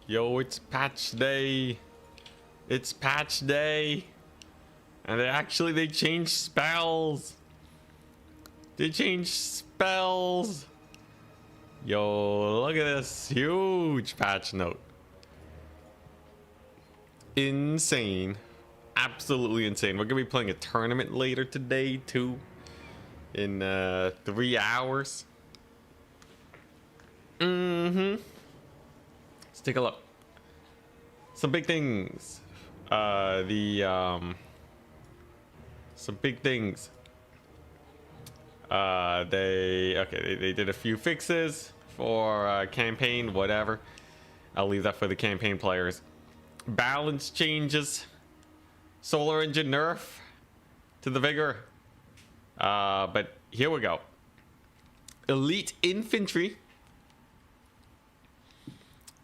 Yo, it's patch day. It's patch day. And they changed spells. They changed spells. Yo, look at this huge patch note. Insane. Absolutely insane. We're gonna be playing a tournament later today too. In 3 hours. Let's take a look. Some big things. Some big things. They did a few fixes for campaign, whatever. I'll leave that for the campaign players. Balance changes. Solar engine nerf to the vigor. But here we go. Elite infantry.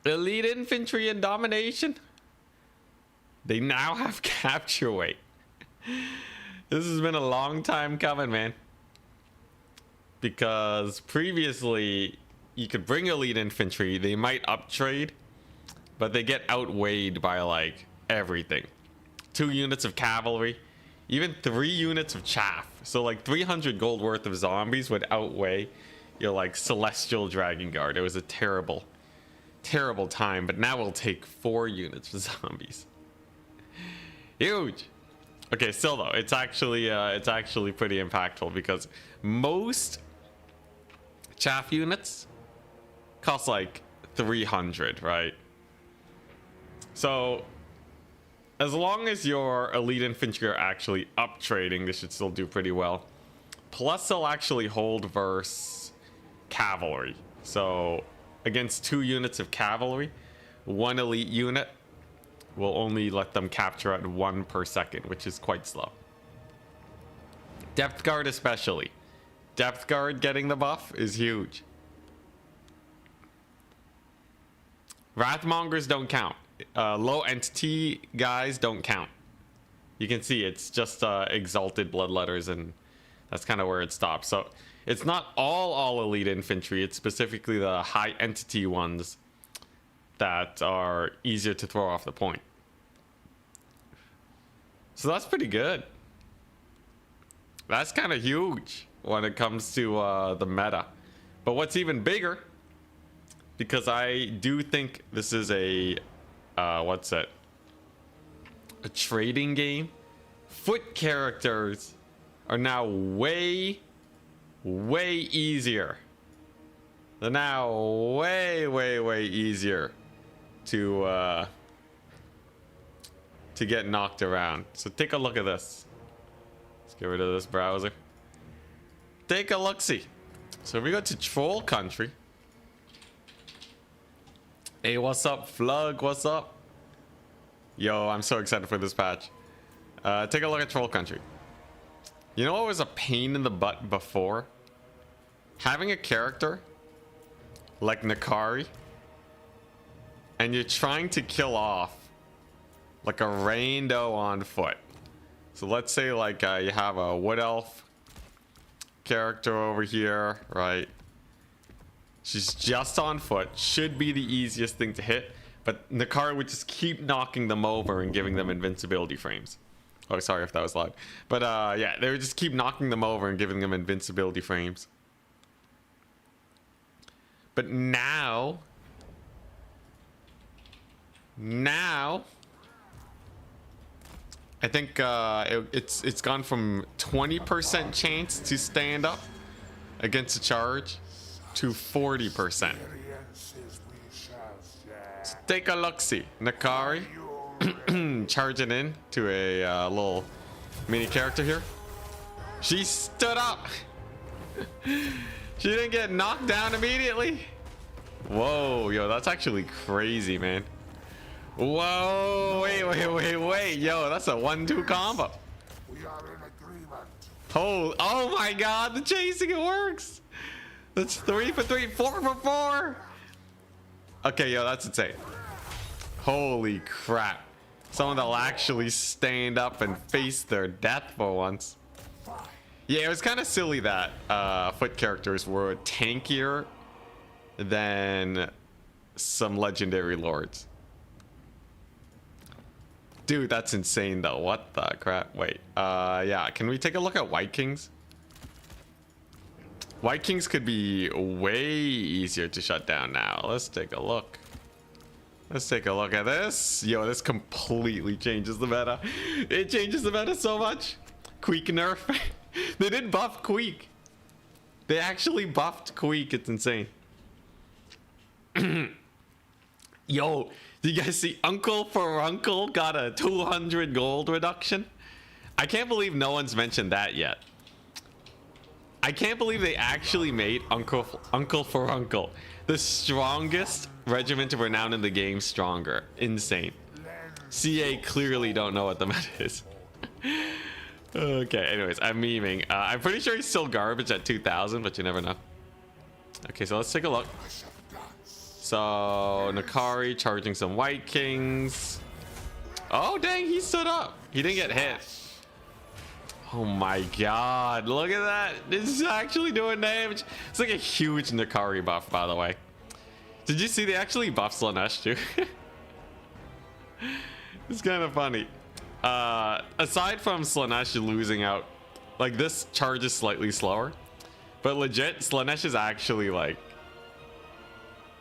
Elite infantry and domination. They now have capture weight. This has been a long time coming, man. Because previously you could bring elite infantry, they might uptrade, but they get outweighed by like everything. 2 units of cavalry, even 3 units of chaff. So like 300 gold worth of zombies would outweigh your like celestial dragon guard. It was a terrible time, but now we'll take 4 units of zombies. Huge. Okay, still though, it's actually pretty impactful because most chaff units cost like 300, right? So as long as your elite infantry are actually up trading, they should still do pretty well. Plus they'll actually hold versus cavalry. So against 2 units of cavalry, 1 elite unit will only let them capture at 1 per second, which is quite slow. Depth guard especially. Depth guard getting the buff is huge. Wrathmongers don't count. Low entity guys don't count. You can see it's just exalted bloodletters, and that's kind of where it stops. So it's not all elite infantry. It's specifically the high entity ones that are easier to throw off the point. So that's pretty good. That's kind of huge when it comes to the meta. But what's even bigger, because I do think this is a what's it? A trading game. Foot characters are now way easier. They're now way easier to get knocked around. So take a look at this. Let's get rid of this browser. Take a look-see. So if we go to Troll Country. Hey, what's up, Flug? What's up? Yo, I'm so excited for this patch. Take a look at Troll Country. You know what was a pain in the butt before? Having a character like Nakari, and you're trying to kill off like a rando on foot. So let's say like you have a wood elf character over here, right? She's just on foot, should be the easiest thing to hit, but Nakari would just keep knocking them over and giving them invincibility frames. Oh, sorry if that was loud. But yeah, they would just keep knocking them over and giving them invincibility frames. But now I think it's gone from 20% chance to stand up against a charge to 40%. So take a look-see. Nakari charging in to a little mini character here. She stood up. She didn't get knocked down immediately. Whoa, yo, that's actually crazy, man. Whoa, wait. Yo, that's a 1-2 combo. We are in agreement. Oh my god, the chasing, it works. That's 3 for 3, 4 for 4. Okay, yo, that's insane. Holy crap. Someone that'll actually stand up and face their death for once. Yeah, it was kind of silly that foot characters were tankier than some legendary lords. Dude, that's insane though. What the crap? Wait. Yeah. Can we take a look at White Kings? White Kings could be way easier to shut down now. Let's take a look. Let's take a look at this. Yo, this completely changes the meta. It changes the meta so much. Queek nerf. They did buff Queek. They actually buffed Queek. It's insane. Yo, did you guys see Uncle for Uncle got a 200 gold reduction? I can't believe no one's mentioned that yet. I can't believe they actually made Uncle for Uncle the strongest regiment of renown in the game stronger. Insane. CA clearly don't know what the meta is. Okay, anyways, I'm memeing. I'm pretty sure he's still garbage at 2,000, but you never know. Okay, so let's take a look. So, Nakari charging some White Kings. Oh, dang, he stood up. He didn't get hit. Oh my god, look at that. This is actually doing damage. It's like a huge Nakari buff, by the way. Did you see they actually buffed Slaanesh too? It's kind of funny. Aside from Slaanesh losing out, like this charge is slightly slower, but legit, Slaanesh is actually like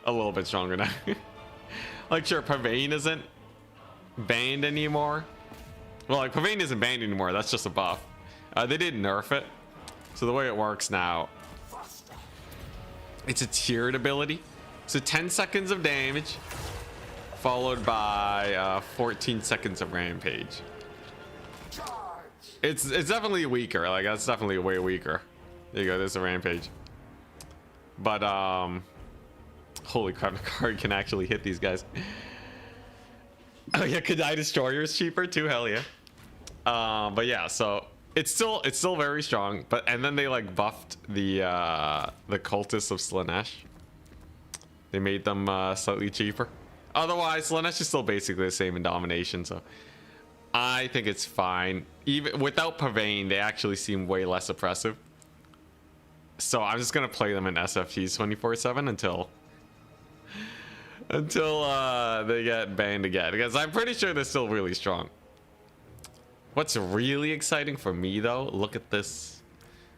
a little bit stronger now. Like sure, Pavane isn't banned anymore. Well, like Pavane isn't banned anymore. That's just a buff. They did nerf it. So the way it works now, it's a tiered ability. So 10 seconds of damage followed by 14 seconds of rampage. It's definitely weaker. Like that's definitely way weaker. There you go. There's a rampage. But holy crap, Nakari can actually hit these guys. Oh yeah, Kadai Destroyer is cheaper too. Hell yeah. But yeah, so it's still very strong. But and then they like buffed the cultists of Slaanesh. They made them slightly cheaper. Otherwise, Slaanesh is still basically the same in domination. So I think it's fine. Even without Pavane, they actually seem way less oppressive. So I'm just gonna play them in SFTs 24/7 until they get banned again, because I'm pretty sure they're still really strong. What's really exciting for me though, look at this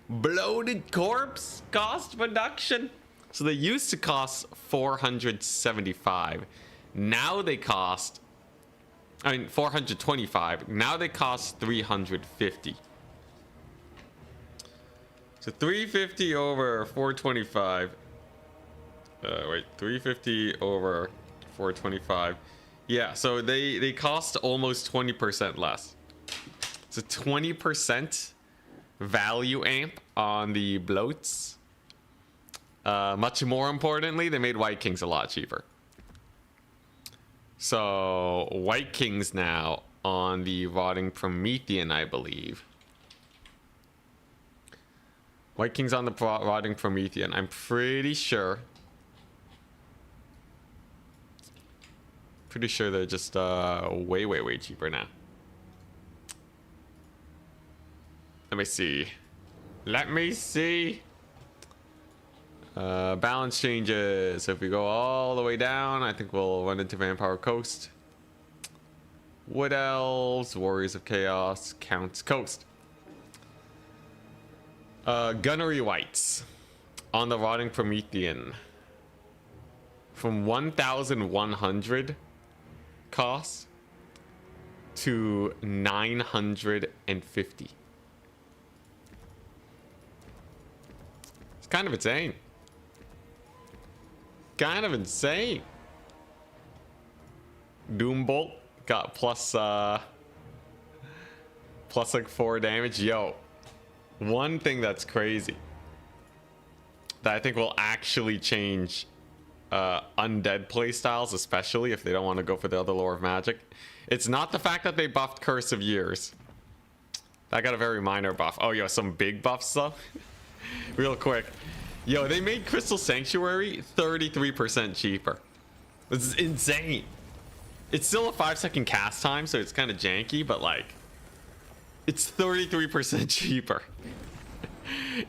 bloated corpse cost reduction. So they used to cost 475. Now they cost, 425. Now they cost 350. So 350 over 425. Wait, 350 over 425. Yeah, so they cost almost 20% less. It's a 20% value amp on the bloats. Much more importantly, they made White Kings a lot cheaper. So White Kings now on the Rotting Promethean, I believe. White Kings on the Rotting Promethean. I'm pretty sure. Pretty sure they're just way cheaper now. Let me see. Let me see. Balance changes. So if we go all the way down, I think we'll run into Vampire Coast. Wood Elves, Warriors of Chaos, Counts Coast. Gunnery Whites on the Rotting Promethean. From 1,100 costs to 950. It's kind of insane. Kind of insane. Doombolt got plus like 4 damage. Yo, one thing that's crazy that I think will actually change undead playstyles, especially if they don't want to go for the other lore of magic. It's not the fact that they buffed Curse of Years. That got a very minor buff. Oh, yo, some big buffs though. Real quick. Yo, they made Crystal Sanctuary 33% cheaper. This is insane. It's still a 5-second cast time, so it's kind of janky, but like, it's 33% cheaper.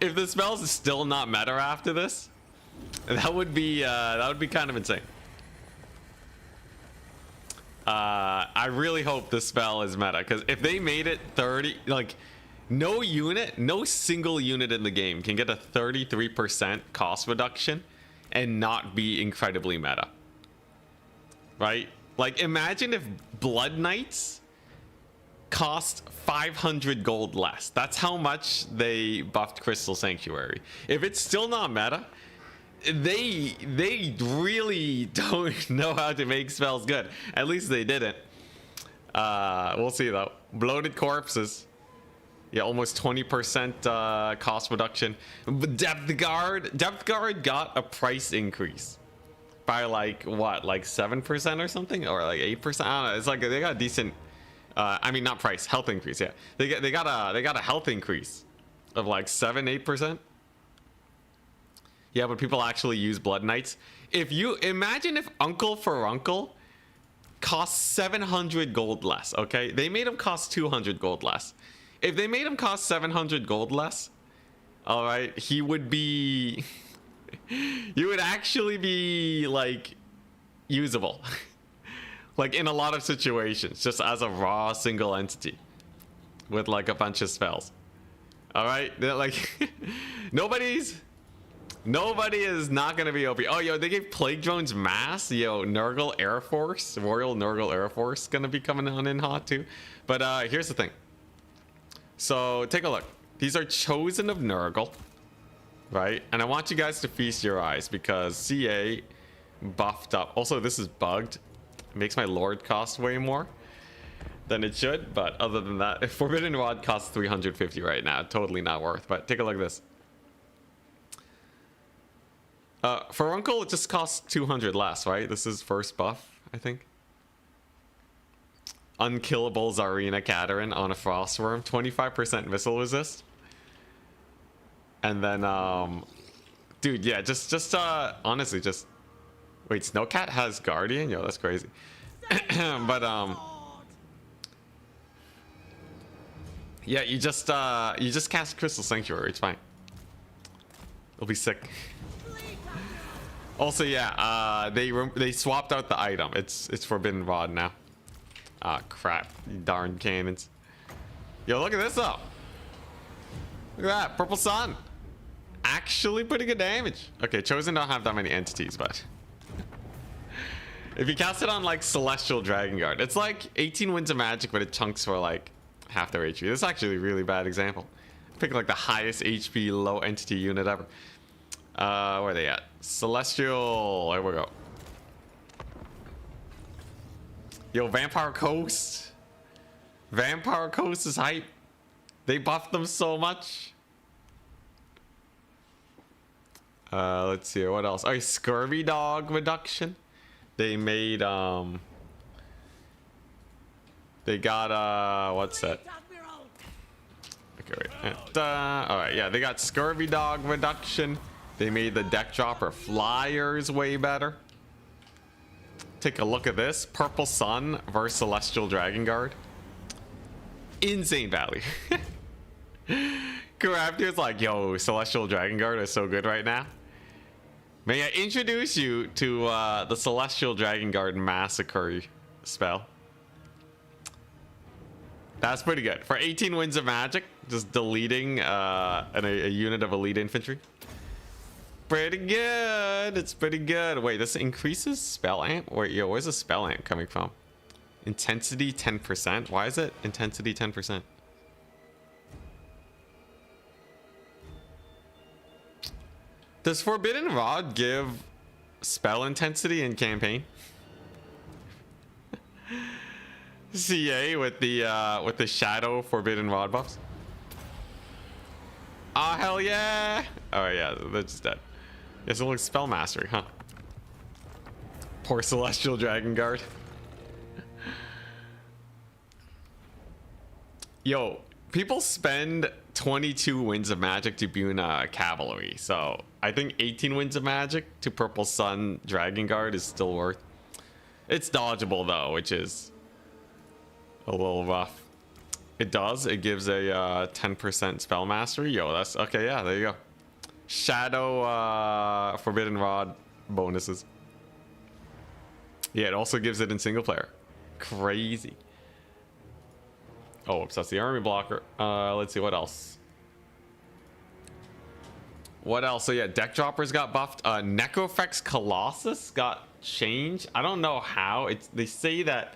If the spells is still not meta after this, that would be kind of insane. I really hope this spell is meta, because if they made it 30, like, no single unit in the game can get a 33% cost reduction and not be incredibly meta. Right? Like, imagine if Blood Knights cost 500 gold less. That's how much they buffed Crystal Sanctuary. If it's still not meta, they really don't know how to make spells good. At least they didn't. We'll see though. Bloated Corpses. Yeah, almost 20% cost reduction. But Depth Guard got a price increase by like what, like 7% or something, or like 8%. I don't know. It's like they got a decent. I mean, not price, health increase. Yeah, they got a health increase of like 7-8%. Yeah, but people actually use Blood Knights. If you imagine if Uncle for Uncle costs 700 gold less, okay? They made him cost 200 gold less. If they made him cost 700 gold less, all right, he would be. You would actually be like usable. Like in a lot of situations, just as a raw single entity with like a bunch of spells. All right, they're like nobody is not gonna be OP. Oh, yo, they gave Plague Drones mass. Yo, Nurgle Air Force, Royal Nurgle Air Force, gonna be coming on in hot too. But here's the thing. So take a look. These are chosen of Nurgle, right? And I want you guys to feast your eyes because CA buffed up. Also, this is bugged. It makes my Lord cost way more than it should. But other than that, Forbidden Rod costs 350 right now. Totally not worth. But take a look at this. For Uncle, it just costs 200 less, right? This is first buff, I think. Unkillable Zarina Katarine on a Frostworm, 25% missile resist. And then, dude, yeah, just honestly, just wait. Snowcat has Guardian, yo, that's crazy. But yeah, you just cast Crystal Sanctuary. It's fine. It'll be sick. Also, yeah, they swapped out the item. It's Forbidden Rod now. Ah, crap. You darn cannons. Yo, look at this though. Look at that. Purple Sun. Actually pretty good damage. Okay, Chosen don't have that many entities, but if you cast it on like Celestial Dragon Guard, it's like 18 Winds of Magic, but it chunks for like half their HP. This is actually a really bad example. Pick like the highest HP low entity unit ever. Where are they at? Celestial. There we go. Yo, Vampire Coast. Vampire Coast is hype. They buffed them so much. Let's see. What else? Oh, Scurvy Dog reduction. They made, they got, what's that? Okay, wait. Alright, yeah, they got Scurvy Dog reduction. They made the deck dropper flyers way better. Take a look at this. Purple Sun versus Celestial Dragon Guard. Insane value. Crafter's like, yo, Celestial Dragon Guard is so good right now. May I introduce you to the Celestial Dragon Guard Massacre spell. That's pretty good. For 18 Winds of Magic, just deleting a unit of elite infantry. Pretty good. It's pretty good. Wait, this increases spell amp? Wait, yo, where's the spell amp coming from? Intensity 10%. Why is it intensity 10%? Does Forbidden Rod give spell intensity in campaign? CA with the Shadow Forbidden Rod buffs. Oh hell yeah! Oh yeah, they're just dead. Yes, it looks spell mastery, huh? Poor Celestial Dragon Guard. Yo, people spend 22 Winds of Magic to Buna Cavalry, so I think 18 Winds of Magic to Purple Sun Dragon Guard is still worth. It's dodgeable though, which is a little rough. It does. It gives a 10% spell mastery. Yo, that's okay. Yeah, there you go. Shadow Forbidden Rod bonuses. Yeah, it also gives it in single player. Crazy. Oh, oops, that's the army blocker. Let's see what else. What else? So yeah, deck droppers got buffed. Necrofex Colossus got changed. I don't know how. They say that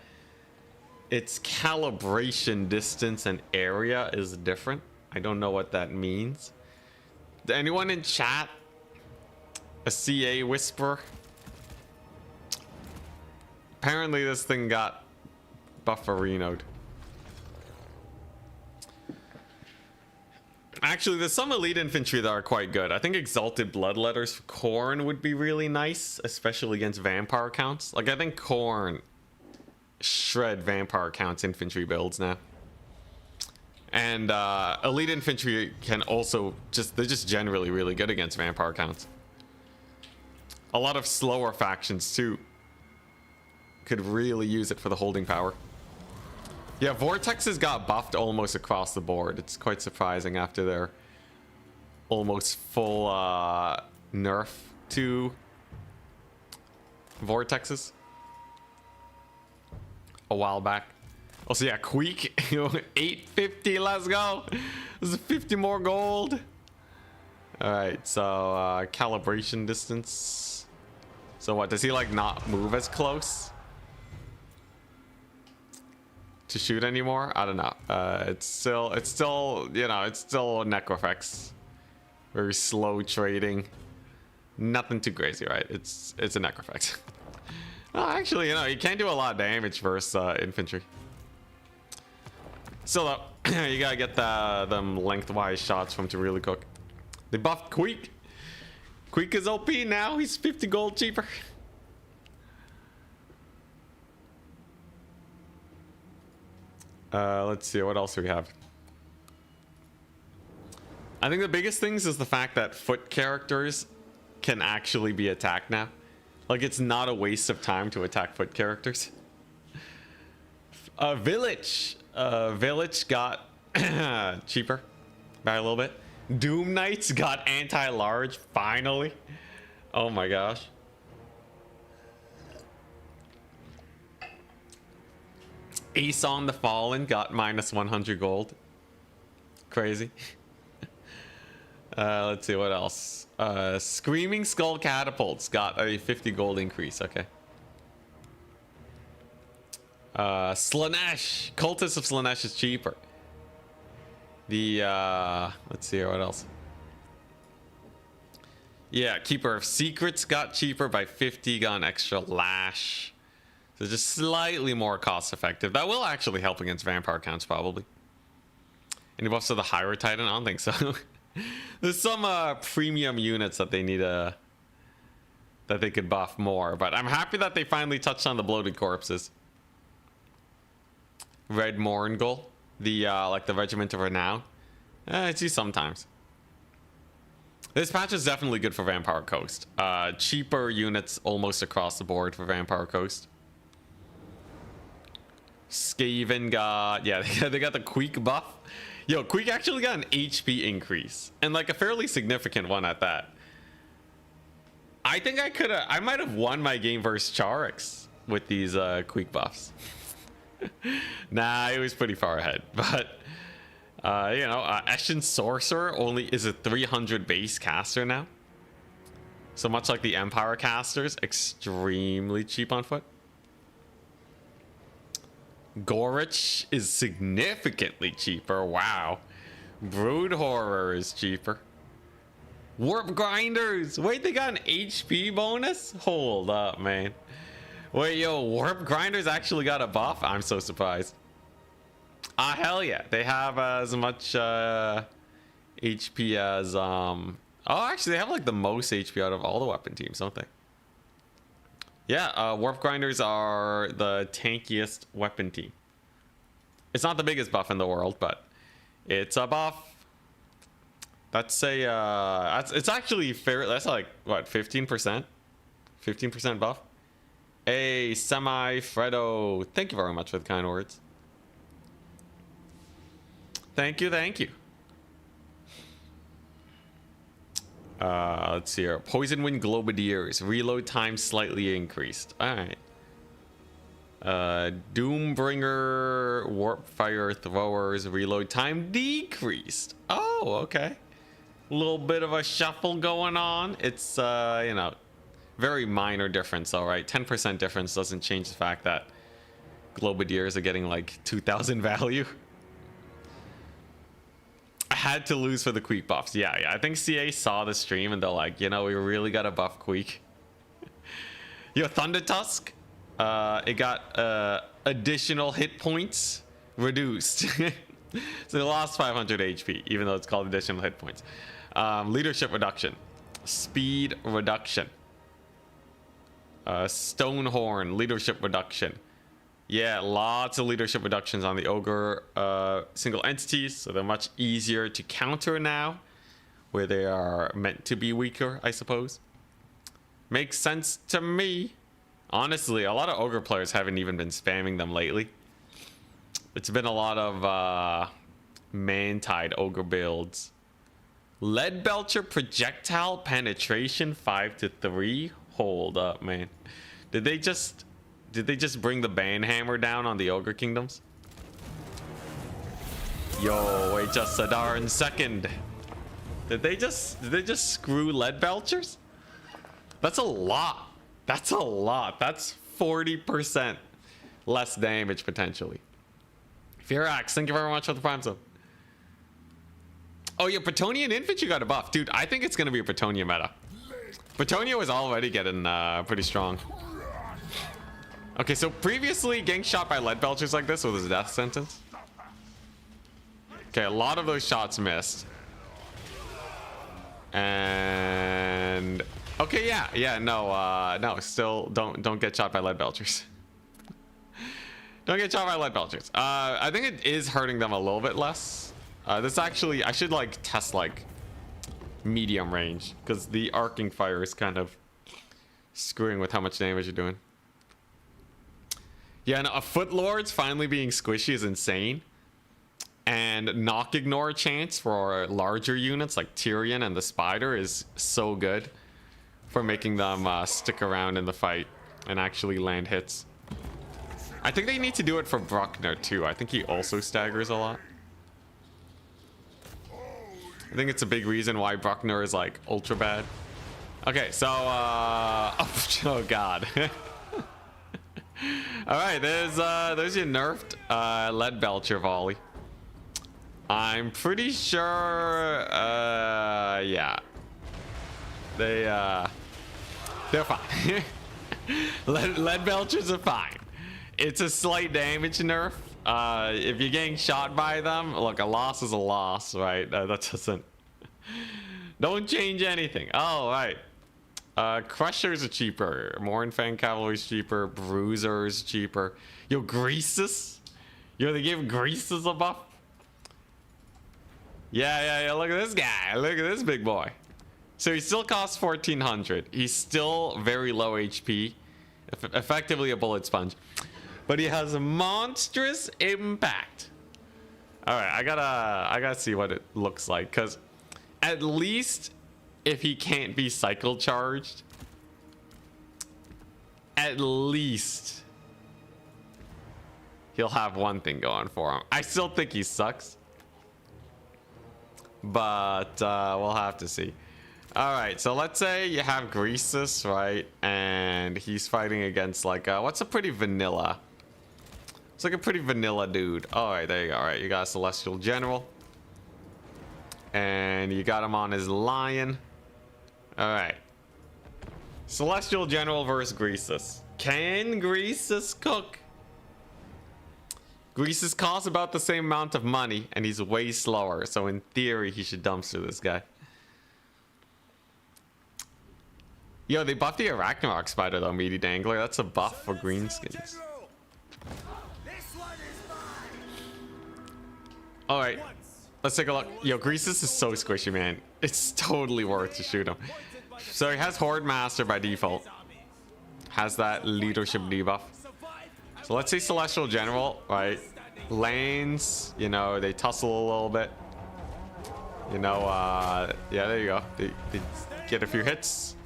its calibration distance and area is different. I don't know what that means. Anyone in chat? A CA whisper? Apparently this thing got bufferinoed. Actually, there's some elite infantry that are quite good. I think Exalted Bloodletters for Khorne would be really nice, especially against vampire counts. Like, I think Khorne shred vampire counts infantry builds now. And elite infantry can also they're just generally really good against vampire counts. A lot of slower factions too could really use it for the holding power. Yeah, Vortexes got buffed almost across the board. It's quite surprising after their almost full nerf to Vortexes a while back. Also, yeah, Queek, 850, let's go. This is 50 more gold. All right, so calibration distance. So what, does he like not move as close to shoot anymore? I don't know. It's still, you know, it's still Necrofex. Very slow trading. Nothing too crazy, right? It's a Necrofex. No, actually, you know, you can't do a lot of damage versus infantry. Still though, you gotta get them lengthwise shots from to really cook. They buffed Queek. Queek is OP now. He's 50 gold cheaper. Let's see, what else do we have? I think the biggest things is the fact that foot characters can actually be attacked now. Like, it's not a waste of time to attack foot characters. Village got cheaper by a little bit. Doom Knights got anti-large finally. Oh my gosh. Aeson the Fallen got minus 100 gold. Crazy. Let's see what else. Screaming Skull Catapults got a 50 gold increase. Okay. Slaanesh, Cultist of Slaanesh is cheaper. The let's see what else. Yeah, Keeper of Secrets got cheaper by 50, got an extra lash. So just slightly more cost effective. That will actually help against vampire counts probably. Any buffs to the Hyrule Titan? I don't think so. There's some premium units that they need that they could buff more, but I'm happy that they finally touched on the bloated corpses. Red Morngul, the like the Regiment of Renown. It's used sometimes. This patch is definitely good for Vampire Coast. Cheaper units almost across the board for Vampire Coast. Skaven got, yeah, they got the Queek buff. Yo, Queek actually got an HP increase, and like a fairly significant one at that. I think I might have won my game versus Charix with these Queek buffs. Nah, it was pretty far ahead, but you know, Eshin Sorcerer only is a 300 base caster now, so much like the Empire casters, extremely cheap on foot. Gorich is significantly cheaper. Wow. Brood Horror is cheaper. Warp Grinders, wait, they got an HP bonus? Hold up, man. Wait, yo, Warp Grinders actually got a buff? I'm so surprised. Ah, hell yeah. They have as much HP as oh, actually they have like the most HP out of all the weapon teams, don't they? Yeah, Warp Grinders are the tankiest weapon team. It's not the biggest buff in the world, but it's a buff. That's a it's actually fair. That's like what, 15%? 15% buff. Hey, Semi Fredo, thank you very much for the kind words. Thank you, thank you. Let's see here. Poison Wind Globadiers. Reload time slightly increased. Alright. Doombringer, warp fire throwers, reload time decreased. Oh, okay. A little bit of a shuffle going on. It's, you know, very minor difference, all right. 10% difference doesn't change the fact that Globadiers are getting like 2,000 value. I had to lose for the Queek buffs. Yeah, I think CA saw the stream and they're like, you know, we really got to buff Queek. Yo, Thunder Tusk. It got additional hit points reduced. So they lost 500 HP, even though it's called additional hit points. Leadership reduction. Speed reduction. Stonehorn, leadership reduction. Yeah, lots of leadership reductions on the Ogre single entities, so they're much easier to counter now, where they are meant to be weaker, I suppose. Makes sense to me. Honestly, a lot of Ogre players haven't even been spamming them lately. It's been a lot of man-tied Ogre builds. Lead Belcher projectile penetration 5 to 3. Hold up, man. Did they just bring the ban hammer down on the Ogre Kingdoms? Yo, wait just a darn second. Did they just screw Lead Belchers? That's a lot. That's a lot. That's 40% less damage potentially. Firax, thank you very much for the prime sub. Oh yeah, Bretonnian infantry got a buff. Dude, I think it's gonna be a Bretonnian meta. Bretonnia was already getting pretty strong. Okay, so previously getting shot by lead belchers like this was a death sentence. Okay, a lot of those shots missed. And okay, no, still don't get shot by lead belchers. Don't get shot by lead belchers. I think it is hurting them a little bit less. This actually, I should like test like medium range because the arcing fire is kind of screwing with how much damage you're doing. Yeah, no, a Footlord's finally being squishy is insane. And knock ignore chance for larger units like Tyrion and the Spider is so good for making them stick around in the fight and actually land hits. I think they need to do it for Bruckner too. I think he also staggers a lot. I think it's a big reason why Bruckner is like ultra bad. Okay, so oh god. All right, there's your nerfed lead belcher volley. I'm pretty sure yeah, they're fine. lead belchers are fine. It's a slight damage nerf. If you're getting shot by them, look, a loss is a loss, right? That doesn't don't change anything. Oh, right. Crushers are cheaper. Mournfang cavalry's cheaper. Bruisers cheaper. Yo, Greasus. Yo, they give Greasus a buff. Yeah. Look at this guy. Look at this big boy. So he still costs 1,400. He's still very low HP. Effectively a bullet sponge. But he has a monstrous impact. All right, I gotta see what it looks like, because at least if he can't be cycle charged, at least he'll have one thing going for him. I still think he sucks, but we'll have to see. All right, so let's say you have Greasus, right? And he's fighting against like, what's a pretty vanilla? It's like a pretty vanilla dude. All right, there you go. All right, you got a Celestial General. And you got him on his lion. All right. Celestial General versus Greasus. Can Greasus cook? Greasus costs about the same amount of money, and he's way slower. So in theory, he should dumpster this guy. Yo, they buffed the Arachnarok Spider though, Meaty Dangler. That's a buff for greenskins. All right, let's take a look. Yo, Greasus is so squishy, man. It's totally worth to shoot him. So he has Horde Master by default. Has that leadership debuff. So let's say Celestial General, right? Lanes, you know, they tussle a little bit. You know, yeah, there you go. They get a few hits.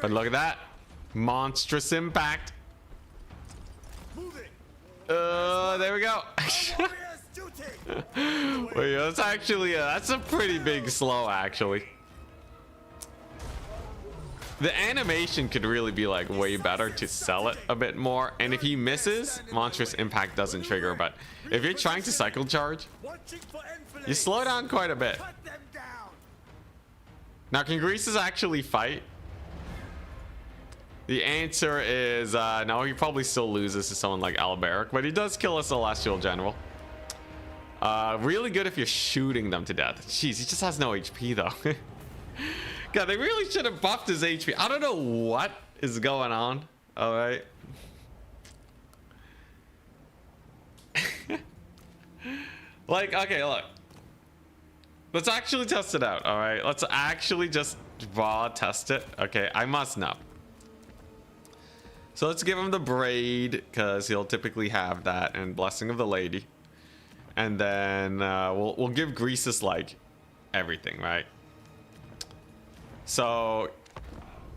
But look at that. Monstrous impact. There we go. Wait, that's actually that's a pretty big slow actually. The animation could really be like way better to sell it a bit more, and if he misses, monstrous impact doesn't trigger, but if you're trying to cycle charge, you slow down quite a bit. Now, can Greasus actually fight? The answer is no. He probably still loses to someone like Alberic, but he does kill a Celestial General. Really good if you're shooting them to death. Jeez, he just has no HP though. God, they really should have buffed his HP. I don't know what is going on. All right. Like, okay, look. Let's actually test it out. All right, let's actually just raw test it. Okay, I must know. So let's give him the braid because he'll typically have that, and blessing of the lady, and then we'll give Greasus like everything, right? So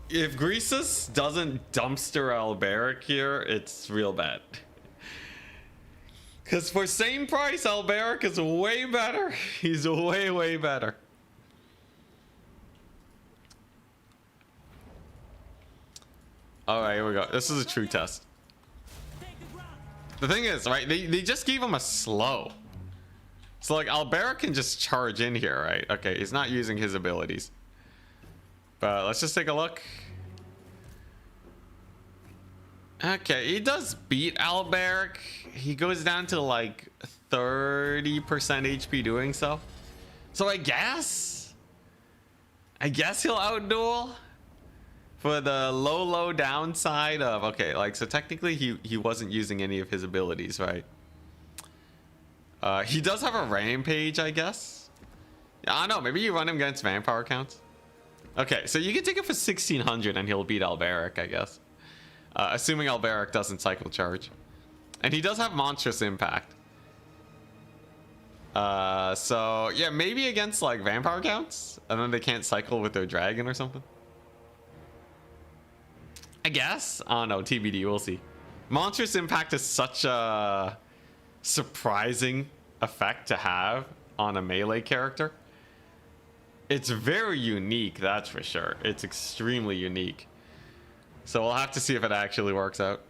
if Greasus doesn't dumpster Alberic here, it's real bad. Because for same price, Alberic is way better. He's way better. All right, here we go. This is a true test. The thing is, right, they just gave him a slow. So like Alberic can just charge in here, right? Okay, he's not using his abilities. But let's just take a look. Okay, he does beat Alberic. He goes down to like 30% HP doing so. So I guess he'll outduel for the low downside of, okay, like, so technically he wasn't using any of his abilities, right? He does have a rampage, I guess. Yeah, I don't know, maybe you run him against vampire counts. Okay, so you can take it for 1600 and he'll beat Alberic, I guess. Assuming Alberic doesn't cycle charge. And he does have monstrous impact. So yeah, maybe against like vampire counts, and then they can't cycle with their dragon or something. I guess. Oh no, TBD, we'll see. Monstrous impact is such a surprising effect to have on a melee character. It's very unique, that's for sure. It's extremely unique. So we'll have to see if it actually works out.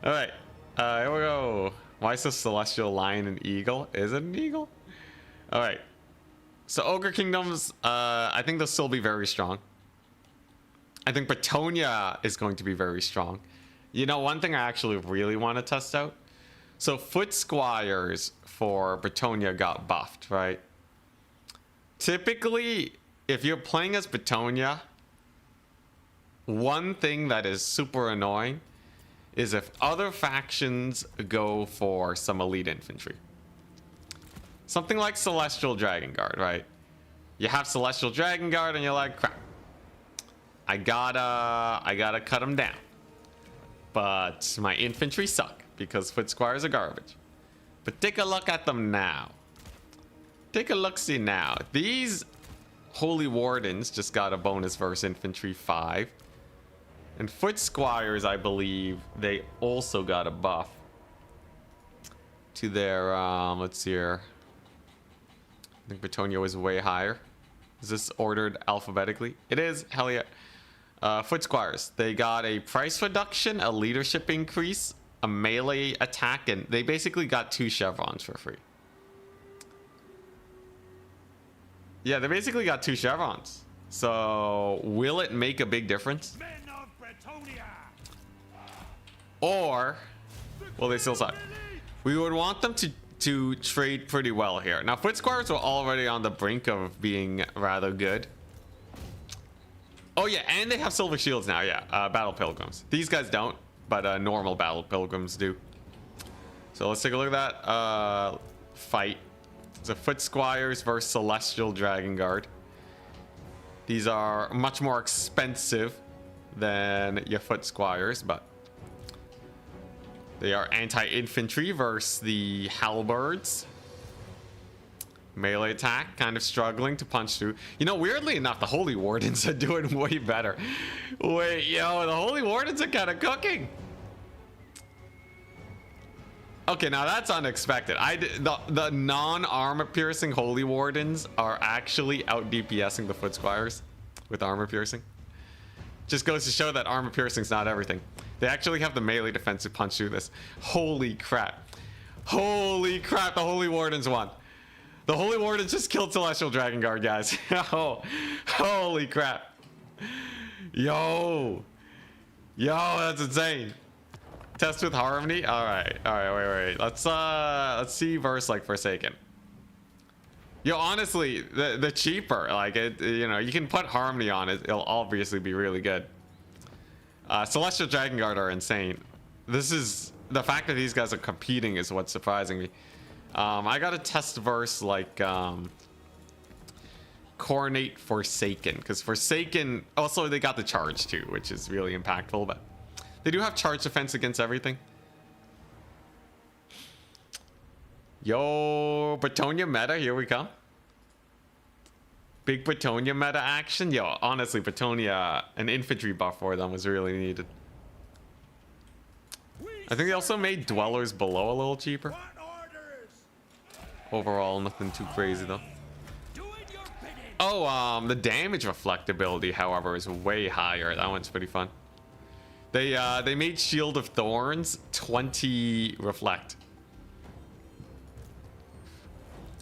All right, here we go. Why is this Celestial Lion and Eagle? Is it an eagle? All right. So Ogre Kingdoms, I think they'll still be very strong. I think Bretonia is going to be very strong. You know, one thing I actually really want to test out. So Foot Squires for Bretonia got buffed, right? Typically, if you're playing as Bretonia, one thing that is super annoying is if other factions go for some elite infantry. Something like Celestial Dragon Guard, right? You have Celestial Dragon Guard and you're like, crap. I gotta cut them down. But my infantry suck because Foot Squires are garbage. But take a look at them now. Take a look-see now. These Holy Wardens just got a bonus versus Infantry 5. And Foot Squires, I believe, they also got a buff to their, let's see here. I think Bretonia was way higher. Is this ordered alphabetically? It is, hell yeah. Foot Squires, they got a price reduction, a leadership increase, a melee attack, and they basically got 2 chevrons for free. Yeah, they basically got 2 chevrons. So, will it make a big difference? Or will they still suck? We would want them to trade pretty well here. Now, Foot Squires were already on the brink of being rather good. Oh yeah, and they have silver shields now, yeah. Battle Pilgrims. These guys don't, but normal Battle Pilgrims do. So let's take a look at that fight. So Foot Squires versus Celestial Dragon Guard. These are much more expensive than your Foot Squires, but they are anti-infantry versus the halberds. Melee attack, kind of struggling to punch through. You know, weirdly enough, the Holy Wardens are doing way better. Wait, yo, the Holy Wardens are kind of cooking. Okay, now that's unexpected. The non-armor piercing Holy Wardens are actually out DPSing the Foot Squires with armor piercing. Just goes to show that armor piercing's not everything. They actually have the melee defense to punch through this. Holy crap. Holy crap, the Holy Wardens won. The Holy Wardens just killed Celestial Dragon Guard, guys. Oh, holy crap. Yo, that's insane. Test with Harmony. All right, wait. Let's see verse like Forsaken. Yo, honestly, the cheaper, like it, you know, you can put Harmony on it. It'll obviously be really good. Celestial Dragon Guard are insane. This is the fact that these guys are competing is what's surprising me. I got a test verse like Coronate Forsaken, because Forsaken also they got the charge too, which is really impactful, but they do have charge defense against everything. Yo, Bretonnian meta, here we come. Big Bretonnian meta action. Yo, honestly, Bretonnia, an infantry buff for them was really needed. I think they also made Dwellers Below a little cheaper. Overall, nothing too crazy though. Oh, the damage reflectability, however, is way higher. That one's pretty fun. They made Shield of Thorns 20 reflect.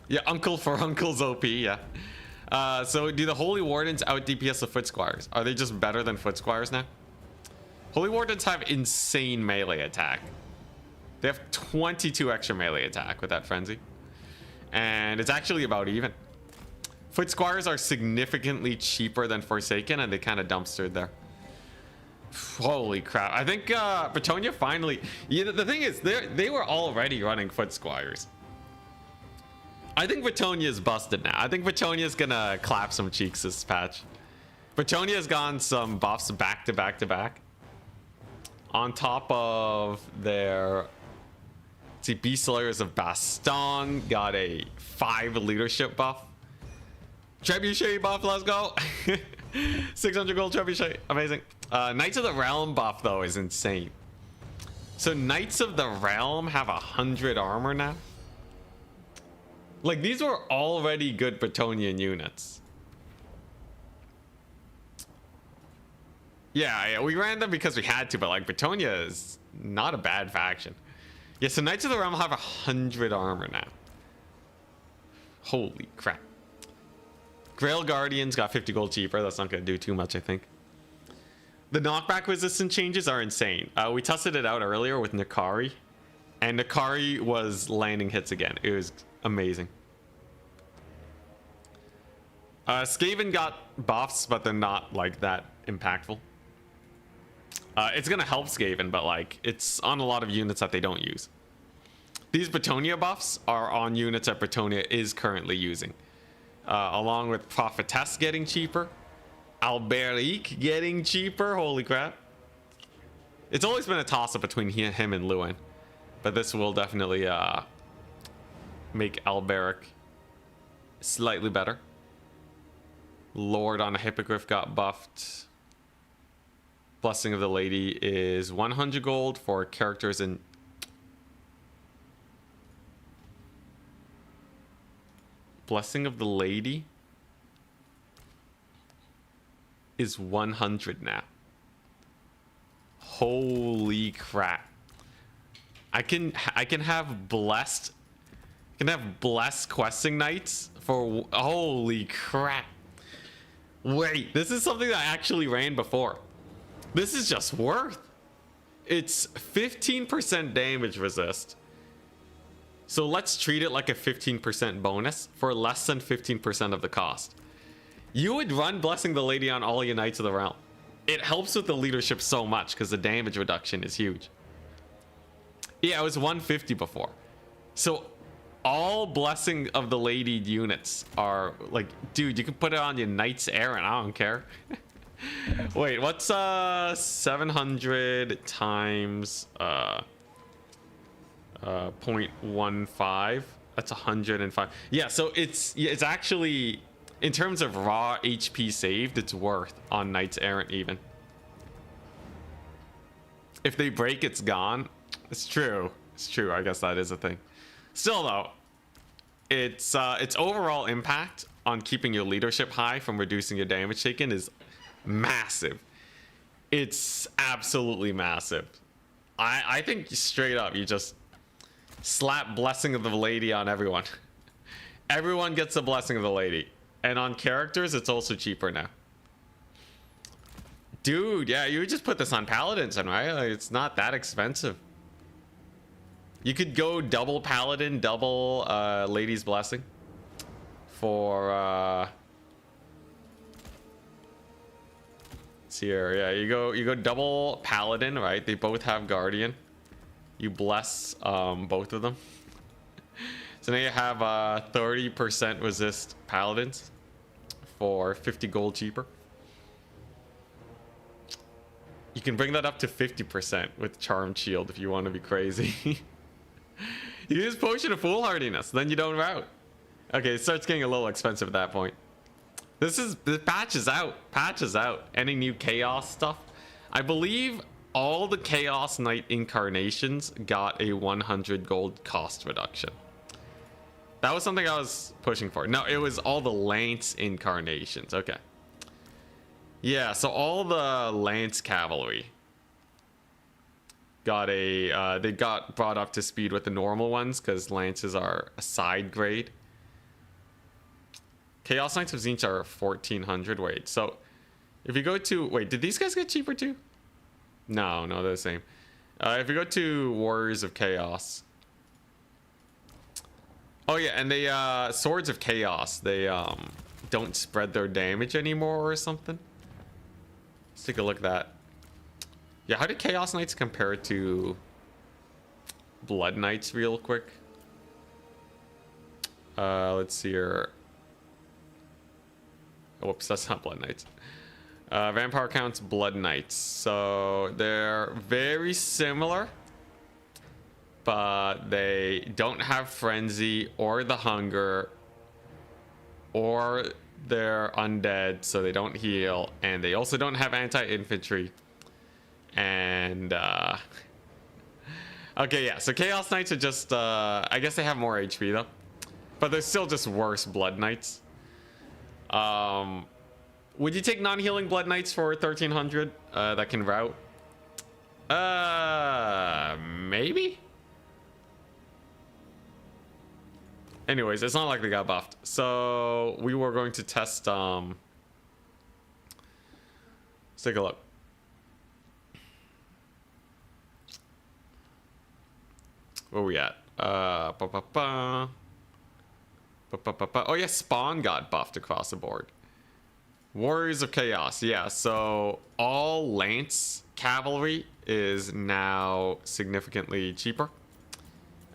Yeah, Uncle for Uncle's OP, yeah. So do the Holy Wardens out DPS the Foot Squires? Are they just better than Foot Squires now? Holy Wardens have insane melee attack. They have 22 extra melee attack with that frenzy. And it's actually about even. Foot Squires are significantly cheaper than Forsaken, and they kind of dumpstered there. Holy crap. I think Bretonnia finally... Yeah, the thing is, they were already running Foot Squires. I think Bretonnia is busted now. I think Bretonnia is going to clap some cheeks this patch. Bretonnia has gotten some buffs back to back to back. On top of their... See, Beast Slayers of Baston got a 5 leadership buff. Trebuchet buff, let's go. 600 gold Trebuchet, amazing. Knights of the Realm buff though is insane. So Knights of the Realm have 100 armor now. Like these were already good Bretonnian units. Yeah, we ran them because we had to, but like Bretonnia is not a bad faction. Yeah, so Knights of the Realm have 100 armor now. Holy crap. Grail Guardians got 50 gold cheaper. That's not going to do too much, I think. The knockback resistance changes are insane. We tested it out earlier with Nakari. And Nakari was landing hits again. It was amazing. Skaven got buffs, but they're not like that impactful. It's gonna help Skaven, but like it's on a lot of units that they don't use. These Bretonnia buffs are on units that Bretonnia is currently using, along with Prophetess getting cheaper, Alberic getting cheaper. Holy crap! It's always been a toss-up between him and Lewin, but this will definitely make Alberic slightly better. Lord on a Hippogriff got buffed. Blessing of the Lady is 100 gold for characters in... Blessing of the Lady is 100 now. Holy crap. I can have blessed questing knights for... Holy crap. Wait, this is something that I actually ran before. This is just worth. It's 15% damage resist. So let's treat it like a 15% bonus for less than 15% of the cost. You would run Blessing the Lady on all your Knights of the Realm. It helps with the leadership so much because the damage reduction is huge. Yeah, it was 150 before. So all Blessing of the Lady units are like, dude, you can put it on your Knights Errant. I don't care. Wait, what's 700 times 0.15? That's 105. Yeah, so it's actually, in terms of raw HP saved, it's worth on Knights Errant even. If they break, it's gone. It's true. It's true. I guess that is a thing. Still though, its overall impact on keeping your leadership high from reducing your damage taken is massive. It's absolutely massive. I think straight up you just slap Blessing of the Lady on everyone. Everyone gets a Blessing of the Lady. And on characters, it's also cheaper now. Dude, yeah, you would just put this on Paladins, right? Like, it's not that expensive. You could go double Paladin, double Lady's Blessing for let's see here. Yeah, you go double Paladin, right? They both have Guardian. You bless both of them. So now you have 30% resist Paladins for 50 gold cheaper. You can bring that up to 50% with Charmed Shield if you want to be crazy. You use Potion of Foolhardiness, then you don't rout. Okay, it starts getting a little expensive at that point. The patch is out. Patch is out. Any new Chaos stuff? I believe all the Chaos Knight incarnations got a 100 gold cost reduction. That was something I was pushing for. No, it was all the Lance incarnations. Okay. Yeah, so all the Lance cavalry got a they got brought up to speed with the normal ones because Lances are a side grade. Chaos Knights of Tzeentch are 1400. Wait, so if you go to, wait, did these guys get cheaper too? No, they're the same. If you go to Warriors of Chaos, oh yeah, and they Swords of Chaos, they don't spread their damage anymore or something. Let's take a look at that. Yeah, how did Chaos Knights compare to Blood Knights real quick? Let's see here. Whoops, that's not Blood Knights. Vampire counts Blood Knights. So they're very similar, but they don't have Frenzy or the Hunger, or they're undead, so they don't heal, and they also don't have anti-infantry. And okay, yeah, so Chaos Knights are just I guess they have more HP though, but they're still just worse Blood Knights. Would you take non-healing Blood Knights for 1300 that can rout? Maybe. Anyways, it's not like they got buffed. So we were going to test let's take a look. Where we at? Oh yeah, Spawn got buffed across the board. Warriors of Chaos, yeah, so all Lance cavalry is now significantly cheaper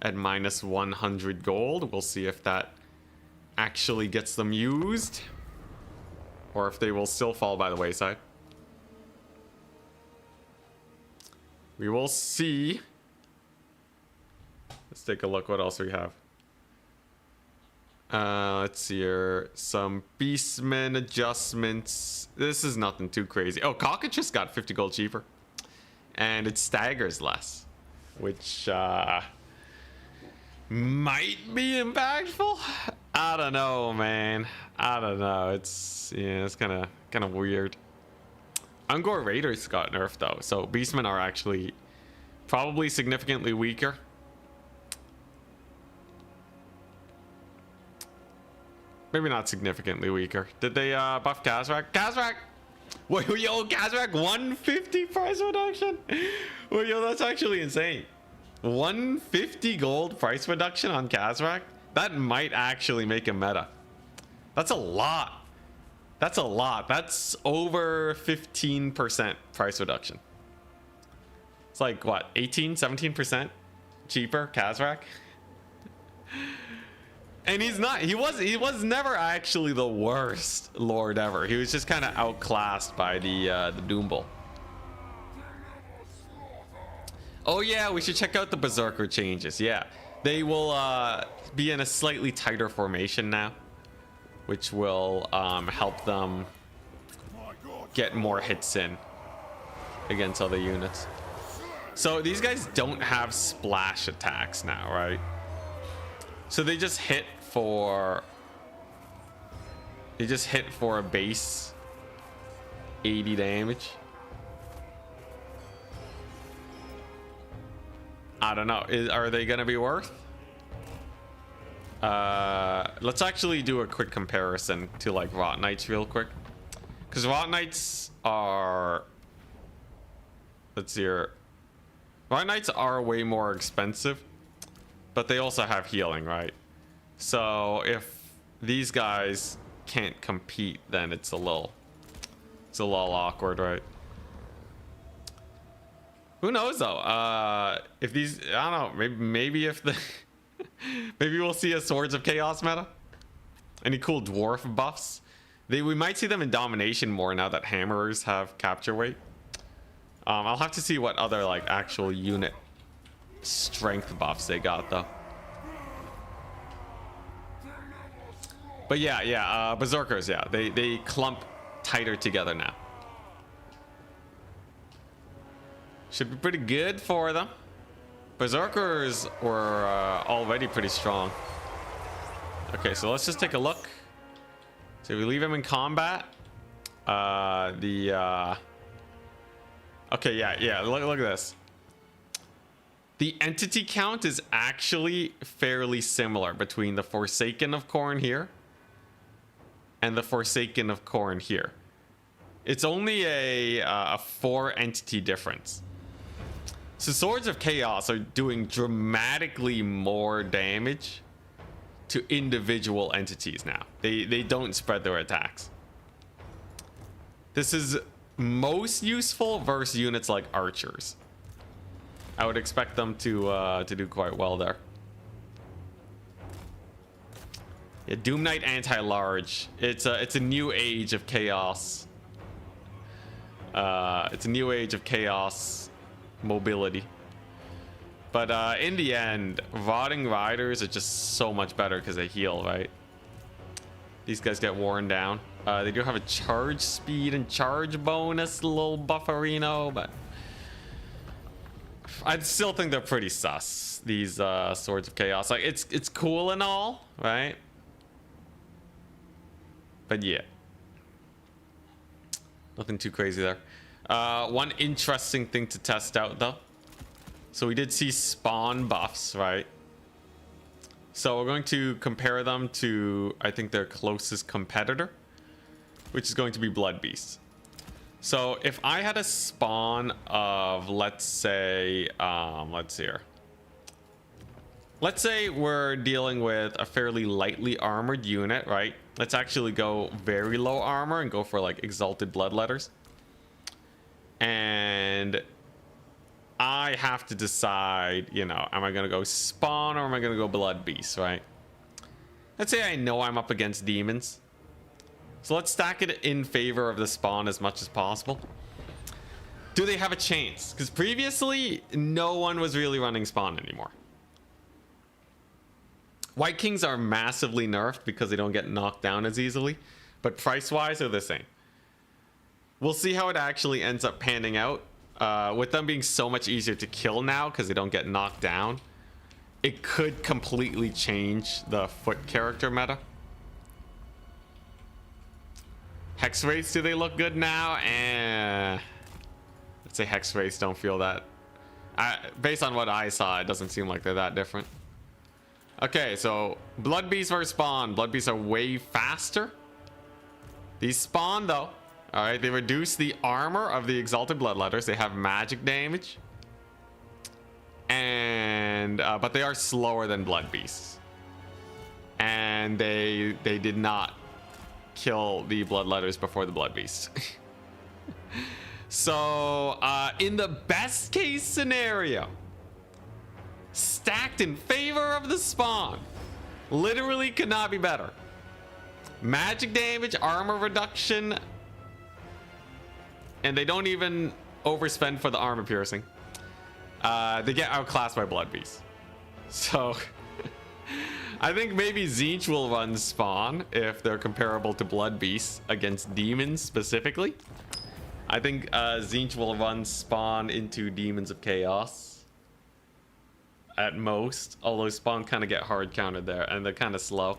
at minus 100 gold. We'll see if that actually gets them used, or if they will still fall by the wayside. We will see. Let's take a look what else we have. Let's see here. Some Beastmen adjustments. This is nothing too crazy. Oh, Cockatrice got 50 gold cheaper. And it staggers less, which might be impactful. I don't know, man. I don't know. It's kind of weird. Ungor Raiders got nerfed though, so Beastmen are actually probably significantly weaker. Maybe not significantly weaker. Did they buff Khazrak? Khazrak! Wait, yo, Khazrak 150 price reduction? Wait, yo, that's actually insane. 150 gold price reduction on Khazrak? That might actually make him meta. That's a lot. That's a lot. That's over 15% price reduction. It's like, what, 18, 17% cheaper Khazrak? And he's not, he was never actually the worst lord ever. He was just kind of outclassed by the Doombull. Oh yeah, we should check out the berserker changes. Yeah, They will be in a slightly tighter formation now, which will help them get more hits in against other units. So these guys don't have splash attacks now, right? So they just hit for a base 80 damage. I don't know. Are they gonna be worth? Let's actually do a quick comparison to like Rot Knights real quick, because Rot Knights are, let's see here, Rot Knights are way more expensive, but they also have healing, right? So if these guys can't compete, then it's a little awkward, right? Who knows though? If these, I don't know, maybe if the maybe we'll see a Swords of Chaos meta. Any cool dwarf buffs? We might see them in domination more now that hammerers have capture weight. I'll have to see what other like actual unit strength buffs they got though. But yeah, berserkers, yeah, they clump tighter together now. Should be pretty good for them. Berserkers were already pretty strong. Okay, so let's just take a look. So we leave him in combat. Okay, yeah. Look at this. The entity count is actually fairly similar between the Forsaken of Khorne here and the Forsaken of Khorne here. It's only a 4 entity difference. So Swords of Chaos are doing dramatically more damage to individual entities now. They don't spread their attacks. This is most useful versus units like archers. I would expect them to do quite well there. Yeah, Doom Knight anti-large. It's a new age of chaos. It's a new age of chaos mobility. But in the end, Rotting Riders are just so much better because they heal, right? These guys get worn down. They do have a charge speed and charge bonus, a little bufferino, but I still think they're pretty sus, these Swords of Chaos. Like, it's cool and all, right? But yeah, nothing too crazy there. One interesting thing to test out though. So we did see spawn buffs, right? So we're going to compare them to, I think, their closest competitor, which is going to be Blood Beasts. So if I had a spawn of, let's say, let's see here. Let's say we're dealing with a fairly lightly armored unit, right? Let's actually go very low armor and go for like Exalted Bloodletters. And I have to decide, you know, am I going to go spawn or am I going to go Blood Beast, right? Let's say I know I'm up against demons. So let's stack it in favor of the spawn as much as possible. Do they have a chance? Because previously, no one was really running spawn anymore. White Kings are massively nerfed because they don't get knocked down as easily. But price-wise, they're the same. We'll see how it actually ends up panning out. With them being so much easier to kill now because they don't get knocked down, it could completely change the foot character meta. Hex Wraiths, do they look good now? Let's say Hex Wraiths don't feel that. Based on what I saw, it doesn't seem like they're that different. Okay, so Blood Beasts versus Spawn. Blood Beasts are way faster. These Spawn, though, all right, they reduce the armor of the Exalted Bloodletters. They have magic damage, and but they are slower than Blood Beasts, and they did not kill the Bloodletters before the Blood Beasts. So in the best case scenario, stacked in favor of the Spawn, literally could not be better. Magic damage, armor reduction, and they don't even overspend for the armor piercing. They get outclassed by Blood Beasts. So I think maybe Tzeentch will run spawn if they're comparable to blood beasts against demons specifically. I think Tzeentch will run spawn into demons of chaos at most, although spawn kind of get hard counted there and they're kind of slow.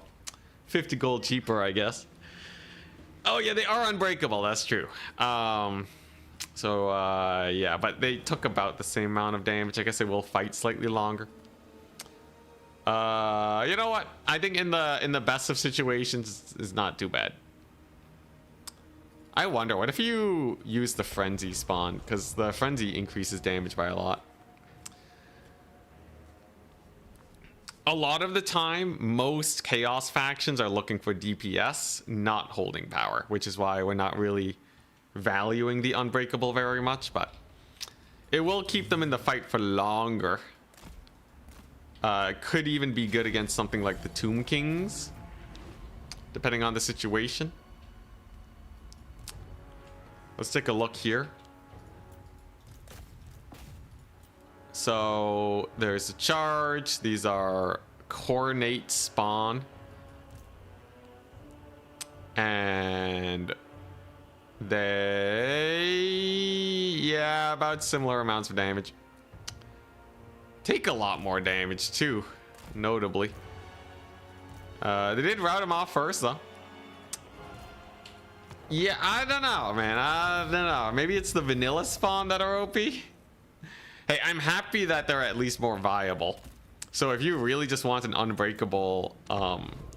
50 gold cheaper, I guess. Oh yeah, they are unbreakable, that's true. Yeah, but they took about the same amount of damage. I guess they will fight slightly longer. You know what? I think in the best of situations is not too bad. I wonder, what if you use the frenzy spawn? Because the frenzy increases damage by a lot. A lot of the time, most chaos factions are looking for DPS, not holding power, which is why we're not really valuing the unbreakable very much, but it will keep them in the fight for longer. Could even be good against something like the Tomb Kings, depending on the situation. Let's take a look here. So there's a charge. These are coordinate spawn. And yeah, about similar amounts of damage. Take a lot more damage too, notably. They did rout him off first though. Yeah, I don't know, man. I don't know. Maybe it's the vanilla spawn that are OP. Hey, I'm happy that they're at least more viable. So if you really just want an unbreakable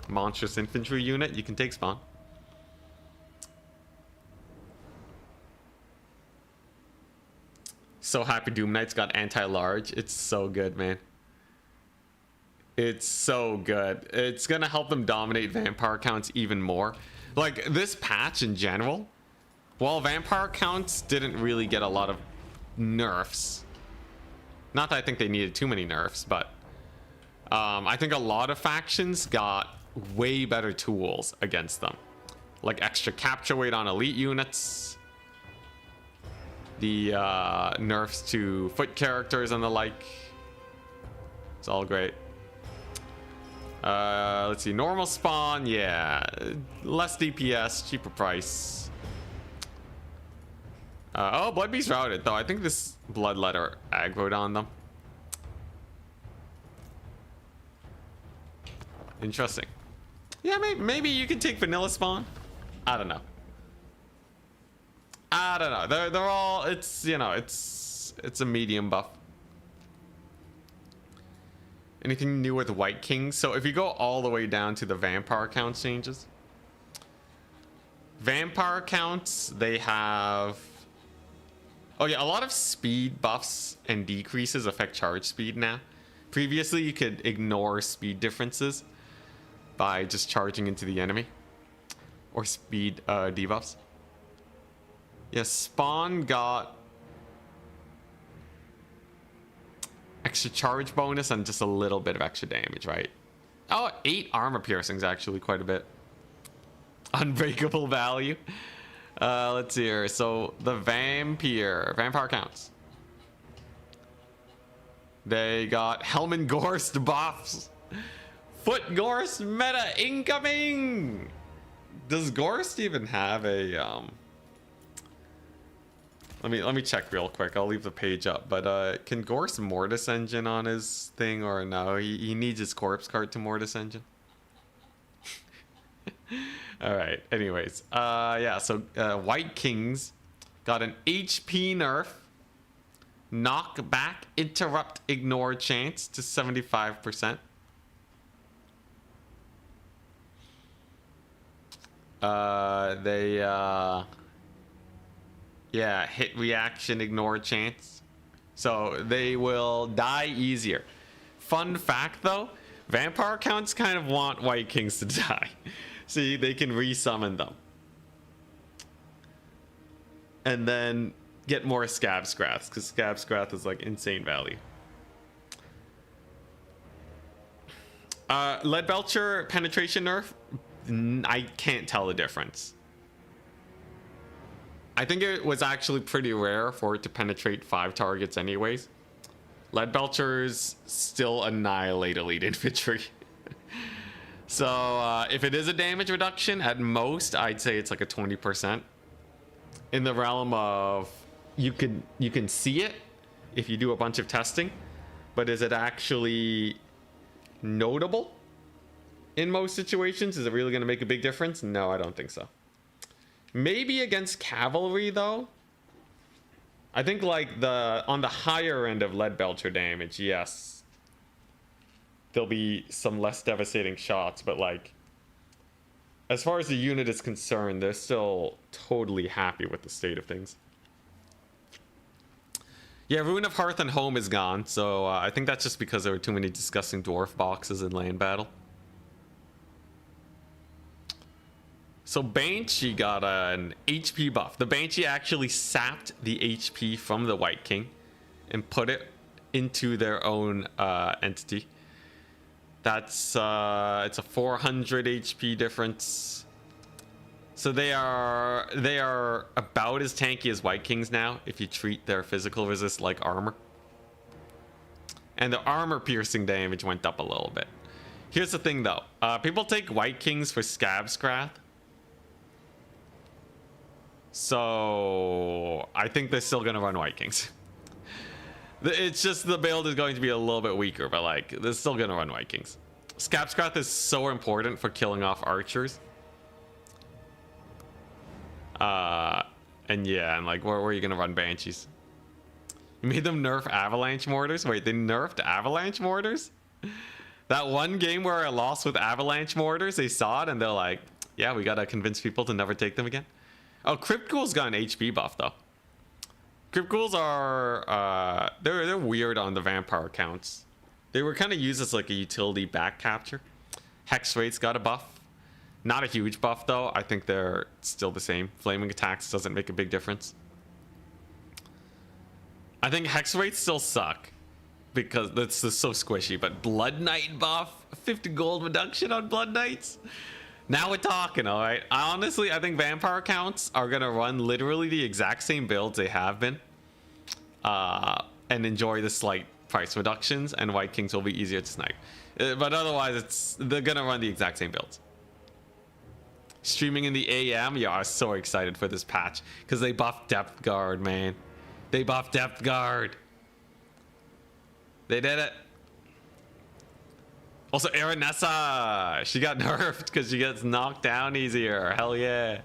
monstrous infantry unit, you can take spawn. So happy Doom Knight's got anti-large. It's so good, man. It's so good. It's gonna help them dominate vampire counts even more. Like, this patch in general, while vampire counts didn't really get a lot of nerfs. Not that I think they needed too many nerfs, but I think a lot of factions got way better tools against them. Like extra capture weight on elite units, the nerfs to foot characters and the like. It's all great. Let's see, normal spawn, yeah, less DPS, cheaper price. Oh, Blood Beast routed though. I think this Bloodletter aggroed on them. Interesting. Yeah, maybe you can take vanilla spawn. I don't know. I don't know. They're all, it's, you know, it's a medium buff. Anything new with White Kings? So if you go all the way down to the vampire count changes, vampire counts, they have, oh yeah, a lot of speed buffs and decreases affect charge speed now. Previously you could ignore speed differences by just charging into the enemy, or speed debuffs. Yeah, spawn got extra charge bonus and just a little bit of extra damage, right? Oh, 8 armor piercings, actually quite a bit. Unbreakable value. Let's see here. So the vampire counts. They got Helman Gorst buffs. Foot Gorst meta incoming. Does Gorst even have a Let me check real quick. I'll leave the page up. But can Gorst Mortis Engine on his thing, or no? He needs his corpse cart to Mortis Engine. All right. Anyways, yeah. So White Kings got an HP nerf, knock back, interrupt, ignore chance to 75%. Yeah, hit reaction, ignore chance. So they will die easier. Fun fact though, vampire counts kind of want White Kings to die. See, they can resummon them. And then get more Scab Scraths, because Scab Scrath is like insane value. Lead Belcher penetration nerf, I can't tell the difference. I think it was actually pretty rare for it to penetrate 5 targets anyways. Lead Belchers still annihilate elite infantry. So if it is a damage reduction, at most I'd say it's like a 20%. In the realm of you can see it if you do a bunch of testing, but is it actually notable in most situations? Is it really going to make a big difference? No, I don't think so. Maybe against cavalry though. I think like on the higher end of lead belcher damage, yes, there'll be some less devastating shots, but like as far as the unit is concerned, they're still totally happy with the state of things. Yeah, Ruin of Hearth and Home is gone, so I think that's just because there were too many disgusting dwarf boxes in land battle. So Banshee got an HP buff. The Banshee actually sapped the HP from the White King and put it into their own entity. That's it's a 400 HP difference. So they are about as tanky as White Kings now if you treat their physical resist like armor. And the armor piercing damage went up a little bit. Here's the thing though. People take White Kings for Scab Scrath. So I think they're still gonna run White Kings. It's just the build is going to be a little bit weaker, but like they're still gonna run White Kings. Scab Scrath is so important for killing off archers. And yeah, and like where are you gonna run Banshees? You made them nerf avalanche mortars? Wait, they nerfed avalanche mortars? That one game where I lost with avalanche mortars, they saw it and they're like, yeah, we gotta convince people to never take them again. Oh, Crypt Ghouls got an HP buff though. Crypt Ghouls are they're weird on the vampire counts. They were kind of used as like a utility back capture. Hex rates got a buff. Not a huge buff though. I think they're still the same. Flaming attacks doesn't make a big difference. I think hex rates still suck because that's just so squishy. But Blood Knight buff, 50 gold reduction on Blood Knights. Now we're talking, all right. Honestly, I think vampire counts are gonna run literally the exact same builds they have been, and enjoy the slight price reductions. And White Kings will be easier to snipe, but otherwise, they're gonna run the exact same builds. Streaming in the AM, yeah, I was so excited for this patch because they buffed Depth Guard, man. They buffed Depth Guard. They did it. Also, Aranessa, she got nerfed because she gets knocked down easier. Hell yeah.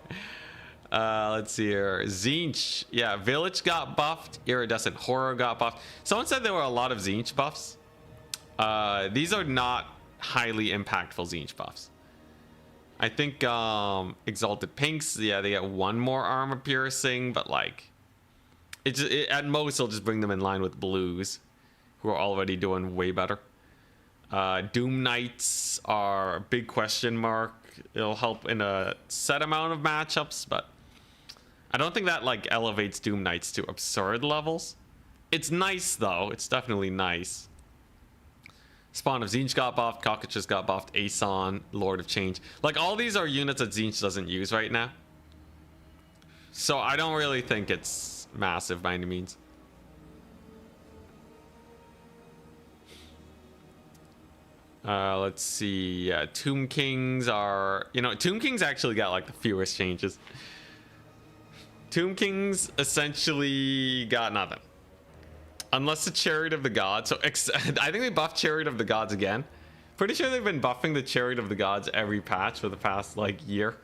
Let's see here. Tzeentch, yeah, Village got buffed. Iridescent Horror got buffed. Someone said there were a lot of Tzeentch buffs. These are not highly impactful Tzeentch buffs. I think Exalted Pinks, yeah, they get one more armor piercing, but like, at most it'll just bring them in line with Blues, who are already doing way better. Doom Knights are a big question mark. It'll help in a set amount of matchups, but I don't think that like elevates Doom Knights to absurd levels. It's nice though. It's definitely nice. Spawn of Tzeentch got buffed. Cockatrice got buffed. Aeson, Lord of Change. Like all these are units that Tzeentch doesn't use right now. So I don't really think it's massive by any means. Let's see. Tomb Kings are, Tomb Kings actually got like the fewest changes. Tomb Kings essentially got nothing. Unless the Chariot of the Gods. So I think they buffed Chariot of the Gods again. Pretty sure they've been buffing the Chariot of the Gods every patch for the past like year.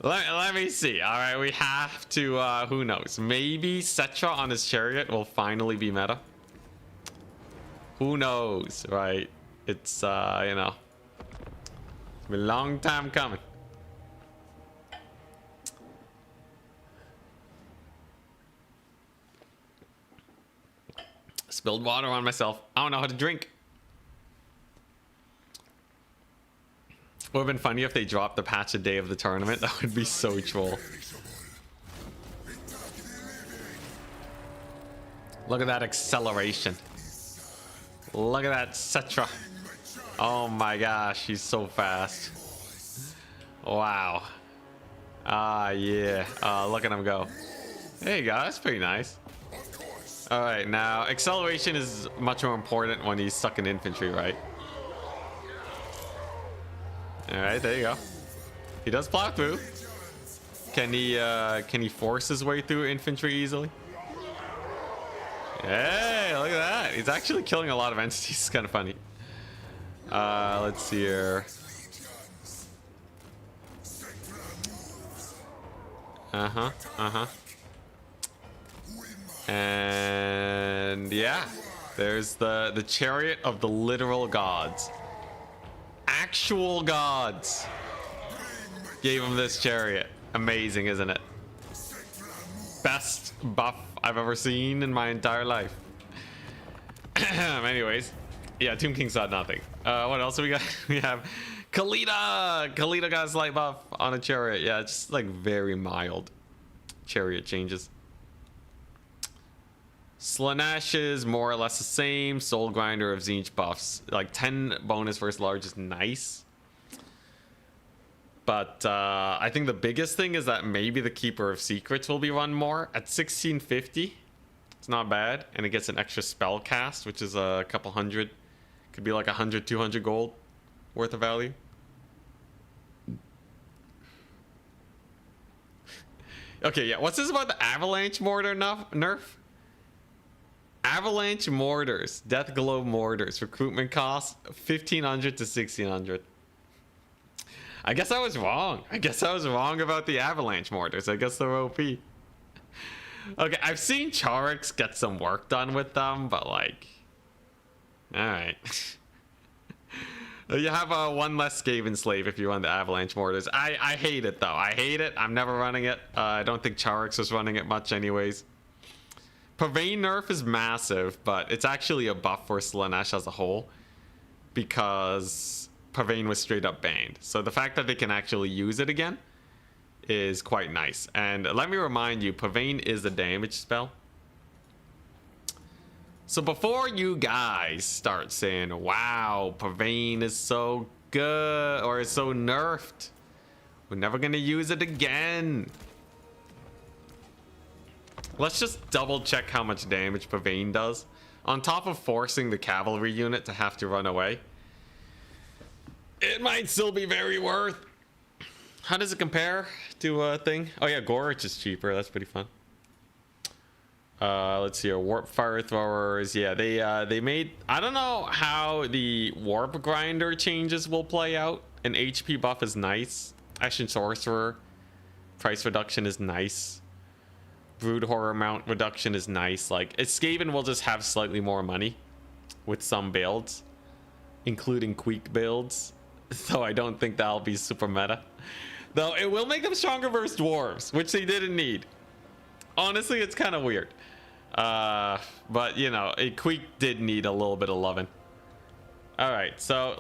Let me see. All right, we have to, who knows? Maybe Cetra on his Chariot will finally be meta. Who knows, right? It's, it's been a long time coming. Spilled water on myself. I don't know how to drink. Would have been funny if they dropped the patch a day of the tournament. That would be so troll. Look at that acceleration. Look at that Cetra. Oh my gosh, he's so fast. Wow. Yeah. Look at him go. There you go. That's pretty nice. All right, now acceleration is much more important when he's stuck in infantry, right? All right, there you go. He does plow through. Can he force his way through infantry easily? Hey, look at that. He's actually killing a lot of entities. It's kind of funny. Let's see here. And yeah, there's the chariot of the literal gods. Actual gods gave him this chariot. Amazing, isn't it? Best buff I've ever seen in my entire life. Anyways, yeah, Tomb King's got nothing. What else do we got? We have Kalita. Kalita got a slight buff on a chariot. Yeah, it's just like very mild chariot changes. Slaanesh is more or less the same. Soul Grinder of Tzeentch buffs. Like 10 bonus versus large is nice. But I think the biggest thing is that maybe the Keeper of Secrets will be run more at 1650. It's not bad. And it gets an extra spell cast, which is a couple hundred. Could be like 100, 200 gold worth of value. Okay, yeah. What's this about the Avalanche Mortar nerf? Avalanche Mortars, Death Glow Mortars, recruitment cost 1500 to 1600. I guess I was wrong. I guess I was wrong about the Avalanche Mortars. I guess they're OP. Okay, I've seen Charix get some work done with them, but like... Alright. You have one less Skaven Slave if you run the Avalanche Mortars. I hate it, though. I hate it. I'm never running it. I don't think Charix was running it much anyways. Pavane nerf is massive, but it's actually a buff for Slaanesh as a whole. Because... Pavane was straight up banned. So the fact that they can actually use it again is quite nice. And let me remind you, Pavane is a damage spell. So before you guys start saying, wow, Pavane is so good or is so nerfed, we're never going to use it again. Let's just double check how much damage Pavane does. On top of forcing the cavalry unit to have to run away. It might still be very worth. How does it compare to a thing? Oh yeah, Gorich is cheaper. That's pretty fun. Let's see. Warp fire throwers. Yeah, they made. I don't know how the warp grinder changes will play out. An HP buff is nice. Action sorcerer price reduction is nice. Brood horror mount reduction is nice. Like Skaven will just have slightly more money with some builds, including Queek builds. So I don't think that'll be super meta. Though it will make them stronger versus dwarves, which they didn't need. Honestly, it's kind of weird. But you know, Queek did need a little bit of loving. All right, so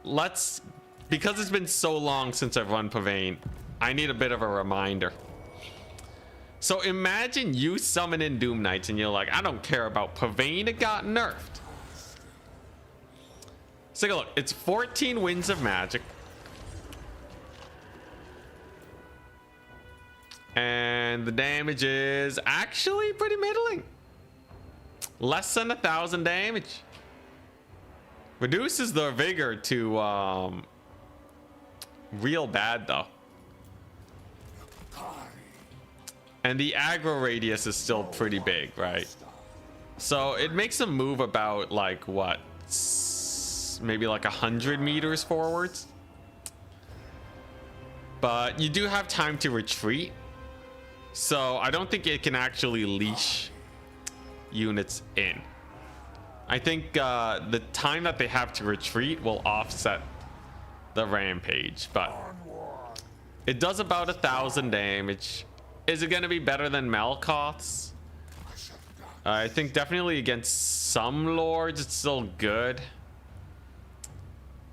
let's because it's been so long since I've run Pavane, I need a bit of a reminder. So imagine you summon in Doom Knights and you're like, I don't care about Pavane, it got nerfed. Let's take a look. It's 14 winds of magic. And the damage is actually pretty middling. Less than 1,000 damage. Reduces the vigor to real bad though. And the aggro radius is still pretty big, right? So it makes them move about like what? Maybe like 100 meters forwards. But you do have time to retreat. So I don't think it can actually leash units in. I think the time that they have to retreat will offset the rampage, but it does about 1,000 damage. Is it going to be better than Malkoth's? I think definitely against some lords it's still good.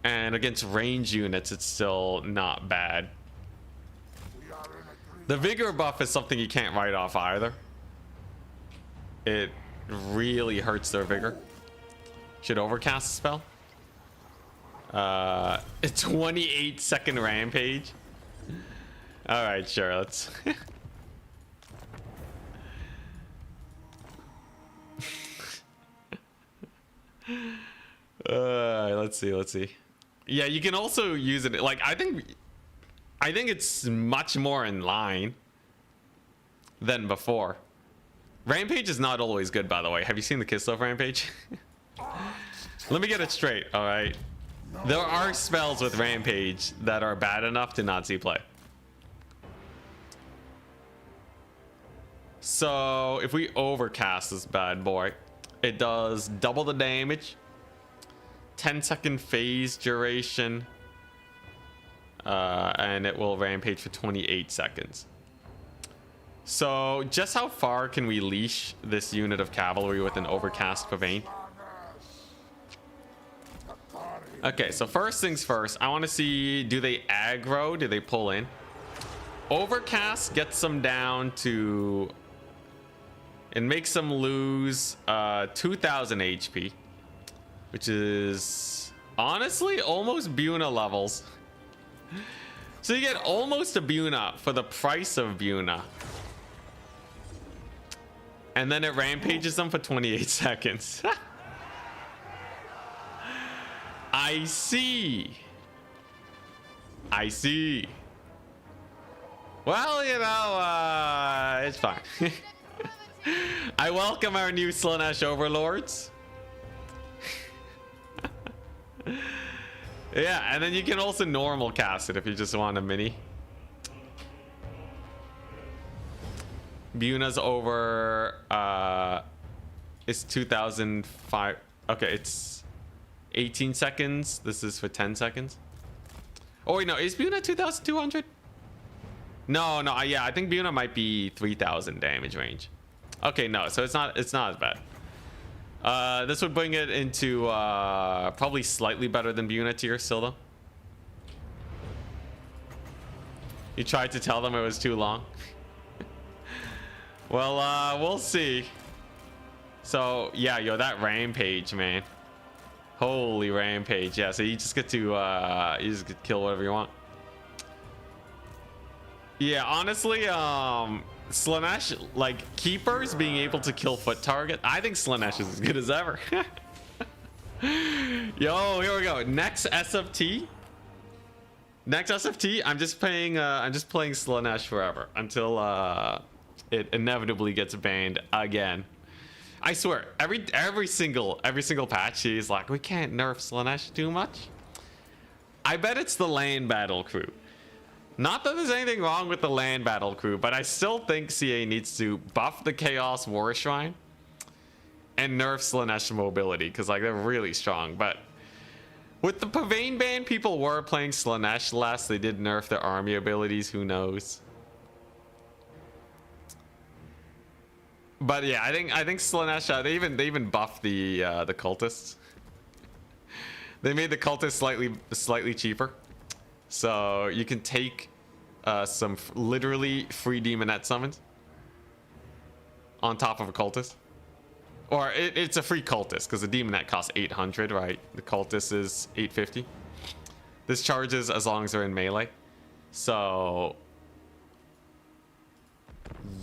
And against range units it's still not bad. The vigor buff is something you can't write off either. It really hurts their vigor. Should overcast a spell. A 28-second rampage. All right, sure. Let's. Let's see. Yeah, you can also use it. Like, I think it's much more in line than before. Rampage is not always good, by the way. Have you seen the Kislev Rampage? Let me get it straight, all right? There are spells with Rampage that are bad enough to not see play. So if we overcast this bad boy, it does double the damage, 10-second phase duration, and it will rampage for 28 seconds. So just how far can we leash this unit of cavalry with an overcast Pavane? Okay, so first things first, I want to see, do they aggro? Do they pull in? Overcast gets them down to... It makes them lose 2,000 HP, which is honestly almost Buna levels. So you get almost a Buna for the price of Buna. And then it rampages them for 28 seconds. I see. I see. Well, you know, it's fine. I welcome our new Slaanesh overlords. Yeah, and then you can also normal cast it if you just want a mini. Buna's over it's 2005. Okay, it's 18 seconds. This is for 10 seconds. Oh wait, no, is Buna 2200? No, yeah, I think Buna might be 3000 damage range. Okay, no, so it's not as bad. This would bring it into probably slightly better than Buna tier still though. You tried to tell them it was too long. Well, we'll see. So yeah, yo, that rampage, man. Holy rampage. Yeah, so you just get to you just get to kill whatever you want. Yeah, honestly, Slaanesh, like keepers being able to kill foot target, I think Slaanesh is as good as ever. Yo, here we go. Next SFT. Next SFT, I'm just playing Slaanesh forever until it inevitably gets banned again. I swear, every single patch, he's like, we can't nerf Slaanesh too much. I bet it's the land battle crew. Not that there's anything wrong with the land battle crew, but I still think CA needs to buff the Chaos War Shrine and nerf Slaanesh mobility, because like they're really strong. But with the Pavane ban, people were playing Slaanesh less. They did nerf their army abilities. Who knows? But yeah, I think Slaanesh. They even buffed the cultists. They made the cultists slightly cheaper. So you can take some literally free demonette summons on top of a cultist, or it's a free cultist because the demonette costs 800, right? The cultist is 850. This charges as long as they're in melee. So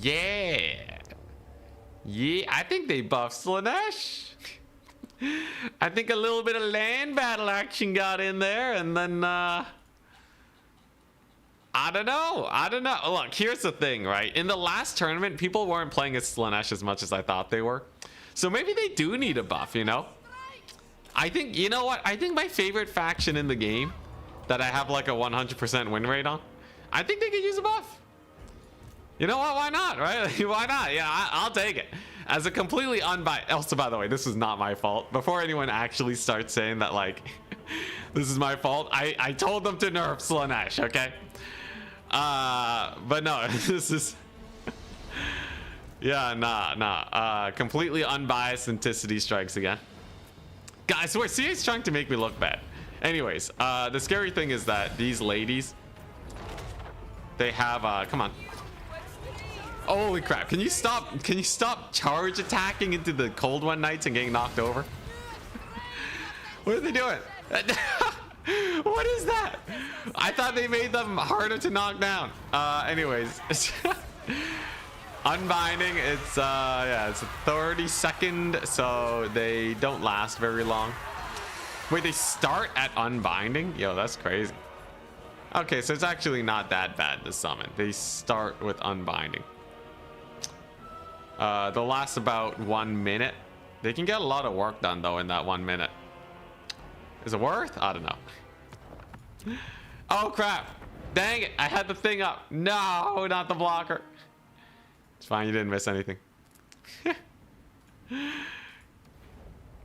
yeah, I think they buffed Slaanesh. I think a little bit of land battle action got in there, and then I don't know. Look, here's the thing, right? In the last tournament, people weren't playing as Slaanesh as much as I thought they were. So maybe they do need a buff, you know? I think, you know what? I think my favorite faction in the game that I have like a 100% win rate on, I think they could use a buff. You know what? Why not, right? Why not? Yeah, I'll take it. As a completely unbiased... Also, by the way, this is not my fault. Before anyone actually starts saying that, like, this is my fault, I told them to nerf Slaanesh, okay? But no, this is... Yeah, nah. Completely unbiased Anticity strikes again. Guys, so CA's trying to make me look bad. Anyways, the scary thing is that these ladies, they have, come on. Holy crap, can you stop charge attacking into the Cold One Knights and getting knocked over? What are they doing? What is that? I thought they made them harder to knock down. Anyways, unbinding, it's yeah, it's a 30 second, so they don't last very long. Wait, they start at unbinding? Yo, that's crazy. Okay, so it's actually not that bad to summon. They start with unbinding. They'll last about 1 minute. They can get a lot of work done though in that 1 minute. Is it worth? I don't know. Oh crap. Dang it, I had the thing up. No, not the blocker. It's fine, you didn't miss anything.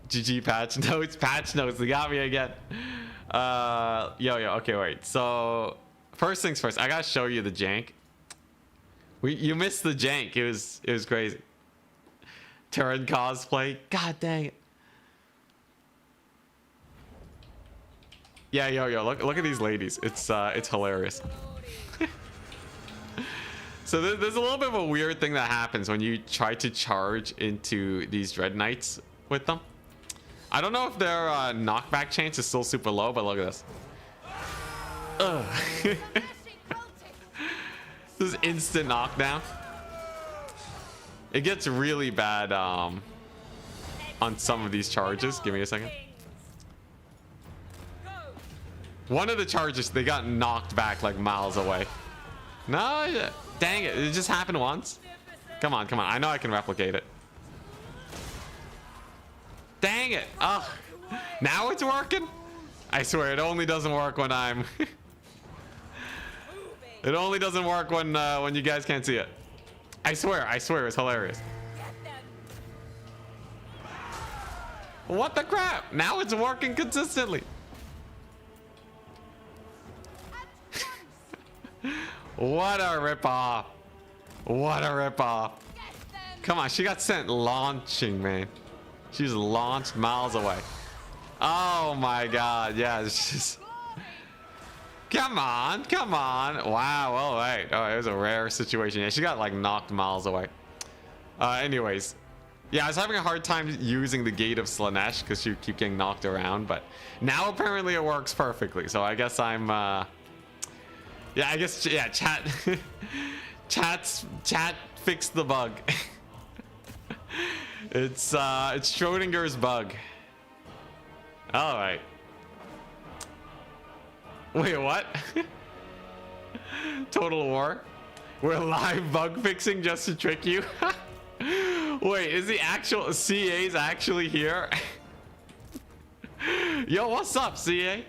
GG patch notes, patch notes. They got me again. Okay, wait. So first things first, I gotta show you the jank. You missed the jank. It was crazy. Turn cosplay. God dang it. Yeah, look at these ladies. It's hilarious. So there's a little bit of a weird thing that happens when you try to charge into these Dread Knights with them. I don't know if their knockback chance is still super low, but look at this. Ugh. This is instant knockdown. It gets really bad on some of these charges. Give me a second. One of the charges, they got knocked back like miles away. No, dang it. It just happened once. Come on. I know I can replicate it. Dang it. Oh, now it's working. I swear it only doesn't work when I'm it only doesn't work when you guys can't see it. I swear it's hilarious. What the crap? Now it's working consistently. What a ripoff. What a ripoff. Come on, she got sent launching, man. She's launched miles away. Oh my god, yeah, it's just... Come on. Wow, all right. Oh, it was a rare situation. Yeah, she got like knocked miles away. Anyways. Yeah, I was having a hard time using the gate of Slaanesh because she keep getting knocked around, but now apparently it works perfectly. So I guess I'm chat chat fixed the bug. It's Schrodinger's bug. All right. Wait, what? Total War? We're live bug fixing just to trick you? Wait, is the actual CA's actually here? Yo, what's up, CA?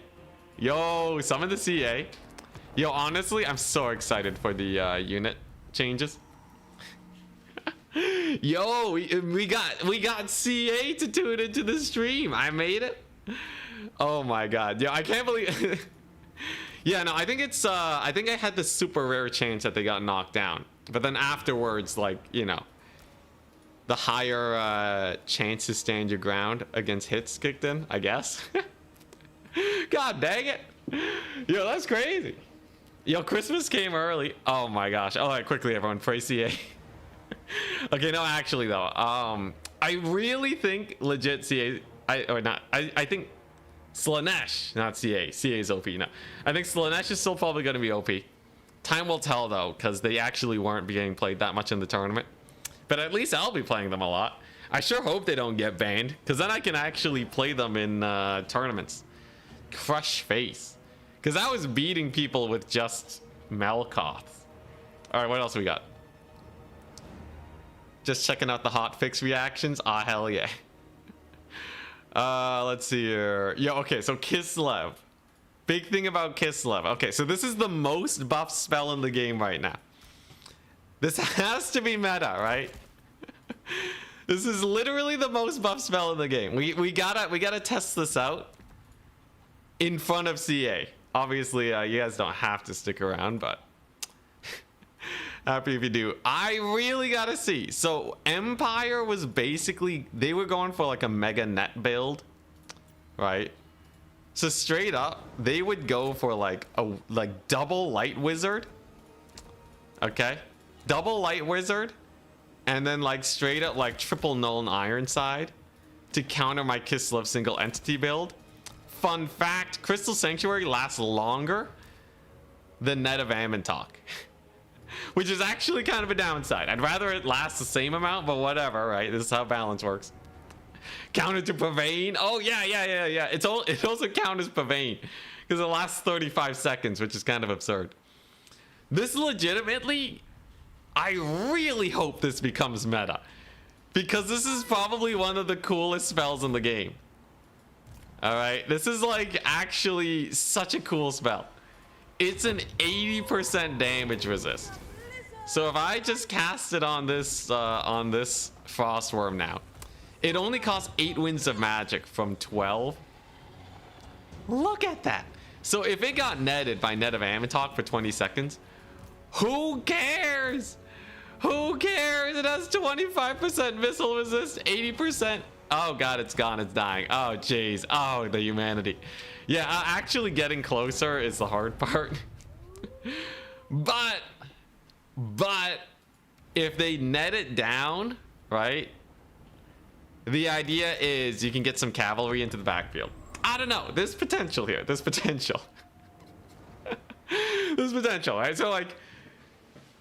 Yo, summon the CA. Yo, honestly, I'm so excited for the unit changes. Yo, we got CA to tune into the stream. I made it. Oh my god. Yo, I can't believe Yeah, no, I think it's I think I had the super rare chance that they got knocked down. But then afterwards, like, you know, the higher chance to stand your ground against hits kicked in, I guess. God dang it. Yo, that's crazy. Yo, Christmas came early. Oh my gosh. All right, quickly everyone, pray CA. Okay, no, actually though, I really think legit CA, I think Slaanesh, not CA. CA is OP. No, I think Slaanesh is still probably going to be OP. Time will tell though, because they actually weren't getting played that much in the tournament. But at least I'll be playing them a lot. I sure hope they don't get banned, because then I can actually play them in tournaments. Crush face. Because I was beating people with just Melkoth. All right, what else we got? Just checking out the hotfix reactions. Ah, hell yeah. Let's see here. Yo, okay, so Kislev. Big thing about Kislev. Okay, so this is the most buff spell in the game right now. This has to be meta, right? This is literally the most buff spell in the game. We gotta test this out in front of CA. Obviously, you guys don't have to stick around, but happy if you do. I really gotta see. So Empire was basically, they were going for like a mega net build, right? So straight up, they would go for like a double light wizard. Okay, double light wizard, and then like straight up like triple null and Ironside to counter my Kislev single entity build. Fun fact, Crystal Sanctuary lasts longer than Net of Amantok. Which is actually kind of a downside. I'd rather it lasts the same amount, but whatever, right? This is how balance works. Counter to Pavane. Oh, yeah. It also counts as Pavane because it lasts 35 seconds, which is kind of absurd. This legitimately, I really hope this becomes meta because this is probably one of the coolest spells in the game. All right, this is like actually such a cool spell. It's an 80% damage resist. So if I just cast it on this Frostworm now, it only costs 8 winds of magic from 12. Look at that. So if it got netted by Net of Ammontok for 20 seconds, who cares? Who cares? It has 25% missile resist, 80%. Oh god, it's gone, it's dying. Oh jeez, oh the humanity. Yeah, actually getting closer is the hard part. but if they net it down, right? The idea is you can get some cavalry into the backfield. I don't know, there's potential here, there's potential. There's potential, right? So like,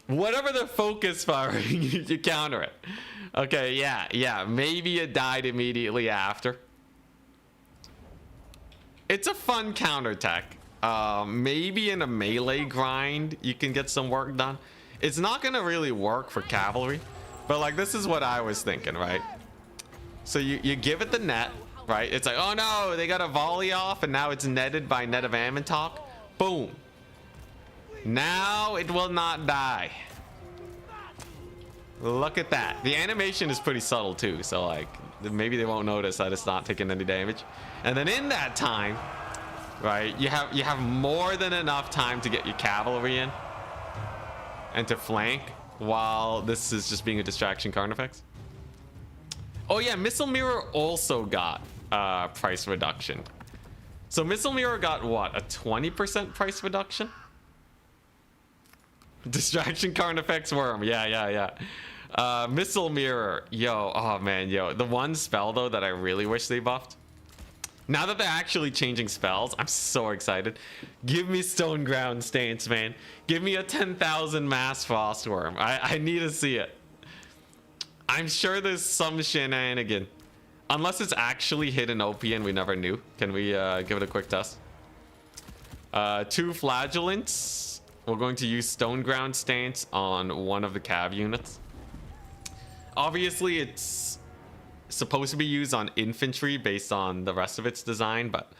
whatever the focus firing, you counter it. Okay, yeah, maybe it died immediately after. It's a fun counterattack. Maybe in a melee grind, you can get some work done. It's not gonna really work for cavalry, but like this is what I was thinking, right? So you give it the net, right? It's like, oh no, they got a volley off and now it's netted by Net of Ammontok. Boom. Now it will not die. Look at that. The animation is pretty subtle too, so like maybe they won't notice that it's not taking any damage. And then in that time, right, you have more than enough time to get your cavalry in and to flank while this is just being a distraction Carnifex. Oh yeah, Missile Mirror also got price reduction. So Missile Mirror got what, a 20% price reduction? Distraction Carnifex Worm, yeah. Missile Mirror, yo, oh man, yo. The one spell though that I really wish they buffed. Now that they're actually changing spells, I'm so excited. Give me Stone Ground Stance, man. Give me a 10,000 mass Frostworm. I need to see it. I'm sure there's some shenanigan. Unless it's actually hidden OP and we never knew. Can we give it a quick test? 2 Flagellants. We're going to use Stone Ground Stance on one of the cav units. Obviously, it's supposed to be used on infantry based on the rest of its design, but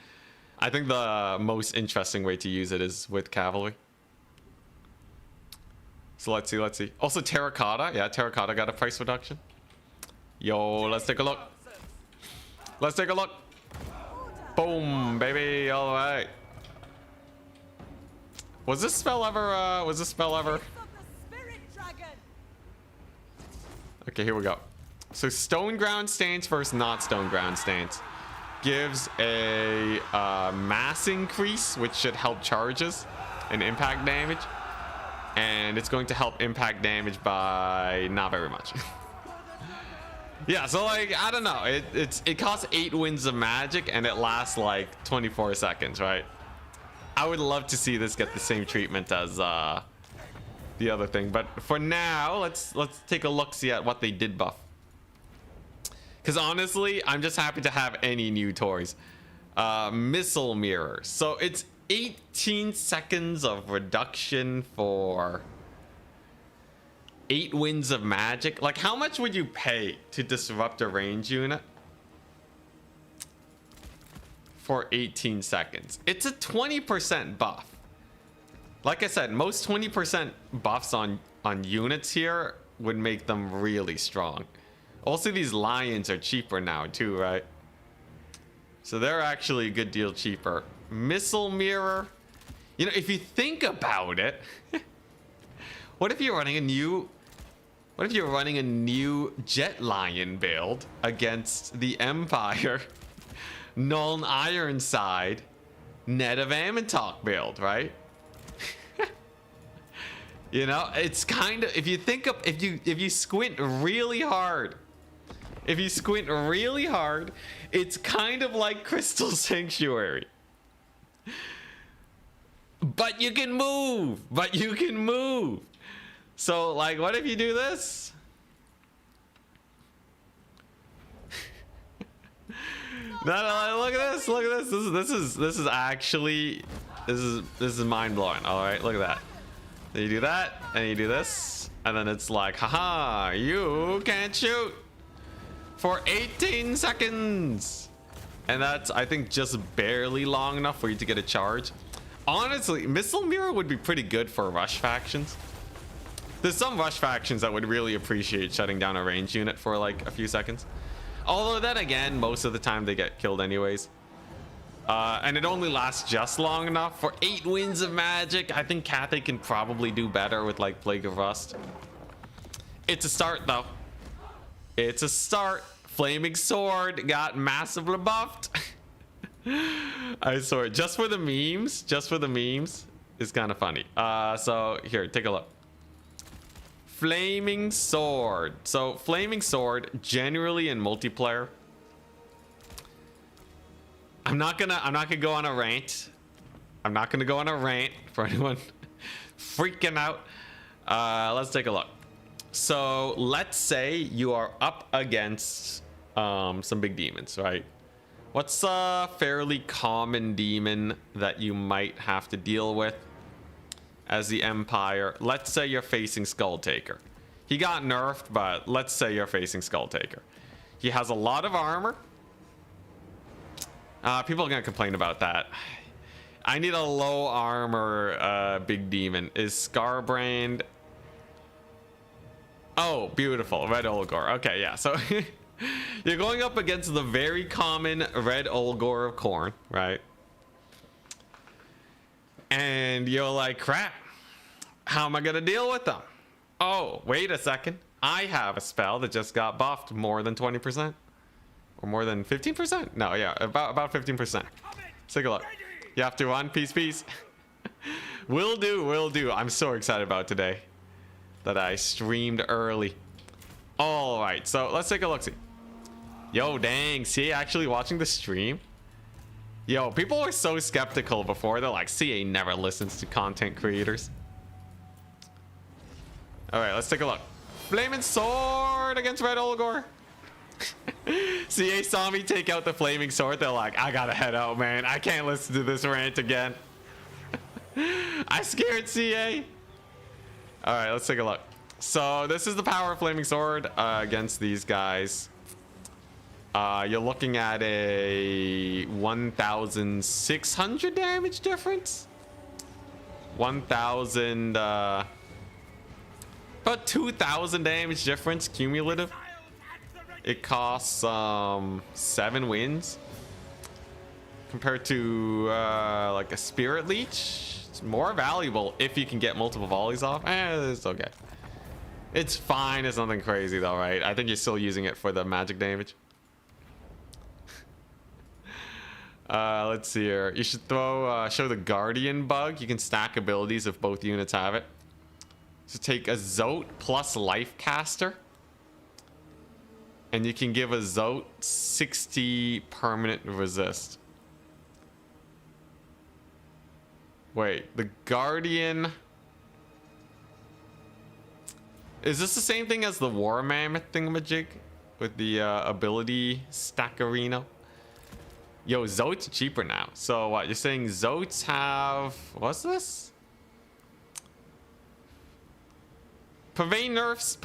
I think the most interesting way to use it is with cavalry. So let's see. Also Terracotta. Yeah, Terracotta got a price reduction. Yo, let's take a look. Boom, baby. All right. Was this spell ever? Okay, here we go. So Stone Ground Stance versus not Stone Ground Stance gives a mass increase, which should help charges and impact damage. And it's going to help impact damage by not very much. Yeah, so like, I don't know. It costs 8 winds of magic and it lasts like 24 seconds, right? I would love to see this get the same treatment as the other thing, but for now, let's take a look-see at what they did buff. Because honestly, I'm just happy to have any new toys. Missile Mirror. So it's 18 seconds of reduction for 8 winds of magic. Like, how much would you pay to disrupt a range unit for 18 seconds? It's a 20% buff. Like I said, most 20% buffs on units here would make them really strong. Also, these lions are cheaper now too, right? So they're actually a good deal cheaper. Missile Mirror. You know, if you think about it, what if you're running a new Jet Lion build against the Empire Nuln Ironside Net of Ammontok build, right? You know, it's kind of, if you think of, if you squint really hard, it's kind of like Crystal Sanctuary. But you can move. So like, what if you do this? No, look at this. Look at this. This is actually this is mind blowing. All right, look at that. Then you do that, and you do this, and then it's like, haha, you can't shoot for 18 seconds. And that's, I think, just barely long enough for you to get a charge. Honestly, Missile Mirror would be pretty good for rush factions. There's some rush factions that would really appreciate shutting down a range unit for like a few seconds. Although then again, most of the time they get killed anyways. And it only lasts just long enough for 8 winds of magic. I think Cathay can probably do better with like Plague of Rust. It's a start though. It's a start. Flaming Sword got massively buffed. I swear, just for the memes, it's kind of funny. So here, take a look. Flaming Sword. So Flaming Sword generally in multiplayer. I'm not gonna go on a rant. I'm not gonna go on a rant for anyone freaking out. Let's take a look. So let's say you are up against some big demons, right? What's a fairly common demon that you might have to deal with as the Empire? Let's say you're facing Skulltaker. He got nerfed, but let's say you're facing Skulltaker. He has a lot of armor. People are gonna complain about that. I need a low armor big demon. Is Scarbrand? Oh, beautiful. Red Olgor. Okay, yeah. So you're going up against the very common Red Olgor of Khorne, right? And you're like, crap. How am I going to deal with them? Oh, wait a second. I have a spell that just got buffed more than 20%. Or more than 15%? No, yeah, about 15%. Let's take a look. You have to run. Peace. Will do. I'm so excited about today that I streamed early. All right, so let's take a look. See. Yo, dang. CA actually watching the stream? Yo, people were so skeptical before. They're like, CA never listens to content creators. All right, let's take a look. Flaming Sword against Red Olgor. CA saw me take out the Flaming Sword. They're like, I gotta head out, man. I can't listen to this rant again. I scared CA. All right, let's take a look. So this is the power of Flaming Sword against these guys. You're looking at a 1,600 damage difference. 1,000, about 2,000 damage difference cumulative. It costs 7 wins compared to like a Spirit Leech. It's more valuable if you can get multiple volleys off. It's okay. It's fine. It's nothing crazy though, right? I think you're still using it for the magic damage. Let's see here. You should show the Guardian bug. You can stack abilities if both units have it. So take a Zote plus Life Caster. And you can give a Zote 60 permanent resist. Wait, the Guardian... Is this the same thing as the War Mammoth thingamajig? With the ability stackerino? Yo, Zotes are cheaper now. So what, you're saying Zotes have... What's this? Pavane nerfs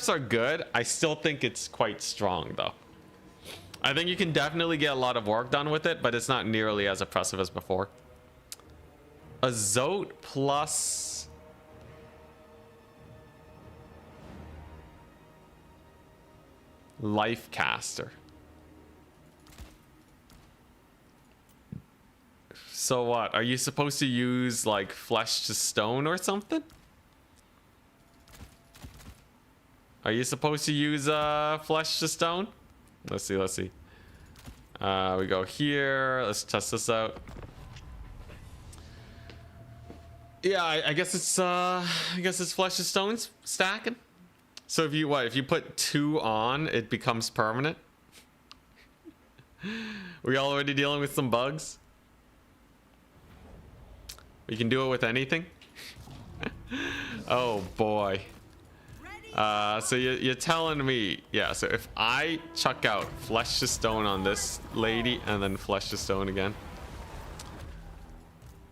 are good. I still think it's quite strong though. I think you can definitely get a lot of work done with it, but it's not nearly as oppressive as before. A Zote plus... Life Caster. So what? Are you supposed to use like Flesh to Stone or something? Are you supposed to use Flesh to Stone? Let's see. We go here. Let's test this out. Yeah, I guess it's Flesh to Stones stacking. So if you put 2 on, it becomes permanent. We already dealing with some bugs. We can do it with anything. Oh boy. So you're telling me, yeah, so if I chuck out Flesh to Stone on this lady and then Flesh to Stone again.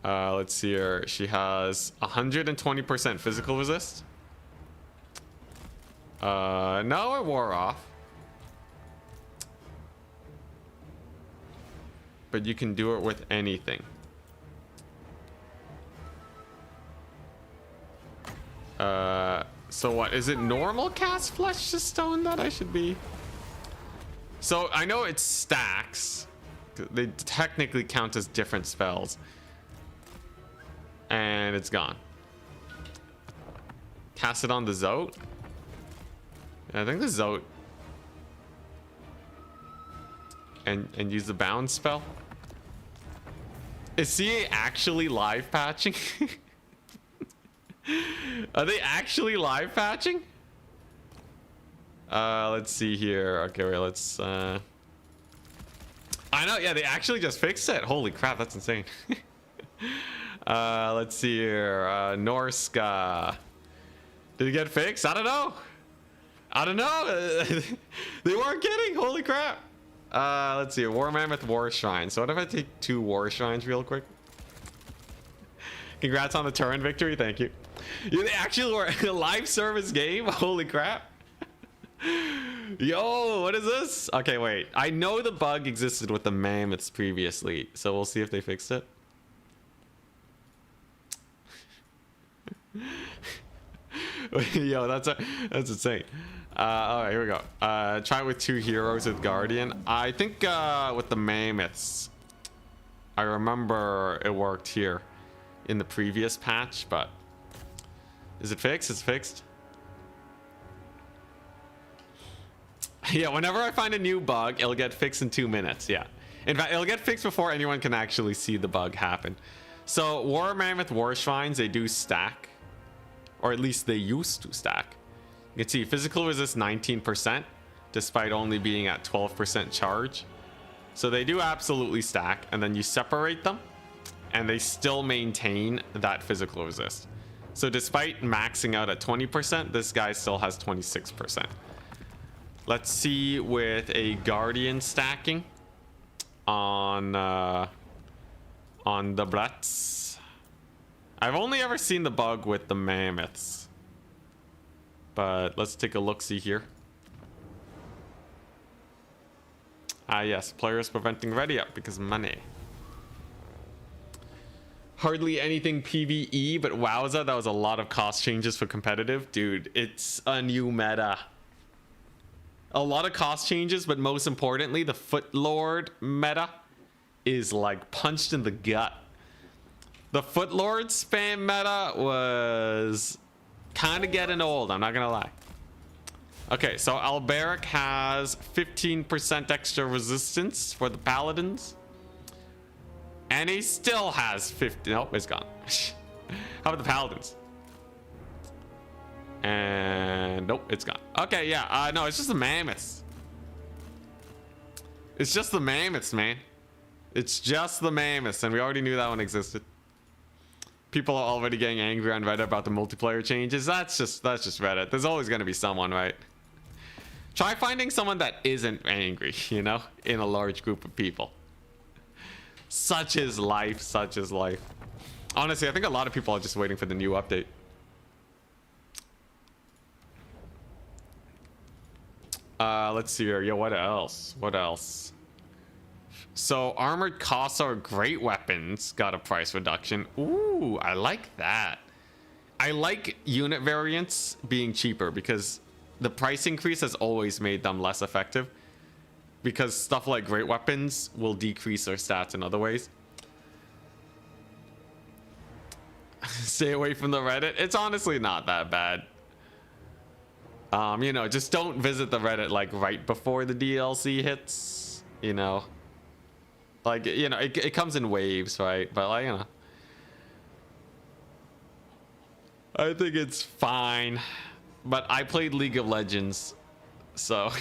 Let's see her. She has 120% physical resist. No, it wore off. But you can do it with anything. So what is it? Normal cast Flesh to Stone that I should be? So I know it's stacks. They technically count as different spells. And it's gone. Cast it on the Zote. I think the Zote. And use the bound spell. Is CA actually live patching? Are they actually live patching? Let's see here. Okay, wait, let's I know, yeah, they actually just fixed it. Holy crap, that's insane. Let's see here. Norska. Did it get fixed? I don't know. I don't know. They weren't kidding. Holy crap. Let's see. War Mammoth War Shrine. So what if I take 2 War Shrines real quick? Congrats on the Turin victory. Thank you. Yeah, they actually were a live service game. Holy crap. Yo, what is this? Okay, wait. I know the bug existed with the mammoths previously, so we'll see if they fixed it. Yo, that's insane. All right, here we go. Try it with 2 heroes with Guardian. I think with the mammoths, I remember it worked here in the previous patch, but is it fixed? It's fixed. Yeah, whenever I find a new bug, it'll get fixed in 2 minutes. Yeah, in fact, it'll get fixed before anyone can actually see the bug happen. So War Mammoth War Shrines, they do stack, or at least they used to stack. You can see physical resist 19%, despite only being at 12% charge. So they do absolutely stack, and then you separate them, and they still maintain that physical resist. So despite maxing out at 20%, this guy still has 26%. Let's see with a Guardian stacking on the Brats. I've only ever seen the bug with the Mammoths, but let's take a look-see here. Ah yes, players preventing ready up because money. Hardly anything PvE, but wowza, that was a lot of cost changes for competitive. Dude, it's a new meta. A lot of cost changes, but most importantly, the Footlord meta is like punched in the gut. The Footlord spam meta was kind of getting old, I'm not gonna lie. Okay, so Alberic has 15% extra resistance for the Paladins. And he still has 50. Nope, it's gone. How about the Paladins? And nope, it's gone. Okay, yeah, no, it's just the Mammoths. It's just the Mammoths, man. It's just the Mammoths, and we already knew that one existed. People are already getting angry on Reddit about the multiplayer changes. That's just Reddit. There's always going to be someone, right? Try finding someone that isn't angry, you know, in a large group of people. Such is life, such is life. Honestly, I think a lot of people are just waiting for the new update. Let's see here. Yo, what else? What else? So armored Kossar great weapons got a price reduction. Ooh, I like that. I like unit variants being cheaper because the price increase has always made them less effective. Because stuff like great weapons will decrease their stats in other ways. Stay away from the Reddit. It's honestly not that bad. You know, just don't visit the Reddit like right before the DLC hits. You know, like, you know, it comes in waves, right? But like, you know, I think it's fine. But I played League of Legends, so.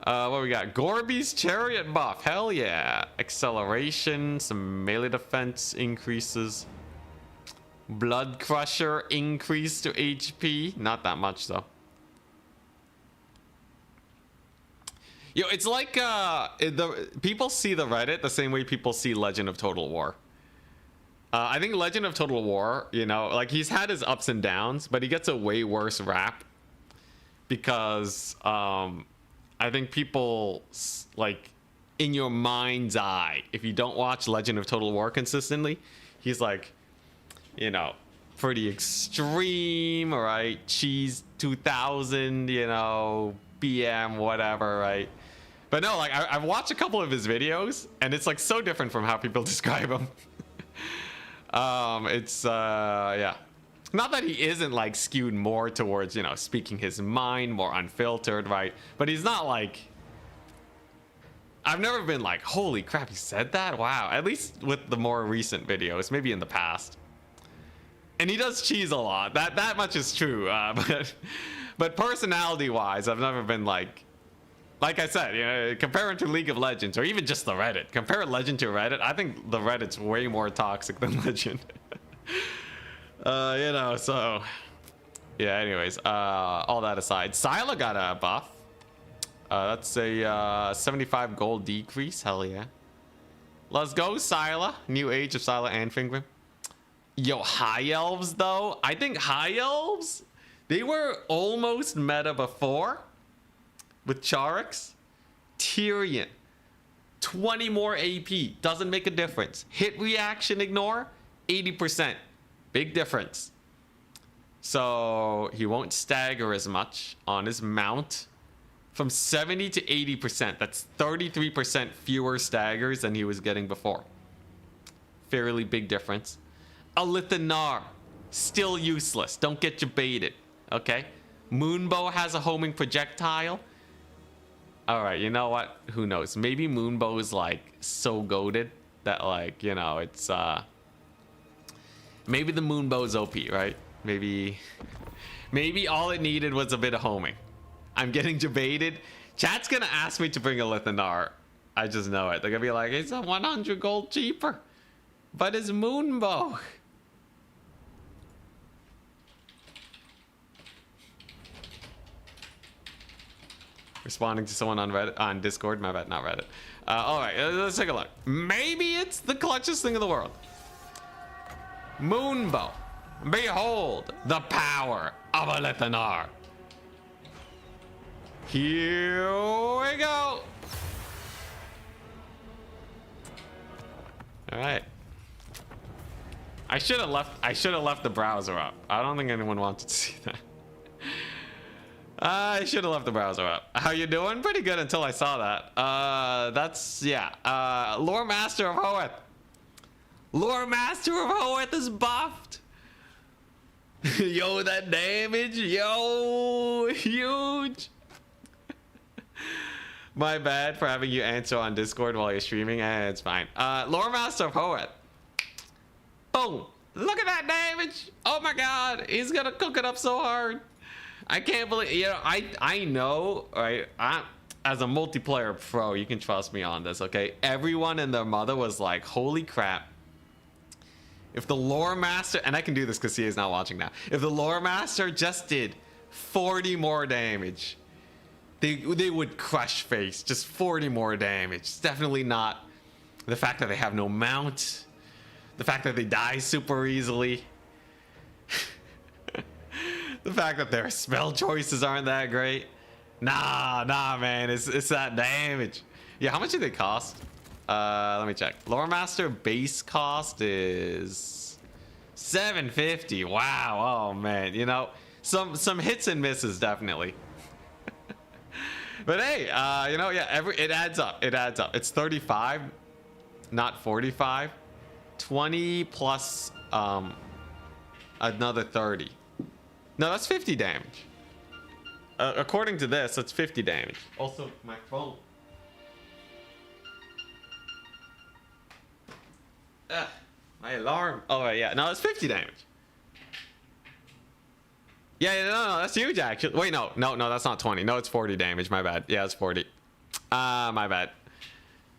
What we got? Gorby's Chariot buff. Hell yeah. Acceleration, some melee defense increases. Blood Crusher increase to HP. Not that much though. Yo, it's like the people see the Reddit the same way people see Legend of Total War. I think Legend of Total War, you know, like he's had his ups and downs, but he gets a way worse rap because I think people like in your mind's eye, if you don't watch Legend of Total War consistently, he's like, you know, pretty extreme, right? Cheese 2000, you know, BM, whatever, right? But no, like I've watched a couple of his videos, and it's like so different from how people describe him. Yeah. Not that he isn't like skewed more towards, you know, speaking his mind, more unfiltered, right? But he's not like, I've never been like, holy crap, he said that? Wow. At least with the more recent videos, maybe in the past. And he does cheese a lot. That much is true. But personality-wise, I've never been like I said, you know, compare it to League of Legends or even just the Reddit. Compare Legend to Reddit. I think the Reddit's way more toxic than Legend. You know, so yeah. Anyways, all that aside, Syla got a buff. That's a 75 gold decrease. Hell yeah. Let's go, Syla. New age of Syla and Fingrim. Yo, High Elves though. I think High Elves, they were almost meta before with Charix. Tyrion, 20 more AP. Doesn't make a difference. Hit reaction ignore, 80%. Big difference. So he won't stagger as much on his mount. From 70 to 80%. That's 33% fewer staggers than he was getting before. Fairly big difference. Alithanar, still useless. Don't get you baited. Okay? Moonbow has a homing projectile. Alright, you know what? Who knows? Maybe Moonbow is like so goated that like, you know, it's maybe the Moonbow is OP, right? Maybe all it needed was a bit of homing. I'm getting debated. Chat's gonna ask me to bring a Lithanar. I just know it. They're gonna be like, it's a 100 gold cheaper. But it's Moonbow. Responding to someone on Reddit, on Discord. My bad, not Reddit. All right, let's take a look. Maybe it's the clutchest thing in the world. Moonbow. Behold the power of a Lithanar. Here we go. All right. I should have left the browser up. I don't think anyone wanted to see that. I should have left the browser up. How you doing? Pretty good until I saw that. That's, yeah. Lore Master of Hoeth. Lore Master of Hoeth is buffed. Yo, that damage. Yo, huge. My bad for having you answer on Discord while you're streaming. It's fine. Lore Master of Hoeth. Boom. Look at that damage. Oh my god. He's gonna cook it up so hard. I can't believe, you know, I know, right? As a multiplayer pro, you can trust me on this, okay? Everyone and their mother was like, holy crap. If the Lore Master, and I can do this because he is not watching now. If the Lore Master just did 40 more damage, they would crush face. Just 40 more damage. It's definitely not the fact that they have no mount. The fact that they die super easily. The fact that their spell choices aren't that great. Nah, man. It's that damage. Yeah, how much do they cost? Let me check. Lore Master base cost is $750. Wow. Oh man. You know, some hits and misses definitely. But hey, you know, yeah, it adds up. It adds up. It's 35, not 45. 20 plus another 30. No, that's 50 damage. According to this, that's 50 damage. Also, my phone. My alarm. Oh, right, yeah. No, it's 50 damage. Yeah, no, that's huge, actually. Wait, no, that's not 20. No, it's 40 damage. My bad. Yeah, it's 40. My bad.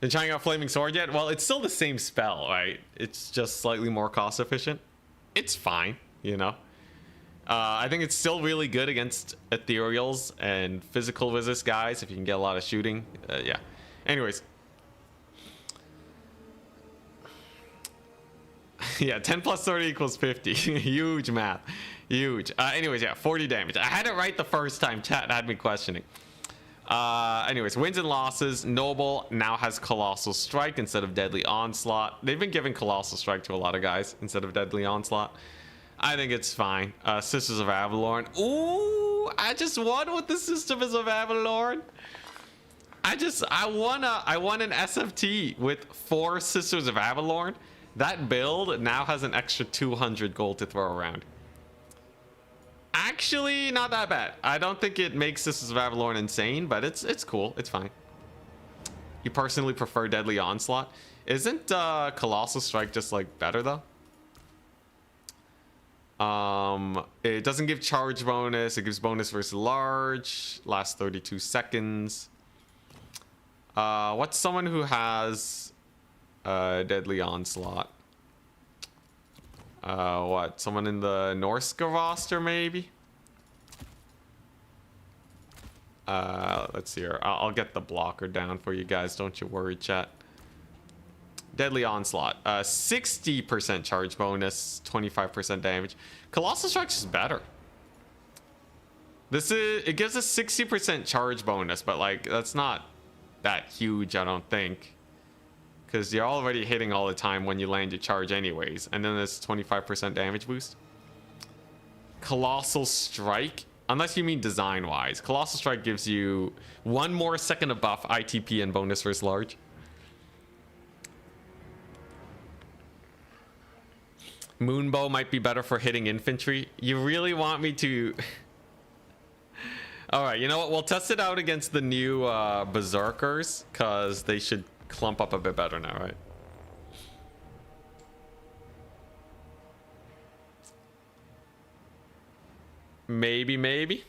Been trying out Flaming Sword yet? Well, it's still the same spell, right? It's just slightly more cost efficient. it's fine, you know. I think it's still really good against ethereals and physical resist guys if you can get a lot of shooting. Yeah. Anyways. Yeah, 10 plus 30 equals 50. Huge math. Huge. Anyways, yeah, 40 damage. I had it right the first time. Chat had me questioning. Anyways, wins and losses. Noble now has Colossal Strike instead of Deadly Onslaught. They've been giving Colossal Strike to a lot of guys instead of Deadly Onslaught. I think it's fine. Sisters of Avalorn. Ooh, I just won with the Sisters of Avalorn. I won an SFT with 4 Sisters of Avalorn. That build now has an extra 200 gold to throw around. Actually, not that bad. I don't think it makes Sisters of Avalorn insane, but it's cool. It's fine. You personally prefer Deadly Onslaught? Isn't Colossal Strike just like better though? It doesn't give charge bonus. It gives bonus versus large. Lasts 32 seconds. What's someone who has Deadly Onslaught? What? Someone in the Norska roster, maybe? Let's see here. I'll get the blocker down for you guys. Don't you worry, chat. Deadly Onslaught. 60% charge bonus, 25% damage. Colossal Strike's is better. It gives a 60% charge bonus, but like that's not that huge, I don't think. Because you're already hitting all the time when you land your charge anyways. And then there's 25% damage boost. Colossal Strike. Unless you mean design-wise. Colossal Strike gives you 1 more second of buff, ITP, and bonus versus large. Moonbow might be better for hitting infantry. You really want me to... Alright, you know what? We'll test it out against the new berserkers. Because they should clump up a bit better now, right? Maybe.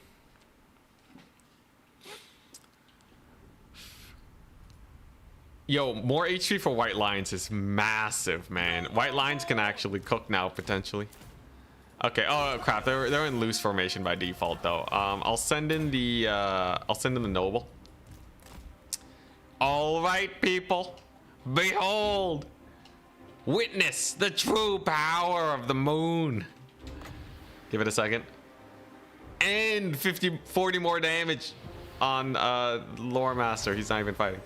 Yo, more HP for White Lions is massive, man. White Lions can actually cook now, potentially. Okay, oh crap, they're in loose formation by default, though. I'll send in the Noble. All right, people. Behold. Witness the true power of the moon. Give it a second. And 40 more damage on Lore Master. He's not even fighting.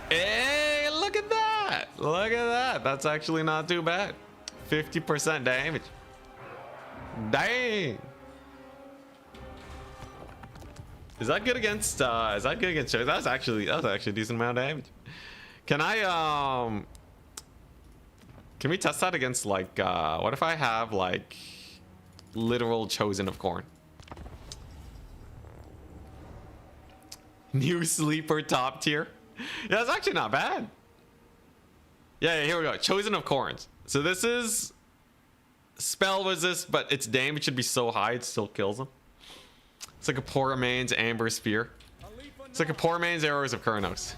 Hey, look at that. Look at that. That's actually not too bad. 50% damage. Dang. Is that good against shows? That was actually a decent amount of damage. Can we test that against like what if I have like literal Chosen of Corn? New sleeper top tier. Yeah, that's actually not bad. Yeah, here we go. Chosen of Corns. So this is spell resist, but its damage should be so high it still kills them. It's like a poor man's Amber Spear. It's like a poor man's Arrows of Kurnos.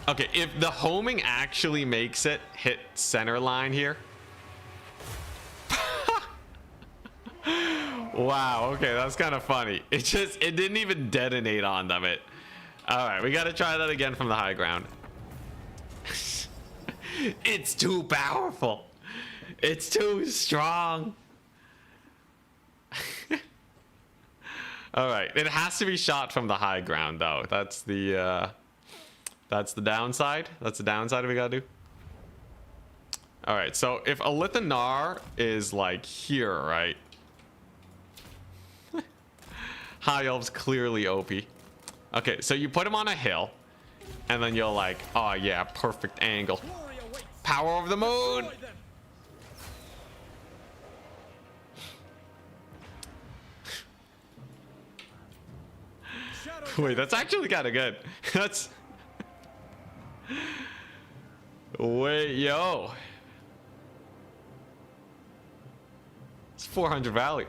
Okay, if the homing actually makes it hit center line here. Wow, okay, that's kind of funny. It didn't even detonate on them. All right, we got to try that again from the high ground. It's too powerful. It's too strong. All right, it has to be shot from the high ground though. That's the downside. That's the downside we gotta do. All right, so if Alithanar is like here, right? High Elf's clearly OP. Okay, so you put him on a hill, and then you're like, oh yeah, perfect angle. Power of the moon. Wait, that's actually kind of good. That's... Wait, yo. It's 400 value.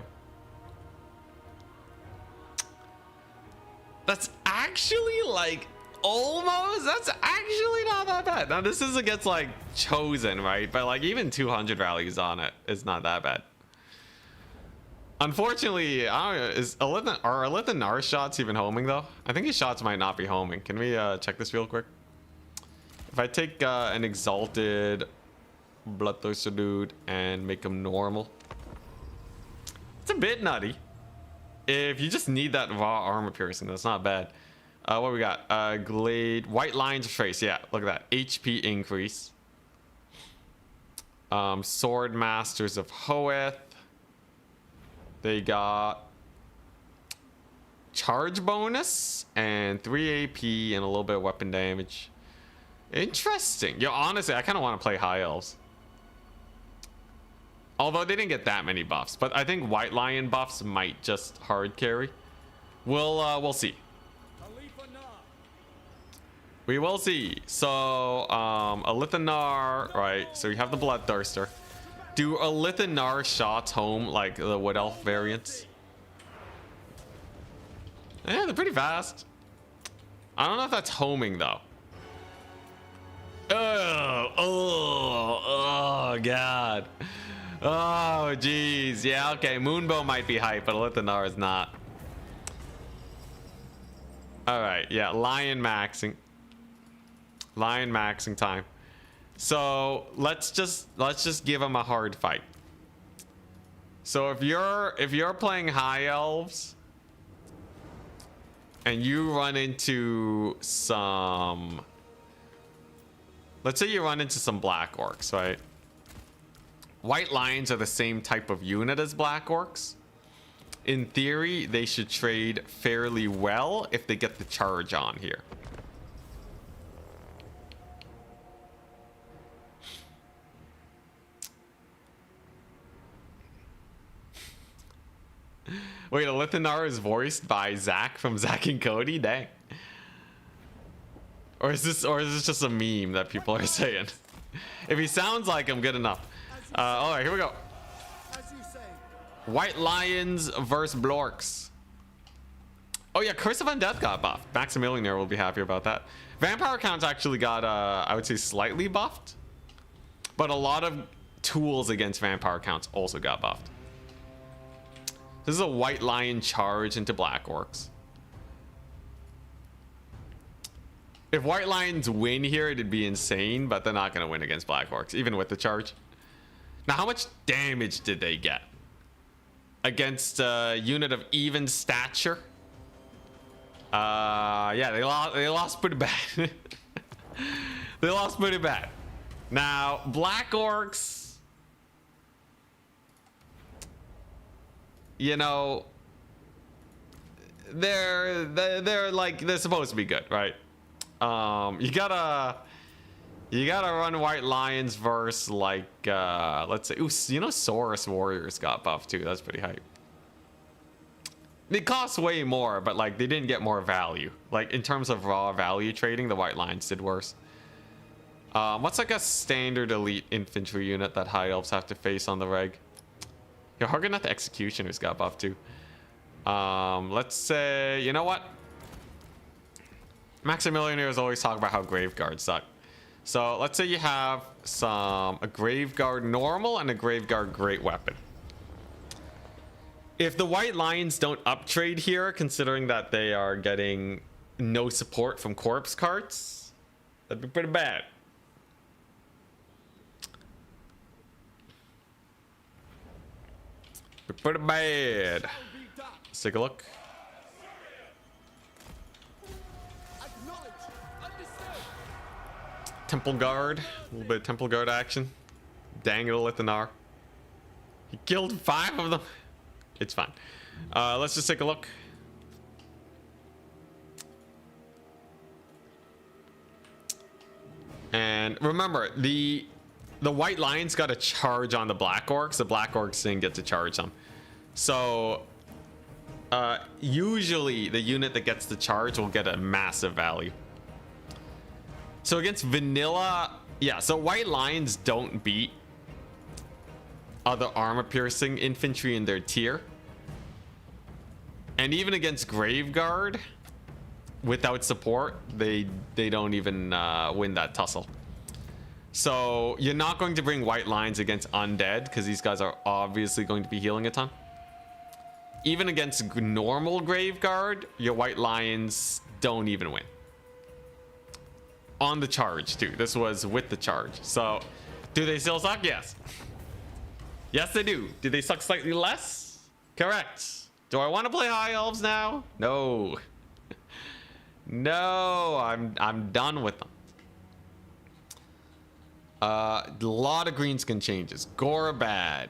That's actually like almost. That's actually not that bad. Now this is against like chosen, right? But like even 200 rallies on it is not that bad. Unfortunately, I don't know, are Elithanar's shots even homing though? I think his shots might not be homing. Can we check this real quick? If I take an exalted bloodthirster dude and make him normal, it's a bit nutty. If you just need that raw armor piercing, that's not bad. What we got? Glade, White Lion's Trace. Yeah, look at that. HP increase. Sword Masters of Hoeth. They got charge bonus and 3 AP and a little bit of weapon damage. Interesting. Yo, honestly, I kind of want to play High Elves. Although they didn't get that many buffs, but I think White Lion buffs might just hard carry. We'll see. We will see. So, Elithanar, right? So you have the Bloodthirster. Do Elithanar shots home like the Wood Elf variants? Yeah, they're pretty fast. I don't know if that's homing though. Oh, God. Oh, geez. Yeah, okay. Moonbow might be hype, but Elithanar is not. All right. Yeah, Lion maxing time. So let's just give him a hard fight. So if you're playing High Elves and you run into some, let's say you run into some Black Orcs, right? White Lions are the same type of unit as Black Orcs. In theory, they should trade fairly well if they get the charge on here. Wait, Elithanar is voiced by Zach from Zach and Cody? Dang. Or is this just a meme that people are saying? If he sounds like him, good enough. All right, here we go. White Lions versus Blorks. Oh yeah, Curse of Undeath got buffed. Maximilian will be happy about that. Vampire counts actually got, I would say, slightly buffed. But a lot of tools against vampire counts also got buffed. This is a White Lion charge into Black Orcs. If White Lions win here, it'd be insane, but they're not going to win against Black Orcs, even with the charge. Now, how much damage did they get? Against a unit of even stature? Yeah, they lost pretty bad. They lost pretty bad. Now, Black Orcs, you know, they're supposed to be good, right? You gotta run White Lions versus like let's say, ooh, you know, Saurus Warriors got buffed too. That's pretty hype. It costs way more, but like they didn't get more value. Like in terms of raw value trading, the White Lions did worse. What's like a standard elite infantry unit that High Elves have to face on the reg? Your Hargonath Executioners got buffed too. Let's say, you know what? Maximillionaires always talk about how Graveguards suck. So let's say you have a Graveguard normal and a Graveguard great weapon. If the White Lions don't uptrade here, considering that they are getting no support from corpse carts, that'd be pretty bad. Pretty bad. Let's take a look. Temple Guard, a little bit of Temple Guard action. Dang it, Elithanar. He killed 5 of them. It's fine. Let's just take a look. And remember, the White Lions got a charge on the Black Orcs. The Black Orcs didn't get to charge them. So usually the unit that gets the charge will get a massive value. So against vanilla, yeah, so White Lions don't beat other armor piercing infantry in their tier. And even against Graveguard, without support, they don't even win that tussle. So you're not going to bring white lines against undead because these guys are obviously going to be healing a ton. Even against normal Graveguard, your white lions don't even win. On the charge too. This was with the charge. So do they still suck? Yes. Yes, they do. Do they suck slightly less? Correct. Do I want to play High Elves now? No. No, I'm done with them. A lot of greenskin changes. Gorabad.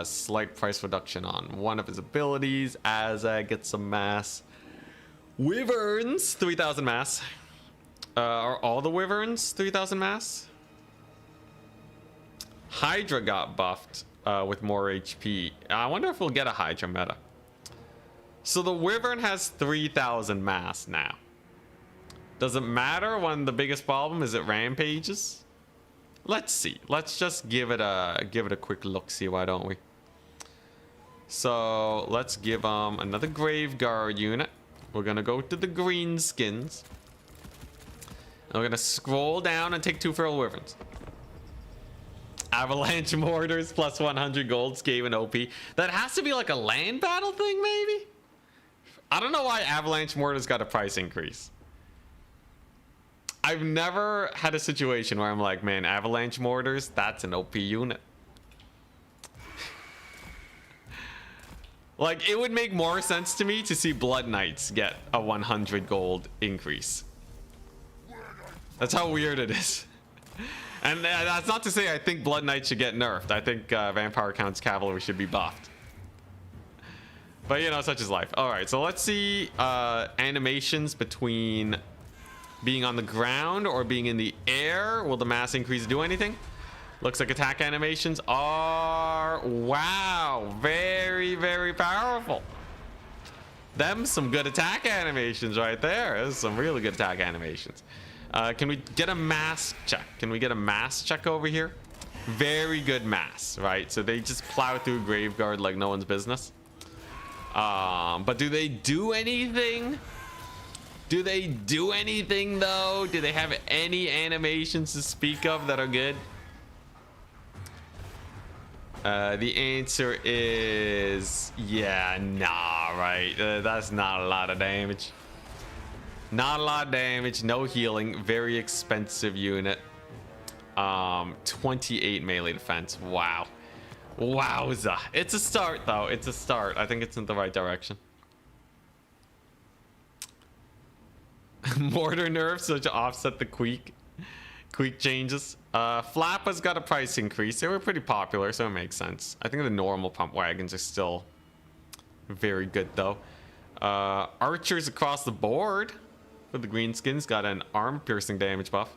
Slight price reduction on one of his abilities as I get some mass. Wyverns, 3,000 mass. Are all the Wyverns 3,000 mass? Hydra got buffed with more HP. I wonder if we'll get a Hydra meta. So the Wyvern has 3,000 mass now. Does it matter when the biggest problem is it rampages? Let's see. Let's just give it a quick look. See, why don't we? So let's give another Graveguard unit. We're gonna go to the greenskins. And we're gonna scroll down and take 2 Feral Wyverns. Avalanche Mortars plus 100 gold, Skaven OP. That has to be like a land battle thing, maybe? I don't know why Avalanche Mortars got a price increase. I've never had a situation where I'm like, man, Avalanche Mortars, that's an OP unit. Like, it would make more sense to me to see Blood Knights get a 100 gold increase. That's how weird it is. And that's not to say I think Blood Knights should get nerfed. I think Vampire Count's cavalry should be buffed. But, you know, such is life. All right, so let's see animations between being on the ground or being in the air. Will the mass increase do anything? Looks like attack animations are, wow, very, very powerful. Them some good attack animations right there. There's some really good attack animations. Can we get a mass check? Can we get a mass check over here? Very good mass, right? So they just plow through Graveguard like no one's business. But do they do anything? Do they do anything though? Do they have any animations to speak of that are good? The answer is yeah, nah, right? That's not a lot of damage. Not a lot of damage, no healing, very expensive unit. 28 melee defense. Wow. Wowza. It's a start though. It's a start. I think it's in the right direction. Mortar nerfs so to offset the queek changes. Flappa's got a price increase. They were pretty popular, so it makes sense. I think the normal pump wagons are still very good though. Archers across the board for the greenskins got an arm piercing damage buff.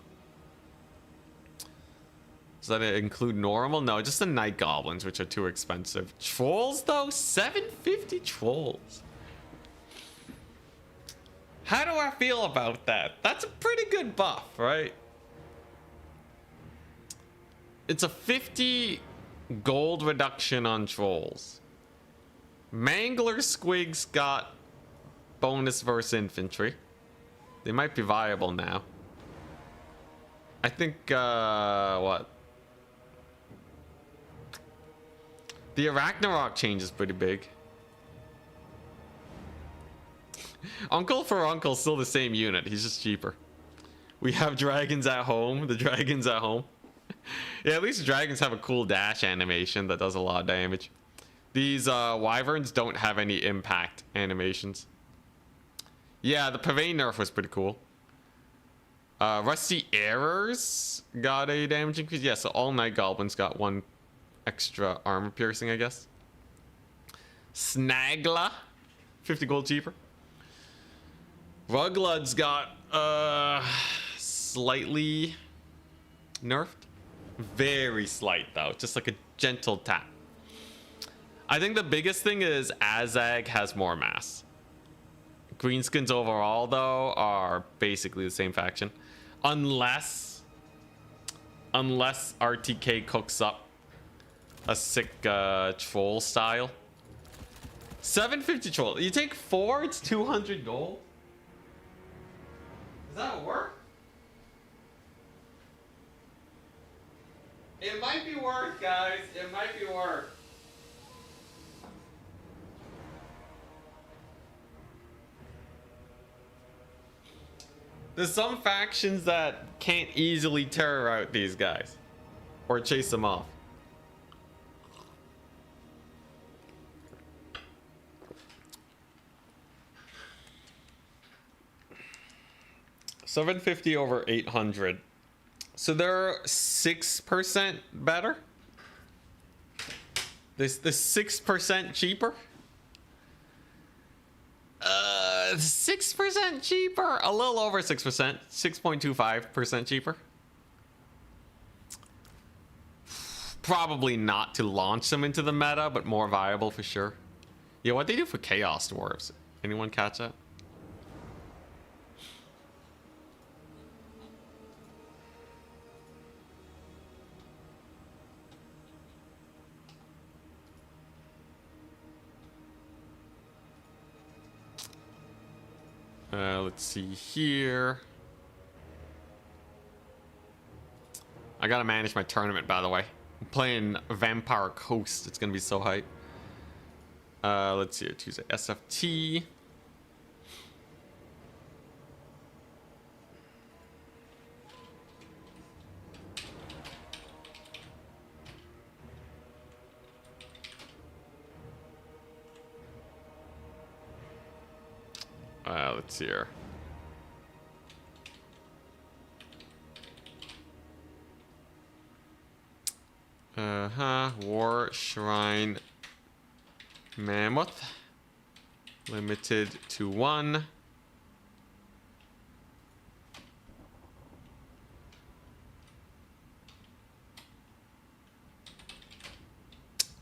Does that include normal? No, just the night goblins, which are too expensive. Trolls though, 750 trolls. How do I feel about that? That's a pretty good buff, right? It's a 50 gold reduction on trolls. Mangler Squigs got bonus versus infantry. They might be viable now. I think, what? The Arachnarok change is pretty big. Uncle for Uncle, still the same unit. He's just cheaper. We have dragons at home. The dragons at home. Yeah, at least the dragons have a cool dash animation that does a lot of damage. These wyverns don't have any impact animations. Yeah, the Pavane nerf was pretty cool. Rusty Errors got a damage increase. Yeah, so all night goblins got 1 extra armor piercing, I guess. Snagla, 50 gold cheaper. Ruglud's got slightly nerfed. Very slight though, just like a gentle tap. I think the biggest thing is Azag has more mass. Greenskins overall though are basically the same faction. Unless RTK cooks up a sick troll style. 750 troll. You take 4, it's 200 gold. Does that work? It might be worth, guys. It might be worth. There's some factions that can't easily tear out these guys or chase them off. $750 over 800. So they're 6% better? This 6% cheaper? 6% cheaper? A little over 6%. 6.25% cheaper. Probably not to launch them into the meta, but more viable for sure. Yeah, what they do for Chaos Dwarves? Anyone catch that? Let's see here. I gotta manage my tournament, by the way. I'm playing Vampire Coast. It's gonna be so hype. Let's see. Tuesday SFT. Let's see here. War Shrine Mammoth. Limited to 1.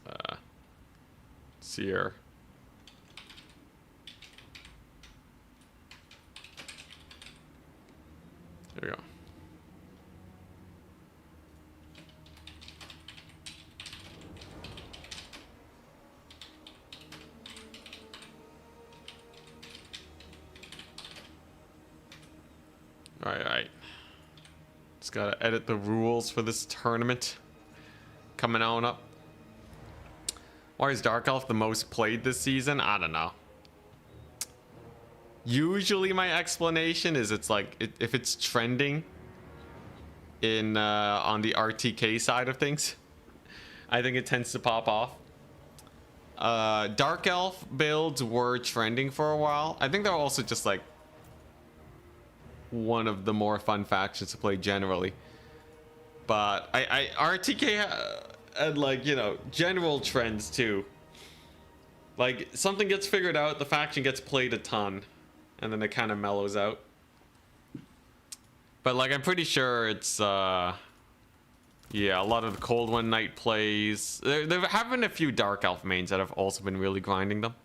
Let's see here. There we go. Alright. Just gotta edit the rules for this tournament. Coming on up. Why is Dark Elf the most played this season? I don't know. Usually my explanation is it's like if it's trending in on the RTK side of things, I think it tends to pop off. Dark Elf builds were trending for a while. I think they're also just like one of the more fun factions to play generally. But I RTK had like, you know, general trends too. Like something gets figured out, the faction gets played a ton. And then it kind of mellows out. But like I'm pretty sure it's yeah, a lot of the Cold One Knight plays. There have been a few Dark Elf mains that have also been really grinding them.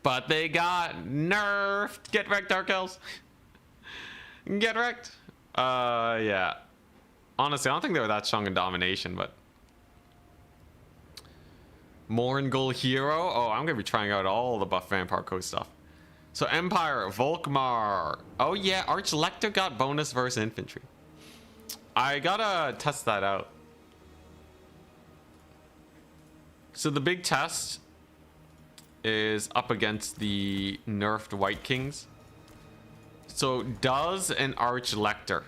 But they got nerfed. Get wrecked, Dark Elves. Get wrecked. Yeah. Honestly, I don't think they were that strong in domination, but Morngul Hero. Oh, I'm gonna be trying out all the buff Vampire Coast stuff. So Empire, Volkmar. Oh yeah, Archlector got bonus versus infantry. I gotta test that out. So the big test is up against the nerfed White Kings. So does an Archlector,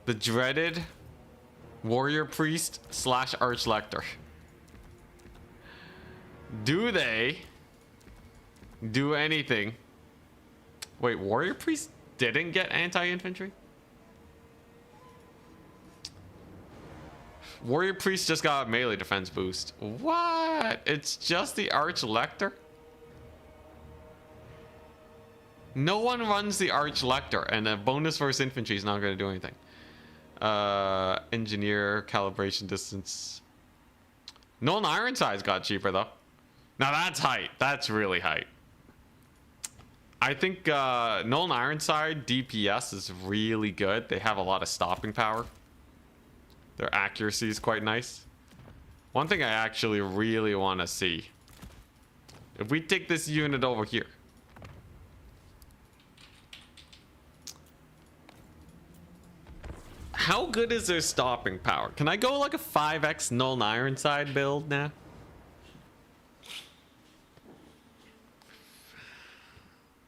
the dreaded Warrior Priest / Archlector, do they do anything? Wait, Warrior Priest didn't get anti-infantry? Warrior Priest just got a melee defense boost. What? It's just the Archlector? No one runs the Archlector, and a bonus versus infantry is not going to do anything. Engineer, calibration distance. Nolan Ironsides got cheaper though. Now that's height. That's really height. I think Nolan Ironside DPS is really good. They have a lot of stopping power. Their accuracy is quite nice. One thing I actually really want to see. If we take this unit over here. good is their stopping power? Can I go like a 5x Null and Ironside build now?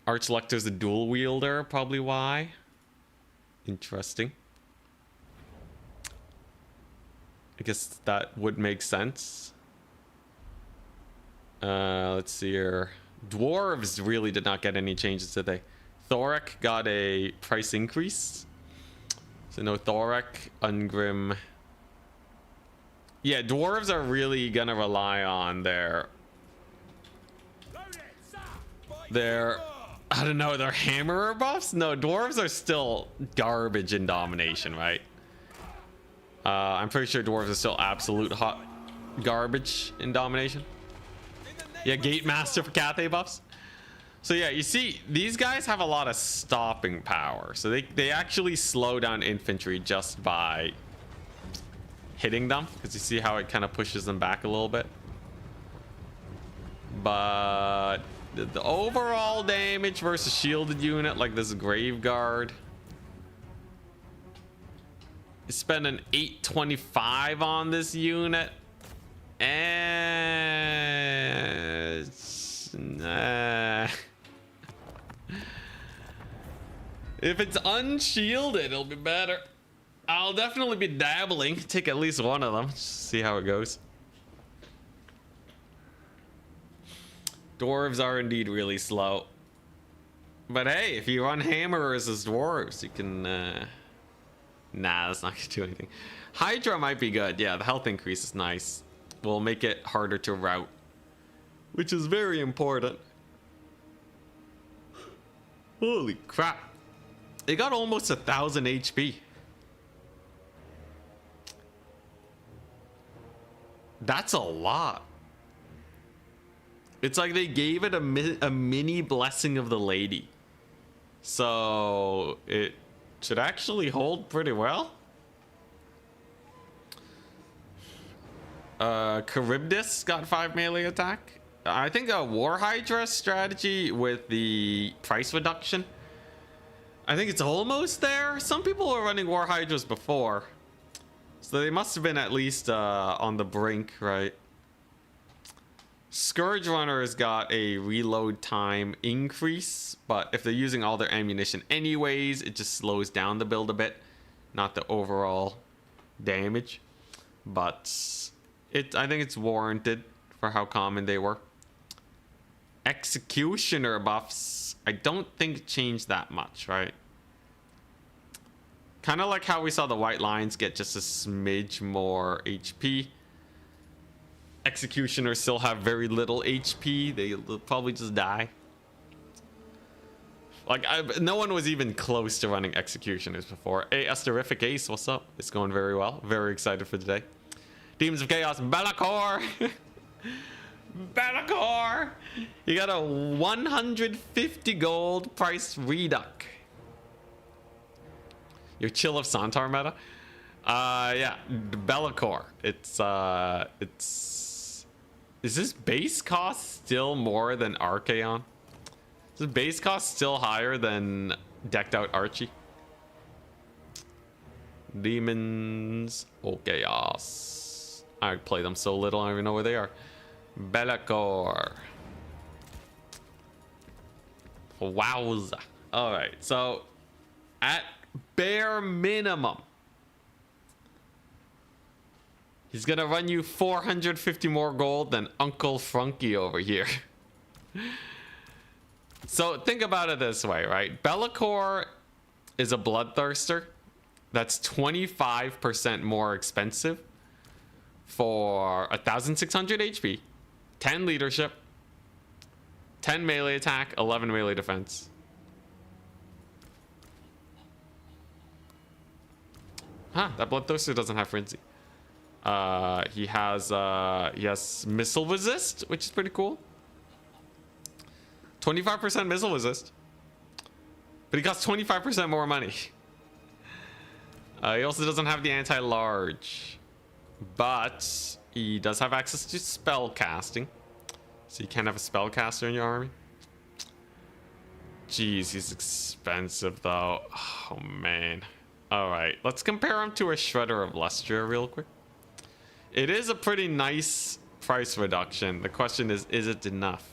Archlector's a dual wielder, probably why. Interesting. I guess that would make sense. Let's see here. Dwarves really did not get any changes, did they? Thoric got a price increase. So no Thoric, Ungrim. Yeah, dwarves are really gonna rely on their I don't know, their hammerer buffs? No, dwarves are still garbage in domination, right? I'm pretty sure dwarves are still absolute hot garbage in domination. Yeah, Gate Master for Cathay buffs. So yeah, you see, these guys have a lot of stopping power. So they actually slow down infantry just by hitting them. Because you see how it kind of pushes them back a little bit. But the overall damage versus shielded unit like this Grave Guard is spending 825 on this unit. And if it's unshielded, it'll be better. I'll definitely be dabbling. Take at least one of them. Just see how it goes. Dwarves are indeed really slow. But hey, if you run hammerers as dwarves, you can... Nah, that's not gonna do anything. Hydra might be good. Yeah, the health increase is nice. Will make it harder to route, which is very important. Holy crap. They got almost 1,000 HP. That's a lot. It's like they gave it a mini blessing of the lady. So it should actually hold pretty well. Charybdis got 5 melee attack. I think a War Hydra strategy with the price reduction, I think it's almost there. Some people were running War Hydras before, so they must have been at least on the brink, right? Scourge Runners got a reload time increase, but if they're using all their ammunition anyways, it just slows down the build a bit, not the overall damage. But I think it's warranted for how common they were. Executioner buffs, I don't think changed that much, right? Kind of like how we saw the White Lions get just a smidge more HP. Executioners still have very little HP. They'll probably just die. Like, no one was even close to running Executioners before. Hey, Esterific Ace, what's up? It's going very well. Very excited for today. Demons of Chaos, Belacor! Belacor! You got a 150 gold price reduc. Your Chill of Santar meta? Yeah, Belacor. Is this base cost still more than Archaon? Is the base cost still higher than decked out Archie? Demons. Oh, Chaos. I play them so little, I don't even know where they are. Belacor. Wowza. Alright, so at bare minimum, he's gonna run you 450 more gold than Uncle Frunky over here. So think about it this way, right? Belacor is a bloodthirster that's 25% more expensive for 1,600 HP, 10 leadership, 10 melee attack, 11 melee defense. Huh, that bloodthirster doesn't have frenzy. He has missile resist, which is pretty cool. 25% missile resist, but he costs 25% more money. He also doesn't have the anti-large, but he does have access to spell casting, so you can have a spellcaster in your army. Jeez, he's expensive though. Oh man. All right, let's compare him to a Shredder of Lustria real quick. It is a pretty nice price reduction. The question is it enough?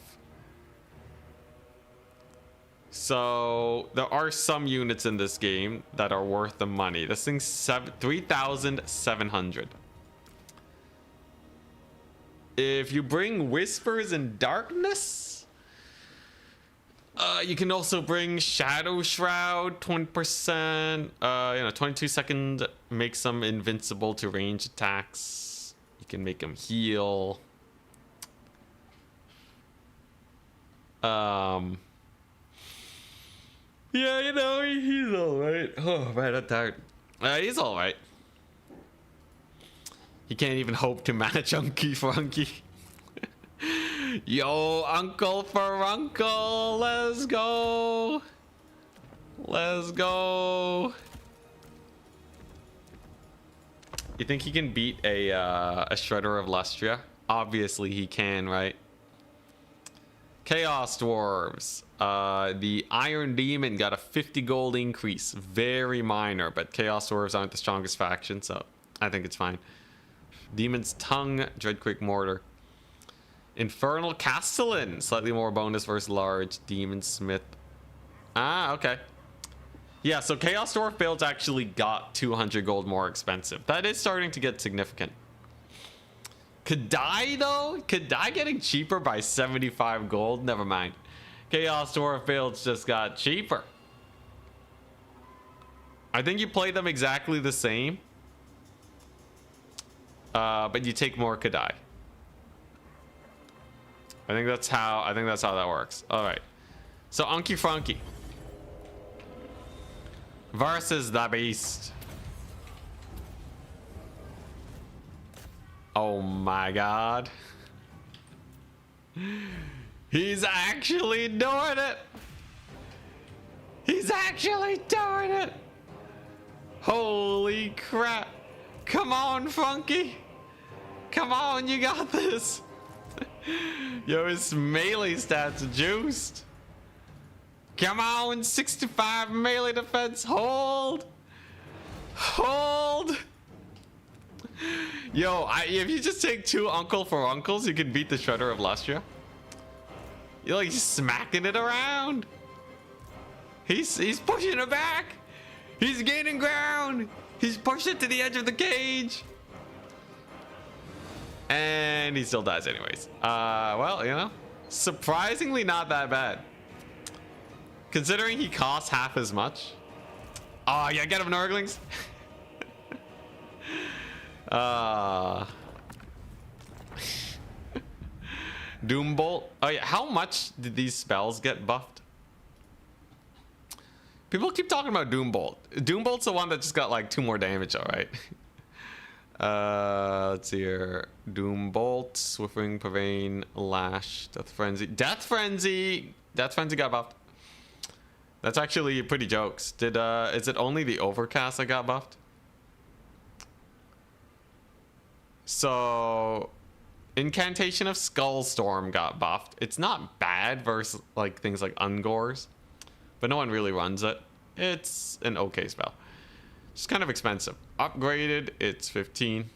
So there are some units in this game that are worth the money. This thing's 3,700. If you bring Whispers and Darkness, you can also bring Shadow Shroud, 20%. 22 seconds makes them invincible to range attacks. You can make them heal. Yeah, you know, he's alright. Oh, man, I'm tired. He's alright. He can't even hope to match Unky Funky. Yo, Uncle for Uncle, let's go. Let's go. You think he can beat a Shredder of Lustria? Obviously he can, right? Chaos Dwarves. The Iron Demon got a 50 gold increase. Very minor, but Chaos Dwarves aren't the strongest faction, so I think it's fine. Demon's Tongue, Dreadquake Mortar. Infernal Castellan, slightly more bonus versus large. Demon Smith. Ah, okay. Yeah, so Chaos Dwarf builds actually got 200 gold more expensive. That is starting to get significant. Kadai though? Kadai getting cheaper by 75 gold? Never mind. Chaos Dwarf builds just got cheaper. I think you play them exactly the same. But you take more Kadai. I think that's how that works. Alright. So Unky Funky versus the Beast. Oh my god. He's actually doing it. He's actually doing it. Holy crap. Come on, Funky. Come on, you got this. Yo, his melee stats are juiced. Come on, 65 melee defense. Hold. Hold. Yo, if you just take 2 Uncle for Uncles, you can beat the Shredder of Lustria. You're like smacking it around. He's pushing it back. He's gaining ground. He's pushed it to the edge of the cage. And he still dies anyways. Well, you know, surprisingly not that bad. Considering he costs half as much. Oh, yeah, get him, Nurglings. Doombolt. Oh yeah, how much did these spells get buffed? People keep talking about Doombolt. Doombolt's the one that just got like 2 more damage, alright. Let's see here. Doombolt, Swiftwing, Pavane, Lash, Death Frenzy. Death Frenzy got buffed. That's actually pretty jokes. Is it only the Overcast that got buffed? So Incantation of Skullstorm got buffed. It's not bad versus like things like Ungors, but no one really runs it. It's an okay spell. It's kind of expensive. Upgraded, it's 15.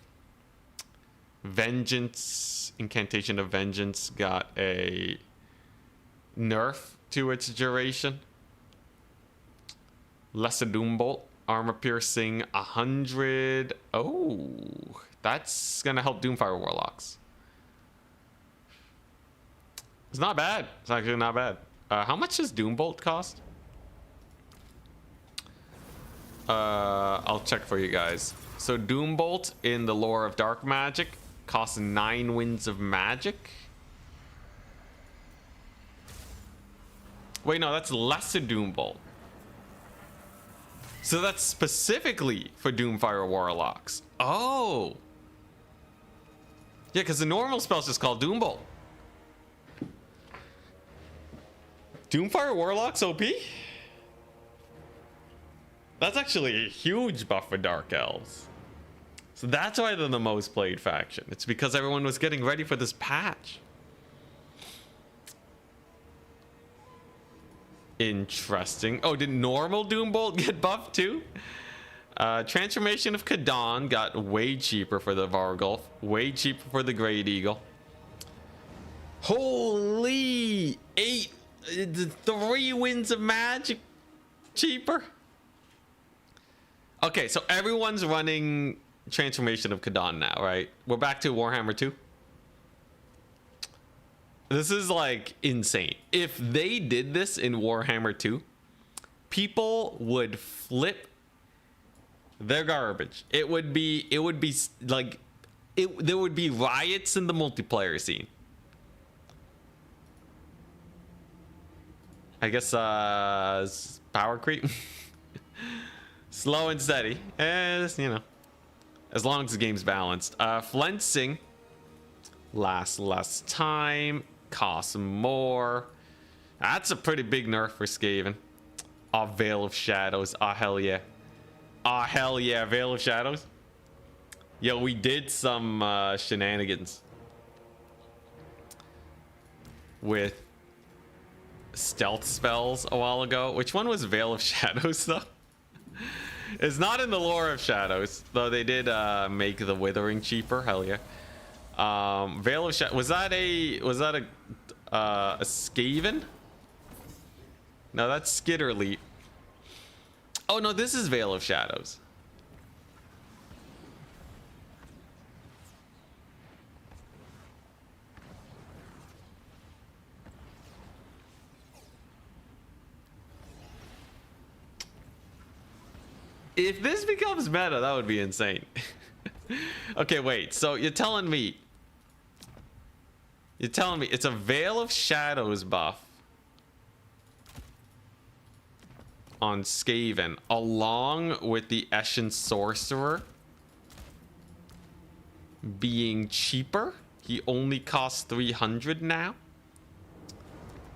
Vengeance, Incantation of Vengeance got a nerf to its duration. Lesser Doombolt, Armor Piercing 100. Oh, that's gonna help Doomfire Warlocks. It's not bad. It's actually not bad. How much does Doombolt cost? I'll check for you guys. So Doombolt in the lore of Dark Magic costs 9 Winds of Magic. Wait, no, that's Lesser Doombolt. So that's specifically for Doomfire Warlocks. Oh. Yeah, because the normal spell's just called Doombolt. Doomfire Warlocks OP? That's actually a huge buff for Dark Elves. So that's why they're the most played faction. It's because everyone was getting ready for this patch. Interesting. Oh, did normal Doombolt get buffed too? Transformation of Kadon got way cheaper for the Vargulf, way cheaper for the Great Eagle. Holy 3 winds of magic cheaper. Okay, so everyone's running Transformation of Kadon now, right? We're back to Warhammer 2. This is like insane. If they did this in Warhammer 2, people would flip their garbage. It would be like there would be riots in the multiplayer scene. I guess power creep. Slow and steady, as you know, as long as the game's balanced. Flensing lasts less time, costs more. That's a pretty big nerf for Skaven. Oh, Veil of Shadows. Oh, hell yeah. Oh, hell yeah, Veil of Shadows. Yo, we did some shenanigans with stealth spells a while ago. Which one was Veil of Shadows, though? It's not in the lore of Shadows, though they did make the Withering cheaper. Hell yeah. Veil of Shadows. Was that a Skaven? No, that's Skitterleap. Oh no, this is Veil of Shadows. If this becomes meta, that would be insane. Okay, wait. So you're telling me it's a Veil of Shadows buff on Skaven along with the Eshin Sorcerer being cheaper? He only costs 300 now.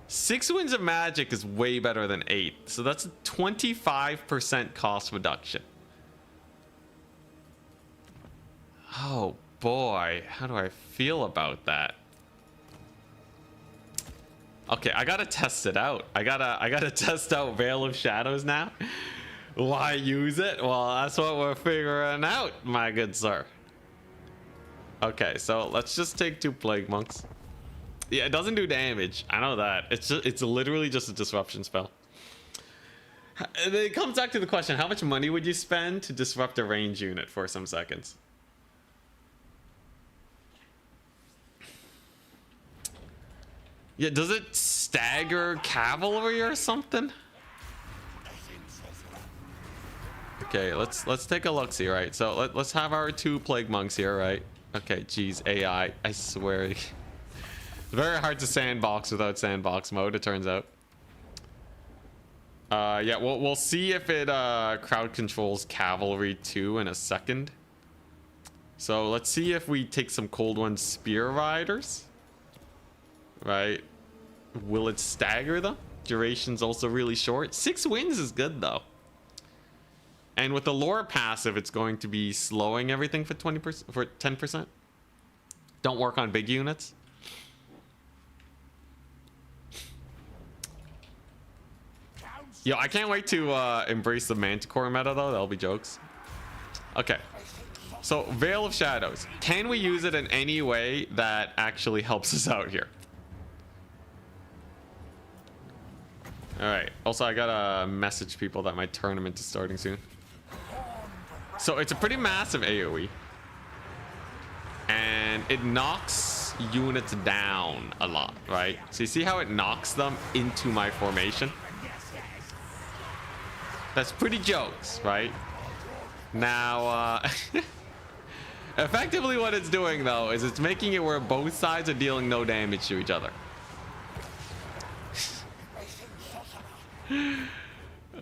6 Winds of Magic is way better than 8, so that's a 25% cost reduction. Oh boy, how do I feel about that? Okay, I gotta test it out. I gotta test out Veil of Shadows now. Why use it? Well, that's what we're figuring out, my good sir. Okay, so let's just take 2 Plague Monks. Yeah, it doesn't do damage. I know that. It's literally just a disruption spell. It comes back to the question, how much money would you spend to disrupt a range unit for some seconds? Yeah, does it stagger cavalry or something? Okay, let's take a look see, right? So let's have our 2 Plague Monks here, right? Okay, geez, AI, I swear. It's very hard to sandbox without sandbox mode, it turns out. Yeah, we'll see if it crowd controls cavalry too in a second. So let's see if we take some Cold One Spear Riders. Right. Will it stagger them? Duration's also really short. 6 Winds is good though. And with the lore passive, it's going to be slowing everything for 20%, for 10%. Don't work on big units. Yo, I can't wait to embrace the Manticore meta though. That'll be jokes. Okay. So, Veil of Shadows. Can we use it in any way that actually helps us out here? Alright. Also, I gotta message people that my tournament is starting soon. So, it's a pretty massive AoE. And it knocks units down a lot, right? So, you see how it knocks them into my formation? That's pretty jokes, right? Now, effectively what it's doing, though, is it's making it where both sides are dealing no damage to each other.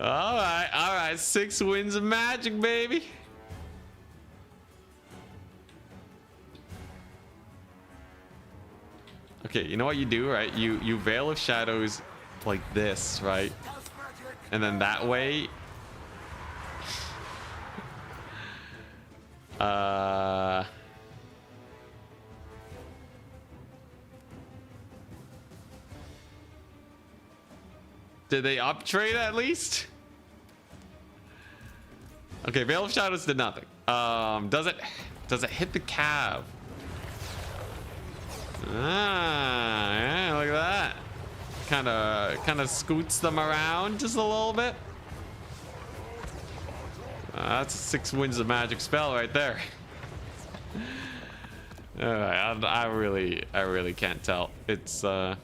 All right, 6 Winds of Magic, baby. Okay, you know what you do, right? You Veil of Shadows like this, right? And then that way... Did they uptrade at least? Okay, Veil of Shadows did nothing. Does it hit the cav? Ah, yeah, look at that. Kind of scoots them around just a little bit. That's 6 winds of magic spell right there. Alright, I really can't tell. It's Alright.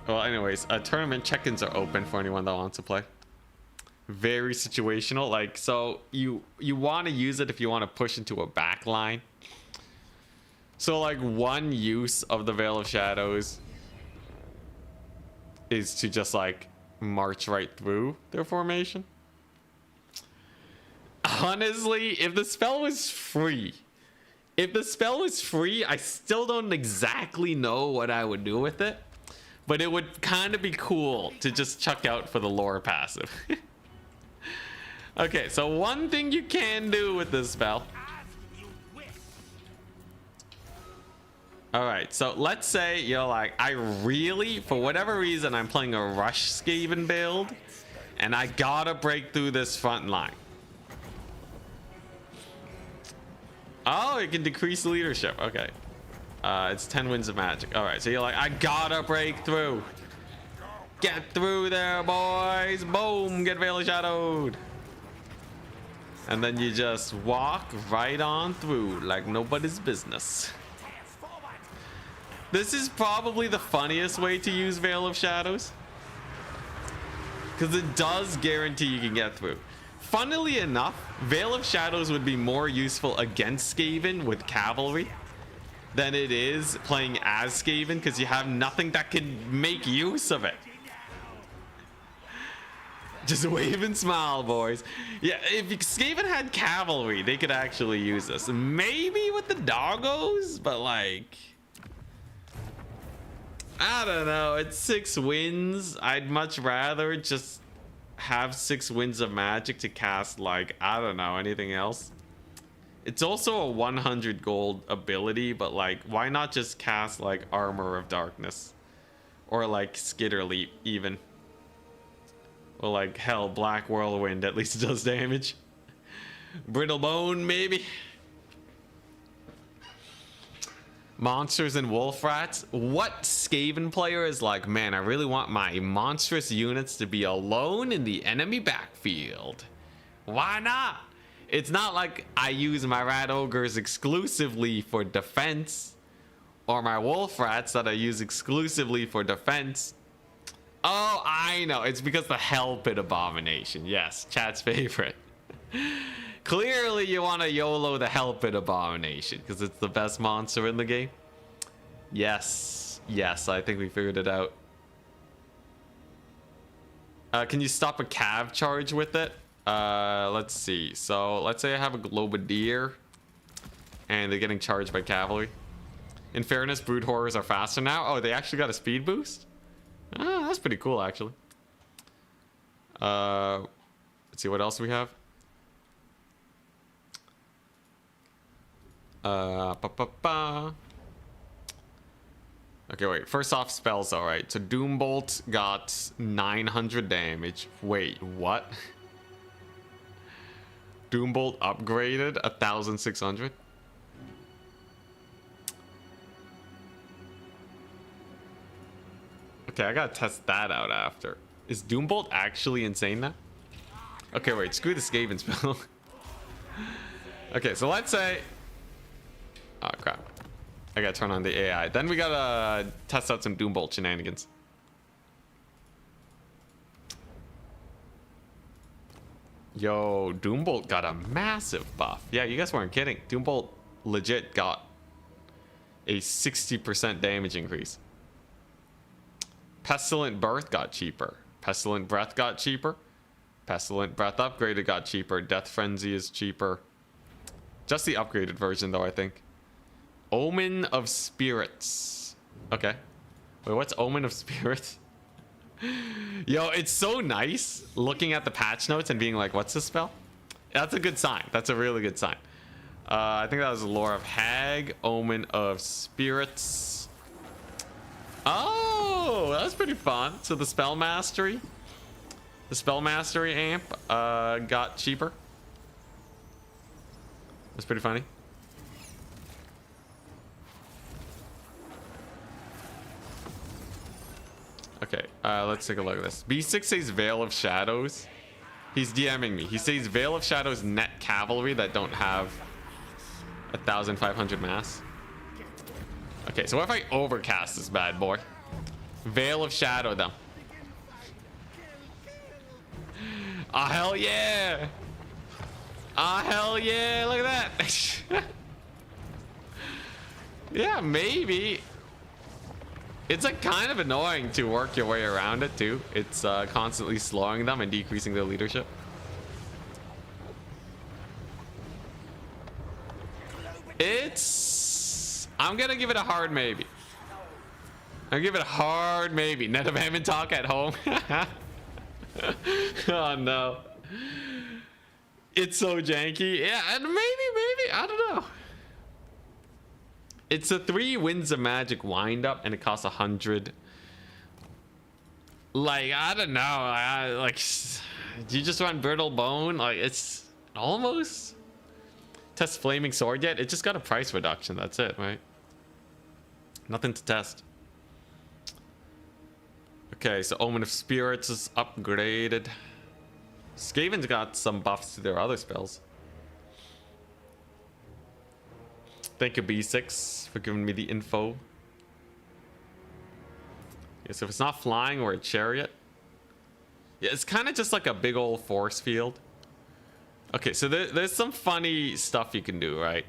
Well, anyways, tournament check-ins are open for anyone that wants to play. Very situational. Like, so you want to use it if you want to push into a back line. So like one use of the Veil of Shadows is to just like march right through their formation. Honestly, if the spell was free, I still don't exactly know what I would do with it, but it would kind of be cool to just chuck out for the lore passive. Okay, so one thing you can do with this spell. All right, so let's say you're like, I really, for whatever reason, I'm playing a Rush Skaven build, and I gotta break through this front line. Oh, it can decrease leadership. Okay. It's 10 winds of magic. All right, so you're like, I gotta break through. Get through there, boys. Boom, get Veil of Shadowed. And then you just walk right on through like nobody's business. This is probably the funniest way to use Veil of Shadows, because it does guarantee you can get through. Funnily enough, Veil of Shadows would be more useful against Skaven with cavalry than it is playing as Skaven, because you have nothing that can make use of it. Just wave and smile, boys. Yeah, if Skaven had cavalry, they could actually use this. Maybe with the doggos, but like, I don't know. It's 6 wins. I'd much rather just have 6 winds of magic to cast, like, I don't know, anything else. It's also a 100 gold ability, but like, why not just cast like Armor of Darkness, or like Skitter Leap even, or like hell, Black Whirlwind, at least it does damage. Brittle Bone maybe. Monsters and Wolf Rats. What Skaven player is like, man, I really want my monstrous units to be alone in the enemy backfield? Why not? It's not like I use my Rat Ogres exclusively for defense, or my Wolf Rats that I use exclusively for defense. Oh, I know. It's because the Hell Pit Abomination. Yes, chat's favorite. Clearly you want to YOLO the Hell Pit Abomination because it's the best monster in the game. Yes, I think we figured it out. Can you stop a cav charge with it? Let's see. So let's say I have a Globadier and they're getting charged by cavalry. In fairness, Brood Horrors are faster now. Oh, they actually got a speed boost? Oh, that's pretty cool, actually. Let's see what else we have. Okay, wait. First off, spells, alright. So Doombolt got 900 damage. Wait, what? Doombolt upgraded 1,600? Okay, I gotta test that out after. Is Doombolt actually insane now? Okay, wait. Screw the Skaven spell. Okay, so let's say... Oh, crap. I gotta turn on the AI. Then we gotta test out some Doombolt shenanigans. Yo, Doombolt got a massive buff. Yeah, you guys weren't kidding. Doombolt legit got a 60% damage increase. Pestilent Birth got cheaper. Pestilent Breath got cheaper. Pestilent Breath upgraded got cheaper. Death Frenzy is cheaper. Just the upgraded version, though, I think. Omen of Spirits. Okay. Wait, what's Omen of Spirits? Yo, it's so nice looking at the patch notes and being like, what's this spell? That's a good sign. That's a really good sign. I think that was the Lore of Hag. Omen of Spirits. Oh, Oh, that's pretty fun. So the spell mastery amp got cheaper. That's pretty funny. Okay, let's take a look at this. B6 says Veil of Shadows. He's DMing me. He says Veil of Shadows net cavalry that don't have 1,500 mass. Okay, so what if I overcast this bad boy? Veil of Shadow them. Ah, hell yeah! Ah, hell yeah! Look at that! Yeah, maybe. It's like kind of annoying to work your way around it too. It's constantly slowing them and decreasing their leadership. I'm gonna give it a hard maybe. I'm gonna give it a hard maybe. Net of Hammond talk at home. Oh no. It's so janky. Yeah, and maybe, I don't know. It's a 3 Winds of Magic wind up and it costs 100. Like, I don't know. Like, do you just run Brittle Bone? Like, it's almost test Flaming Sword yet. It just got a price reduction. That's it, right? Nothing to test. Okay, so Omen of Spirits is upgraded. Skaven's got some buffs to their other spells. Thank you, B6, for giving me the info. Yeah, so if it's not flying or a chariot. Yeah, it's kind of just like a big old force field. Okay, so there's some funny stuff you can do, right?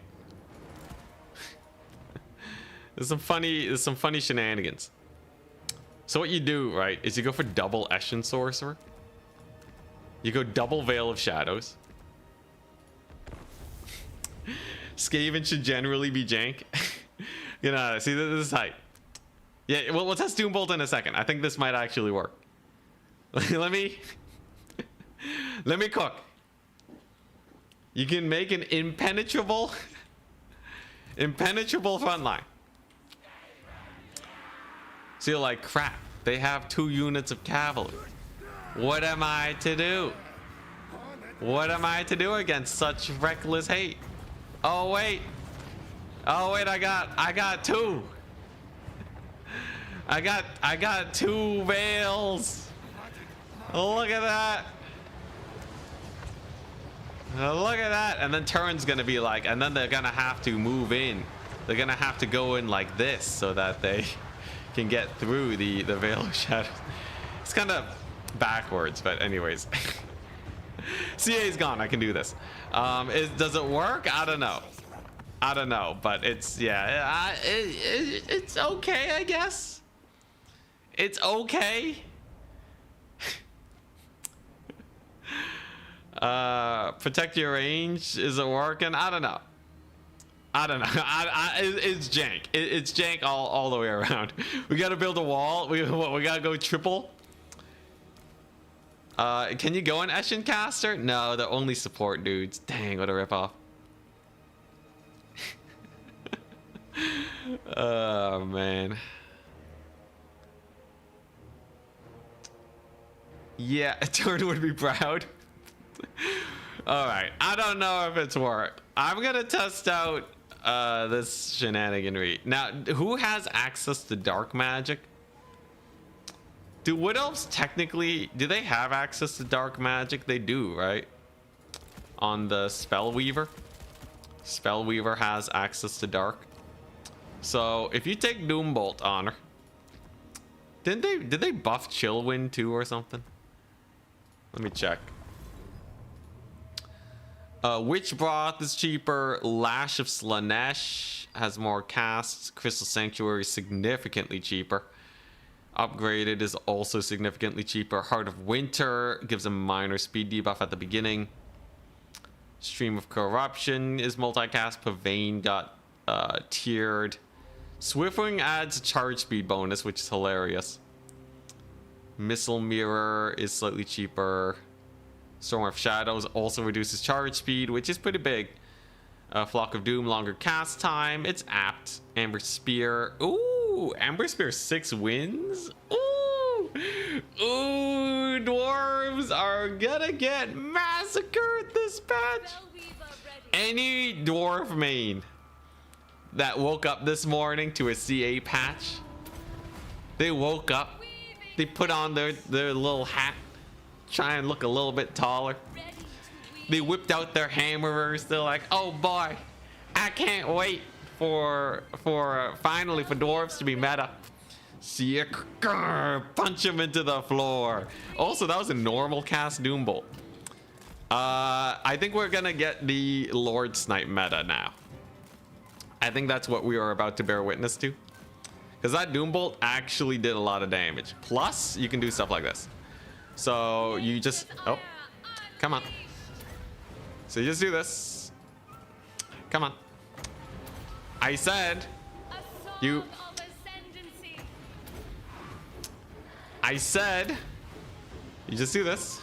There's some funny shenanigans. So what you do, right, is you go for double Eshin Sorcerer. You go double Veil of Shadows. Skaven should generally be jank. You know, see, this is hype. Yeah, well, we'll test Doombolt in a second. I think this might actually work. let me cook. You can make an impenetrable front line. So you're like, crap, they have 2 units of cavalry. What am I to do? What am I to do against such reckless hate? Oh wait, I got 2. I got 2 veils. Look at that. Look at that. And then Turn's gonna be like, and then they're gonna have to move in. They're gonna have to go in like this so that they can get through the Veil of Shadows. It's kind of backwards, but anyways. CA's gone. I can do this. Does it work? I don't know, but it's, yeah, it's okay, I guess. It's okay. Protect your range. Is it working? I don't know. It's jank. It's jank all the way around. We got to build a wall. We got to go triple. Can you go in Eshin Caster? No, the only support dudes. Dang, what a ripoff. Oh man. Yeah, Turn would be proud. All right, I don't know if it's worked. I'm gonna test out this shenaniganry. Now, who has access to dark magic? Do Wood Elves technically, do they have access to dark magic? They do, right? On the Spellweaver. Spellweaver has access to dark. So if you take Doombolt on her, did they buff Chillwind too or something? Let me check. Witch Broth is cheaper. Lash of Slaanesh has more casts. Crystal Sanctuary is significantly cheaper. Upgraded is also significantly cheaper. Heart of Winter gives a minor speed debuff at the beginning. Stream of Corruption is multicast. Pavane got tiered. Swiftwing adds a charge speed bonus, which is hilarious. Missile Mirror is slightly cheaper. Storm of Shadows also reduces charge speed, which is pretty big. Flock of Doom, longer cast time. It's apt. Amber Spear. Ooh, Ooh, Ember Spear 6 wins. Ooh, ooh, dwarves are gonna get massacred this patch. Any dwarf main that woke up this morning to a CA patch, they woke up, they put on their little hat, try and look a little bit taller. They whipped out their hammerers. They're like, oh boy, I can't wait for finally for dwarves to be meta. See ya, punch him into the floor. Also, that was a normal cast Doombolt. I think we're gonna get the Lord Snipe meta now. I think that's what we are about to bear witness to. Because that Doombolt actually did a lot of damage. Plus, you can do stuff like this. So you just, oh, come on. So you just do this. Come on. I said you. I said you just do this.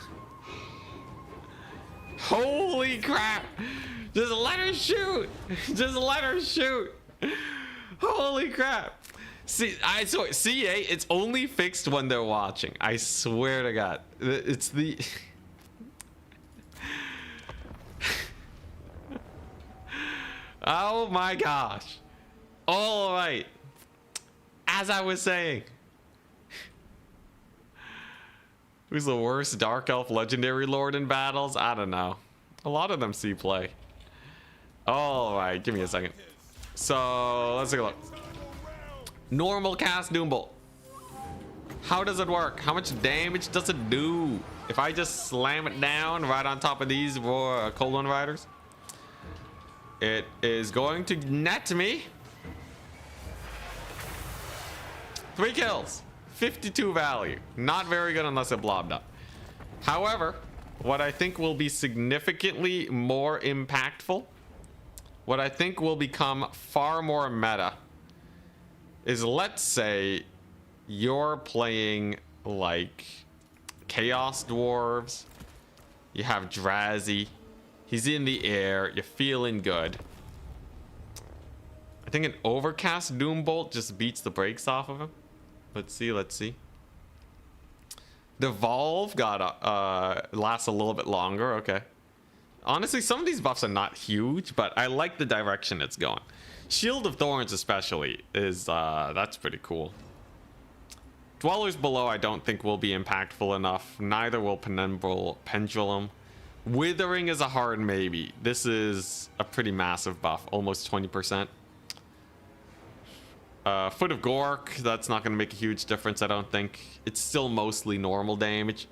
Holy crap. Just let her shoot. Just let her shoot. Holy crap. See, I swear, CA, it's only fixed when they're watching. I swear to God. It's the... Oh my gosh. All right. As I was saying. Who's the worst Dark Elf Legendary Lord in battles? I don't know. A lot of them see play. All right, give me a second. So, let's take a look. Normal cast Doombolt. How does it work? How much damage does it do? If I just slam it down right on top of these Colon Riders, it is going to net me 3 kills, 52 value. Not very good unless it blobbed up. However, what I think will be significantly more impactful, what I think will become far more meta, is let's say you're playing like Chaos Dwarves, you have Drazi, he's in the air, you're feeling good. I think an Overcast Doombolt just beats the brakes off of him. Let's see, let's see. Devolve got lasts a little bit longer, okay. Honestly, some of these buffs are not huge, but I like the direction it's going. Shield of Thorns especially is, that's pretty cool. Dwellers Below I don't think will be impactful enough. Neither will Pendulum. Withering is a hard maybe. This is a pretty massive buff, almost 20%. Foot of Gork, that's not going to make a huge difference, I don't think. It's still mostly normal damage.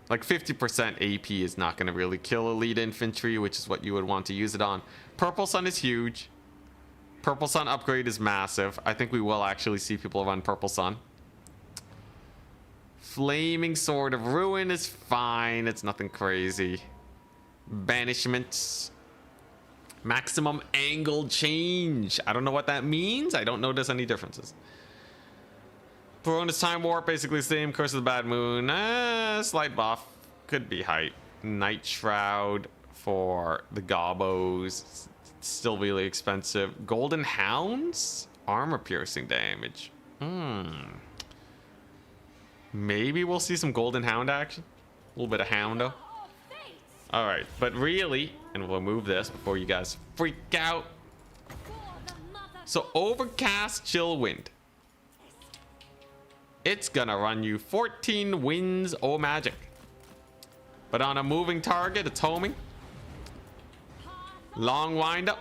Like 50% AP is not going to really kill elite infantry, which is what you would want to use it on. Purple Sun is huge. Purple Sun upgrade is massive. I think we will actually see people run Purple Sun. Flaming Sword of Ruin is fine. It's nothing crazy. Banishment. Maximum angle change. I don't know what that means. I don't notice any differences. Thrones Time Warp, basically the same. Curse of the Bad Moon. Slight buff. Could be hype. Night Shroud for the Gobbos. Still really expensive. Golden Hounds? Armor piercing damage. Maybe we'll see some Golden Hound action. A little bit of Houndo. Alright, but really, and we'll move this before you guys freak out. So Overcast Chill Wind. It's gonna run you 14 winds, oh magic. But on a moving target, it's homing. Long wind up.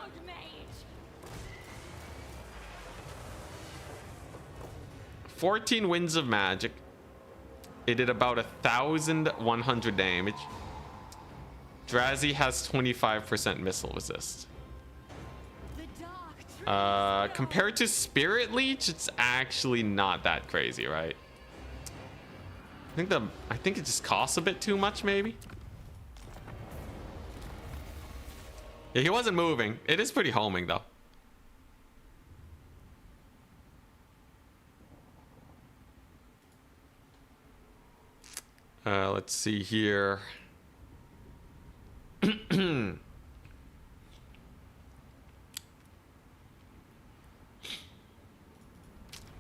"14 winds of magic." It did about 1,100 damage. Drazi has 25% missile resist. Compared to Spirit Leech, it's actually not that crazy, right? I think it just costs a bit too much, maybe. Yeah, he wasn't moving. It is pretty homing, though. Let's see here.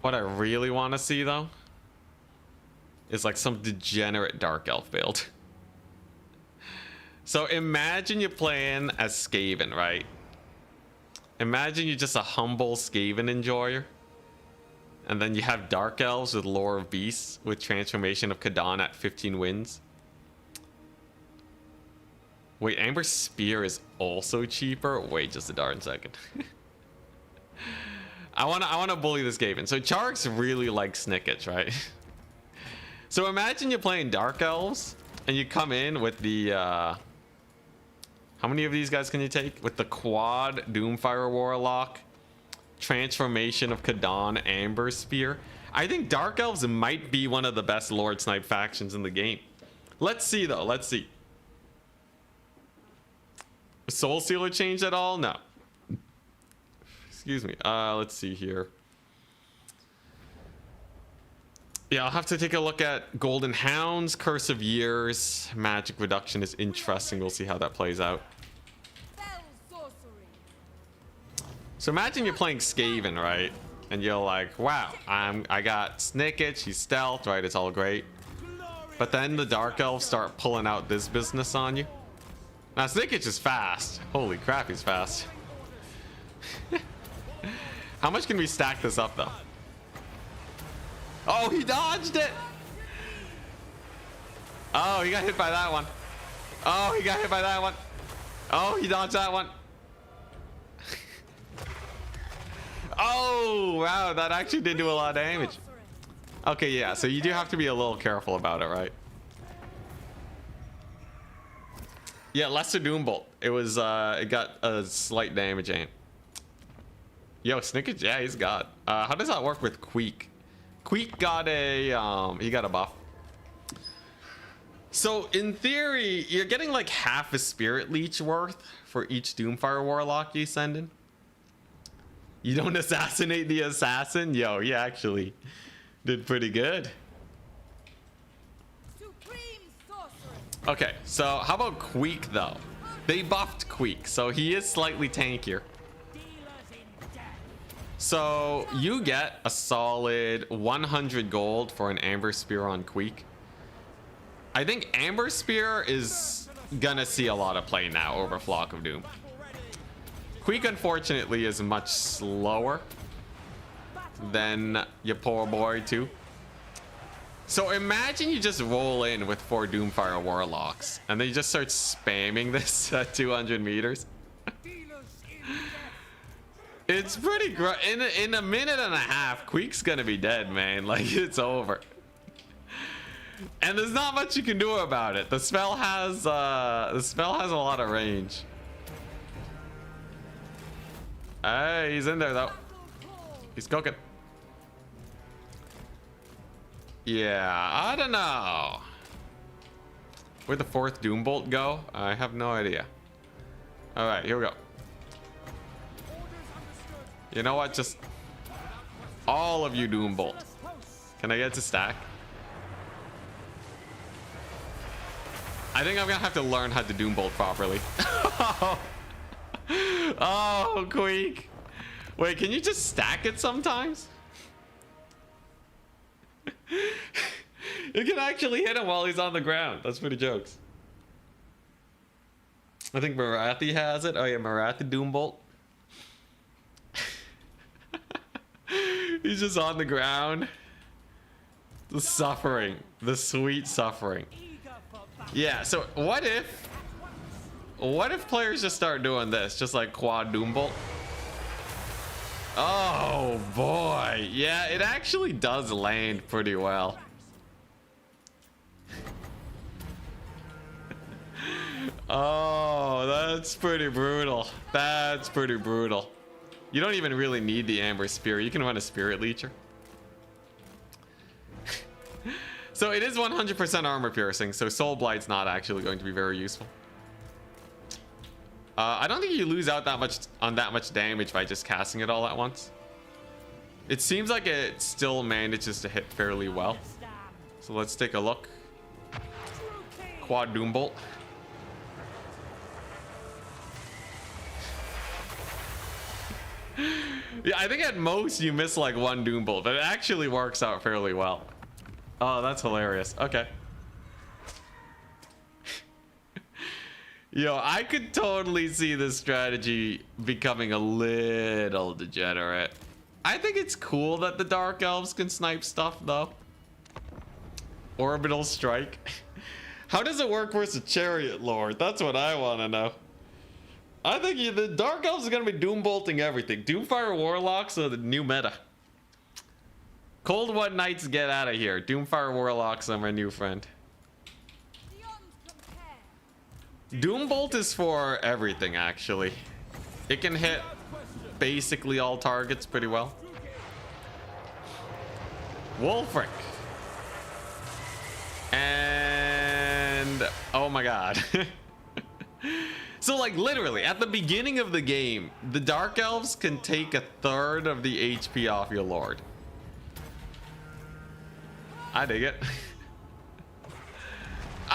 What I really want to see though is like some degenerate dark elf build. So imagine you're playing as Skaven, right? Imagine you're just a humble Skaven enjoyer. And then you have dark elves with lore of beasts with transformation of Kadan at 15 wins. Wait, Amber Spear is also cheaper? Wait just a darn second. I wanna bully this Skaven. So Charks really like Snickets, right? So imagine you're playing dark elves and you come in with the how many of these guys can you take? With the quad Doomfire Warlock, transformation of Kadan, Amber Spear. I think dark elves might be one of the best Lord Snipe factions in the game. Let's see though, let's see. Soul Sealer changed at all? No. Excuse me. Let's see here. Yeah, I'll have to take a look at Golden Hounds, Curse of Years. Magic reduction is interesting. We'll see how that plays out. So imagine you're playing Skaven, right? And you're like, wow, I got Snicket, she's stealth, right? It's all great. But then the Dark Elves start pulling out this business on you. Now Snicket is fast. Holy crap, he's fast. How much can we stack this up though? Oh, he dodged it. Oh, he got hit by that one. Oh, he got hit by that one. Oh, he dodged that one. Oh, wow, that actually did do a lot of damage. Okay, yeah, so you do have to be a little careful about it, right? Yeah, Lesser Doombolt. It was, it got a slight damage aim. Yo, Snicket, yeah, he's got. How does that work with Queek? Queek got a, he got a buff. So in theory, you're getting like half a Spirit Leech worth for each Doomfire Warlock you send in. You don't assassinate the assassin? Yo, he actually did pretty good. Okay, so how about Queek though? They buffed Queek, so he is slightly tankier. So you get a solid 100 gold for an Amber Spear on Queek. I think Amber Spear is gonna see a lot of play now over Flock of Doom. Queek unfortunately is much slower than your poor boy too. So imagine you just roll in with 4 Doomfire Warlocks and then you just start spamming this at 200 meters. It's pretty in a minute and a half, Queek's gonna be dead, man. Like, it's over. And there's not much you can do about it. The spell has a lot of range. Hey, he's in there though. He's cooking. Yeah, I don't know. Where'd the 4th Doombolt go? I have no idea. All right, here we go. You know what? Just all of you Doombolt. Can I get to stack? I think I'm gonna have to learn how to Doombolt properly. Oh, Queek. Wait, can you just stack it sometimes? You can actually hit him while he's on the ground. That's pretty jokes. I think Marathi has it. Oh yeah, Marathi Doombolt. He's just on the ground. The suffering. The sweet suffering. Yeah, so what if players just start doing this? Just like quad Doombolt? Oh boy. Yeah, it actually does land pretty well. Oh, that's pretty brutal. That's pretty brutal. You don't even really need the Amber Spear. You can run a Spirit Leecher. So it is 100% armor piercing, so Soul Blight's not actually going to be very useful. I don't think you lose out that much damage by just casting it all at once. It seems like it still manages to hit fairly well. So let's take a look. Quad Doombolt. Yeah, I think at most you miss like one Doom Bolt, but it actually works out fairly well. Oh, that's hilarious. Okay. Yo, I could totally see this strategy becoming a little degenerate. I think it's cool that the Dark Elves can snipe stuff, though. Orbital Strike. How does it work versus Chariot Lord? That's what I want to know. I think the Dark Elves are going to be Doom Bolting everything. Doomfire Warlocks are the new meta. Cold One Knights, get out of here. Doomfire Warlocks are my new friend. Doombolt is for everything, actually. It can hit basically all targets pretty well. Wolfric. And... oh my god. So, like, literally, at the beginning of the game, the Dark Elves can take a third of the HP off your Lord. I dig it.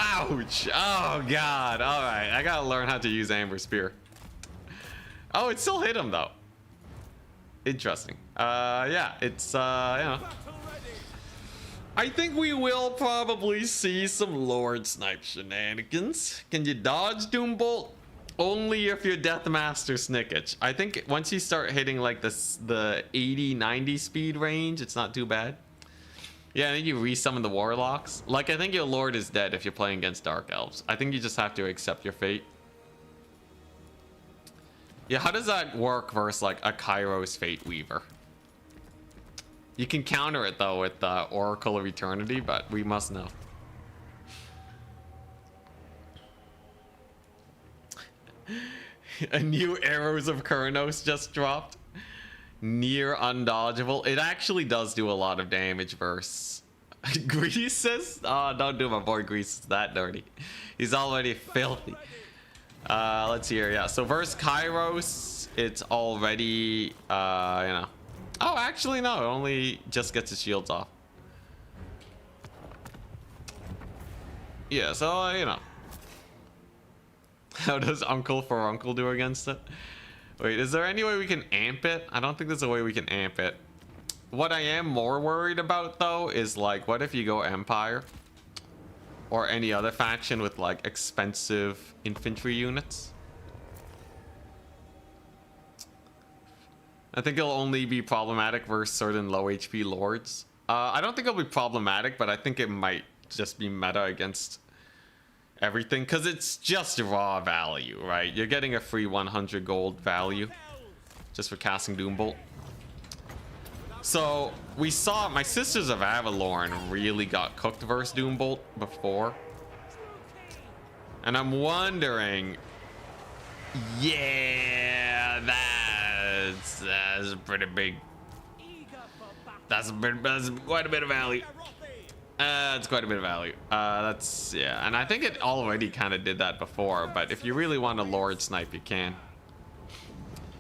Ouch! Oh god! All right, I gotta learn how to use Amber Spear. Oh, it still hit him though. Interesting. Yeah, it's you know. I think we will probably see some Lord Snipe shenanigans. Can you dodge Doombolt? Only if you're Deathmaster Snicketch. I think once you start hitting like the 80-90 speed range, it's not too bad. Yeah, I think you resummon the Warlocks. Like, I think your Lord is dead if you're playing against Dark Elves. I think you just have to accept your fate. Yeah, how does that work versus, like, a Kairos Fate Weaver? You can counter it, though, with Oracle of Eternity, but we must know. A new Arrows of Kurnos just dropped. Near undodgeable. It actually does do a lot of damage versus Greasus. Oh, don't do my boy Greasus that dirty. He's already filthy. Let's see here. Yeah, so versus Kairos, it's already you know. Oh, actually no, it only just gets his shields off. Yeah, so you know. How does Uncle for Uncle do against it? Wait, is there any way we can amp it? I don't think there's a way we can amp it. What I am more worried about, though, is, like, what if you go Empire? Or any other faction with, like, expensive infantry units? I think it'll only be problematic versus certain low HP lords. I don't think it'll be problematic, but I think it might just be meta against everything, because it's just raw value, right? You're getting a free 100 gold value just for casting Doombolt. So we saw my Sisters of Avalorn really got cooked versus Doombolt before, and I'm wondering, yeah, that's pretty big. That's quite a bit of value. It's quite a bit of value. That's, yeah, and I think it already kind of did that before, but if you really want a Lord Snipe, you can.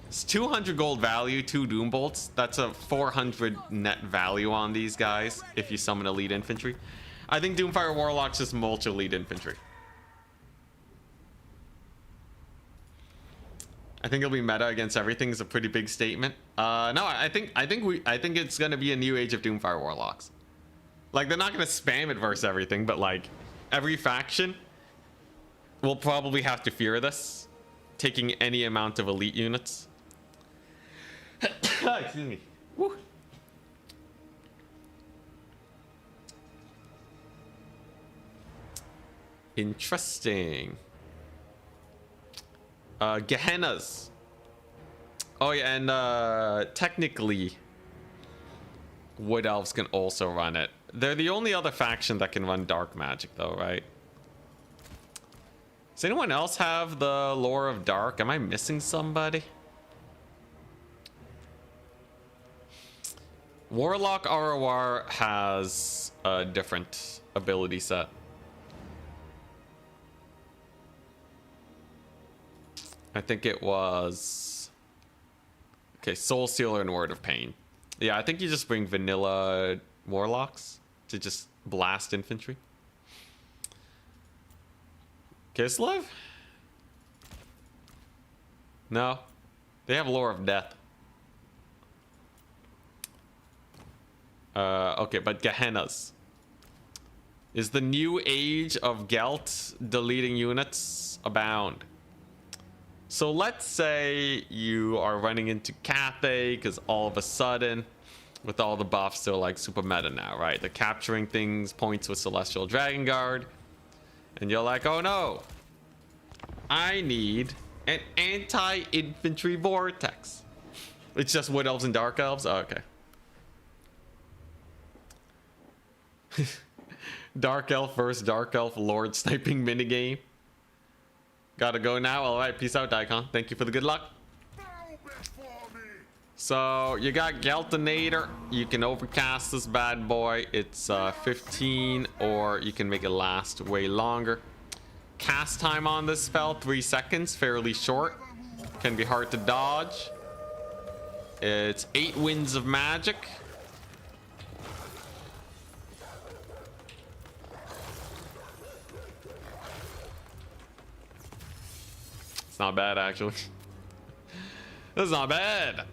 It's 200 gold value, 2 Doombolts. That's a 400 net value on these guys if you summon Elite Infantry. I think Doomfire Warlocks just mulch Elite Infantry. I think it'll be meta against everything is a pretty big statement. No, I think it's gonna be a new age of Doomfire Warlocks. Like, they're not gonna spam it versus everything, but like every faction will probably have to fear this, taking any amount of elite units. Excuse me. Woo. Interesting. Gehennas. Oh yeah, and technically Wood Elves can also run it. They're the only other faction that can run dark magic, though, right? Does anyone else have the lore of dark? Am I missing somebody? Warlock ROR has a different ability set. I think it was... okay, Soul Sealer and Word of Pain. Yeah, I think you just bring vanilla Warlocks to just blast infantry. Kislev? No. They have Lore of Death. Okay, but Gehennas is the new age of Gelt deleting units abound. So let's say you are running into Cathay because all of a sudden, with all the buffs, they're like super meta now, right? They're capturing things, points with Celestial Dragon Guard, and you're like, oh no, I need an anti-infantry Vortex. It's just Wood Elves and Dark Elves? Oh, okay. Dark Elf versus Dark Elf Lord sniping minigame. Gotta go now. Alright, peace out, Daikon. Thank you for the good luck. So, you got Geltonator. You can overcast this bad boy. It's 15, or you can make it last way longer. Cast time on this spell, 3 seconds. Fairly short. Can be hard to dodge. It's 8 winds of magic. It's not bad, actually. This is not bad.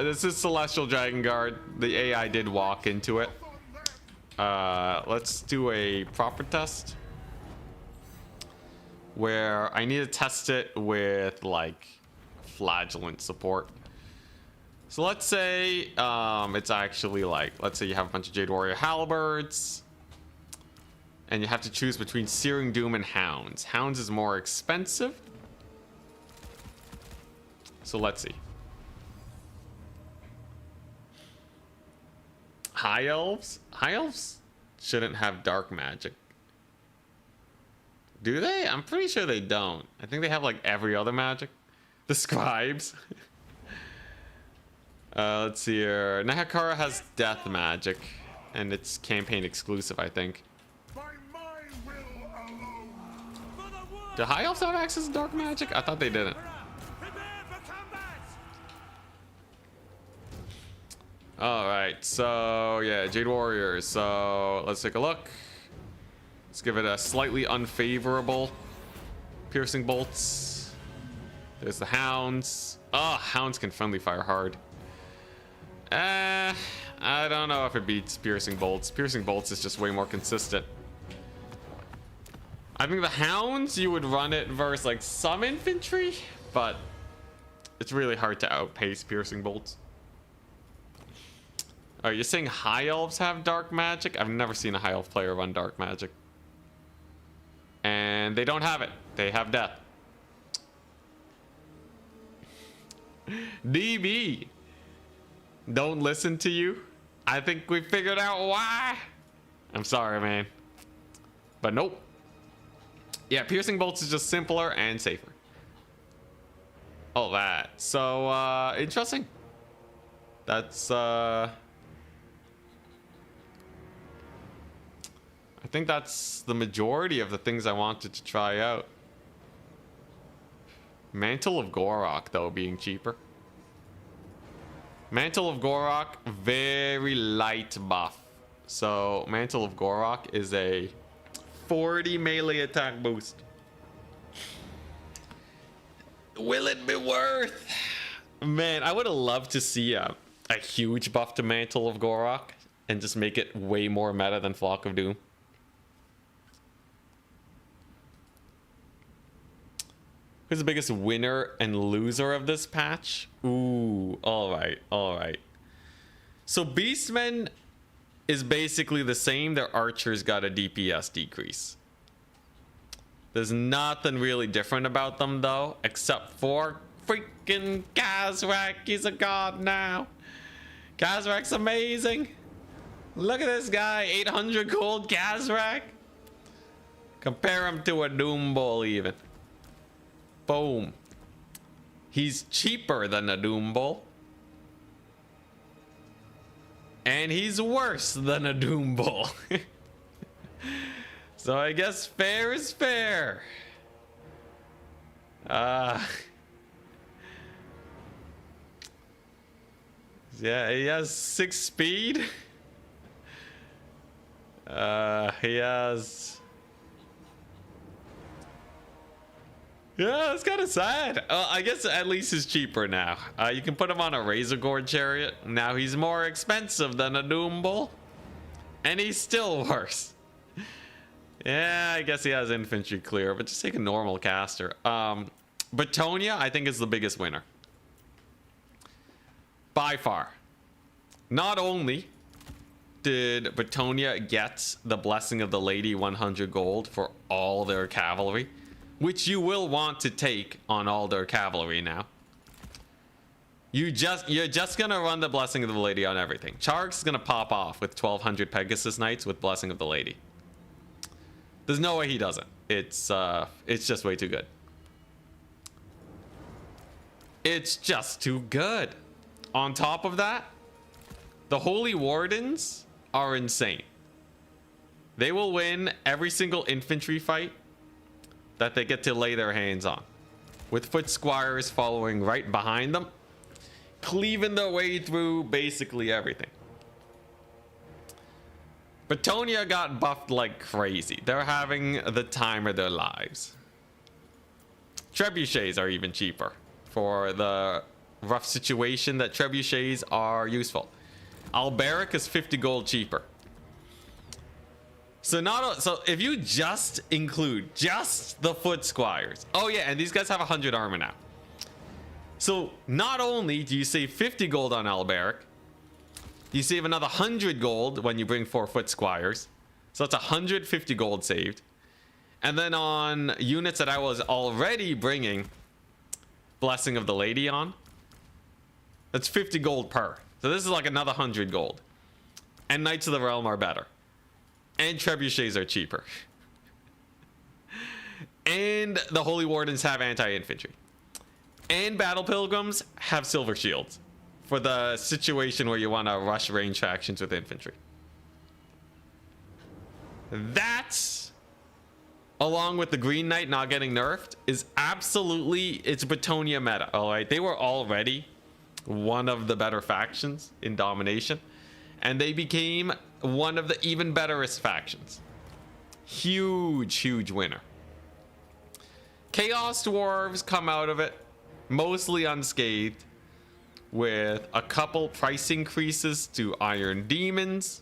This is Celestial Dragon Guard. The AI did walk into it. Let's do a proper test where I need to test it with like flagellant support. So let's say it's actually like, let's say you have a bunch of Jade Warrior Halberds and you have to choose between Searing Doom and Hounds. Hounds is more expensive. So let's see. High Elves? High Elves shouldn't have dark magic. Do they? I'm pretty sure they don't. I think they have like every other magic. The Scribes. Let's see here. Nahakara has death magic. And it's campaign exclusive, I think. Do High Elves have access to dark magic? I thought they didn't. Alright, so yeah, Jade Warriors. So let's take a look. Let's give it a slightly unfavorable piercing bolts. There's the Hounds. Oh, Hounds can friendly fire hard. I don't know if it beats piercing bolts. Piercing bolts is just way more consistent. I think the Hounds, you would run it versus like some infantry, but it's really hard to outpace piercing bolts. Oh, you're saying High Elves have dark magic? I've never seen a High Elf player run dark magic. And they don't have it. They have death. DB. Don't listen to you. I think we figured out why. I'm sorry, man. But nope. Yeah, piercing bolts is just simpler and safer. All that. So, interesting. That's, I think that's the majority of the things I wanted to try out. Mantle of Gorok, though, being cheaper. Mantle of Gorok, very light buff. So, Mantle of Gorok is a 40 melee attack boost. Will it be worth? Man, I would have loved to see a huge buff to Mantle of Gorok and just make it way more meta than Flock of Doom. Who's the biggest winner and loser of this patch? Ooh, alright, alright. So Beastmen is basically the same. Their archers got a DPS decrease. There's nothing really different about them though, except for freaking Kazrak. He's a god now. Kazrak's amazing. Look at this guy, 800 gold Kazrak. Compare him to a Doom Bull even. Boom. He's cheaper than a Doom Bull. And he's worse than a Doom Bull. So I guess fair is fair. Yeah, he has 6 speed. He has... Yeah, it's kind of sad. I guess at least he's cheaper now. You can put him on a Razor Gore chariot. Now he's more expensive than a Doom Bull. And he's still worse. Yeah, I guess he has infantry clear, but just take a normal caster. Bretonnia, I think, is the biggest winner. By far. Not only did Bretonnia get the Blessing of the Lady 100 gold for all their cavalry, which you will want to take on all their cavalry now. You're just gonna run the Blessing of the Lady on everything. Charg's gonna pop off with 1200 Pegasus Knights with Blessing of the Lady. There's no way he doesn't. It's just way too good. It's just too good. On top of that, the Holy Wardens are insane. They will win every single infantry fight that they get to lay their hands on, with foot squires following right behind them, cleaving their way through basically everything. Bretonnia got buffed like crazy. They're having the time of their lives. Trebuchets are even cheaper for the rough situation that trebuchets are useful. Alberic is 50 gold cheaper. So if you just include just the foot squires. Oh yeah, and these guys have 100 armor now. So not only do you save 50 gold on Alberic, you save another 100 gold when you bring 4 foot squires. So that's 150 gold saved. And then on units that I was already bringing Blessing of the Lady on, that's 50 gold per. So this is like another 100 gold. And Knights of the Realm are better. And trebuchets are cheaper. And the Holy Wardens have anti-infantry. And Battle Pilgrims have silver shields for the situation where you want to rush range factions with infantry. That's, along with the Green Knight not getting nerfed, is absolutely, it's Bretonnia meta. All right, they were already one of the better factions in domination, and they became one of the even betterest factions. Huge winner. Chaos Dwarves come out of it mostly unscathed, with a couple price increases to Iron Demons,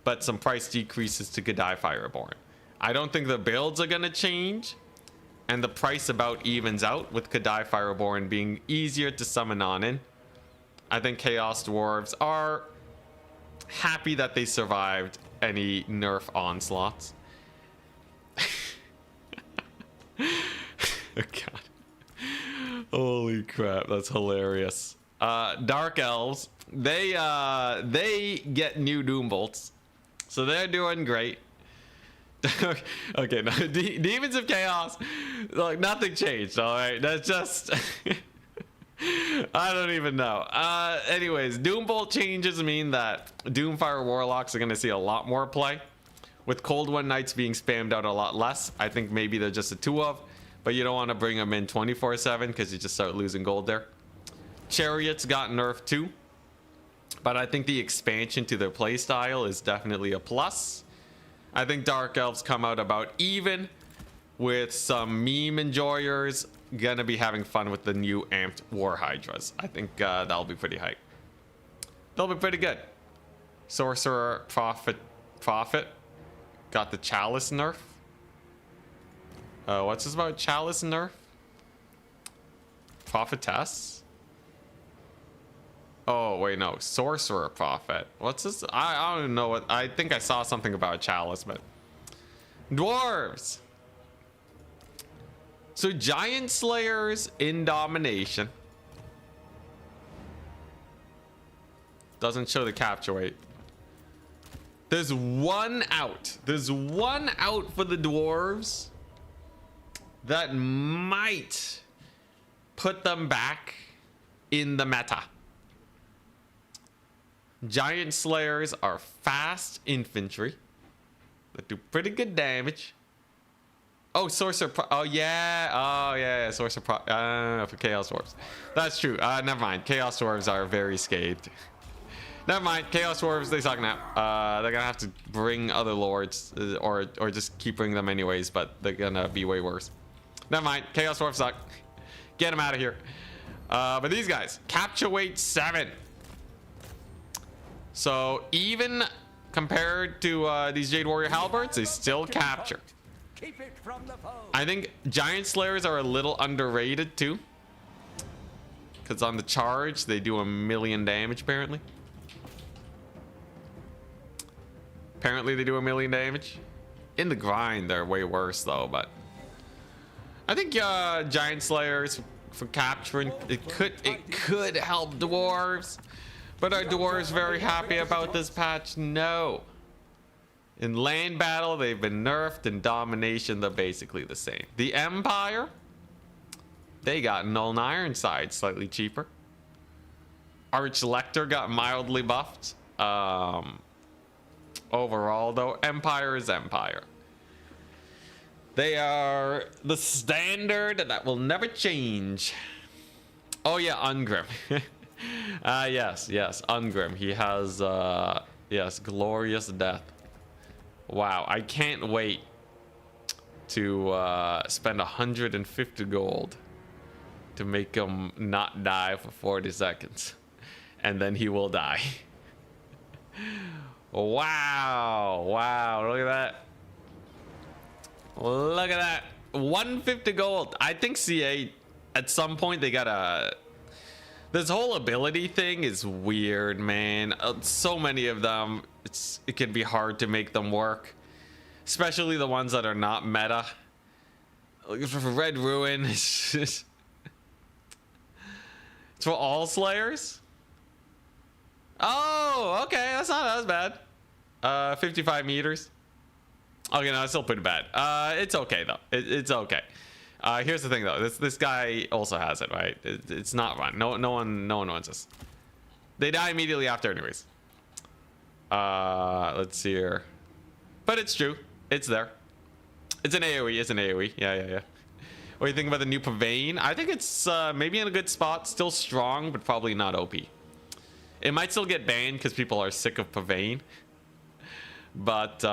but some price decreases to Godai Fireborn. I don't think the builds are going to change, and the price about evens out with Godai Fireborn being easier to summon on in. I think Chaos Dwarves are happy that they survived any nerf onslaughts. Oh god. Holy crap, that's hilarious. Dark Elves, they get new Doom Bolts, so they're doing great. Okay, no, Demons of Chaos, like, nothing changed, all right? That's just I don't even know. Anyways, Doom Bolt changes mean that Doomfire Warlocks are going to see a lot more play, with Cold One Knights being spammed out a lot less. I think maybe they're just a 2 of, but you don't want to bring them in 24/7 because you just start losing gold there. Chariots got nerfed too, but I think the expansion to their playstyle is definitely a plus. I think Dark Elves come out about even, with some meme enjoyers gonna be having fun with the new amped War Hydras. I think that'll be pretty hype. They'll be pretty good. Sorcerer Prophet got the Chalice nerf. What's this about Chalice nerf? Prophetess? Oh wait, no, Sorcerer Prophet. What's this? I don't know what. I think I saw something about Chalice, but Dwarves. So Giant Slayers in domination. Doesn't show the capture weight. There's one out. There's one out for the Dwarves that might put them back in the meta. Giant Slayers are fast infantry that do pretty good damage. Oh, Sorcerer oh yeah, Sorcerer for Chaos Dwarves. That's true. Never mind. Chaos Dwarves are very scathed. Never mind. Chaos Dwarves, they suck now. They're gonna have to bring other lords, or just keep bringing them anyways, but they're gonna be way worse. Never mind. Chaos Dwarves suck. Get them out of here. But these guys, capture weight 7. So even compared to these Jade Warrior Halberds. They still capture. Keep it from the foe. I think Giant Slayers are a little underrated too. Because on the charge, they do 1,000,000 damage apparently. Apparently they do 1,000,000 damage. In the grind, they're way worse though, but I think Giant Slayers for capturing it could help dwarves. But are dwarves very happy about this patch? No. In land battle, they've been nerfed. In domination, they're basically the same. The Empire, they got Null and Ironside, slightly cheaper. Arch Lector got mildly buffed. Overall, though, Empire is Empire. They are the standard that will never change. Oh yeah, Ungrim. Yes, Ungrim. He has, yes, Glorious Death. Wow, I can't wait to spend 150 gold to make him not die for 40 seconds. And then he will die. Wow, look at that. Look at that. 150 gold. I think CA, at some point, they gotta... This whole ability thing is weird, man. So many of them, it can be hard to make them work. Especially the ones that are not meta. Like for Red Ruin, it's just... It's for all Slayers? Oh, okay, that's not as bad. 55 meters. Okay, no, it's still pretty bad. It's okay though. It's okay. Here's the thing though. This guy also has it, right? It's not run. No one wants this. They die immediately after, anyways. Let's see here. But it's true. It's there. It's an AOE. It's an AOE. Yeah. What do you think about the new Pavane? I think it's maybe in a good spot. Still strong, but probably not OP. It might still get banned because people are sick of Pavane. But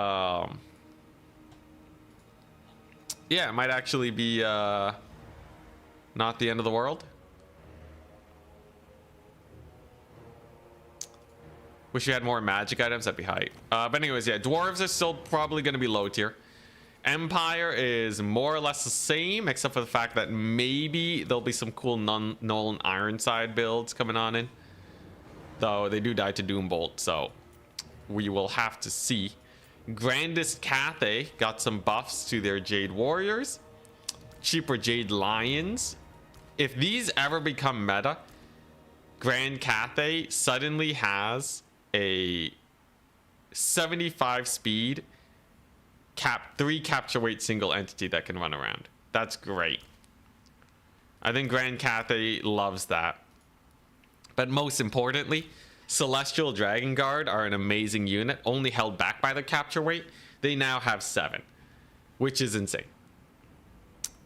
yeah, it might actually be not the end of the world. Wish you had more magic items, that'd be hype. But anyways, yeah, dwarves are still probably going to be low tier. Empire is more or less the same, except for the fact that maybe there'll be some cool Null and Ironside builds coming on in. Though they do die to Doombolt, so we will have to see. Grandest Cathay got some buffs to their Jade Warriors. Cheaper Jade Lions. If these ever become meta, Grand Cathay suddenly has a 75 speed 3 capture weight single entity that can run around. That's great. I think Grand Cathay loves that. But most importantly, Celestial Dragon Guard are an amazing unit, only held back by their capture weight. They now have 7, which is insane.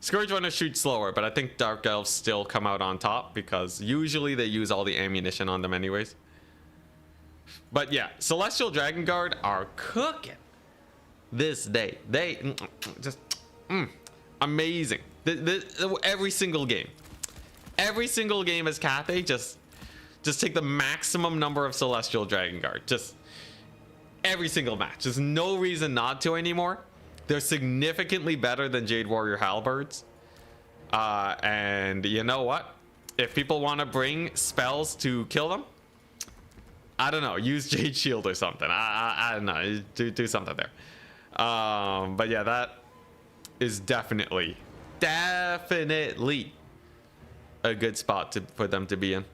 Scourge Runners shoot slower, but I think Dark Elves still come out on top because usually they use all the ammunition on them anyways. But yeah, Celestial Dragon Guard are cooking this day. They just amazing. Every single game as Cathay, just take the maximum number of Celestial Dragon Guard. Just every single match. There's no reason not to anymore. They're significantly better than Jade Warrior Halberds. And you know what? If people want to bring spells to kill them, I don't know, use Jade Shield or something. I don't know, do something there. But yeah, that is definitely a good spot for them to be in.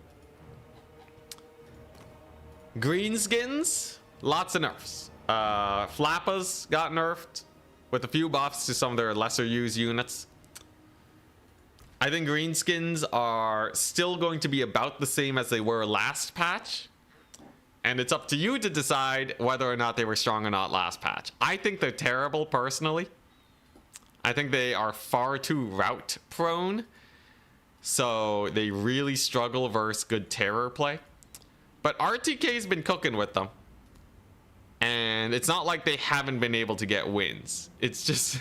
Greenskins, lots of nerfs. Flappas got nerfed with a few buffs to some of their lesser used units. I think greenskins are still going to be about the same as they were last patch. And it's up to you to decide whether or not they were strong or not last patch. I think they're terrible personally. I think they are far too route prone. So they really struggle versus good terror play. But RTK's been cooking with them. And it's not like they haven't been able to get wins. It's just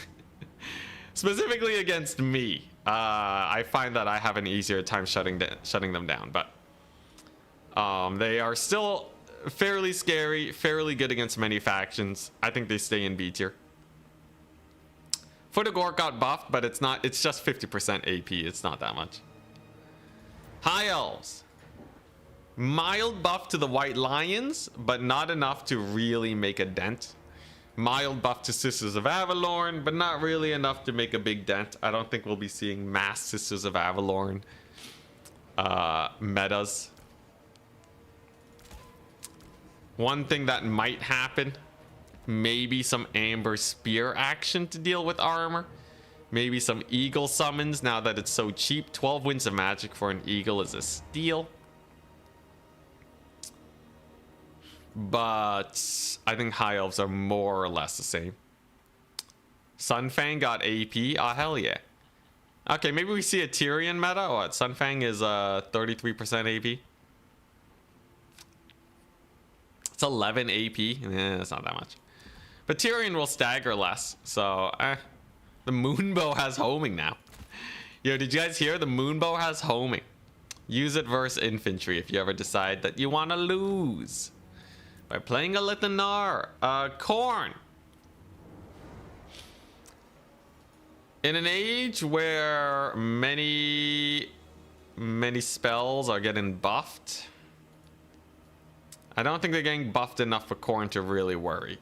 specifically against me. I find that I have an easier time shutting them down. But they are still fairly scary, fairly good against many factions. I think they stay in B tier. For the Gore got buffed, but it's not. It's just 50% AP. It's not that much. High Elves. Mild buff to the White Lions, but not enough to really make a dent. Mild buff to Sisters of Avalorn, but not really enough to make a big dent. I don't think we'll be seeing mass Sisters of Avalorn metas. One thing that might happen, maybe some Amber Spear action to deal with armor. Maybe some Eagle summons now that it's so cheap. 12 Winds of Magic for an Eagle is a steal. But I think High Elves are more or less the same. Sunfang got AP. Oh, hell yeah. Okay, maybe we see a Tyrion meta. What? Sunfang is 33% AP. It's 11 AP. That's not that much. But Tyrion will stagger less. So, the Moonbow has homing now. Yo, did you guys hear? The Moonbow has homing. Use it versus Infantry if you ever decide that you want to lose. By playing a Lithanar. Khorne. In an age where many spells are getting buffed, I don't think they're getting buffed enough for Khorne to really worry.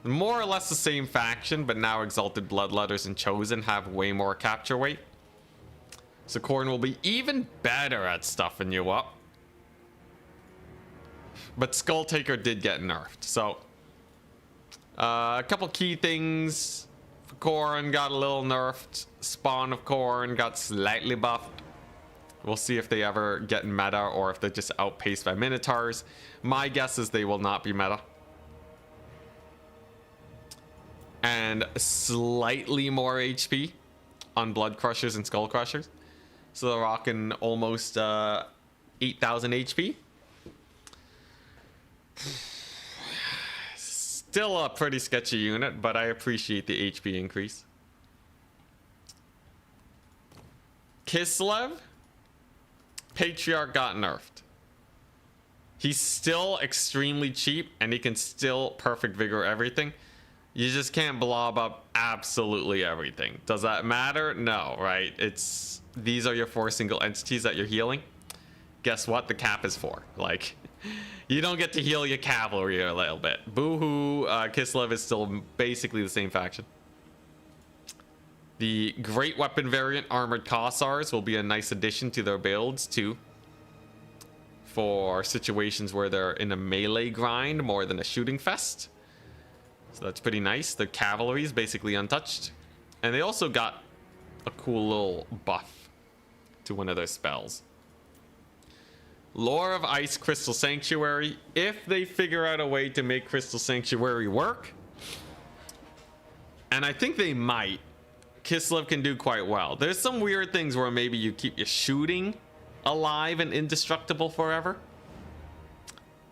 More or less the same faction, but now Exalted Bloodletters and Chosen have way more capture weight. So Khorne will be even better at stuffing you up. But Skull Taker did get nerfed. So a couple key things. Khorne got a little nerfed. Spawn of Khorne got slightly buffed. We'll see if they ever get meta or if they're just outpaced by Minotaurs. My guess is they will not be meta. And slightly more HP on Blood Crushers and Skull Crushers. So they're rocking almost 8,000 HP. Still a pretty sketchy unit, but I appreciate the HP increase. Kislev, Patriarch got nerfed. He's still extremely cheap and he can still perfect vigor everything. You just can't blob up absolutely everything. Does that matter? No, right? These are your 4 single entities that you're healing. Guess what? The cap is 4. Like, you don't get to heal your cavalry a little bit. Boo-hoo. Kislev is still basically the same faction. The Great Weapon variant Armored Kossars will be a nice addition to their builds too. For situations where they're in a melee grind more than a shooting fest. So that's pretty nice. The cavalry is basically untouched. And they also got a cool little buff to one of their spells. Lore of Ice Crystal Sanctuary. If they figure out a way to make Crystal Sanctuary work, and I think they might, Kislev can do quite well. There's some weird things where maybe you keep your shooting alive and indestructible forever.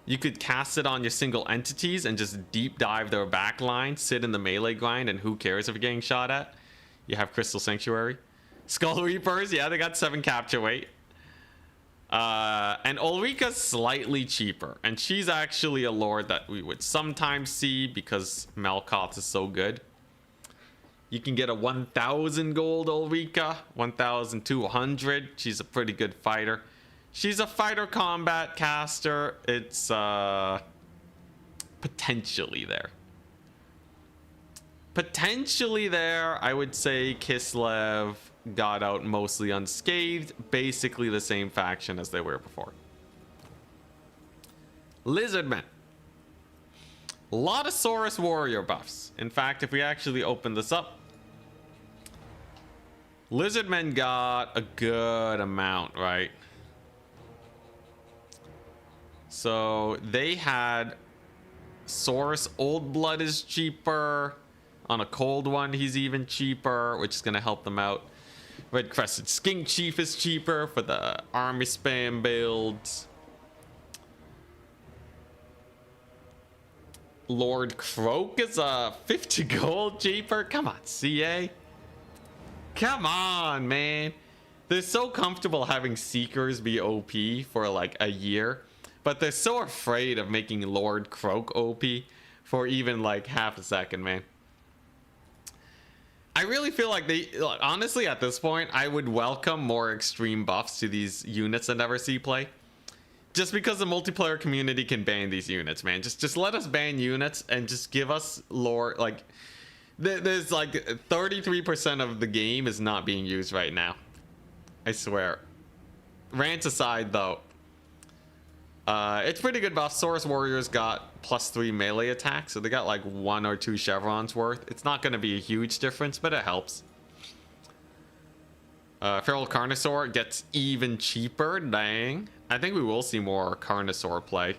You could cast it on your single entities and just deep dive their back line, sit in the melee grind, and who cares if you're getting shot at? You have Crystal Sanctuary. Skull Reapers, yeah, they got 7 capture weight. And Ulrika's slightly cheaper, and she's actually a lord that we would sometimes see because Malkoth is so good. You can get a 1,000 gold Ulrika, 1,200. She's a pretty good fighter. She's a fighter combat caster. It's potentially there. Potentially there. I would say Kislev got out mostly unscathed. Basically the same faction as they were before. Lizardmen. A lot of Saurus warrior buffs. In fact, if we actually open this up, Lizardmen got a good amount, right? So they had Saurus Old Blood is cheaper. On a cold one, he's even cheaper, which is going to help them out. Red Crested Skink Chief is cheaper for the army spam builds. Lord Croak is 50 gold cheaper. Come on, CA. Come on, man. They're so comfortable having Seekers be OP for like a year. but they're so afraid of making Lord Croak OP for even like half a second, man. I really feel like look, honestly, at this point, I would welcome more extreme buffs to these units I never see play. Just because the multiplayer community can ban these units, man. Just let us ban units and just give us lore. Like, there's like 33% of the game is not being used right now. I swear. Rants aside, though, it's pretty good buff. Saurus Warriors got +3 melee attack, so they got like 1 or 2 chevrons worth. It's not going to be a huge difference, but it helps. Feral Carnosaur gets even cheaper. Dang. I think we will see more Carnosaur play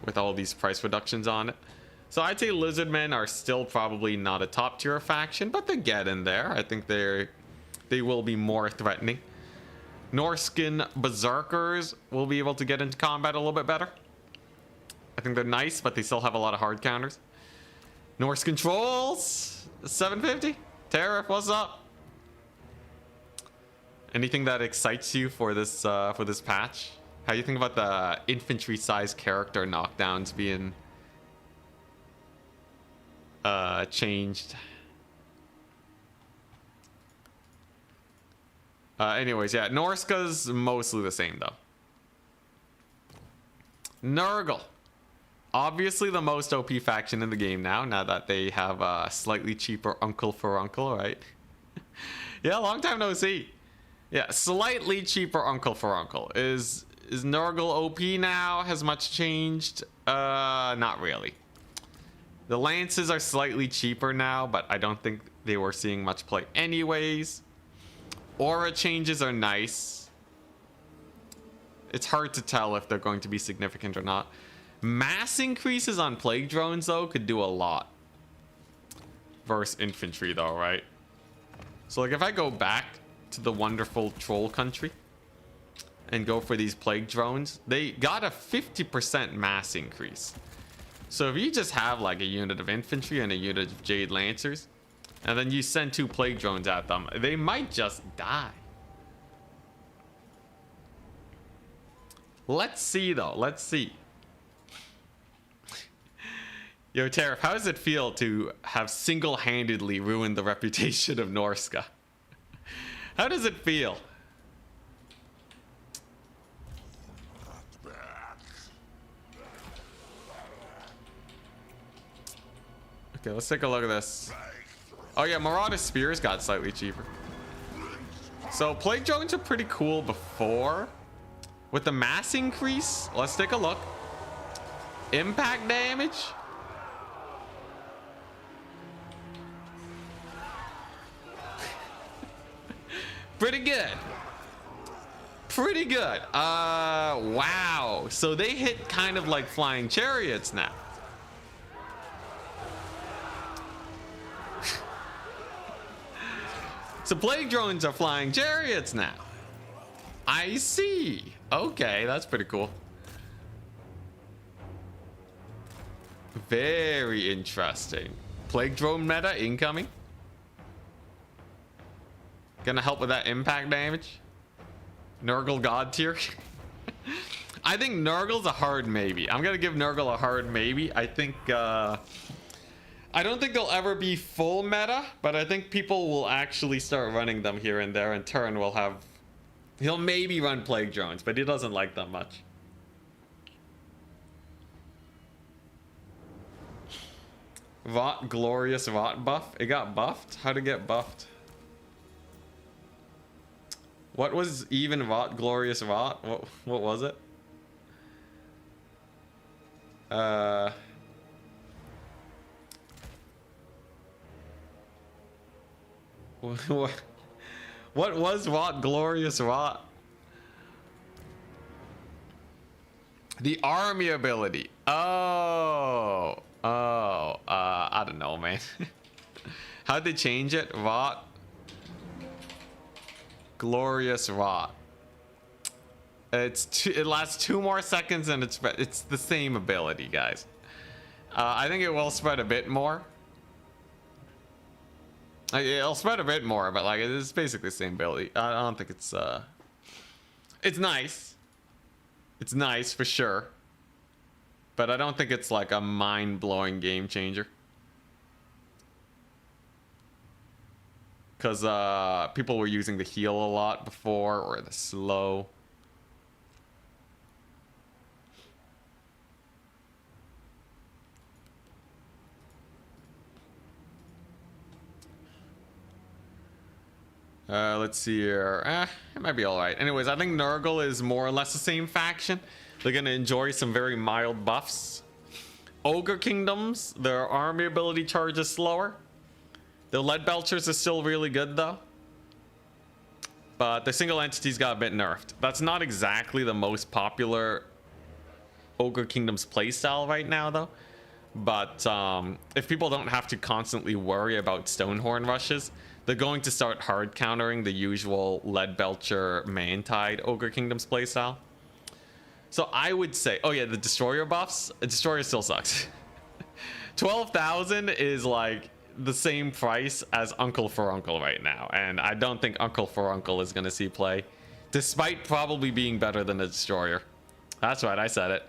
with all these price reductions on it. So I'd say Lizardmen are still probably not a top tier faction, but they get in there. I think they will be more threatening. Norskin Berserkers will be able to get into combat a little bit better. I think they're nice, but they still have a lot of hard counters. Norse Controls 750. Tariff, what's up? Anything that excites you for this patch? How do you think about the infantry size character knockdowns being changed? Anyways, yeah, Norska's mostly the same though. Nurgle, obviously the most OP faction in the game now that they have a slightly cheaper Uncle for Uncle, right? Yeah, long time no see. Yeah, slightly cheaper Uncle for Uncle. Is Nurgle OP now? Has much changed? Not really. The Lances are slightly cheaper now, but I don't think they were seeing much play anyways. Aura changes are nice. It's hard to tell if they're going to be significant or not. Mass increases on plague drones, though, could do a lot. Versus infantry, though, right? So, like, if I go back to the wonderful troll country and go for these plague drones, they got a 50% mass increase. So if you just have like a unit of infantry and a unit of Jade Lancers, and then you send 2 plague drones at them, they might just die. Let's see though, let's see. Yo, Tariff, how does it feel to have single-handedly ruined the reputation of Norska? How does it feel? Okay, let's take a look at this. Oh yeah, Marauder Spears got slightly cheaper. So plague drones are pretty cool before. With the mass increase, let's take a look. Impact damage. Pretty good. Pretty good. Wow. So they hit kind of like flying chariots now. So plague drones are flying chariots now. I see. Okay, that's pretty cool. Very interesting. Plague drone meta incoming. Gonna help with that impact damage. Nurgle god tier. I think Nurgle's a hard maybe. I'm gonna give Nurgle a hard maybe. I think I don't think they'll ever be full meta, but I think people will actually start running them here and there, and Turn will have... He'll maybe run plague drones, but he doesn't like them much. Vought, glorious Vought buff. It got buffed? How'd it get buffed? What was even Vought, glorious Vought? What was it? What was Vought, glorious Vought? The army ability. I don't know, man. How'd they change it? Vought, glorious Vought. It lasts 2 more seconds and it's the same ability, guys. I think it will spread a bit more. It'll spread a bit more, but like it's basically the same ability. I don't think it's nice. It's nice for sure. But I don't think it's like a mind-blowing game changer. Because people were using the heal a lot before, or the slow. Let's see here. It might be alright. Anyways, I think Nurgle is more or less the same faction. They're going to enjoy some very mild buffs. Ogre Kingdoms, their army ability charge is slower. The lead belchers are still really good though. But the single entities got a bit nerfed. That's not exactly the most popular Ogre Kingdoms playstyle right now though. But if people don't have to constantly worry about Stonehorn rushes, they're going to start hard countering the usual lead belcher Mantide Ogre Kingdoms playstyle. So I would say, oh yeah, the destroyer buffs. Destroyer still sucks. 12,000 is like the same price as Uncle for Uncle right now, and I don't think Uncle for Uncle is going to see play, despite probably being better than the destroyer. That's right, I said it.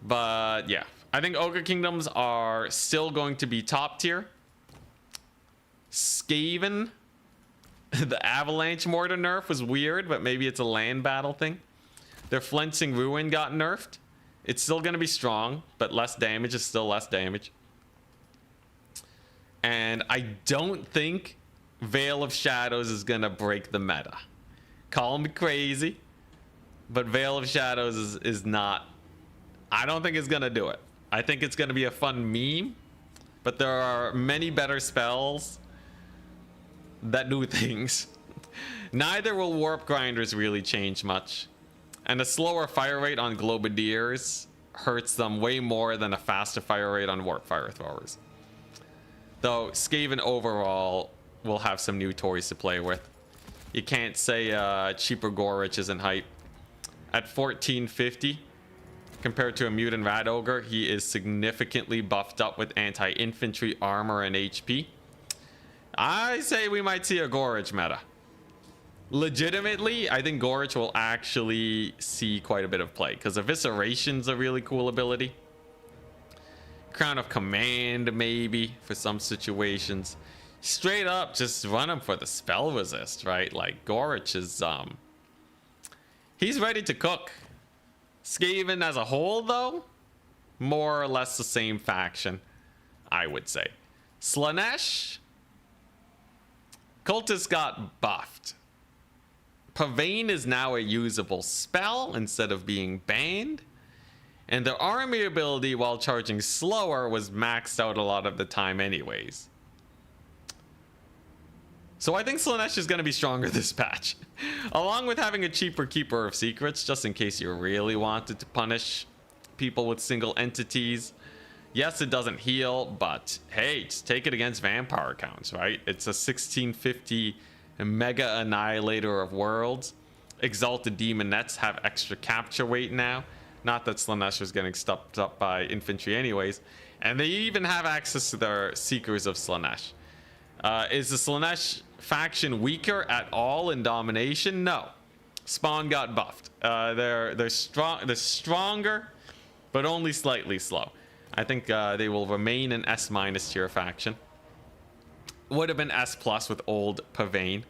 But yeah, I think Ogre Kingdoms are still going to be top tier. Skaven, the Avalanche Mortar nerf was weird, but maybe it's a land battle thing. Their Flensing Ruin got nerfed. It's still going to be strong, but less damage is still less damage. And I don't think Veil of Shadows is going to break the meta. Call me crazy, but Veil of Shadows is not... I don't think it's going to do it. I think it's going to be a fun meme, but there are many better spells that do things. Neither will Warp Grinders really change much. And a slower fire rate on Globadiers hurts them way more than a faster fire rate on Warp Fire Throwers. Though Skaven overall will have some new toys to play with. You can't say cheaper Gorich isn't hype. At 1450, compared to a Mutant Rat Ogre, he is significantly buffed up with anti-infantry armor and HP. I say we might see a Gorich meta. Legitimately, I think Gorich will actually see quite a bit of play, because Evisceration's a really cool ability. Crown of Command, maybe, for some situations. Straight up, just run him for the spell resist, right? Like, Gorich is, he's ready to cook. Skaven as a whole, though, more or less the same faction, I would say. Slaanesh, Cultist got buffed. Pavane is now a usable spell instead of being banned. And their army ability, while charging slower, was maxed out a lot of the time anyways. So I think Slaanesh is going to be stronger this patch. Along with having a cheaper Keeper of Secrets, just in case you really wanted to punish people with single entities. Yes, it doesn't heal, but hey, just take it against vampire counts, right? It's a 1650 Mega Annihilator of Worlds. Exalted Demonettes have extra capture weight now. Not that Slaanesh was getting stuffed up by infantry anyways. And they even have access to their Seekers of Slaanesh. Is the Slaanesh faction weaker at all in domination? No. Spawn got buffed. They're stronger, but only slightly slow. I think they will remain an S- tier faction. Would have been S+ with old Pavane.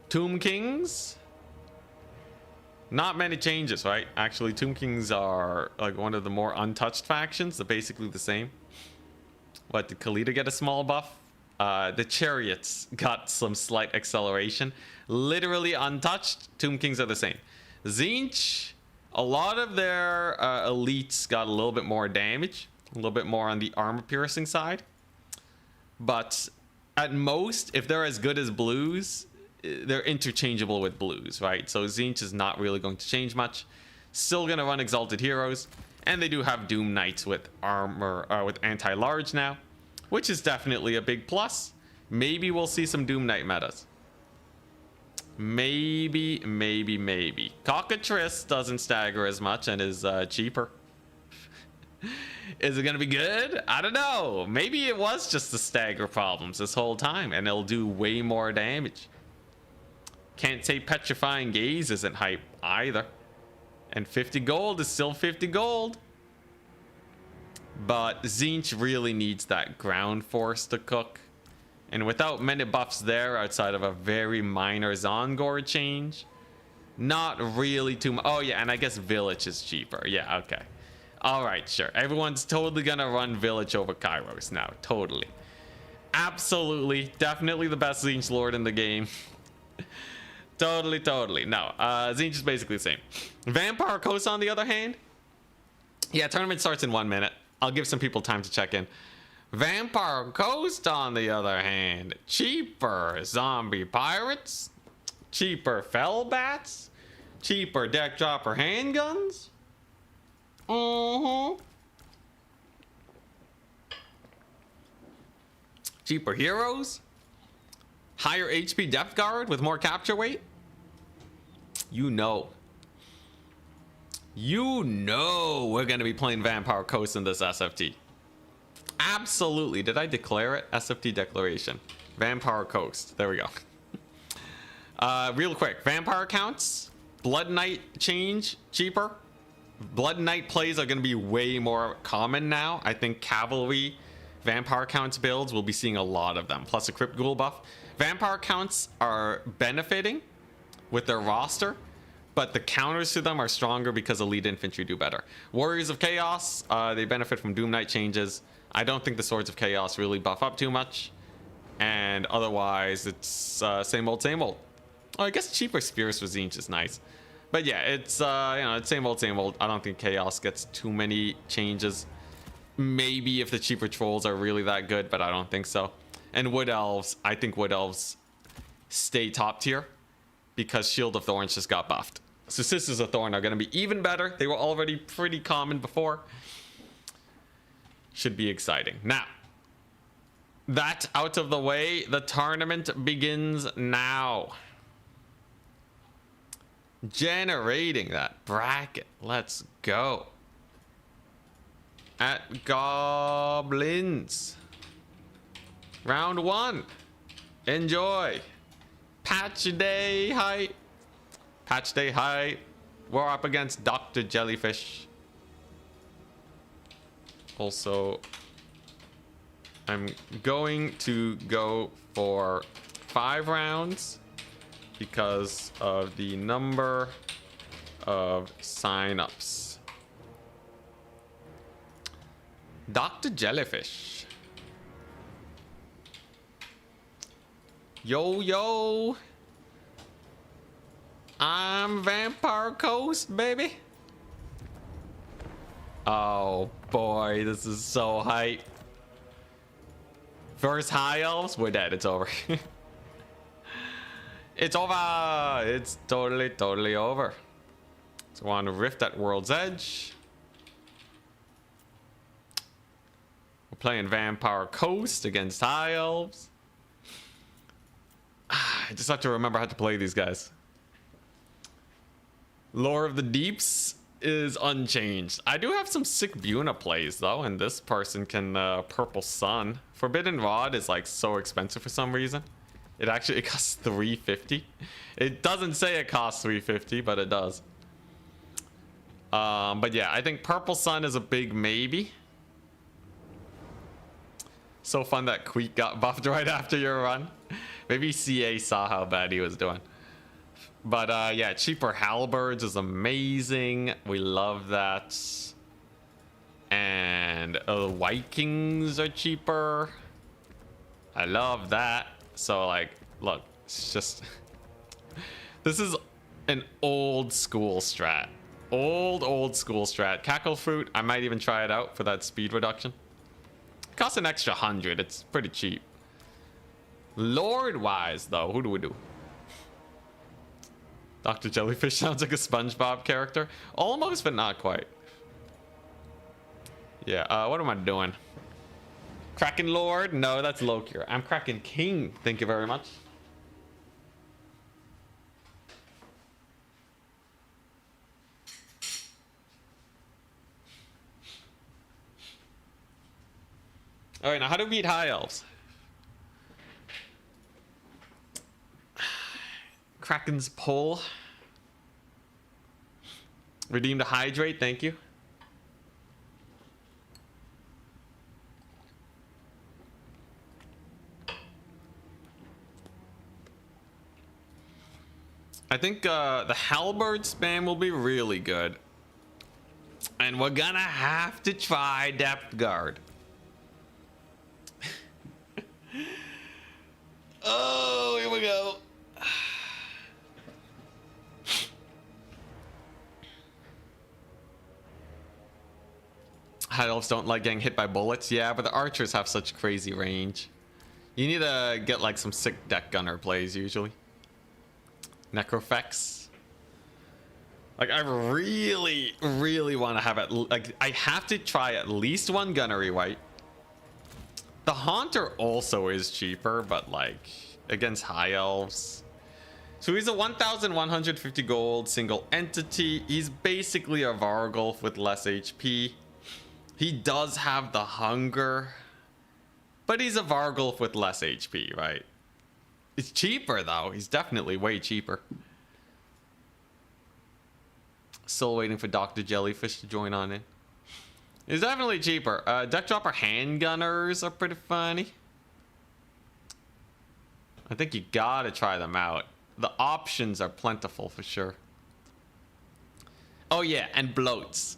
Tomb Kings. Not many changes, right? Actually, Tomb Kings are like one of the more untouched factions. They're basically the same. What, did Khalida get a small buff? The Chariots got some slight acceleration. Literally untouched. Tomb Kings are the same. Tzeentch, a lot of their elites got a little bit more damage. A little bit more on the armor piercing side. But at most, if they're as good as blues, they're interchangeable with blues, right? So Tzeentch is not really going to change much. Still going to run Exalted Heroes. And they do have Doom Knights with armor, with anti-large now, which is definitely a big plus. Maybe we'll see some Doom Knight metas. Maybe. Cockatrice doesn't stagger as much and is cheaper. Is it gonna be good? I don't know. Maybe it was just the stagger problems this whole time and it'll do way more damage. Can't say Petrifying Gaze isn't hype either. And 50 gold is still 50 gold. But Tzeentch really needs that ground force to cook. And without many buffs there, outside of a very minor Zongor change, not really too much. Oh yeah, and I guess Village is cheaper. Yeah, okay. Alright, sure. Everyone's totally gonna run Village over Kairos now. Totally. Absolutely. Definitely the best Tzeentch Lord in the game. Totally. No, Tzeentch is basically the same. Vampire Coast, on the other hand. Yeah, tournament starts in 1 minute. I'll give some people time to check in. Vampire Coast, on the other hand. Cheaper zombie pirates. Cheaper fell bats. Cheaper deck dropper handguns. Cheaper heroes. Higher HP depth guard with more capture weight. You know we're going to be playing Vampire Coast in this SFT. Absolutely. Did I declare it? SFT declaration. Vampire Coast. There we go. Real quick. Vampire counts. Blood Knight change. Cheaper. Blood Knight plays are going to be way more common now. I think cavalry Vampire counts builds, we'll be seeing a lot of them. Plus a Crypt Ghoul buff. Vampire counts are benefiting with their roster, but the counters to them are stronger because elite infantry do better. Warriors of Chaos, they benefit from Doom Knight changes. I don't think the Swords of Chaos really buff up too much. And otherwise, it's same old, same old. Oh, I guess cheaper Spears for Tzeentch is nice. But yeah, it's, it's same old, same old. I don't think Chaos gets too many changes. Maybe if the cheaper trolls are really that good, but I don't think so. And Wood Elves, I think Wood Elves stay top tier because Shield of Thorns just got buffed. So Sisters of Thorn are going to be even better. They were already pretty common before. Should be exciting. Now, that out of the way, the tournament begins now. Generating that bracket. Let's go. At Goblins. Round 1. Enjoy. Patch day height. Patch day height. We're up against Dr. Jellyfish. Also, I'm going to go for 5 rounds because of the number of signups. Dr. Jellyfish. Yo. I'm Vampire Coast, baby. Oh boy, this is so hype. First High Elves, we're dead. It's over. It's over. It's totally over. So we're on a Rift at World's Edge. We're playing Vampire Coast against High Elves. I just have to remember how to play these guys. Lore of the Deeps is unchanged. I do have some sick Buna plays though, and this person can Purple Sun. Forbidden Rod is like so expensive for some reason. It costs 350. It doesn't say it costs 350, but it does. But yeah, I think Purple Sun is a big maybe. So fun that Queek got buffed right after your run. Maybe CA saw how bad he was doing. But yeah, cheaper Halberds is amazing. We love that. And Vikings are cheaper. I love that. So like, look, it's just... This is an old school strat. Old school strat. Cackle Fruit, I might even try it out for that speed reduction. It costs an extra 100. It's pretty cheap. Lord-wise, though, who do we do? Dr. Jellyfish sounds like a SpongeBob character. Almost, but not quite. Yeah, what am I doing? Kraken Lord? No, that's Lokier. I'm Kraken King. Thank you very much. All right, now how do we beat High Elves? Kraken's Pull. Redeem the hydrate, thank you. I think the halberd spam will be really good. And we're gonna have to try depth guard. Oh, here we go. High elves don't like getting hit by bullets. Yeah, but the archers have such crazy range. You need to get like some sick deck gunner plays usually. Necrofex. Like I really want to have it. Like I have to try at least one gunnery white. The Haunter also is cheaper, but like against high elves. So he's a 1,150 gold single entity. He's basically a Vargulf with less HP. He does have the hunger, but he's a Vargulf with less HP, right? It's cheaper though. He's definitely way cheaper. Still waiting for Dr. Jellyfish to join on in. He's definitely cheaper. Deck dropper handgunners are pretty funny. I think you gotta try them out. The options are plentiful for sure. Oh yeah, and bloats.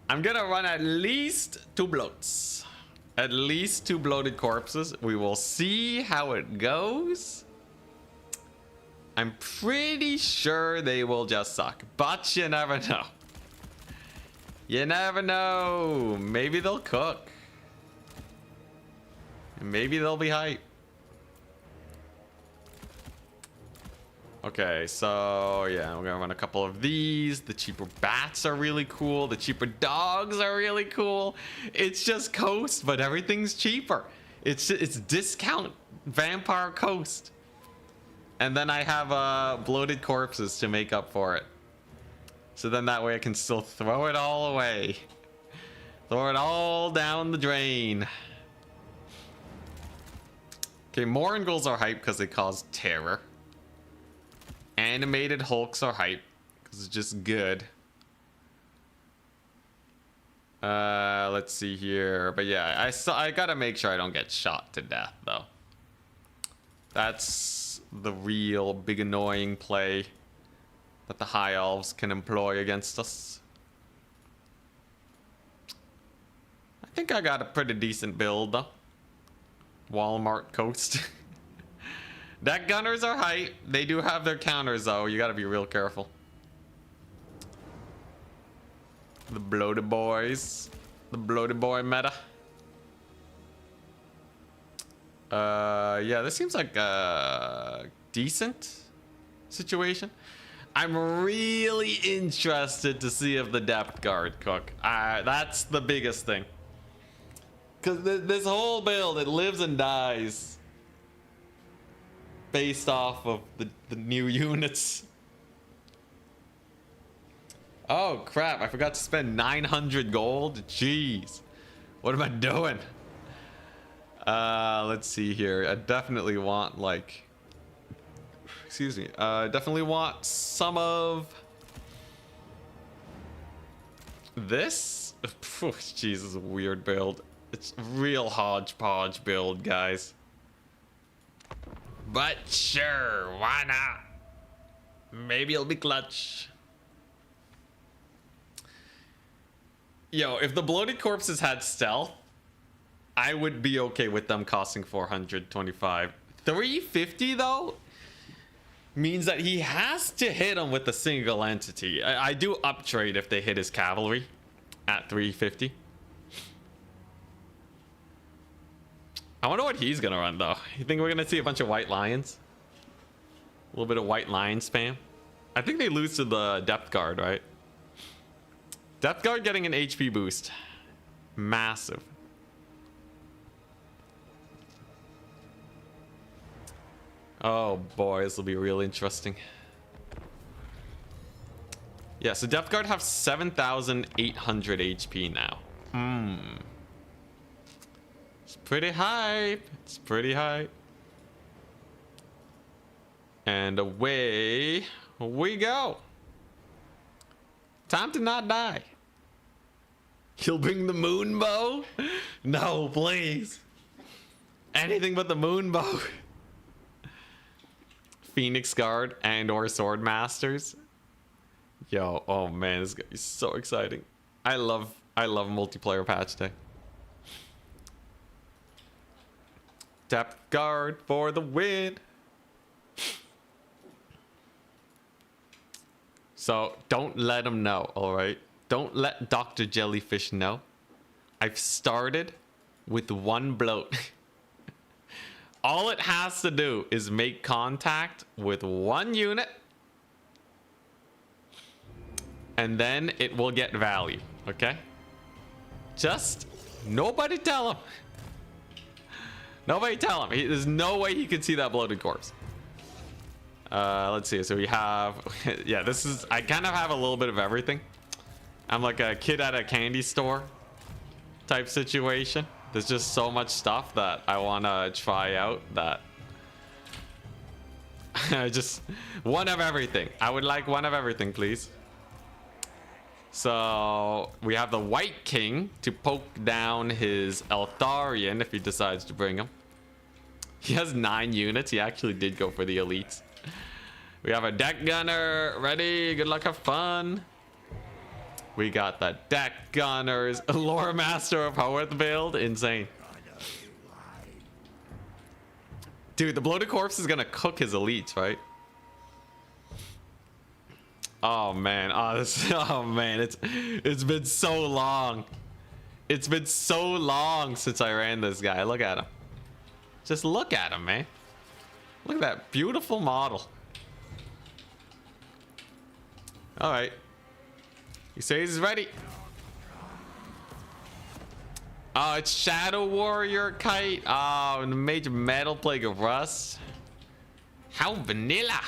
I'm gonna run at least 2 bloats. At least 2 bloated corpses. We will see how it goes. I'm pretty sure they will just suck, but you never know. You never know. Maybe they'll cook. Maybe they'll be hype. Okay, so yeah, we're gonna run a couple of these. The cheaper bats are really cool. The cheaper dogs are really cool. It's just coast, but everything's cheaper. It's discount vampire coast. And then I have bloated corpses to make up for it. So then that way I can still throw it all away. Throw it all down the drain. Okay, Morangles are hype because they cause terror. Animated Hulks are hype because it's just good. Let's see here. But yeah, I gotta make sure I don't get shot to death though. That's the real big annoying play that the high elves can employ against us. I think I got a pretty decent build though. Walmart coast. Deck gunners are hype. They do have their counters though. You gotta be real careful. The bloated boys. The bloated boy meta. Yeah, this seems like a decent situation. I'm really interested to see if the depth guard cook. That's the biggest thing. Because this whole build, it lives and dies based off of the new units. Oh crap, I forgot to spend 900 gold. Jeez, what am I doing? Let's see here. I definitely want like, excuse me, definitely want some of this. Jeez, this is a weird build. It's a real hodgepodge build, guys. But sure, why not? Maybe it'll be clutch. Yo, if the bloated corpses had stealth, I would be okay with them costing 425. 350 though means that he has to hit him with a single entity. I do uptrade if they hit his cavalry at 350. I wonder what he's gonna run though. You think we're gonna see a bunch of white lions? A little bit of white lion spam? I think they lose to the depth guard, right? Depth guard getting an HP boost. Massive. Oh boy, this will be real interesting. Yeah, so depth guard have 7,800 HP now. It's pretty hype. It's pretty hype. And away we go. Time to not die. He'll bring the moon bow? No, please. Anything but the moon bow. Phoenix Guard and or Sword Masters. Yo, oh man, this is gonna be so exciting. I love multiplayer patch day. Depth Guard for the win. So don't let him know, all right? Don't let Dr. Jellyfish know. I've started with one bloat. All it has to do is make contact with one unit, and then it will get value, okay? Just nobody tell him. Nobody tell him. There's no way he can see that bloated corpse. Let's see. So we have, yeah, this is, I kind of have a little bit of everything. I'm like a kid at a candy store type situation. There's just so much stuff that I want to try out that just one of everything. I would like one of everything, please. So we have the White King to poke down his Eltharion if he decides to bring him. He has 9 units. He actually did go for the elites. We have a deck gunner ready. Good luck, have fun. We got the deck gunners. Lore Master of Howarth build. Insane. Dude, the bloated corpse is gonna cook his elites, right? Oh man. Oh man, it's been so long. It's been so long since I ran this guy. Look at him. Just look at him, man. Look at that beautiful model. All right. He says he's ready. Oh, it's Shadow Warrior Kite. Oh, and the Major Metal Plague of Rust. How vanilla.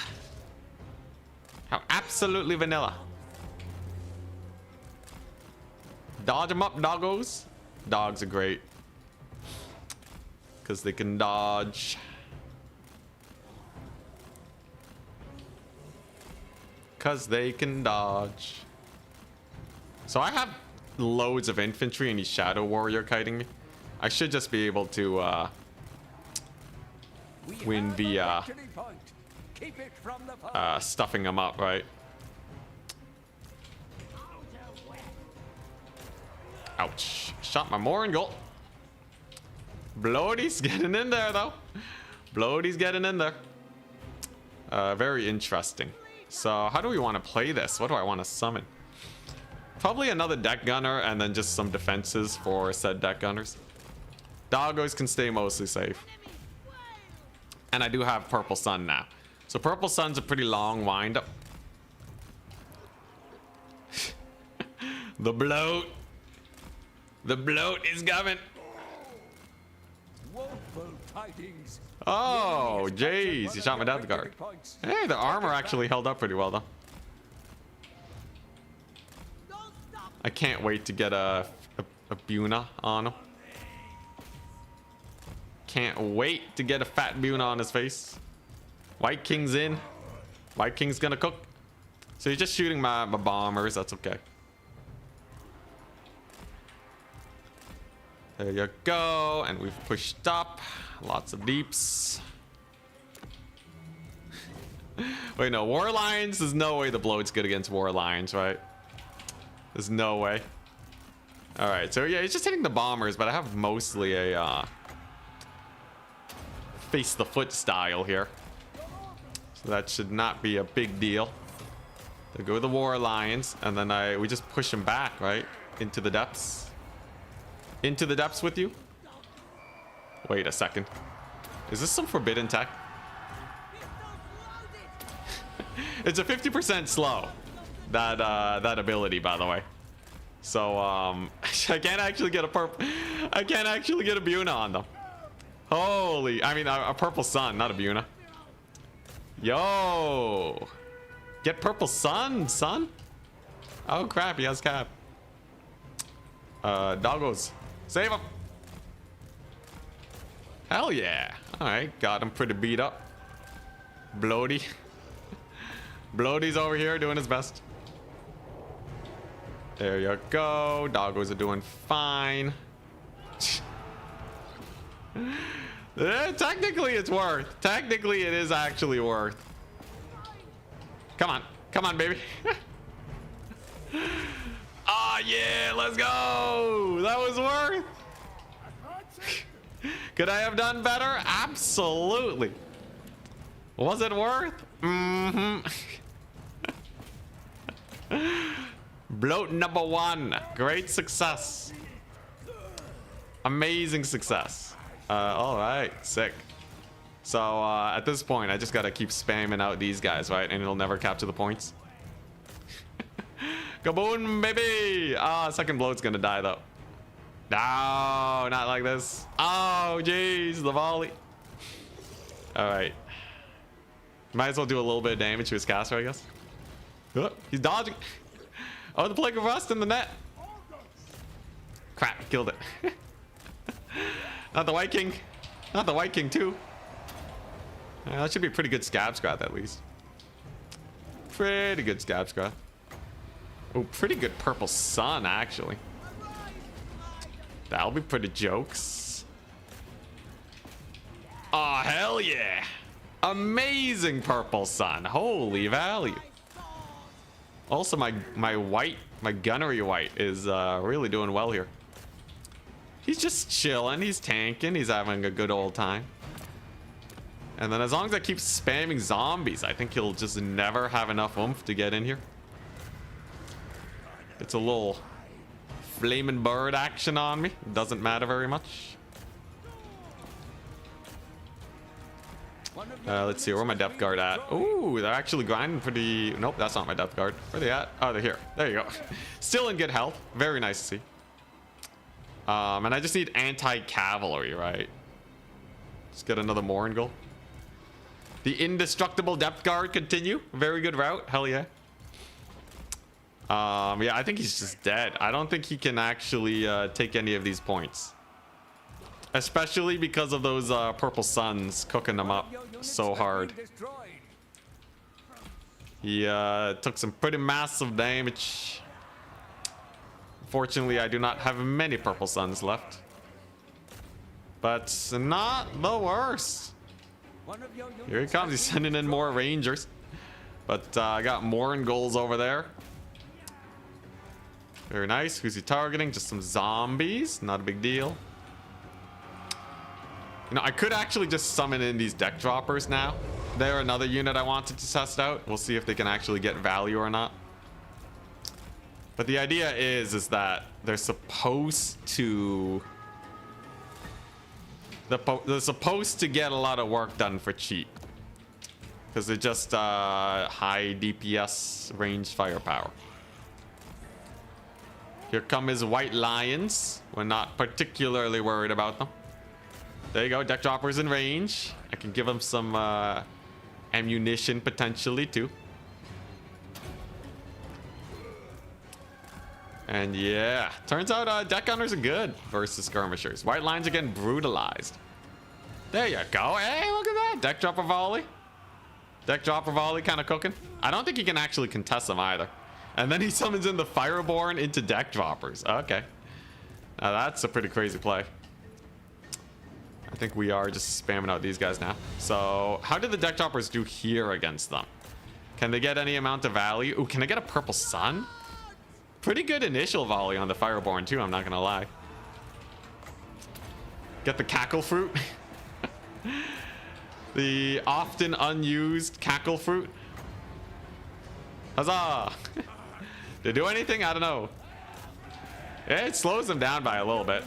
How absolutely vanilla. Dodge them up, doggos. Dogs are great. Because they can dodge. Because they can dodge. So I have loads of infantry and he's Shadow Warrior kiting me. I should just be able to win via stuffing them up, right? Ouch. Shot my Moringal. Bloaty's getting in there though. Bloaty's getting in there. Very interesting. So how do we want to play this? What do I want to summon? Probably another deck gunner and then just some defenses for said deck gunners. Doggos can stay mostly safe. And I do have Purple Sun now. So Purple Sun's a pretty long windup. The bloat. The bloat is coming. Oh, jeez. He shot my death guard. Hey, the armor actually held up pretty well, though. I can't wait to get a Buna on him. Can't wait to get a fat Buna on his face. White King's in. White King's gonna cook. So he's just shooting my bombers. That's okay. There you go. And we've pushed up. Lots of deeps. Wait, no. War Lions? There's no way the bloat's good against War Lions, right? There's no way. Alright, so yeah, he's just hitting the bombers, but I have mostly a face the foot style here. So that should not be a big deal. They go with the War Lions, and then we just push him back, right? Into the depths. Into the depths with you? Wait a second. Is this some forbidden tech? It's a 50% slow. That ability, by the way. So I can't actually get a I can't actually get a Buna on them. Holy, I mean a Purple Sun, not a Buna. Yo, get Purple Sun, son. Oh crap, he has cap. Doggos, save him. Hell yeah. All right, got him pretty beat up. Bloaty. Bloaty's over here doing his best. There you go. Doggos are doing fine. Technically, it's worth. Technically, it is actually worth. Come on. Come on, baby. Ah, yeah. Let's go. That was worth. Could I have done better? Absolutely. Was it worth? Mm-hmm. Bloat number 1. Great success. Amazing success. All right. Sick. So at this point, I just got to keep spamming out these guys, right? And it'll never capture the points. Kaboom, baby. Ah, second bloat's going to die, though. No, not like this. Oh, jeez. The volley. All right. Might as well do a little bit of damage to his caster, I guess. Oh, he's dodging. Oh, the plague of rust in the net. Crap, killed it. Not the White King. Not the White King, too. That should be a pretty good scab scrath, at least. Pretty good scab scrath. Oh, pretty good purple sun, actually. That'll be pretty jokes. Oh, hell yeah. Amazing purple sun. Holy value. Also, my gunnery white is really doing well here. He's just chilling. He's tanking. He's having a good old time. And then as long as I keep spamming zombies, I think he'll just never have enough oomph to get in here. It's a little flaming bird action on me. Doesn't matter very much. Let's see, where my depth guard at? Ooh, they're actually grinding pretty... Nope, that's not my depth guard. Where are they at? Oh, they're here. There you go. Still in good health. Very nice to see. And I just need anti-cavalry, right? Let's get another Nurgle. The indestructible depth guard continue. Very good route. Hell yeah. Yeah, I think he's just dead. I don't think he can actually take any of these points. Especially because of those purple suns cooking them up so hard. He took some pretty massive damage. Fortunately, I do not have many purple suns left. But not the worst. Here he comes. He's sending in more rangers. But I got more Nurgles over there. Very nice. Who's he targeting? Just some zombies. Not a big deal. You know, I could actually just summon in these deck droppers now. They're another unit I wanted to test out. We'll see if they can actually get value or not. But the idea is that they're supposed to... They're supposed to get a lot of work done for cheap. Because they're just high DPS range firepower. Here come his white lions. We're not particularly worried about them. There you go, deck droppers in range. I can give him some ammunition potentially too. And yeah, turns out deck gunners are good versus skirmishers. White lines are getting brutalized. There you go. Hey, look at that. Deck dropper volley. Deck dropper volley kind of cooking. I don't think he can actually contest them either. And then he summons in the Fireborn into deck droppers. Okay. Now that's a pretty crazy play. I think we are just spamming out these guys now. So how did the deck droppers do here against them? Can they get any amount of value? Ooh, can I get a purple sun? Pretty good initial volley on the Fireborn too, I'm not gonna lie. Get the cackle fruit. The often unused cackle fruit. Huzzah! Did it do anything? I don't know. It slows them down by a little bit.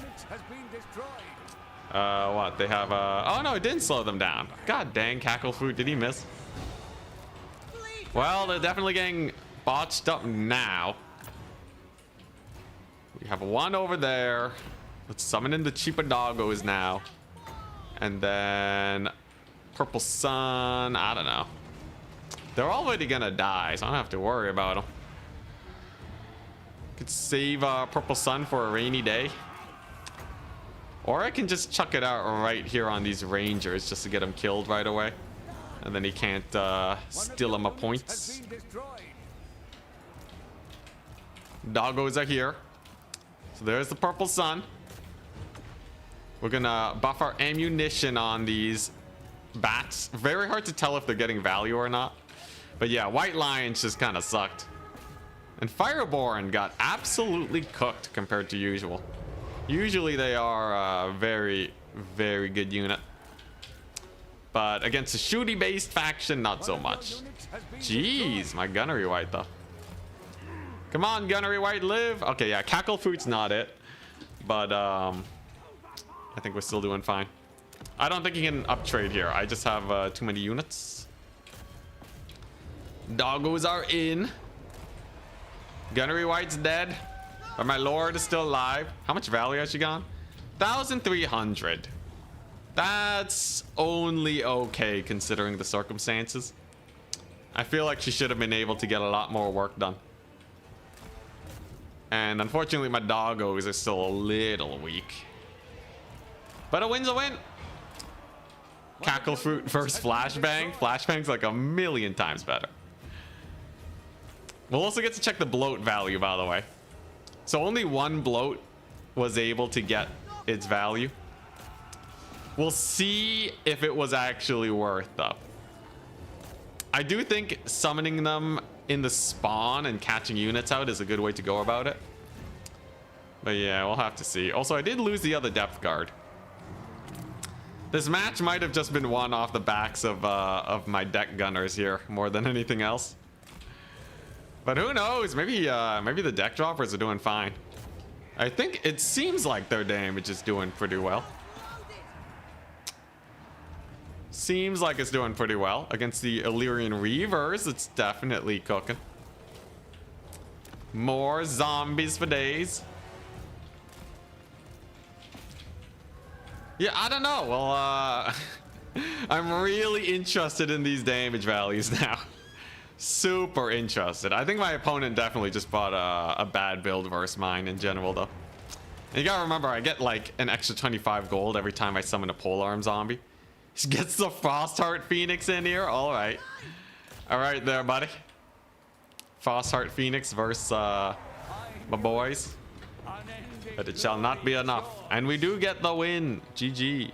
What? They have oh no, it didn't slow them down. God dang, cackle fruit, did he miss? Well, they're definitely getting botched up now. We have one over there. Let's summon in the cheaper doggos now. And then purple sun. I don't know. They're already gonna die, so I don't have to worry about them. Could save purple sun for a rainy day. Or I can just chuck it out right here on these rangers just to get him killed right away. And then he can't steal him a points. Doggos are here. So there's the purple sun. We're gonna buff our ammunition on these bats. Very hard to tell if they're getting value or not. But yeah, white lions just kind of sucked. And Fireborn got absolutely cooked compared to usual. Usually they are a very, very good unit. But against a shooty-based faction, not so much. Jeez, my gunnery white though. Come on, gunnery white, live. Okay, yeah, cackle fruit's not it. But I think we're still doing fine. I don't think you can uptrade here. I just have too many units. Doggos are in. Gunnery white's dead. But my lord is still alive. How much value has she gone? 1,300. That's only okay considering the circumstances. I feel like she should have been able to get a lot more work done. And unfortunately my doggos are still a little weak. But a win's a win. Cackle fruit versus flashbang. Flashbang's like a million times better. We'll also get to check the bloat value, by the way. So only one bloat was able to get its value. We'll see if it was actually worth though. I do think summoning them in the spawn and catching units out is a good way to go about it. But yeah, we'll have to see. Also, I did lose the other depth guard. This match might have just been won off the backs of my deck gunners here more than anything else. But who knows? Maybe the deck droppers are doing fine. I think it seems like their damage is doing pretty well. Seems like it's doing pretty well. Against the Illyrian Reavers, it's definitely cooking. More zombies for days. Yeah, I don't know. Well, I'm really interested in these damage values now. Super interested. I think my opponent definitely just bought a bad build versus mine in general, though. And you gotta remember, I get like an extra 25 gold every time I summon a polearm zombie. He gets the Frostheart Phoenix in here. All right. All right there, buddy. Frostheart Phoenix versus my boys. But it shall not be enough. And we do get the win. GG.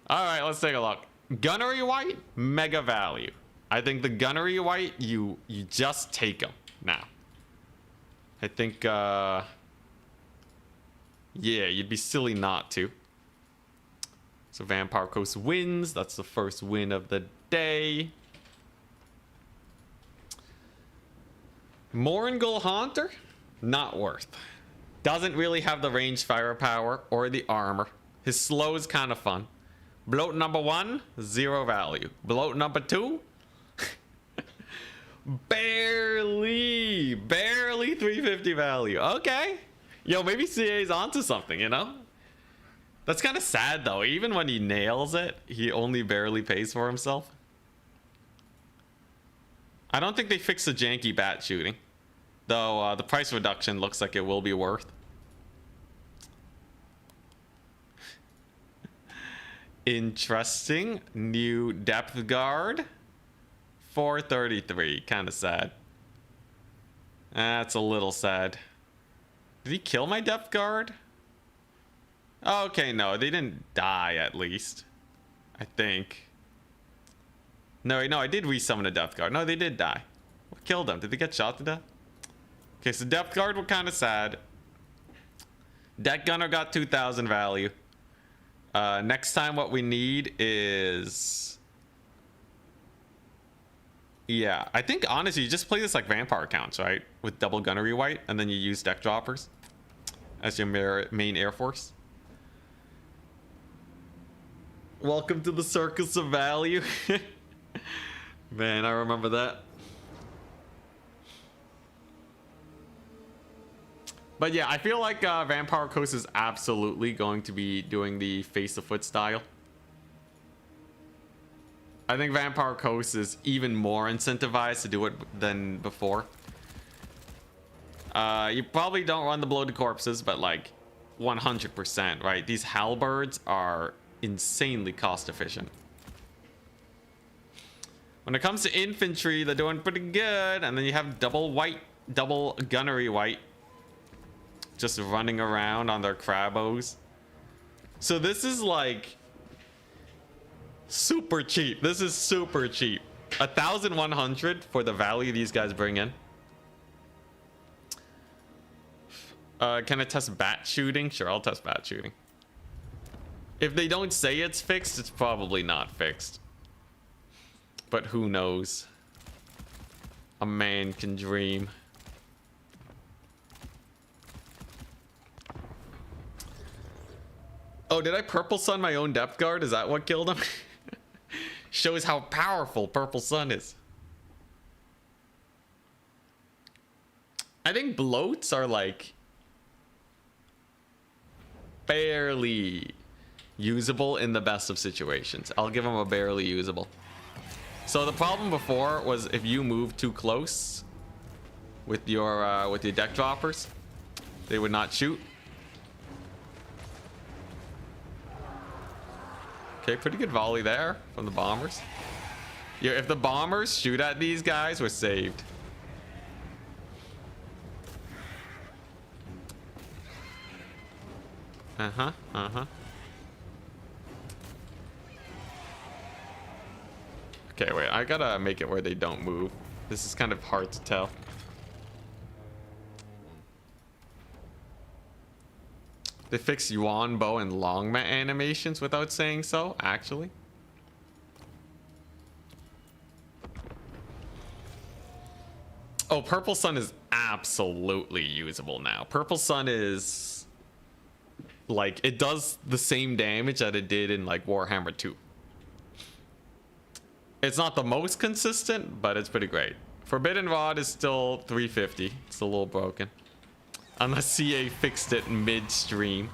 All right, let's take a look. Gunnery white, mega value. I think the gunnery white, you just take them now. I think, yeah, you'd be silly not to. So Vampire Coast wins. That's the first win of the day. Moringal Haunter, not worth. Doesn't really have the ranged firepower or the armor. His slow is kind of fun. Bloat number 1, 0 value. Bloat number 2, barely 350 value. Okay. Yo, maybe CA's onto something, you know? That's kind of sad though. Even when he nails it, he only barely pays for himself. I don't think they fixed the janky bat shooting. Though the price reduction looks like it will be worth. Interesting. New depth guard. 433. Kind of sad. That's a little sad. Did he kill my depth guard? Okay, no. They didn't die at least. I think. No, I did resummon a depth guard. No, they did die. What killed them? Did they get shot to death? Okay, so depth guard were kind of sad. Deck gunner got 2,000 value. Next time what we need is... Yeah, I think honestly you just play this like vampire counts, right? With double gunnery white, and then you use deck droppers as your main air force. Welcome to the circus of value. Man, I remember that. But yeah, I feel like Vampire Coast is absolutely going to be doing the face to foot style. I think Vampire Coast is even more incentivized to do it than before. You probably don't run the bloated corpses, but like 100%, right? These halberds are insanely cost efficient. When it comes to infantry, they're doing pretty good. And then you have double gunnery white. Just running around on their crabos. So this is like super cheap. This is super cheap. 1,100 for the value these guys bring in. Can I test bat shooting? Sure, I'll test bat shooting. If they don't say it's fixed, it's probably not fixed. But who knows? A man can dream. Oh, did I purple sun my own depth guard? Is that what killed him? Shows how powerful purple sun is. I think bloats are like barely usable in the best of situations. I'll give them a barely usable. So the problem before was if you move too close with your deck droppers, they would not shoot. Okay, pretty good volley there from the bombers. Yeah, if the bombers shoot at these guys, we're saved. Uh-huh. Okay, wait, I gotta make it where they don't move. This is kind of hard to tell. They fix Yuan bow and Longma animations without saying so, actually. Oh, Purple Sun is absolutely usable now. Purple Sun is like, it does the same damage that it did in like Warhammer 2. It's not the most consistent, but it's pretty great. Forbidden Rod is still 350. It's a little broken. Unless CA fixed it midstream,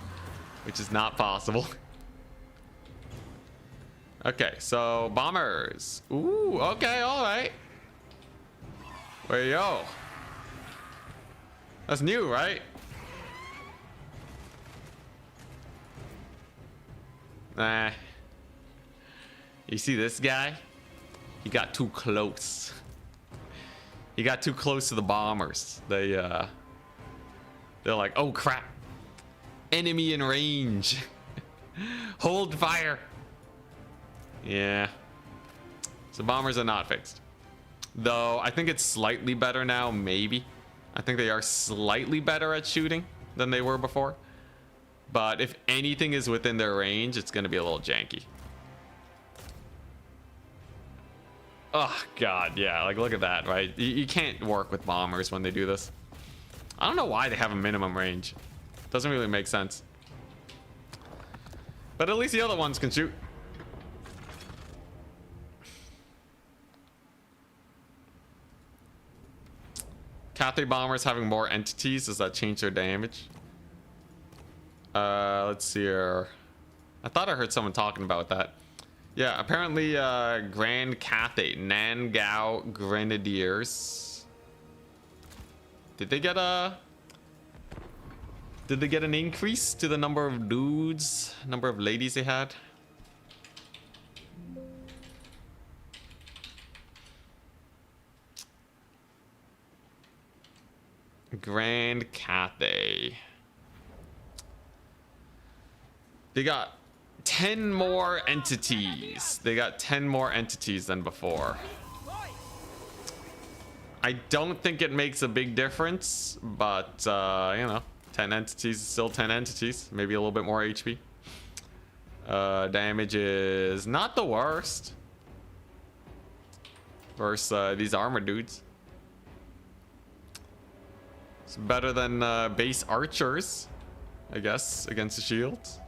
which is not possible. Okay, so bombers. Ooh, okay, all right. Where you go? That's new, right? Nah. You see this guy? He got too close. He got too close to the bombers. They're like, oh crap. Enemy in range. Hold fire. Yeah. So bombers are not fixed. Though I think it's slightly better now, maybe. I think they are slightly better at shooting than they were before. But if anything is within their range, it's going to be a little janky. Oh, God, yeah. Like, look at that, right? You can't work with bombers when they do this. I don't know why they have a minimum range. Doesn't really make sense. But at least the other ones can shoot. Cathay bombers having more entities. Does that change their damage? Let's see here. I thought I heard someone talking about that. Yeah, apparently Grand Cathay Nangao Grenadiers. Did they get an increase to the number of dudes, number of ladies they had? Grand Cathay. They got 10 more entities. They got 10 more entities than before. I don't think it makes a big difference, but you know, 10 entities is still 10 entities. Maybe a little bit more HP. Damage is not the worst versus these armor dudes. It's better than base archers, I guess, against the shields.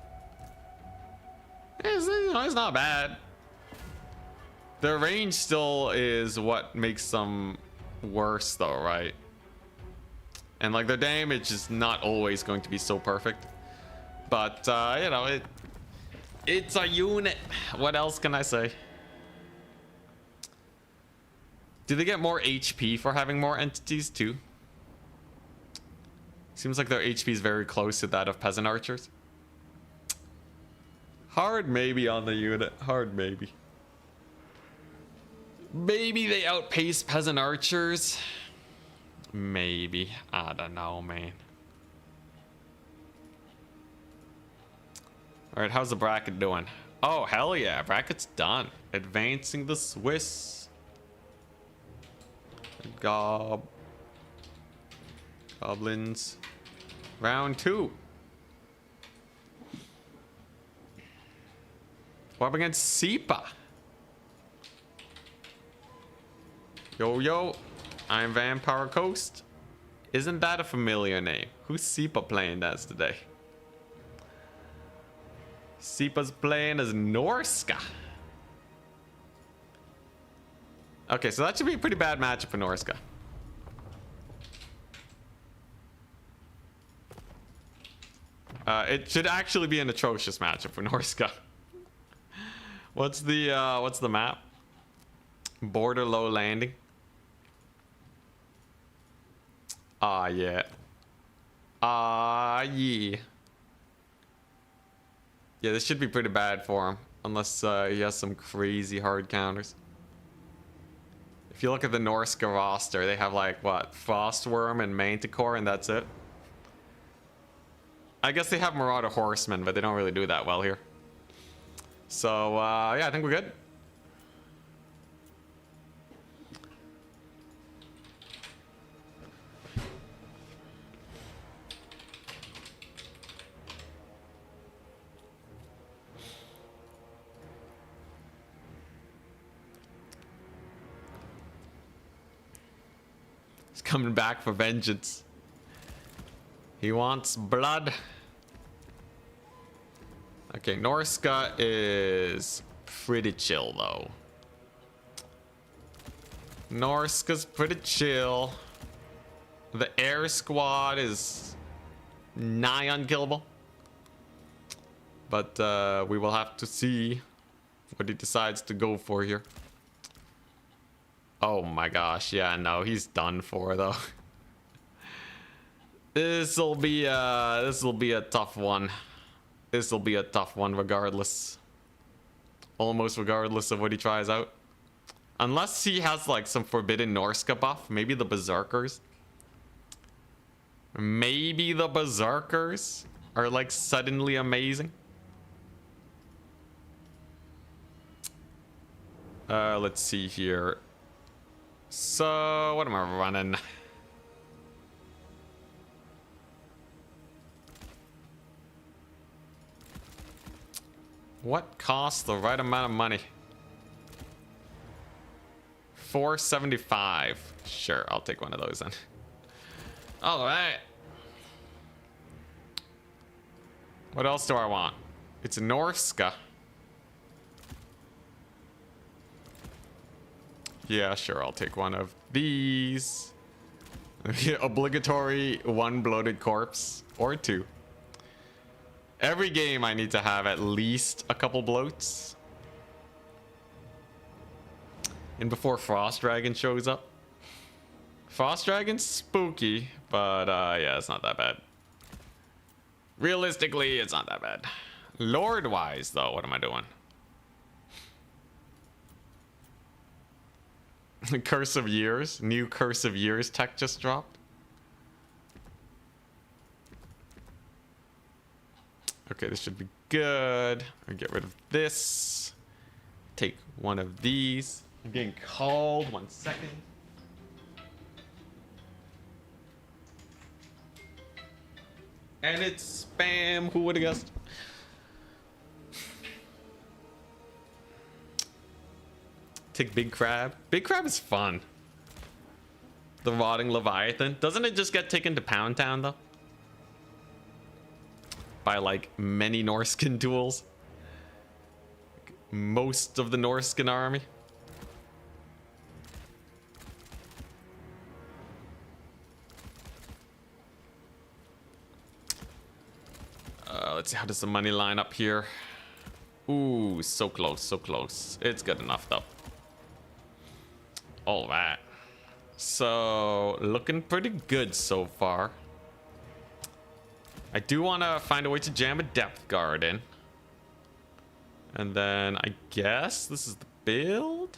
It's not bad. Their range still is what makes them worse, though, right? And like their damage is not always going to be so perfect, but you know, it's a unit. What else can I say? Do they get more HP for having more entities too? Seems like their HP is very close to that of peasant archers. Hard maybe on the unit. Hard maybe. Maybe they outpace peasant archers. Maybe. I don't know, man. Alright, how's the bracket doing? Oh, hell yeah. Bracket's done. Advancing the Swiss. Goblins. Round 2. We're up against Sepa. Yo, yo. I'm Vampire Coast. Isn't that a familiar name? Who's Sepa playing as today? Sepa's playing as Norska. Okay, so that should be a pretty bad matchup for Norska. It should actually be an atrocious matchup for Norska. What's the map? Border low landing. Ah, yeah. Ah, yeah. Yeah, this should be pretty bad for him. Unless he has some crazy hard counters. If you look at the Norska roster, they have like, what? Frostworm and Manticore, and that's it. I guess they have Marauder Horsemen, but they don't really do that well here. So, yeah, I think we're good. He's coming back for vengeance. He wants blood. Okay, Norska is pretty chill though. Norska's pretty chill. The air squad is nigh unkillable. But we will have to see what he decides to go for here. Oh my gosh, yeah, no, he's done for though. This'll be a tough one. This will be a tough one regardless. Almost regardless of what he tries out. Unless he has like some forbidden Norska buff. Maybe the berserkers. Maybe the berserkers are like suddenly amazing. Let's see here. So what am I running? What costs the right amount of money? 475. Sure, I'll take one of those then. All right. What else do I want? It's Norska. Yeah, sure, I'll take one of these. Obligatory one bloated corpse or two. Every game I need to have at least a couple bloats. And before Frost Dragon shows up. Frost Dragon's spooky, but yeah, it's not that bad. Realistically, it's not that bad. Lord-wise, though, what am I doing? Curse of Years. New Curse of Years tech just dropped. Okay, this should be good. I'll get rid of this. Take one of these. I'm getting called. 1 second. And it's spam. Who would have guessed? Take Big Crab. Big Crab is fun. The Rotting Leviathan. Doesn't it just get taken to Pound Town, though? By, like, many Norskin tools. Most of the Norskin army. Let's see, how does the money line up here? Ooh, so close, so close. It's good enough, though. All right. So, looking pretty good so far. I do want to find a way to jam a depth guard in. And then I guess this is the build.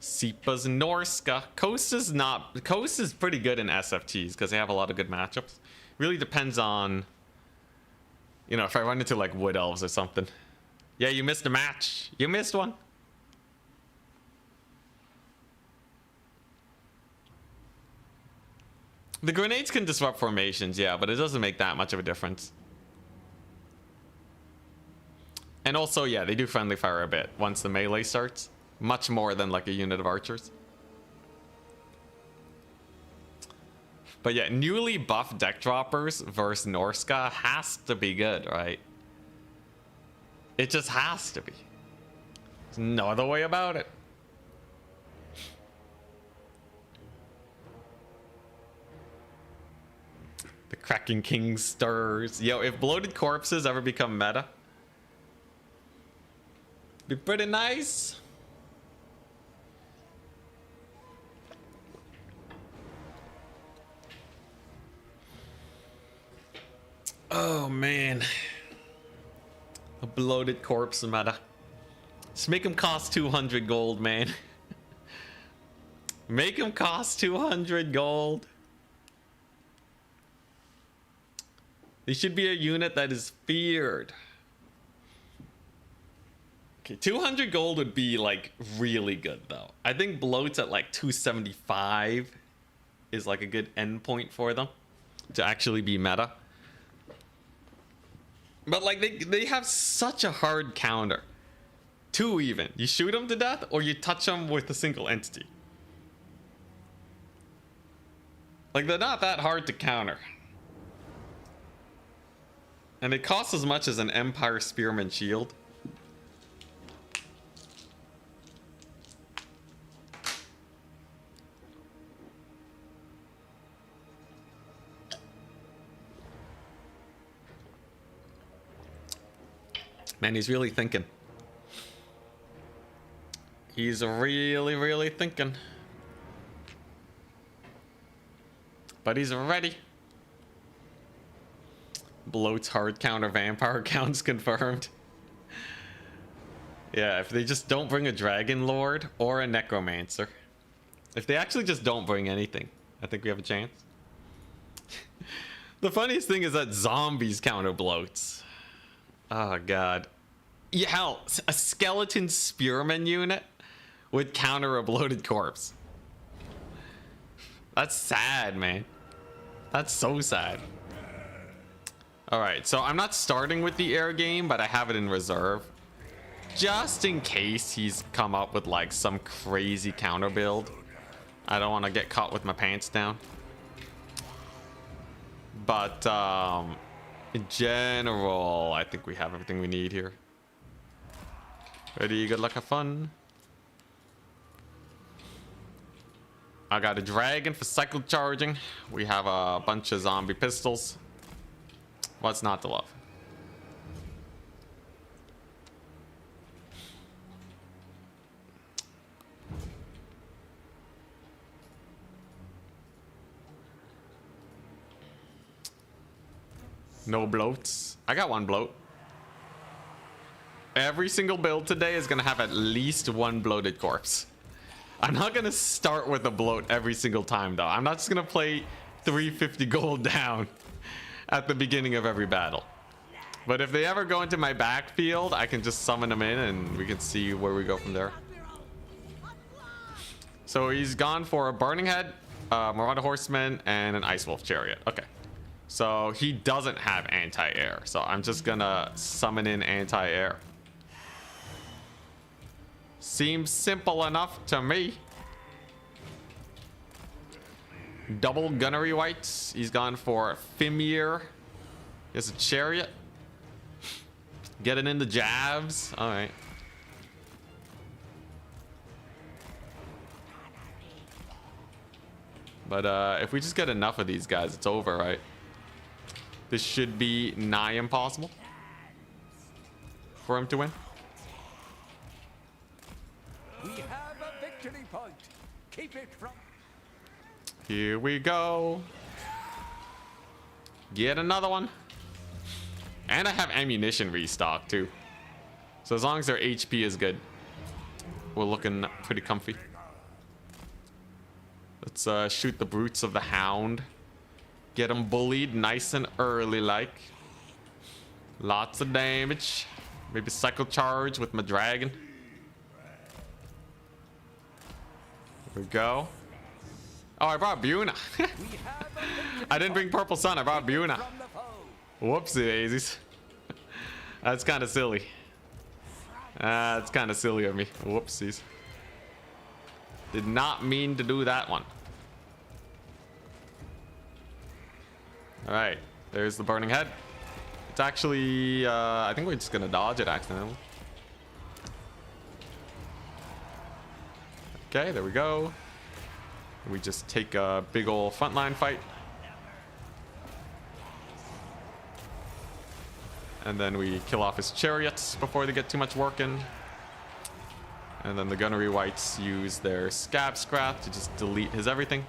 Sipa's Norska. Coast is not. Coast is pretty good in SFTs because they have a lot of good matchups. Really depends on, you know, if I run into like Wood Elves or something. Yeah, you missed a match. You missed one. The grenades can disrupt formations, yeah, but it doesn't make that much of a difference. And also, yeah, they do friendly fire a bit once the melee starts. Much more than like a unit of archers. But yeah, newly buffed deck droppers versus Norska has to be good, right? It just has to be. There's no other way about it. The Kraken King stirs. Yo, if bloated corpses ever become meta, be pretty nice. Oh man, a bloated corpse meta. Just make him cost 200 gold, man. Make him cost 200 gold. They should be a unit that is feared. Okay, 200 gold would be like really good though. I think bloats at like 275 is like a good endpoint for them to actually be meta. But like they have such a hard counter. 2 even. You shoot them to death or you touch them with a single entity. Like they're not that hard to counter. And it costs as much as an Empire Spearman shield. Man, he's really thinking. He's really thinking. But he's ready. Bloat's hard counter vampire counts confirmed. Yeah, if they just don't bring a Dragon Lord or a Necromancer. If they actually just don't bring anything, I think we have a chance. The funniest thing is that zombies counter bloats. Oh god. Yeah, hell, a skeleton spearman unit would counter a bloated corpse. That's sad, man. That's so sad. Alright, so I'm not starting with the air game, but I have it in reserve. Just in case he's come up with like some crazy counter build. I don't want to get caught with my pants down. But in general, I think we have everything we need here. Ready, good luck, have fun. I got a dragon for cycle charging. We have a bunch of zombie pistols. What's not to love? No bloats. I got one bloat. Every single build today is gonna have at least one bloated corpse. I'm not gonna start with a bloat every single time though. I'm not just gonna play 350 gold down at the beginning of every battle. But if they ever go into my backfield, I can just summon them in and we can see where we go from there. So he's gone for a Burning Head, Marauder Horseman, and an Ice Wolf Chariot. Okay. So he doesn't have anti-air. So I'm just gonna summon in anti-air. Seems simple enough to me. Double gunnery whites. He's gone for Fimir. He has a chariot. Getting in the jabs. All right. But if we just get enough of these guys, it's over, right? This should be nigh impossible for him to win. We have a victory point. Keep it from. Here we go. Get another one. And I have ammunition restock too. So as long as their HP is good, we're looking pretty comfy. Let's shoot the brutes of the hound. Get them bullied nice and early like. Lots of damage. Maybe cycle charge with my dragon. There we go. Oh, I brought Buna. I didn't bring Purple Sun. I brought Buna. Whoopsie daisies. That's kind of silly. That's kind of silly of me. Whoopsies. Did not mean to do that one. All right. There's the burning head. It's actually, I think we're just gonna dodge it accidentally. Okay, there we go. We just take a big ol' frontline fight. And then we kill off his chariots before they get too much work in. And then the gunnery whites use their scab scrap to just delete his everything.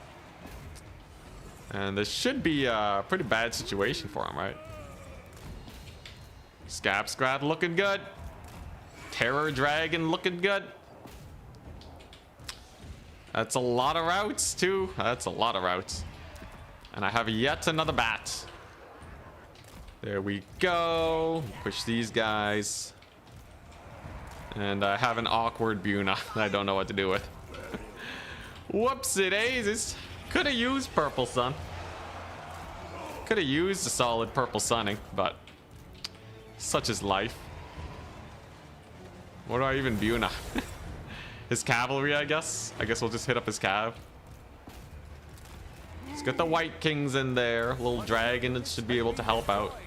And this should be a pretty bad situation for him, right? Scab scrap looking good. Terror dragon looking good. That's a lot of routes too. That's a lot of routes. And I have yet another bat. There we go. Push these guys. And I have an awkward Buna I don't know what to do with. Whoopsie daisies. Could have used Purple Sun. Could have used a solid Purple Sunning, but such is life. What do I even Buna? His cavalry, I guess. I guess we'll just hit up his cav. Let's get the White Kings in there. Little dragon that should be able to help out.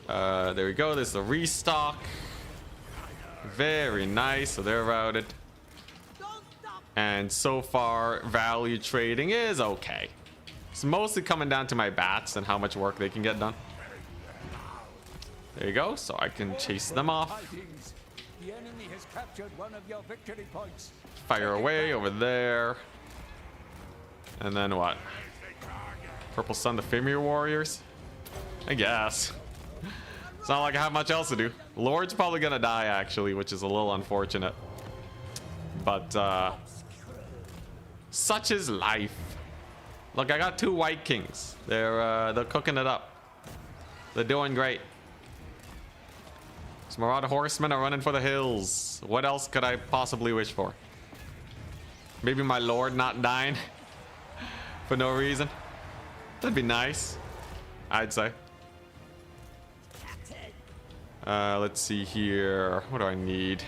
There we go. There's the restock. Very nice. So they're routed. And so far, value trading is okay. It's mostly coming down to my bats and how much work they can get done. There you go. So I can chase them off. The enemy has captured one of your victory points. Fire away over there. And then what? Purple Sun, the Fimir Warriors? I guess. It's not like I have much else to do. Lord's probably gonna die, actually, which is a little unfortunate. But, such is life. Look, I got 2 White Kings. They're cooking it up. They're doing great. Some Marauder Horsemen are running for the hills. What else could I possibly wish for? Maybe my Lord not dying for no reason. That'd be nice, I'd say. Let's see here. What do I need?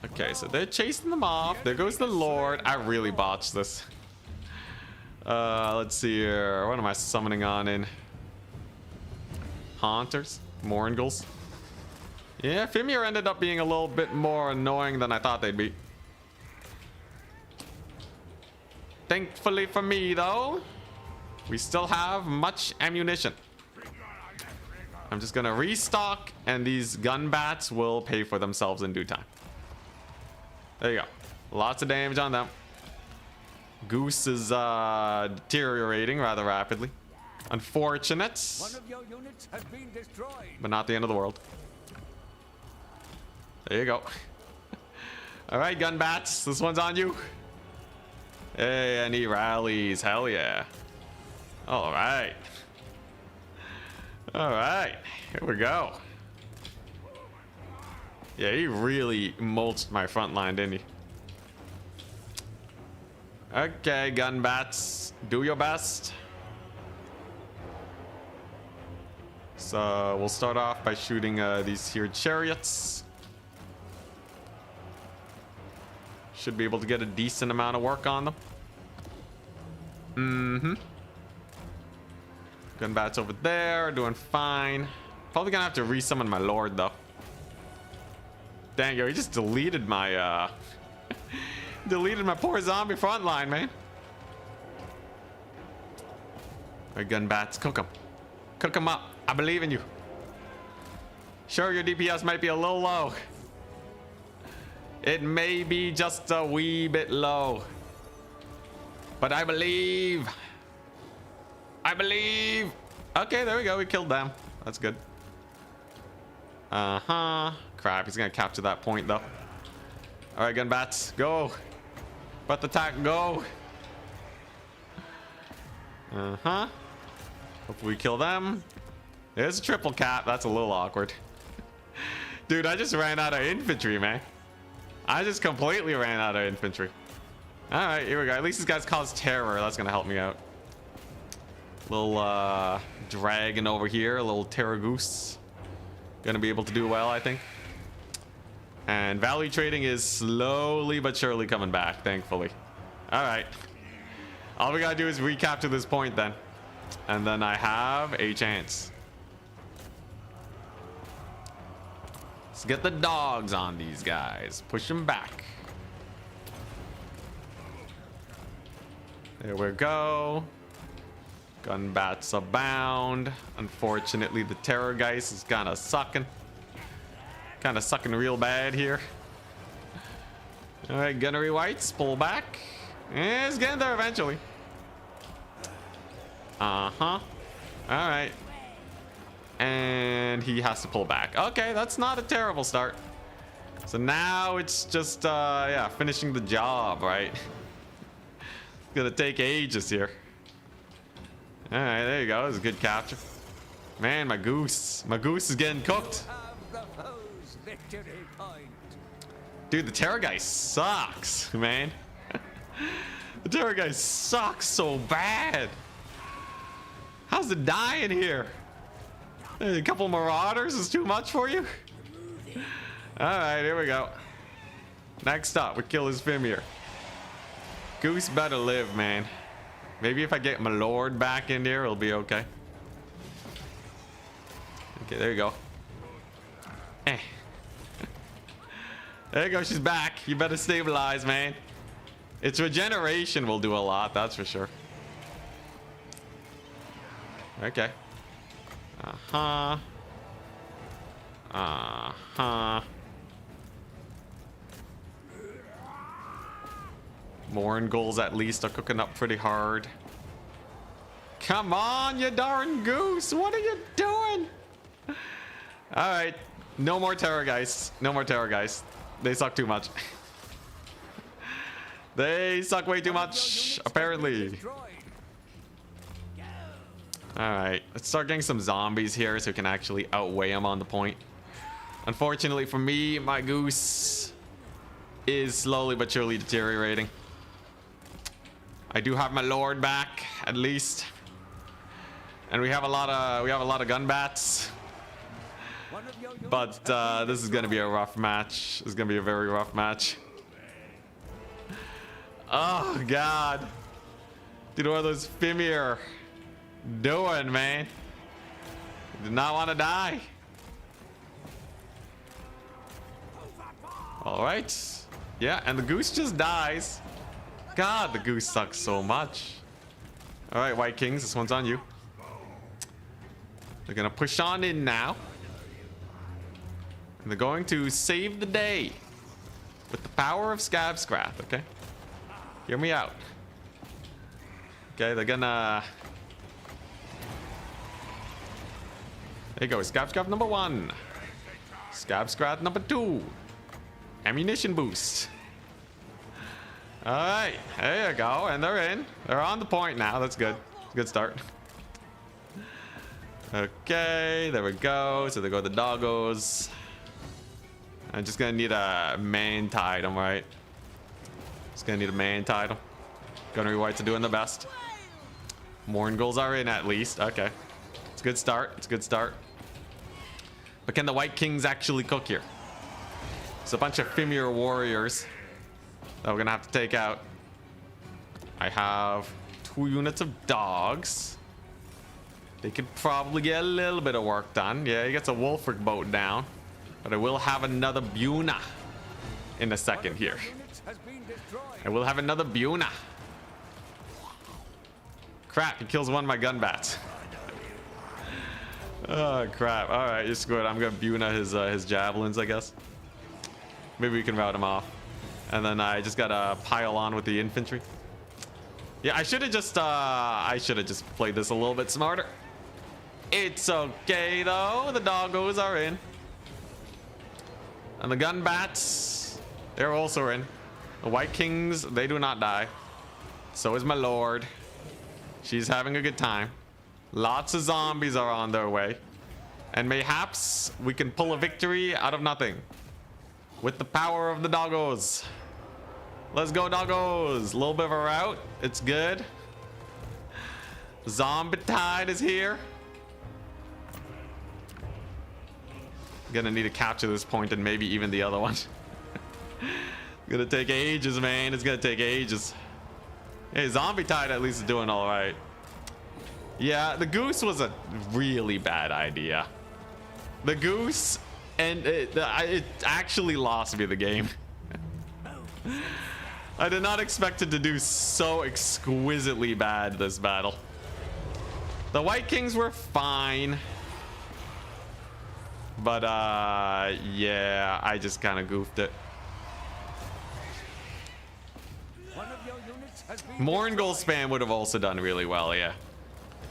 Okay, so they're chasing them off. There goes the Lord. I really botched this. Let's see here. What am I summoning on in? Haunters? Morngles? Yeah, Fimir ended up being a little bit more annoying than I thought they'd be. Thankfully for me, though, we still have much ammunition. I'm just gonna restock, and these gun bats will pay for themselves in due time. There you go. Lots of damage on them. Goose is deteriorating rather rapidly. Unfortunate. One of your units has been destroyed. But not the end of the world. There you go. All right, gun bats. This one's on you. Hey, and he rallies. Hell yeah. All right. All right. Here we go. Yeah, he really mulched my front line, didn't he? Okay, gun bats. Do your best. So we'll start off by shooting these here chariots. Should be able to get a decent amount of work on them. Gun bats over there, doing fine. Probably gonna have to resummon my Lord though. Dang, yo, he just deleted my deleted my poor zombie front line, man. Alright, gun bats, cook them. Cook them up. I believe in you. Sure, your DPS might be a little low. It may be just a wee bit low. But I believe. I believe. Okay, there we go. We killed them. That's good. crap. He's gonna capture that point though. All right, gun bats, go. But the attack, go. Hopefully we kill them. There's a triple cap. That's a little awkward. Dude, I just ran out of infantry, man. I just completely ran out of infantry. All right, here we go. At least this guy's caused terror. That's gonna help me out. Little dragon over here, a little terror goose. Gonna be able to do well, I think. And value trading is slowly but surely coming back, thankfully. All right. All we gotta do is recapture this point then. And then I have a chance. Let's get the dogs on these guys. Push them back. There we go. Gun bats abound. Unfortunately, the terror geist is kind of sucking. Kind of sucking real bad here. All right, gunnery whites, pull back. It's getting there eventually. All right. And he has to pull back. Okay, that's not a terrible start. So now it's just, yeah, finishing the job, right? It's gonna take ages here. All right, there you go. That was a good capture. Man, my goose is getting cooked. Dude, the terror guy sucks, man. The terror guy sucks so bad. How's it dying here? A couple marauders is too much for you? Alright, here we go. Next up, we kill his Fimir. Goose better live, man. Maybe if I get my lord back in there, it'll be okay. Okay, there you go. There you go, she's back. You better stabilize, man. Its regeneration will do a lot, that's for sure. Okay. Nurgles at least are cooking up pretty hard. Come on, you darn goose. What are you doing? All right. No more terror guys. No more terror guys. They suck too much. They suck way too much, apparently. Alright, let's start getting some zombies here so we can actually outweigh them on the point. Unfortunately for me, my goose is slowly but surely deteriorating. I do have my lord back, at least. And we have a lot of gun bats. But this is gonna be a rough match. This is gonna be a very rough match. Oh god. Dude, what are those Fimir doing, man? Do not want to die. All right. Yeah, and the goose just dies. God, the goose sucks so much. All right, White Kings, this one's on you. They're gonna push on in now. And they're going to save the day with the power of Scab-Scrath, okay? Hear me out. Okay, they're gonna... There you go, Scab-Scrath number 1. Scab-Scrath number 2. Ammunition boost. Alright, there you go, and they're in. They're on the point now, that's good. Good start. Okay, there we go. So there go the doggos. I'm just gonna need a man title, right? Just gonna need a man title. Gunnery whites are doing the best. Nurgles are in at least. Okay. It's a good start. It's a good start. But can the White Kings actually cook here? It's a bunch of Fimir warriors that we're gonna have to take out. I have 2 units of dogs. They could probably get a little bit of work done. Yeah, he gets a Wolfric boat down. But I will have another Buna in a second here. I will have another Buna. Crap, he kills one of my gun bats. Oh crap. Alright, it's good. I'm gonna Buna his javelins, I guess. Maybe we can rout him off. And then I just gotta pile on with the infantry. Yeah, I should have just played this a little bit smarter. It's okay though. The doggos are in. And the gun bats, they're also in. The White Kings, they do not die. So is my lord. She's having a good time. Lots of zombies are on their way. And mayhaps we can pull a victory out of nothing. With the power of the doggos. Let's go, doggos. A little bit of a rout. It's good. Zombie tide is here. Gonna need to capture this point and maybe even the other one. Gonna take ages, man. It's gonna take ages. Hey, zombie tide at least is doing all right. Yeah, the goose was a really bad idea. The goose, and it actually lost me the game. I did not expect it to do so exquisitely bad this battle. The White Kings were fine. But, yeah, I just kind of goofed it. Moringal spam would have also done really well, yeah.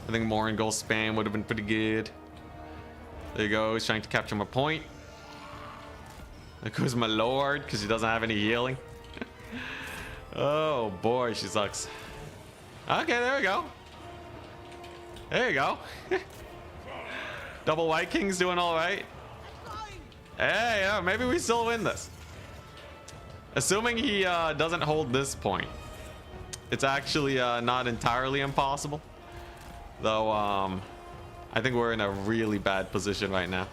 I think Moringal spam would have been pretty good. There you go, he's trying to capture my point. There goes my lord, because he doesn't have any healing. Oh boy, she sucks. Okay, there we go. There you go. Double White Kings doing all right. Hey, yeah, maybe we still win this. Assuming he doesn't hold this point. It's actually not entirely impossible. Though, I think we're in a really bad position right now.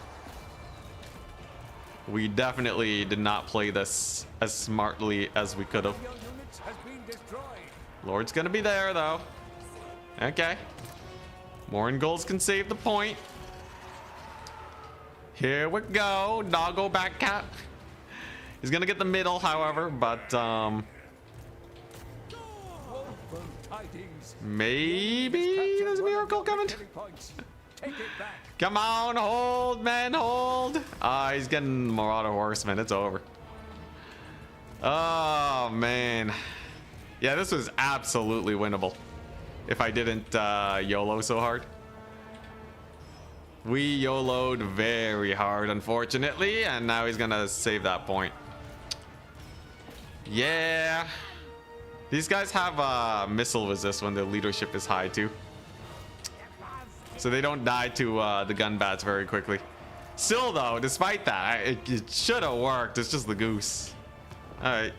We definitely did not play this as smartly as we could have. Lord's gonna be there, though. Okay. Moringals can save the point. Here we go. Doggo back cap. He's gonna get the middle, however, but maybe there's a miracle coming. Come on, hold, man, hold. Ah, he's getting Marauder Horseman. It's over. Oh man, yeah, this was absolutely winnable if I didn't YOLO so hard. We YOLO'd very hard, unfortunately, and now he's gonna save that point. Yeah. These guys have missile resist when their leadership is high, too. So they don't die to the gun bats very quickly. Still, though, despite that, it should have worked. It's just the goose. Alright.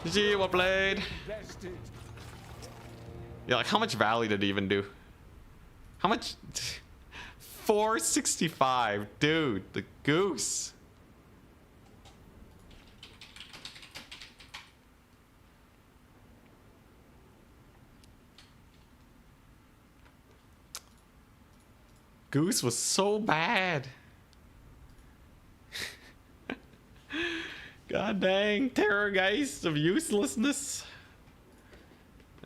GG, well played. Yeah, like, how much Valley did he even do? How much? 465, dude, the goose. Goose was so bad. God dang, Terrorgeist of uselessness.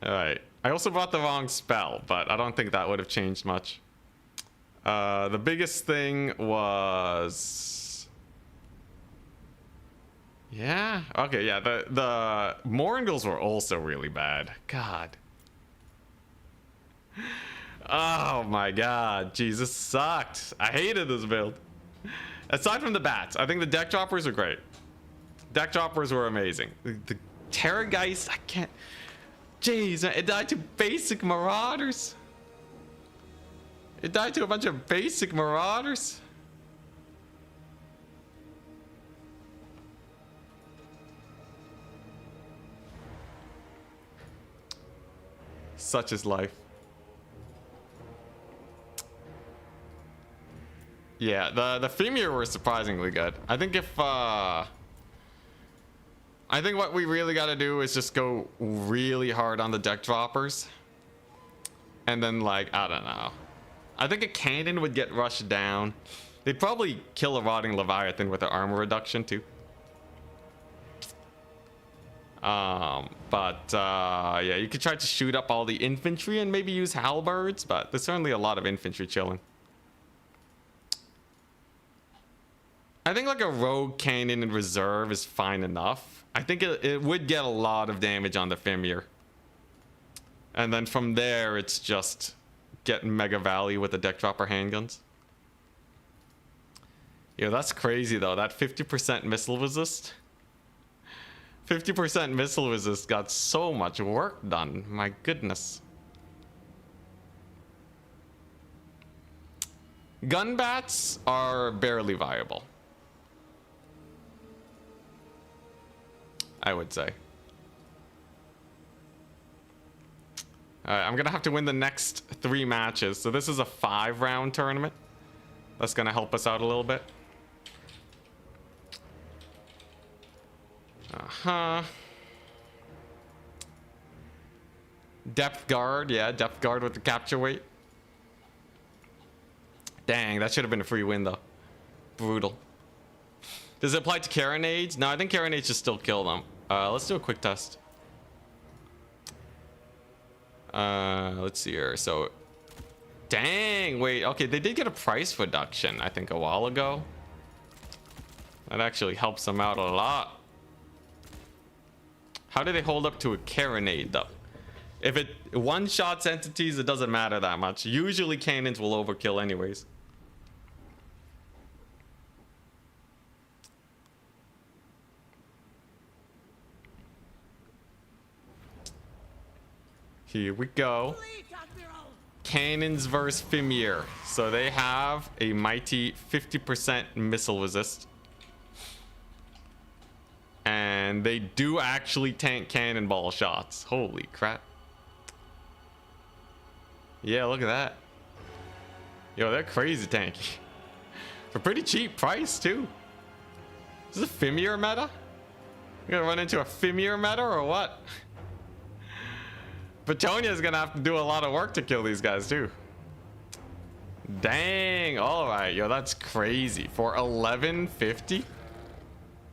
All right, I also brought the wrong spell, but I don't think that would have changed much. The biggest thing was, yeah, okay, yeah, the Moringals were also really bad. God. Oh my god, Jesus sucked. I hated this build. Aside from the bats, I think the deck droppers are great. Deck droppers were amazing. The Terrorgeist, I can't. Jeez, it died to basic Marauders. It died to a bunch of basic Marauders. Such is life. Yeah, the Femur were surprisingly good. I think if I think what we really got to do is just go really hard on the deck droppers. And then, like, I don't know. I think a cannon would get rushed down. They'd probably kill a rotting Leviathan with their armor reduction too. Yeah, you could try to shoot up all the infantry and maybe use halberds, but there's certainly a lot of infantry chilling. I think like a rogue cannon in reserve is fine enough. I think it would get a lot of damage on the Femur. And then from there, it's just get Mega Valley with the deck dropper handguns. Yo, that's crazy though. That 50% missile resist. 50% missile resist got so much work done. My goodness. Gun bats are barely viable, I would say. Alright, I'm gonna have to win the next 3 matches. So this is a 5-round tournament. That's gonna help us out a little bit. Depth guard, yeah, depth guard with the capture weight. Dang, that should have been a free win though. Brutal. Does it apply to carronades? No, I think carronades should still kill them. Let's do a quick test. Let's see here. So, dang, wait, okay, they did get a price reduction, I think, a while ago. That actually helps them out a lot. How do they hold up to a carronade though? If it one-shots entities, it doesn't matter that much. Usually cannons will overkill anyways. Here we go. Cannons versus Fimir. So they have a mighty 50% missile resist. And they do actually tank cannonball shots. Holy crap. Yeah, look at that. Yo, they're crazy tanky. For pretty cheap price, too. Is this a Fimir meta? You gonna run into a Fimir meta or what? Bretonnian's gonna have to do a lot of work to kill these guys, too. Dang. Alright, yo, that's crazy. For 1150?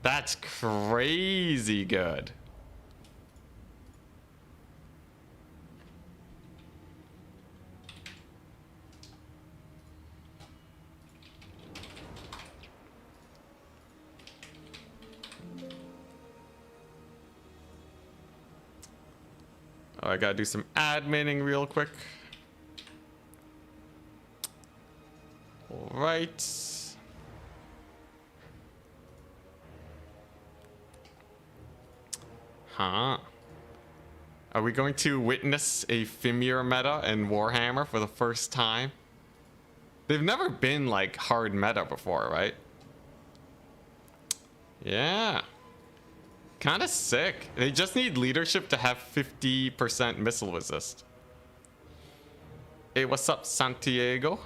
That's crazy good. Oh, I gotta do some adminning real quick. All right. Huh. Are we going to witness a Fimir meta in Warhammer for the first time? They've never been like hard meta before, right? Yeah. Kind of sick. They just need leadership to have 50% missile resist. Hey, what's up, Santiago?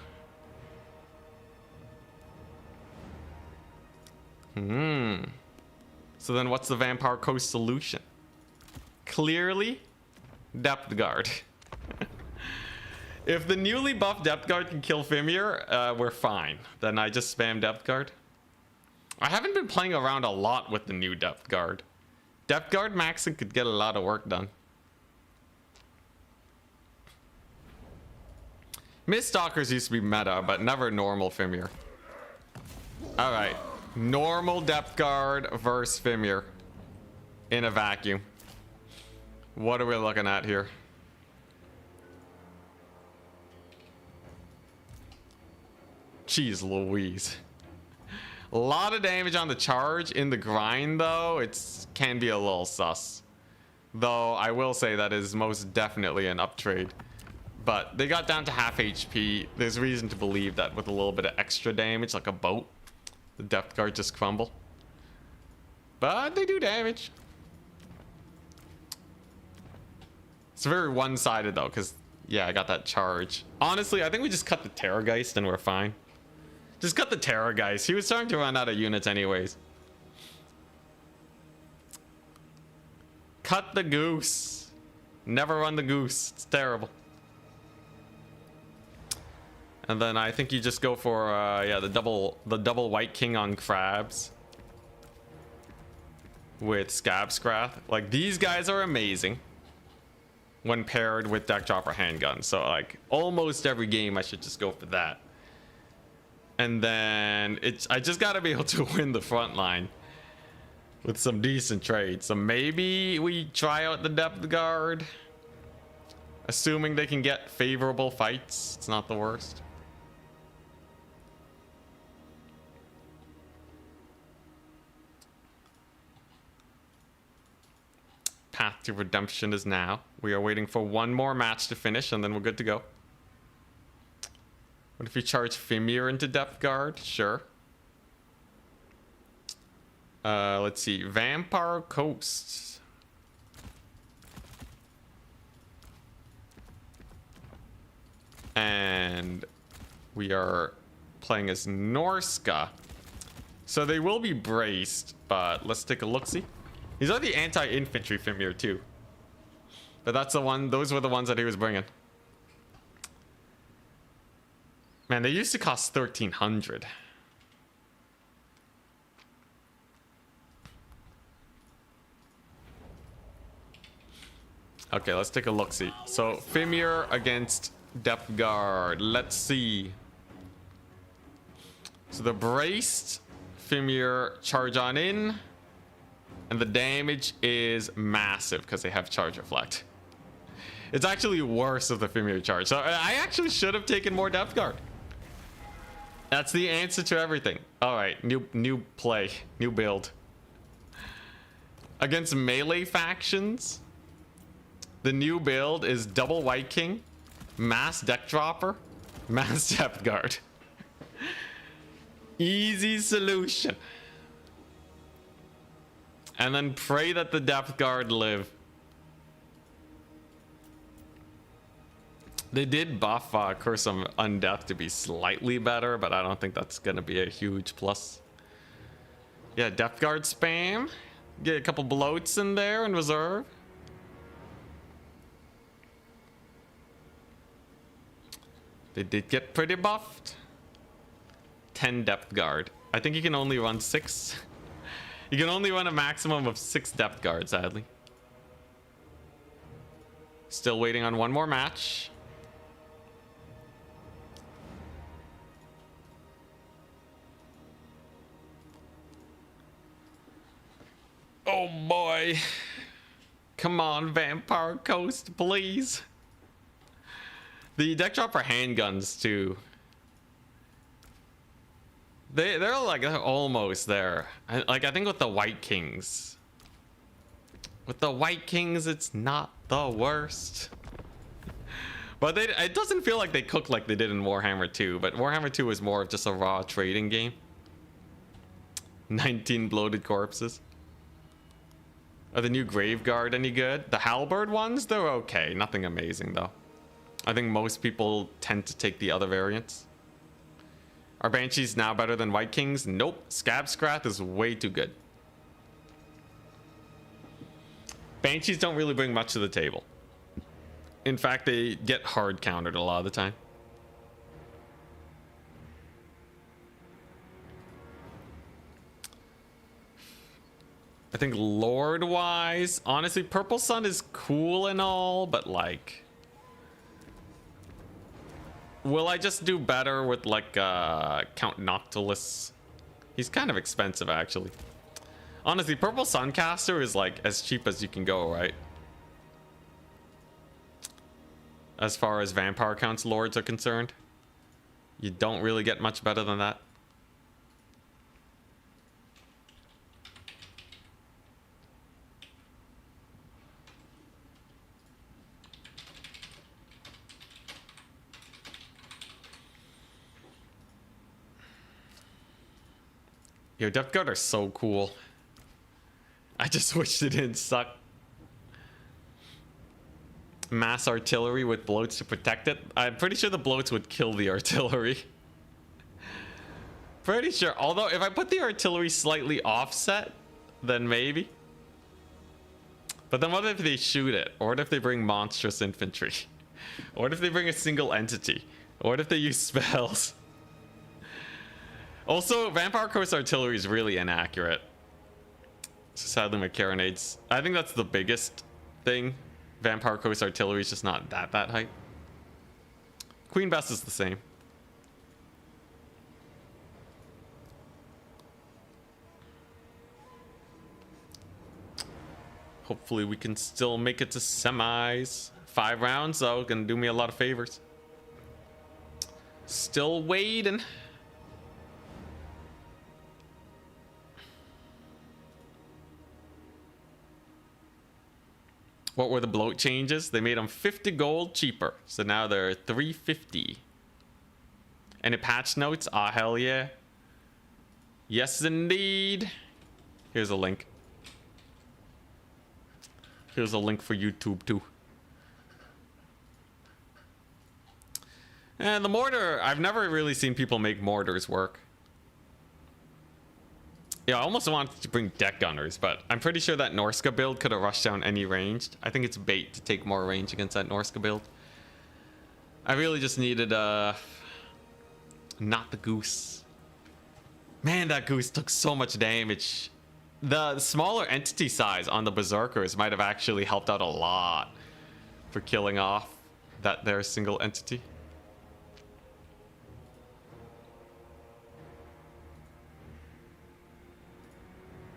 So then what's the Vampire Coast solution? Clearly, Depth Guard. If the newly buffed Depth Guard can kill Fimir, we're fine. Then I just spam Depth Guard. I haven't been playing around a lot with the new Depth Guard. Depth Guard maxing could get a lot of work done. Mist Stalkers used to be meta, but never normal Fimir. Alright. Normal Depth Guard versus Fimir. In a vacuum. What are we looking at here? Jeez Louise. A lot of damage on the charge. In the grind, though, it can be a little sus. Though, I will say that is most definitely an uptrade. But they got down to half HP. There's reason to believe that with a little bit of extra damage, like a boat, the Depth Guard just crumble. But they do damage. It's very one-sided, though, because, yeah, I got that charge. Honestly, I think we just cut the Terrorgeist and we're fine. Just cut the Terrorgeist. He was starting to run out of units anyways. Cut the goose. Never run the goose. It's terrible. And then I think you just go for yeah, the double White King on crabs with Scab Scrath. Like, these guys are amazing when paired with Deck Dropper handguns. So like almost every game I should just go for that. And then I just gotta be able to win the front line with some decent trades. So maybe we try out the Depth Guard, assuming they can get favorable fights. It's not the worst. path to redemption is now. We are waiting for one more match to finish, and then we're good to go. What if we charge Fimir into Depth Guard? Sure. Let's see. Vampire Coast. And we are playing as Norska. So they will be braced, but let's take a look-see. These are the anti-infantry Fimir too. But that's the one, those were the ones that he was bringing. Man, they used to cost 1,300. Okay, let's take a look-see. So, Fimir against Depth Guard. Let's see. So the braced Fimir charge on in. And the damage is massive because they have charge reflect. It's actually worse of the Fimir charge. So I actually should have taken more Depth Guard. That's the answer to everything. All right, new play, new build. Against melee factions, the new build is double White King, mass deck dropper, mass Depth Guard. Easy solution. And then pray that the Depth Guard live. They did buff Curse of Undeath to be slightly better, but I don't think that's going to be a huge plus. Yeah, Depth Guard spam. Get a couple bloats in there in reserve. They did get pretty buffed. 10 Depth Guard. I think you can only run 6. You can only run a maximum of 6 Depth Guards, sadly. Still waiting on one more match. Oh boy. Come on, Vampire Coast, please. The deck drop for handguns, too. They're like almost there. I think with the White Kings. With the White Kings, it's not the worst. But it doesn't feel like they cook like they did in Warhammer 2. But Warhammer 2 is more of just a raw trading game. 19 bloated corpses. Are the new Graveguard any good? The Halberd ones, they're okay. Nothing amazing, though. I think most people tend to take the other variants. Are Banshees now better than White Kings? Nope. Scab Scrath is way too good. Banshees don't really bring much to the table. In fact, they get hard countered a lot of the time. I think Lord-wise, honestly, Purple Sun is cool and all, but like... Will I just do better with like Count Noctilus? He's kind of expensive, actually. Honestly, Purple Suncaster is like as cheap as you can go, right? As far as Vampire Counts Lords are concerned. You don't really get much better than that. Yo, Depth Guard are so cool. I just wish it didn't suck. Mass artillery with bloats to protect it. I'm pretty sure the bloats would kill the artillery. Pretty sure. Although, if I put the artillery slightly offset, then maybe. But then what if they shoot it? Or what if they bring monstrous infantry? Or what if they bring a single entity? Or what if they use spells? Also, Vampire Coast artillery is really inaccurate. So sadly, my carronades. I think that's the biggest thing. Vampire Coast artillery is just not that height. Queen Bess is the same. Hopefully we can still make it to semis. 5 rounds though, gonna do me a lot of favors. Still waiting. What were the bloat changes? They made them 50 gold cheaper. So now they're 350. Any patch notes? Ah, hell yeah. Yes, indeed. Here's a link. Here's a link for YouTube, too. And the mortar, I've never really seen people make mortars work. Yeah, I almost wanted to bring deck gunners, but I'm pretty sure that Norska build could have rushed down any ranged. I think it's bait to take more range against that Norska build. I really just needed, not the goose. Man, that goose took so much damage. The smaller entity size on the berserkers might have actually helped out a lot for killing off that their single entity.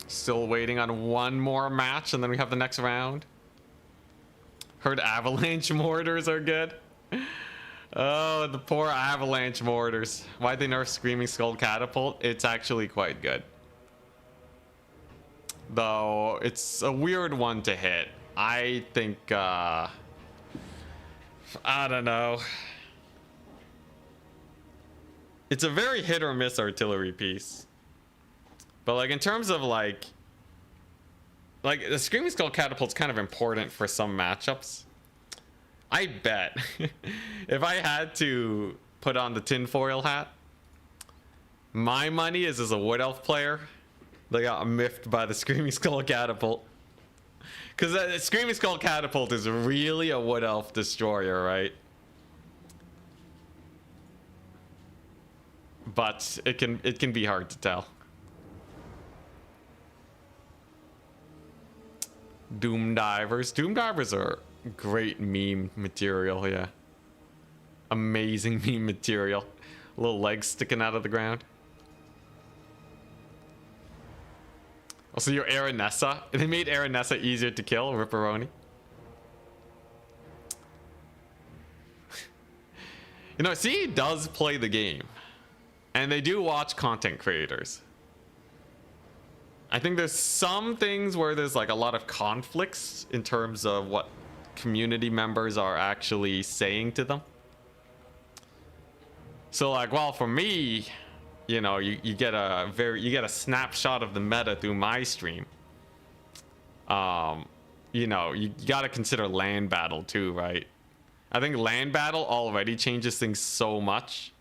Still waiting on one more match and then we have the next round. Heard avalanche mortars are good. Oh, the poor avalanche mortars. Why'd they nerf Screaming Skull Catapult? It's actually quite good. Though, it's a weird one to hit. I think, I don't know. It's a very hit or miss artillery piece. But like in terms of like the Screaming Skull Catapult's kind of important for some matchups. I bet if I had to put on the tinfoil hat, my money is as a Wood Elf player, they got miffed by the Screaming Skull Catapult. Because the Screaming Skull Catapult is really a Wood Elf destroyer, right? But it can be hard to tell. Doom Divers. Doom Divers are great meme material, yeah. Amazing meme material. Little legs sticking out of the ground. Also, your Aranessa. They made Aranessa easier to kill, Ripperoni. You know, CE does play the game. And they do watch content creators. I think there's some things where there's like a lot of conflicts in terms of what community members are actually saying to them. So like, well, for me, you know, you get a snapshot of the meta through my stream. You know, you gotta consider land battle too, right? I think land battle already changes things so much.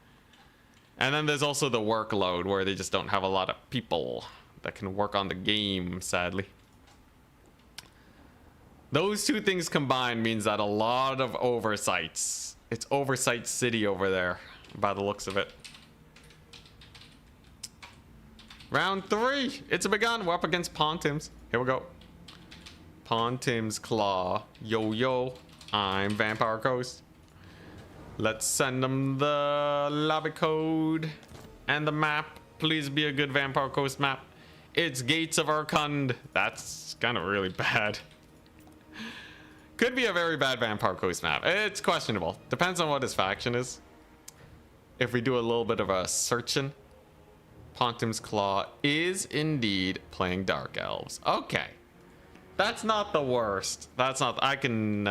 And then there's also the workload where they just don't have a lot of people that can work on the game, sadly. Those two things combined means that a lot of oversights. It's oversight city over there, by the looks of it. Round 3. It's begun. We're up against Pontims. Here we go. Pontims Claw. Yo, yo. I'm Vampire Coast. Let's send them the lobby code and the map. Please be a good Vampire Coast map. It's Gates of Arkund. That's kind of really bad. Could be a very bad Vampire Coast map. It's questionable. Depends on what his faction is. If we do a little bit of a searching, Pontim's Claw is indeed playing Dark Elves. Okay. That's not the worst. That's not... I can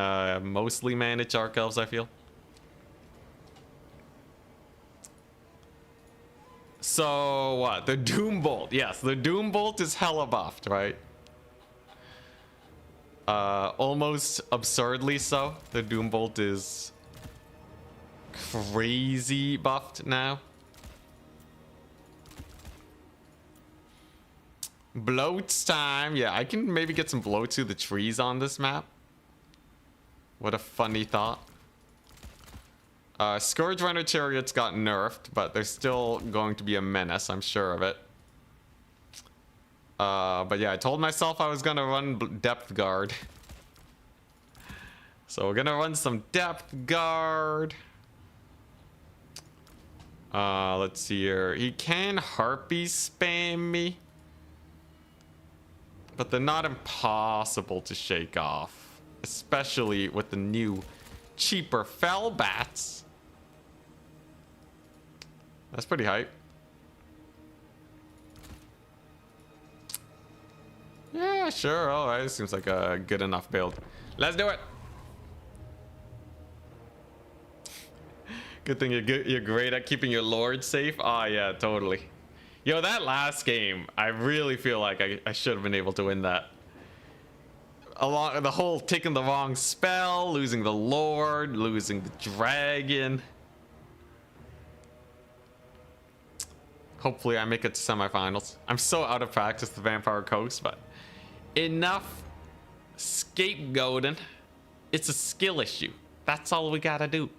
mostly manage Dark Elves, I feel. So what? The Doom Bolt. Yes, the Doom Bolt is hella buffed, right? Almost absurdly so. The Doom Bolt is crazy buffed now. Bloats time. Yeah, I can maybe get some bloats through the trees on this map. What a funny thought. Scourge Runner Chariots got nerfed, but they're still going to be a menace, I'm sure of it. But yeah, I told myself I was gonna run Depth Guard. So we're gonna run some Depth Guard. Let's see here. He can Harpy spam me. But they're not impossible to shake off. Especially with the new, cheaper Fell Bats. That's pretty hype. Yeah, sure. Alright, seems like a good enough build. Let's do it. Good thing you're great at keeping your lord safe. Oh yeah, totally. Yo, that last game, I really feel like I should have been able to win that. Along the whole taking the wrong spell, losing the lord, losing the dragon. Hopefully I make it to semifinals. I'm so out of practice with Vampire Coast, but enough scapegoating. It's a skill issue. That's all we gotta do.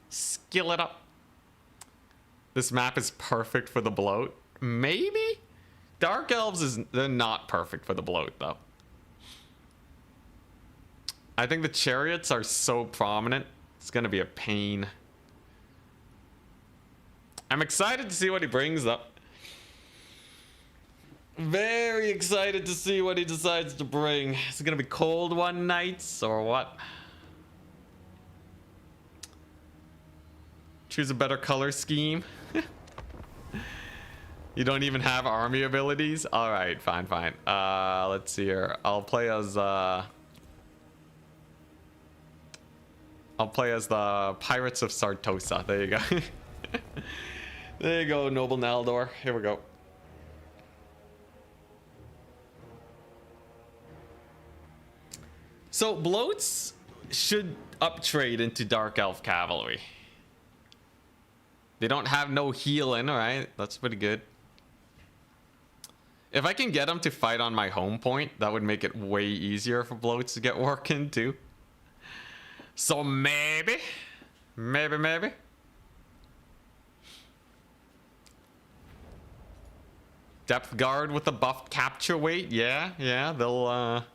Skill it up. This map is perfect for the bloat. Maybe? Dark Elves they're not perfect for the bloat though. I think the chariots are so prominent. It's gonna be a pain. I'm excited to see what he brings up. Very excited to see what he decides to bring. Is it gonna be cold one nights or what? Choose a better color scheme. You don't even have army abilities? Alright, fine. Let's see here. I'll play as the Pirates of Sartosa. There you go. There you go, Noble Naldor. Here we go. So bloats should uptrade into Dark Elf Cavalry. They don't have no healing, right? That's pretty good. If I can get them to fight on my home point, that would make it way easier for bloats to get working too. So maybe. Depth guard with the buffed capture weight. Yeah, they'll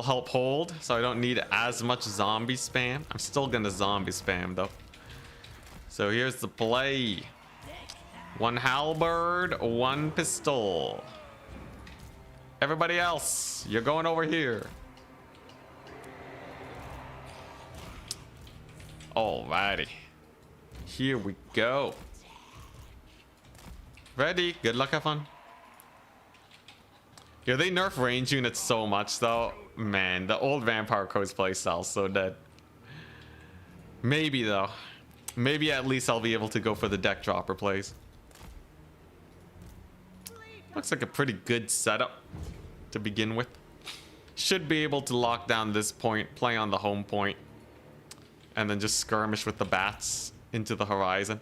help hold, so I don't need as much zombie spam. I'm still gonna zombie spam though. So here's the play. 1 halberd, 1 pistol. Everybody else, you're going over here. Alrighty. Here we go. Ready? Good luck, have fun. Yeah, they nerf range units so much though. Man, the old Vampire Coast playstyle so dead. Maybe though. Maybe at least I'll be able to go for the deck dropper plays. Looks like a pretty good setup to begin with. Should be able to lock down this point, play on the home point, and then just skirmish with the bats into the horizon.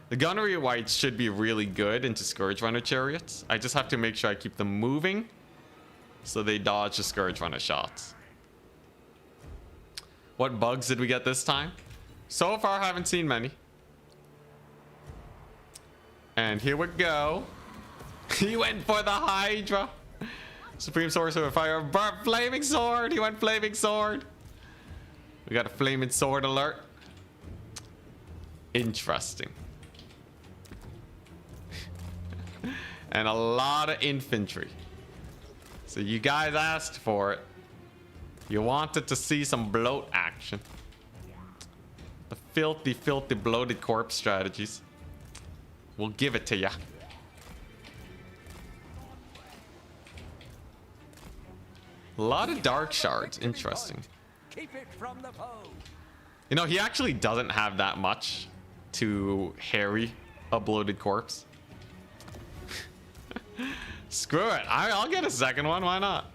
The gunnery whites should be really good into Scourge Runner chariots. I just have to make sure I keep them moving so they dodge the Scourge Runner shots. What bugs did we get this time? So far, I haven't seen many. And here we go. He went for the Hydra. Supreme Sorcerer Fire. Flaming Sword. He went Flaming Sword. We got a Flaming Sword alert. Interesting. And a lot of infantry. So you guys asked for it. You wanted to see some bloat action. The filthy bloated corpse strategies. We'll give it to ya. A lot of dark shards. Interesting. Keep it from the foe. You know, he actually doesn't have that much to harry a bloated corpse. Screw it. I'll get a second one. Why not?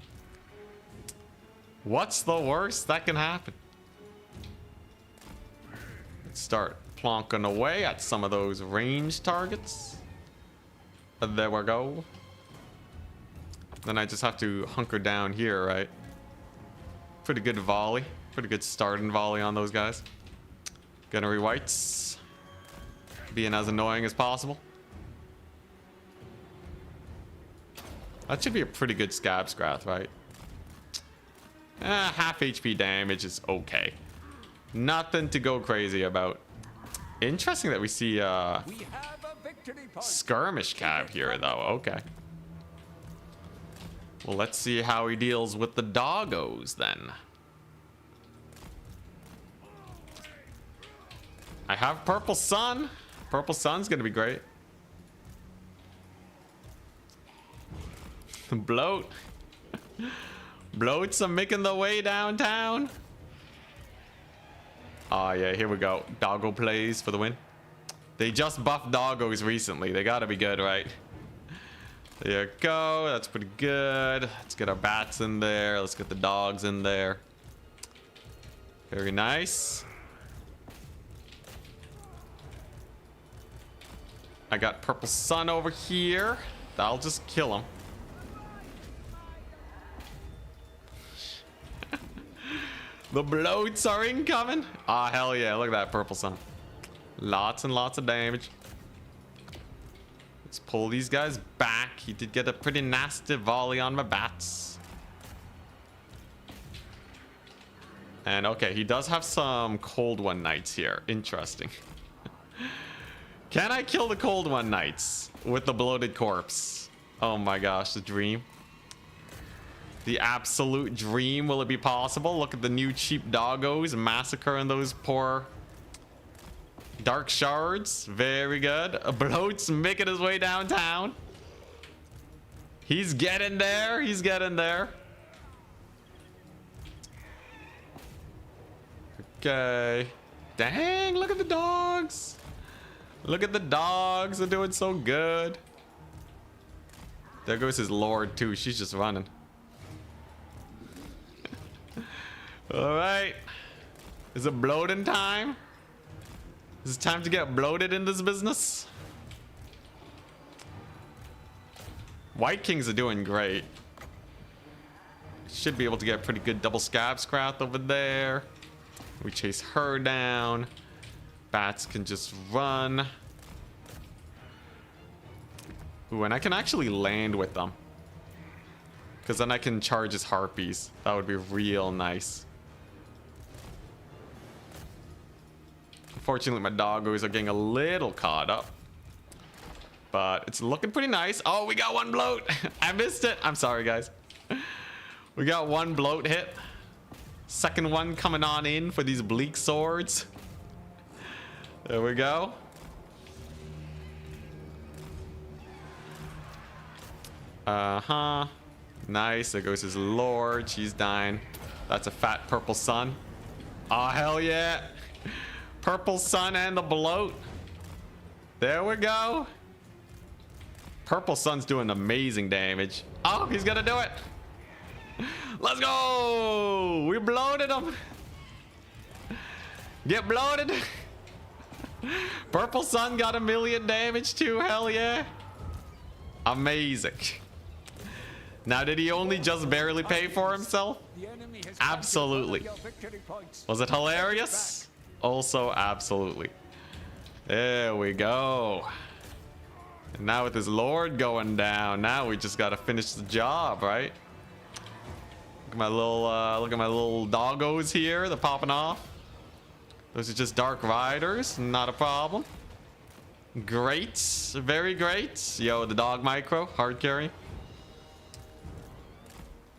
What's the worst that can happen? Let's start plonking away at some of those range targets. There we go. Then I just have to hunker down here, right? Pretty good volley. Pretty good starting volley on those guys. Gunnery whites. Being as annoying as possible. That should be a pretty good scab scrath, right? Half HP damage is okay. Nothing to go crazy about. Interesting that we see We have a victory point. skirmish cab here, though. Okay. Well, let's see how he deals with the doggos then. I have Purple Sun. Purple Sun's gonna be great. Bloat. Bloats are making their way downtown. Oh yeah, here we go. Doggo plays for the win. They just buffed doggos recently. They gotta be good, right? There you go. That's pretty good. Let's get our bats in there. Let's get the dogs in there. Very nice. I got Purple Sun over here. That'll just kill him. The bloats are incoming. Ah, hell yeah. Look at that Purple Sun. Lots and lots of damage. Let's pull these guys back. He did get a pretty nasty volley on my bats. And okay, he does have some Cold One Knights here. Interesting. Can I kill the Cold One Knights with the bloated corpse? Oh my gosh, the dream. The absolute dream. Will it be possible? Look at the new cheap doggos massacring those poor dark shards. Very good. Bloat's making his way downtown. He's getting there. He's getting there. Okay. Dang, look at the dogs. Look at the dogs. They're doing so good. There goes his lord too. She's just running. All right. Is it bloating time? Is it time to get bloated in this business? White Kings are doing great. Should be able to get a pretty good double scab scrath over there. We chase her down. Bats can just run. Ooh, and I can actually land with them. Because then I can charge his harpies. That would be real nice. Unfortunately, my doggos are getting a little caught up. But it's looking pretty nice. Oh, we got one bloat. I missed it. I'm sorry, guys. We got one bloat hit. Second one coming on in for these bleak swords. There we go. Uh-huh. Nice. There goes his lord. She's dying. That's a fat Purple Sun. Oh, hell yeah. Purple Sun and the bloat. There we go. Purple Sun's doing amazing damage. Oh, he's gonna do it. Let's go. We bloated him. Get bloated. Purple Sun got 1,000,000 damage too. Hell yeah. Amazing. Now, did he only just barely pay for himself? Absolutely. Was it hilarious? Also, absolutely. There we go. And now with his lord going down, now we just gotta finish the job, right? Look at my little doggos here. They're popping off. Those are just dark riders. Not a problem. Great. Very great. Yo, the dog micro. Hard carry.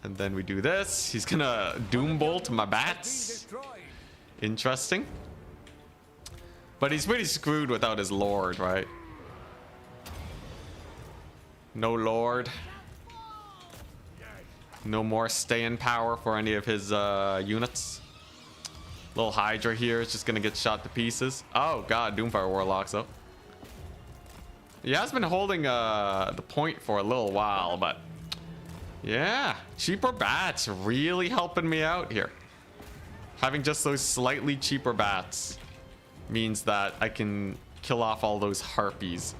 And then we do this. He's gonna doom bolt my bats. Interesting. But he's pretty screwed without his lord, right? No lord. No more staying power for any of his units. Little Hydra here is just gonna get shot to pieces. Oh god, Doomfire Warlocks though. He has been holding the point for a little while, but yeah, cheaper bats really helping me out here. Having just those slightly cheaper bats means that I can kill off all those harpies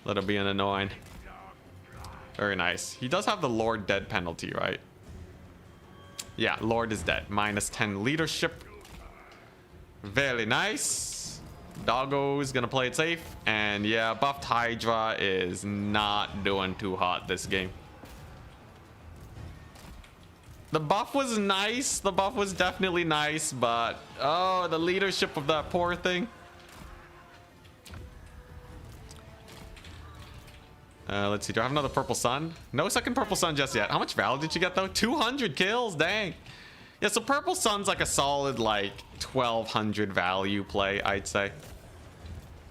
that are being annoying. Very nice. He does have the Lord dead penalty, right? Yeah, Lord is dead. -10 leadership. Very nice. Doggo is gonna play it safe. And yeah, buffed Hydra is not doing too hot this game. The buff was nice. The buff was definitely nice, but oh, the leadership of that poor thing. Let's see. Do I have another Purple Sun? No second Purple Sun just yet. How much value did you get though? 200 kills. Dang. Yeah, so Purple Sun's like a solid like 1,200 value play, I'd say.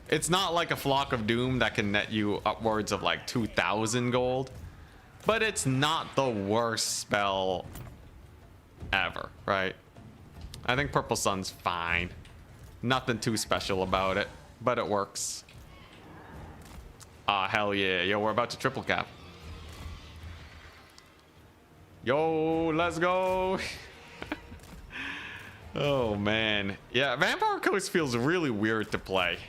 It's not like a Flock of Doom that can net you upwards of like 2,000 gold. but it's not the worst spell ever, right? I think Purple Sun's fine. Nothing too special about it, but it works. Ah, hell yeah. Yo, we're about to triple cap. Yo, let's go. Oh, man. Yeah, Vampire Coast feels really weird to play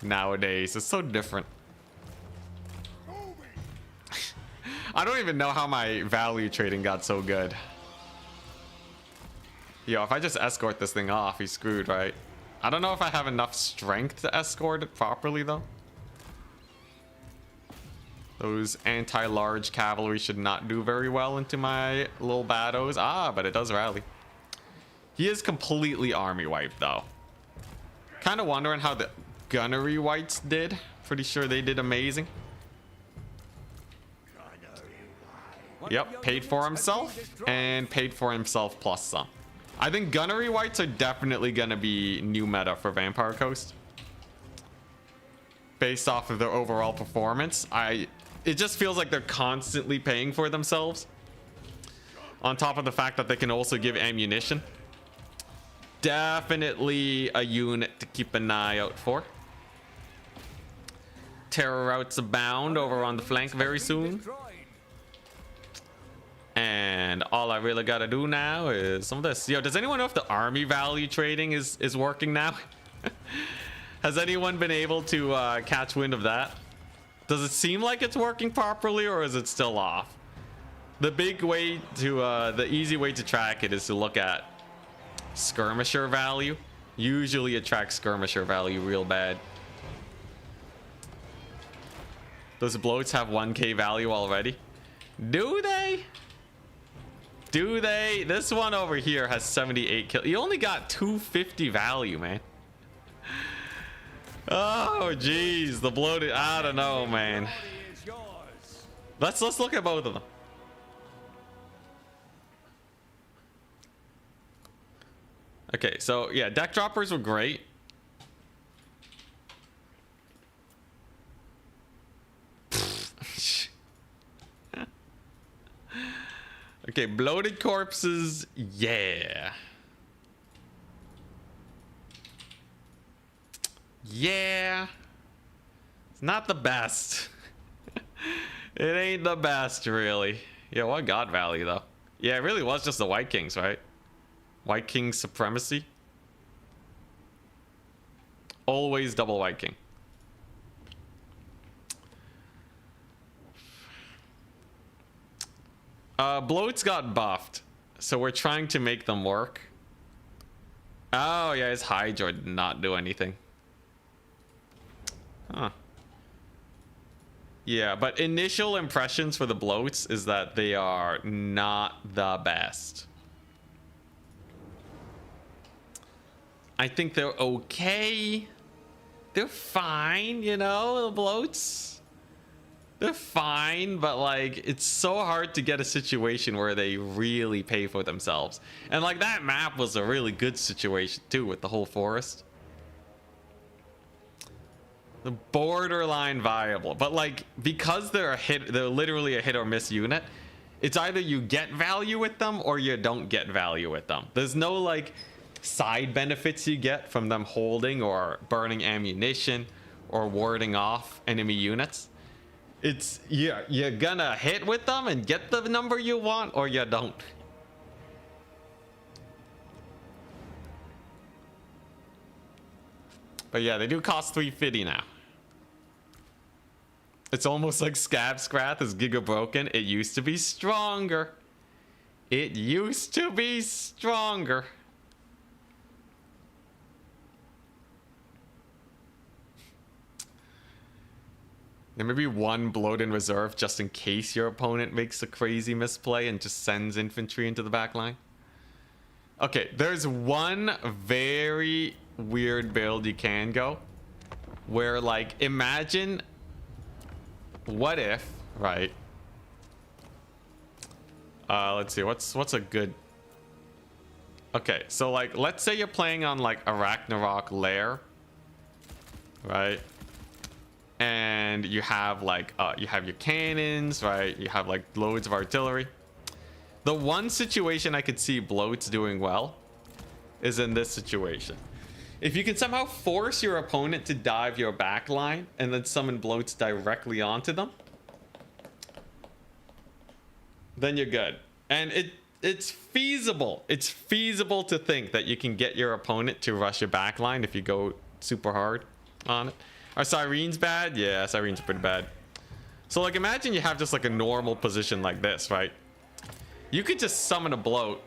nowadays. It's so different. I don't even know how my value trading got so good. Yo, if I just escort this thing off, he's screwed, right? I don't know if I have enough strength to escort it properly, though. Those anti-large cavalry should not do very well into my little baddos. Ah, but it does rally. He is completely army wiped, though. Kind of wondering how the gunnery whites did. Pretty sure they did amazing. Yep, paid for himself and paid for himself plus some. I think gunnery whites are definitely going to be new meta for Vampire Coast. Based off of their overall performance, it just feels like they're constantly paying for themselves. On top of the fact that they can also give ammunition. Definitely a unit to keep an eye out for. Terror routes abound over on the flank very soon. And all I really gotta do now is some of this. Yo, does anyone know if the army value trading is working now? Has anyone been able to catch wind of that? Does it seem like it's working properly, or is it still off? The big way to, the easy way to track it is to look at skirmisher value. Usually it tracks skirmisher value real bad. Those bloats have 1k value already. Do they? Do they? This one over here has 78 kills. You only got 250 value, man. Oh, jeez. The bloated. I don't know, man. Let's look at both of them. Okay, so yeah, deck droppers were great. Okay, bloated corpses, yeah. Yeah. It's not the best. It ain't the best, really. Yeah, what god value, though? Yeah, it really was just the White Kings, right? White King supremacy. Always double White King. Bloats got buffed, so we're trying to make them work. Oh yeah, his Hydra did not do anything. Huh. Yeah, but initial impressions for the bloats is that they are not the best. I think they're okay. They're fine, you know, the bloats. They're fine, but like it's so hard to get a situation where they really pay for themselves. And like that map was a really good situation too with the whole forest. The borderline viable, but like because they're literally a hit or miss unit. It's either you get value with them or you don't get value with them. There's no like side benefits you get from them holding or burning ammunition or warding off enemy units. It's you're gonna hit with them and get the number you want, or you don't. But yeah, they do cost 350 now. It's almost like Scab Scrath is Giga Broken. It used to be stronger. It used to be stronger. There may be one bloat in reserve just in case your opponent makes a crazy misplay and just sends infantry into the back line. Okay, there's one very weird build you can go where, like, imagine what if, right? Let's see, what's a good... Okay, so like, let's say you're playing on like a Ragnarok lair, right? and you have like you have your cannons, right? You have like loads of artillery. The one situation I could see bloats doing well is in this situation. If you can somehow force your opponent to dive your back line and then summon bloats directly onto them, then you're good. And it's feasible. It's feasible to think that you can get your opponent to rush your back line if you go super hard on it. Are sirens bad? Yeah, sirens are pretty bad. So like imagine you have just like a normal position like this, right? You could just summon a bloat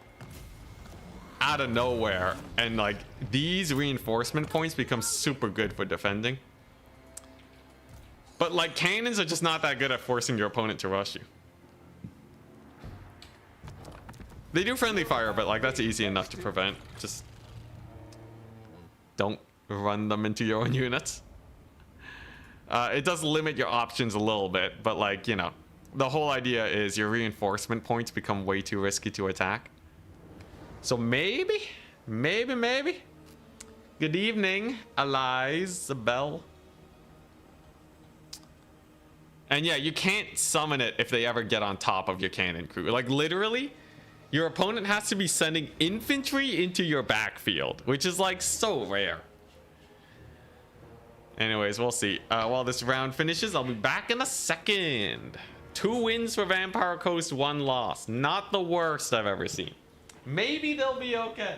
out of nowhere, and like these reinforcement points become super good for defending. But like cannons are just not that good at forcing your opponent to rush you. They do friendly fire, but like that's easy enough to prevent. Just don't run them into your own units. It does limit your options a little bit, but like, you know, the whole idea is your reinforcement points become way too risky to attack. So maybe. Good evening, Elizabeth. And yeah, you can't summon it if they ever get on top of your cannon crew. Like literally, your opponent has to be sending infantry into your backfield, which is like so rare. Anyways, we'll see. While this round finishes, I'll be back in a second. 2 wins for Vampire Coast, 1 loss. Not the worst I've ever seen. Maybe they'll be okay.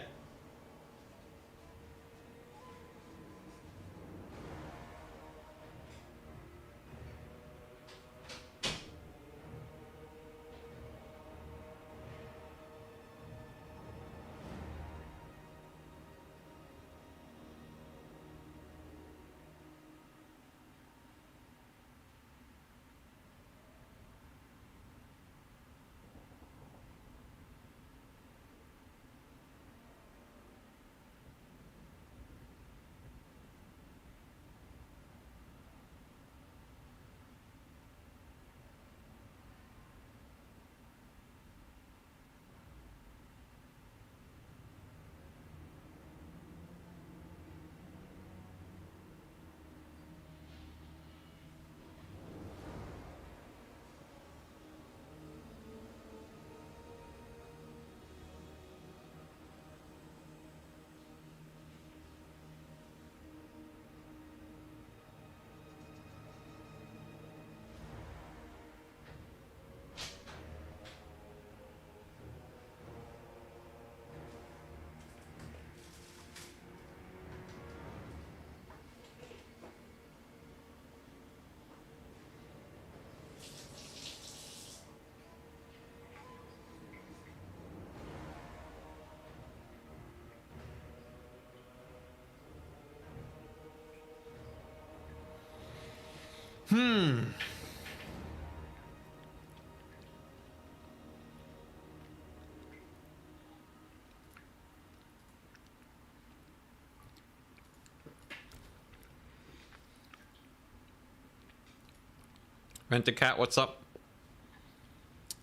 Rent-a-cat, what's up?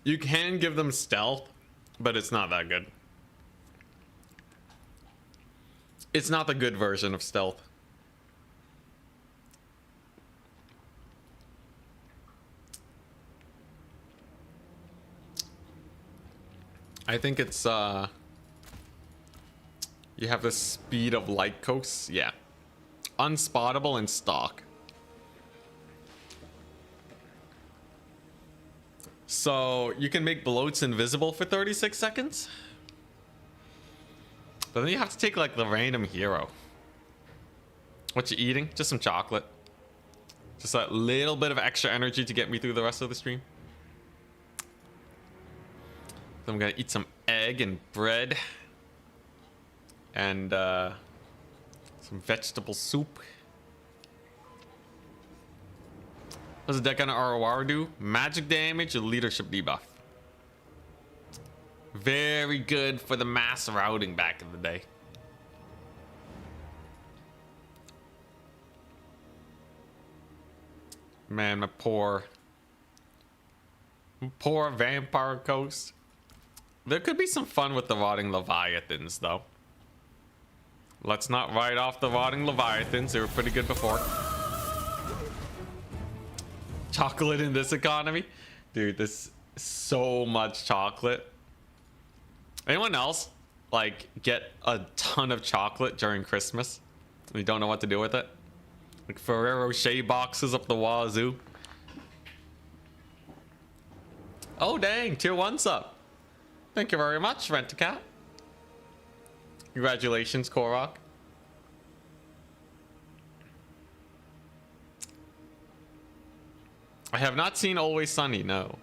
You can give them stealth, but it's not that good. It's not the good version of stealth. I think it's you have the speed of light coasts, yeah. Unspottable and stock. So you can make bloats invisible for 36 seconds. But then you have to take like the random hero. What you eating? Just some chocolate. Just that little bit of extra energy to get me through the rest of the stream. So I'm gonna eat some egg and bread. And some vegetable soup. What does the deck on ROR do? Magic damage or leadership debuff. Very good for the mass routing back in the day. Man, my poor Vampire Coast. There could be some fun with the Rotting Leviathans, though. Let's not write off the Rotting Leviathans. They were pretty good before. Chocolate in this economy? Dude, this so much chocolate. Anyone else like get a ton of chocolate during Christmas and you don't know what to do with it? Like Ferrero Rocher boxes up the wazoo. Oh dang, tier 1's up. Thank you very much, Rent-A-Cat. Congratulations, Korok. I have not seen Always Sunny, no.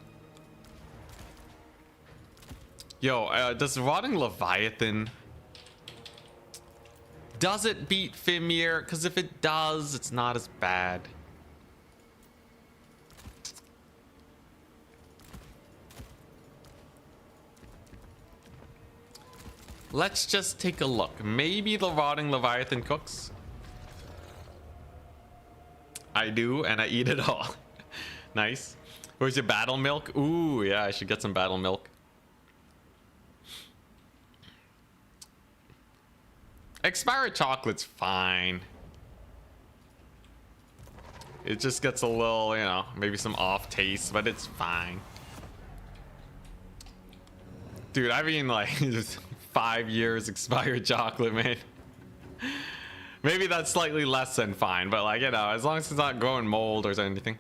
Yo, does Rotting Leviathan... Does it beat Fimir? Because if it does, it's not as bad. Let's just take a look. Maybe the Rotting Leviathan cooks. I do, and I eat it all. Nice. Where's your battle milk? Ooh, yeah, I should get some battle milk. Expired chocolate's fine. It just gets a little, you know, maybe some off taste, but it's fine. Dude, I've eaten like 5 years expired chocolate, man. Maybe that's slightly less than fine, but like, you know, as long as it's not growing mold or anything.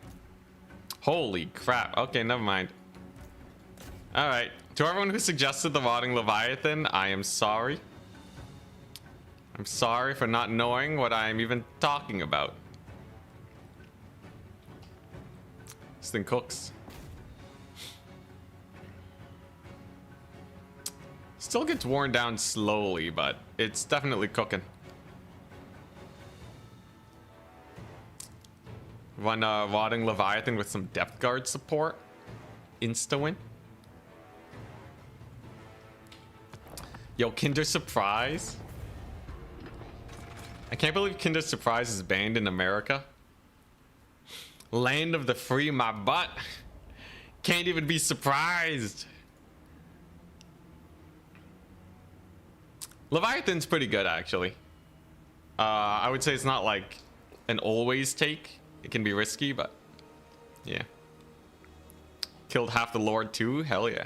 Holy crap. Okay, never mind. All right. To everyone who suggested the Rotting Leviathan, I am sorry. I'm sorry for not knowing what I'm even talking about. This thing cooks. Still gets worn down slowly, but it's definitely cooking. Run Rotting Leviathan with some depth guard support. Insta win. Yo, Kinder Surprise. I can't believe Kinder Surprise is banned in America. Land of the free, my butt. Can't even be surprised. Leviathan's pretty good, actually. I would say it's not like an always take. It can be risky, but yeah. Killed half the Lord too? Hell yeah.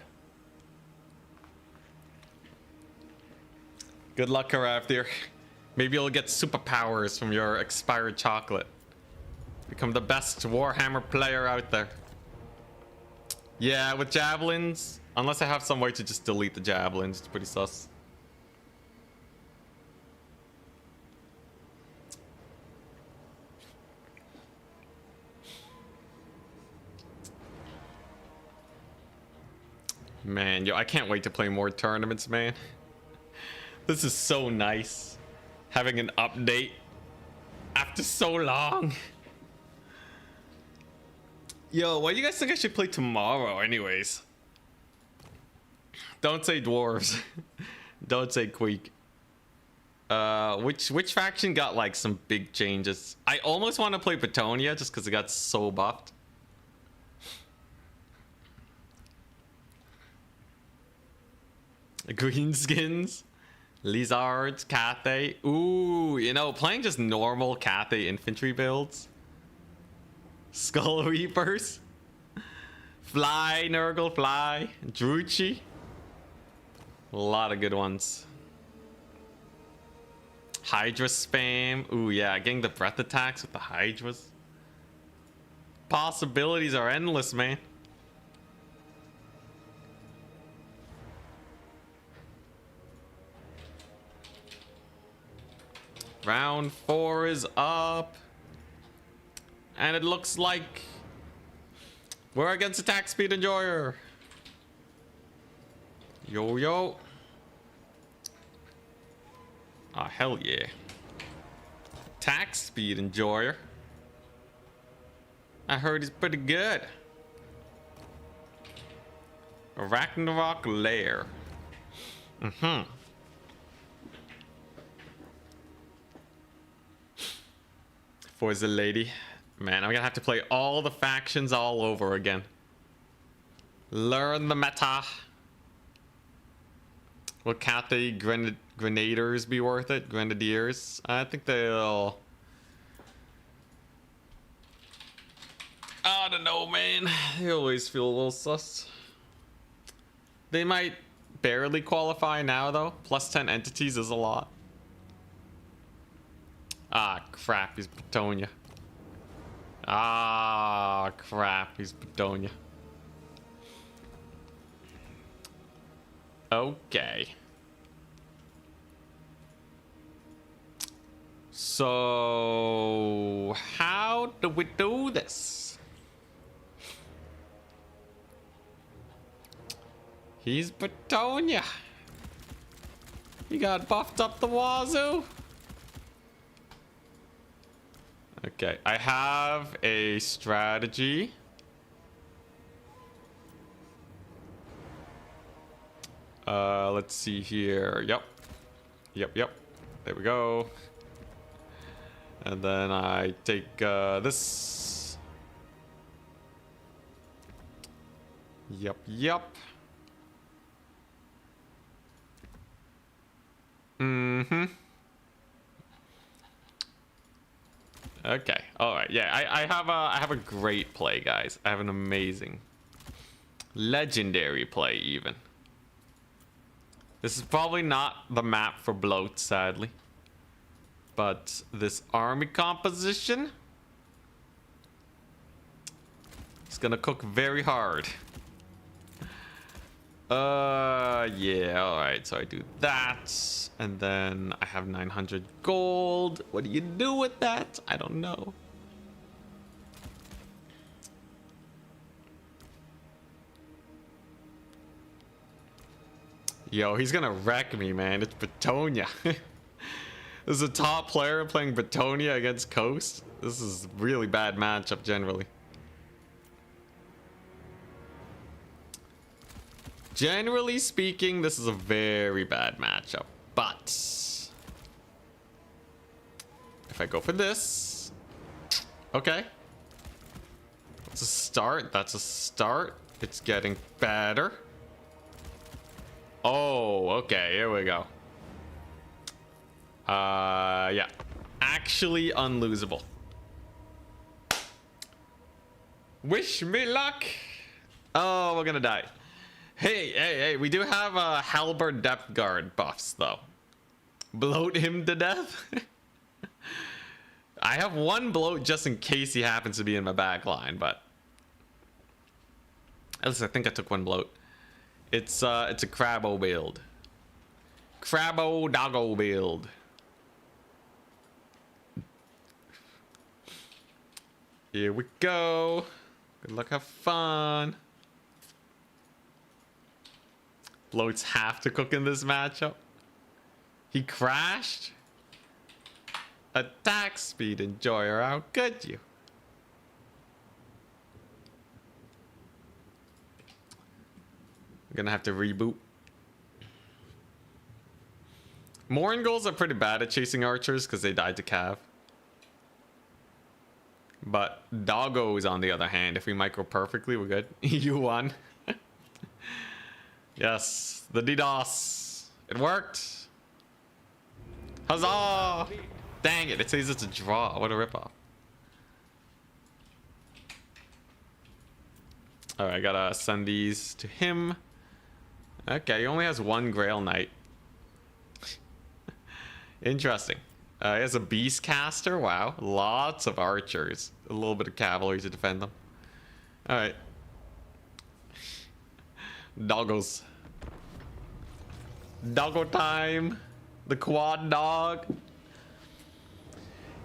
Good luck, Karafdir. Maybe you'll get superpowers from your expired chocolate. Become the best Warhammer player out there. Yeah, with javelins, unless I have some way to just delete the javelins, it's pretty sus. Man, yo, I can't wait to play more tournaments, man. This is so nice. Having an update after so long. Yo, why do you guys think I should play tomorrow anyways? Don't say dwarves. Don't say Queek. Which faction got like some big changes? I almost want to play Bretonnia just because it got so buffed. Greenskins, Lizards, Cathay. Ooh, you know, playing just normal Cathay infantry builds. Skull Reapers. Fly, Nurgle, Fly. Druchi. A lot of good ones. Hydra spam. Ooh, yeah, getting the breath attacks with the Hydras. Possibilities are endless, man. Round 4 is up. And it looks like we're against Attack Speed Enjoyer. Yo, yo. Ah, hell yeah. Attack Speed Enjoyer. I heard he's pretty good. Ragnarok Lair. Mm-hmm. For the lady. Man, I'm gonna have to play all the factions all over again. Learn the meta. Will Cathay Grenadiers be worth it? Grenadiers? I think they'll... I don't know. man, they always feel a little sus. They might barely qualify now though. Plus 10 entities is a lot. Ah, crap, he's Bretonia. Ah, crap, he's Bretonia. Okay. So, how do we do this? He's Bretonia. He got buffed up the wazoo. Okay, I have a strategy. Let's see here. Yep. There we go. And then I take this. Yep. Okay. All right. Yeah, I have a great play, guys. I have an amazing, legendary play even. This is probably not the map for bloat, sadly. But this army composition is gonna cook very hard. Yeah, alright, so I do that. And then I have 900 gold. What do you do with that? I don't know. Yo, he's gonna wreck me, man. It's Bretonia. This is a top player playing Bretonia against Coast. This is really bad matchup generally. Generally speaking, this is a very bad matchup. But if I go for this, okay. That's a start. That's a start. It's getting better. Oh, okay. Here we go. Yeah. Actually unlosable. Wish me luck. Oh, we're gonna die. Hey, we do have halberd depth guard buffs though. Bloat him to death. I have one bloat just in case he happens to be in my back line, but at least I think I took one bloat. It's a crabbo build. Crabbo doggo build. Here we go. Good luck, have fun. Bloats have to cook in this matchup. He crashed. Attack speed, enjoyer, how could you? I'm gonna have to reboot. Moringulls are pretty bad at chasing archers because they died to cav. But doggos, on the other hand, if we micro perfectly, we're good. You won. Yes, the DDoS. It worked. Huzzah! Dang it, it says it's a draw. What a ripoff. Alright, I gotta send these to him. Okay, he only has one Grail Knight. Interesting. He has a Beast Caster. Wow. Lots of archers. A little bit of cavalry to defend them. Alright. Doggos. Doggo time. The quad dog.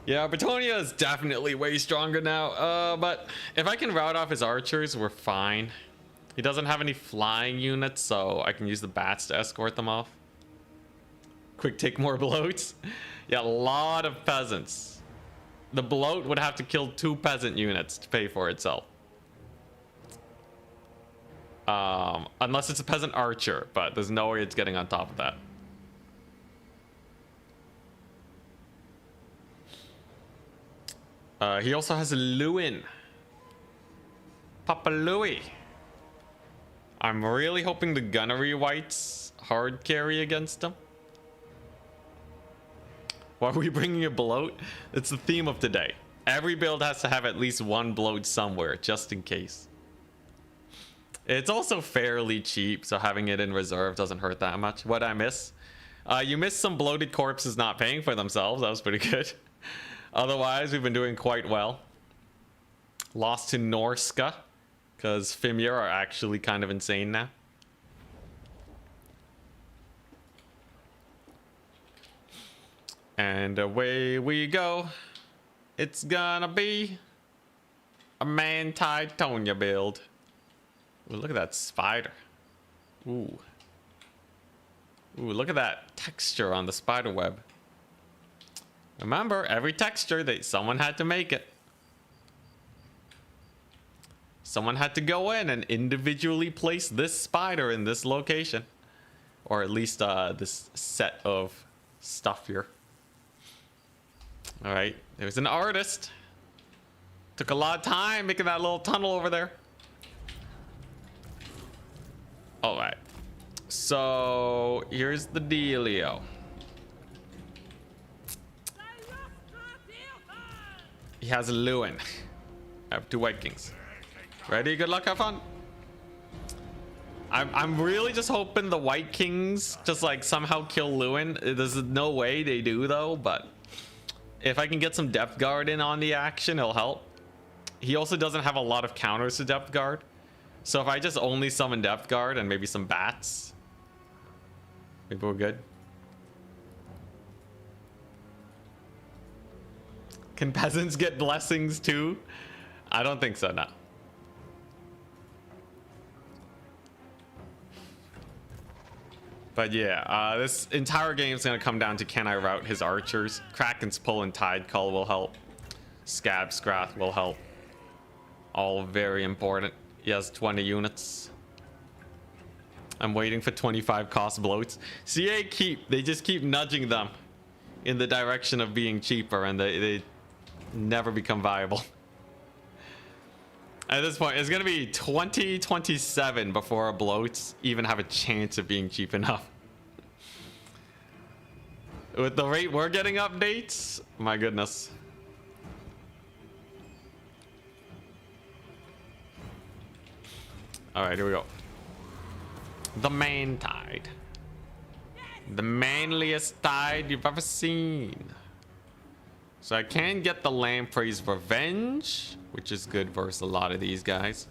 Yeah, Bretonia is definitely way stronger now. But if I can route off his archers, we're fine. He doesn't have any flying units, so I can use the bats to escort them off. Quick take more bloats. Yeah, a lot of peasants. The bloat would have to kill 2 peasant units to pay for itself. Unless it's a peasant archer, but there's no way it's getting on top of that. He also has a Lewin. Papa Louis. I'm really hoping the gunnery whites hard carry against him. Why are we bringing a bloat? It's the theme of today. Every build has to have at least one bloat somewhere, just in case. It's also fairly cheap, so having it in reserve doesn't hurt that much. What I miss? You missed some bloated corpses not paying for themselves. That was pretty good. Otherwise, we've been doing quite well. Lost to Norska, because Fimir are actually kind of insane now. And away we go. It's gonna be a man-tied Tonya build. Ooh, look at that spider. Ooh. Ooh, look at that texture on the spider web. Remember, every texture, someone had to make it. Someone had to go in and individually place this spider in this location. Or at least this set of stuff here. Alright, there's an artist. Took a lot of time making that little tunnel over there. Alright. So, here's the dealio. He has Lewin. I have 2 White Kings. Ready? Good luck, have fun. I'm really just hoping the White Kings just like somehow kill Lewin. There's no way they do though, but if I can get some depth guard in on the action, it'll help. He also doesn't have a lot of counters to depth guard. So if I just only summon depth guard and maybe some bats, maybe we're good. Can peasants get blessings too? I don't think so, no. But yeah, this entire game is going to come down to can I route his archers. Kraken's Pull and Tide Cull will help. Scab Scrath will help. All very important. He has 20 units. I'm waiting for 25 cost bloats. CA they just keep nudging them in the direction of being cheaper, and they never become viable. At this point, it's going to be 2027 before our bloats even have a chance of being cheap enough. With the rate we're getting updates, my goodness. All right, here we go. The man tide. The manliest tide you've ever seen. So I can get the Lamprey's Revenge, which is good versus a lot of these guys.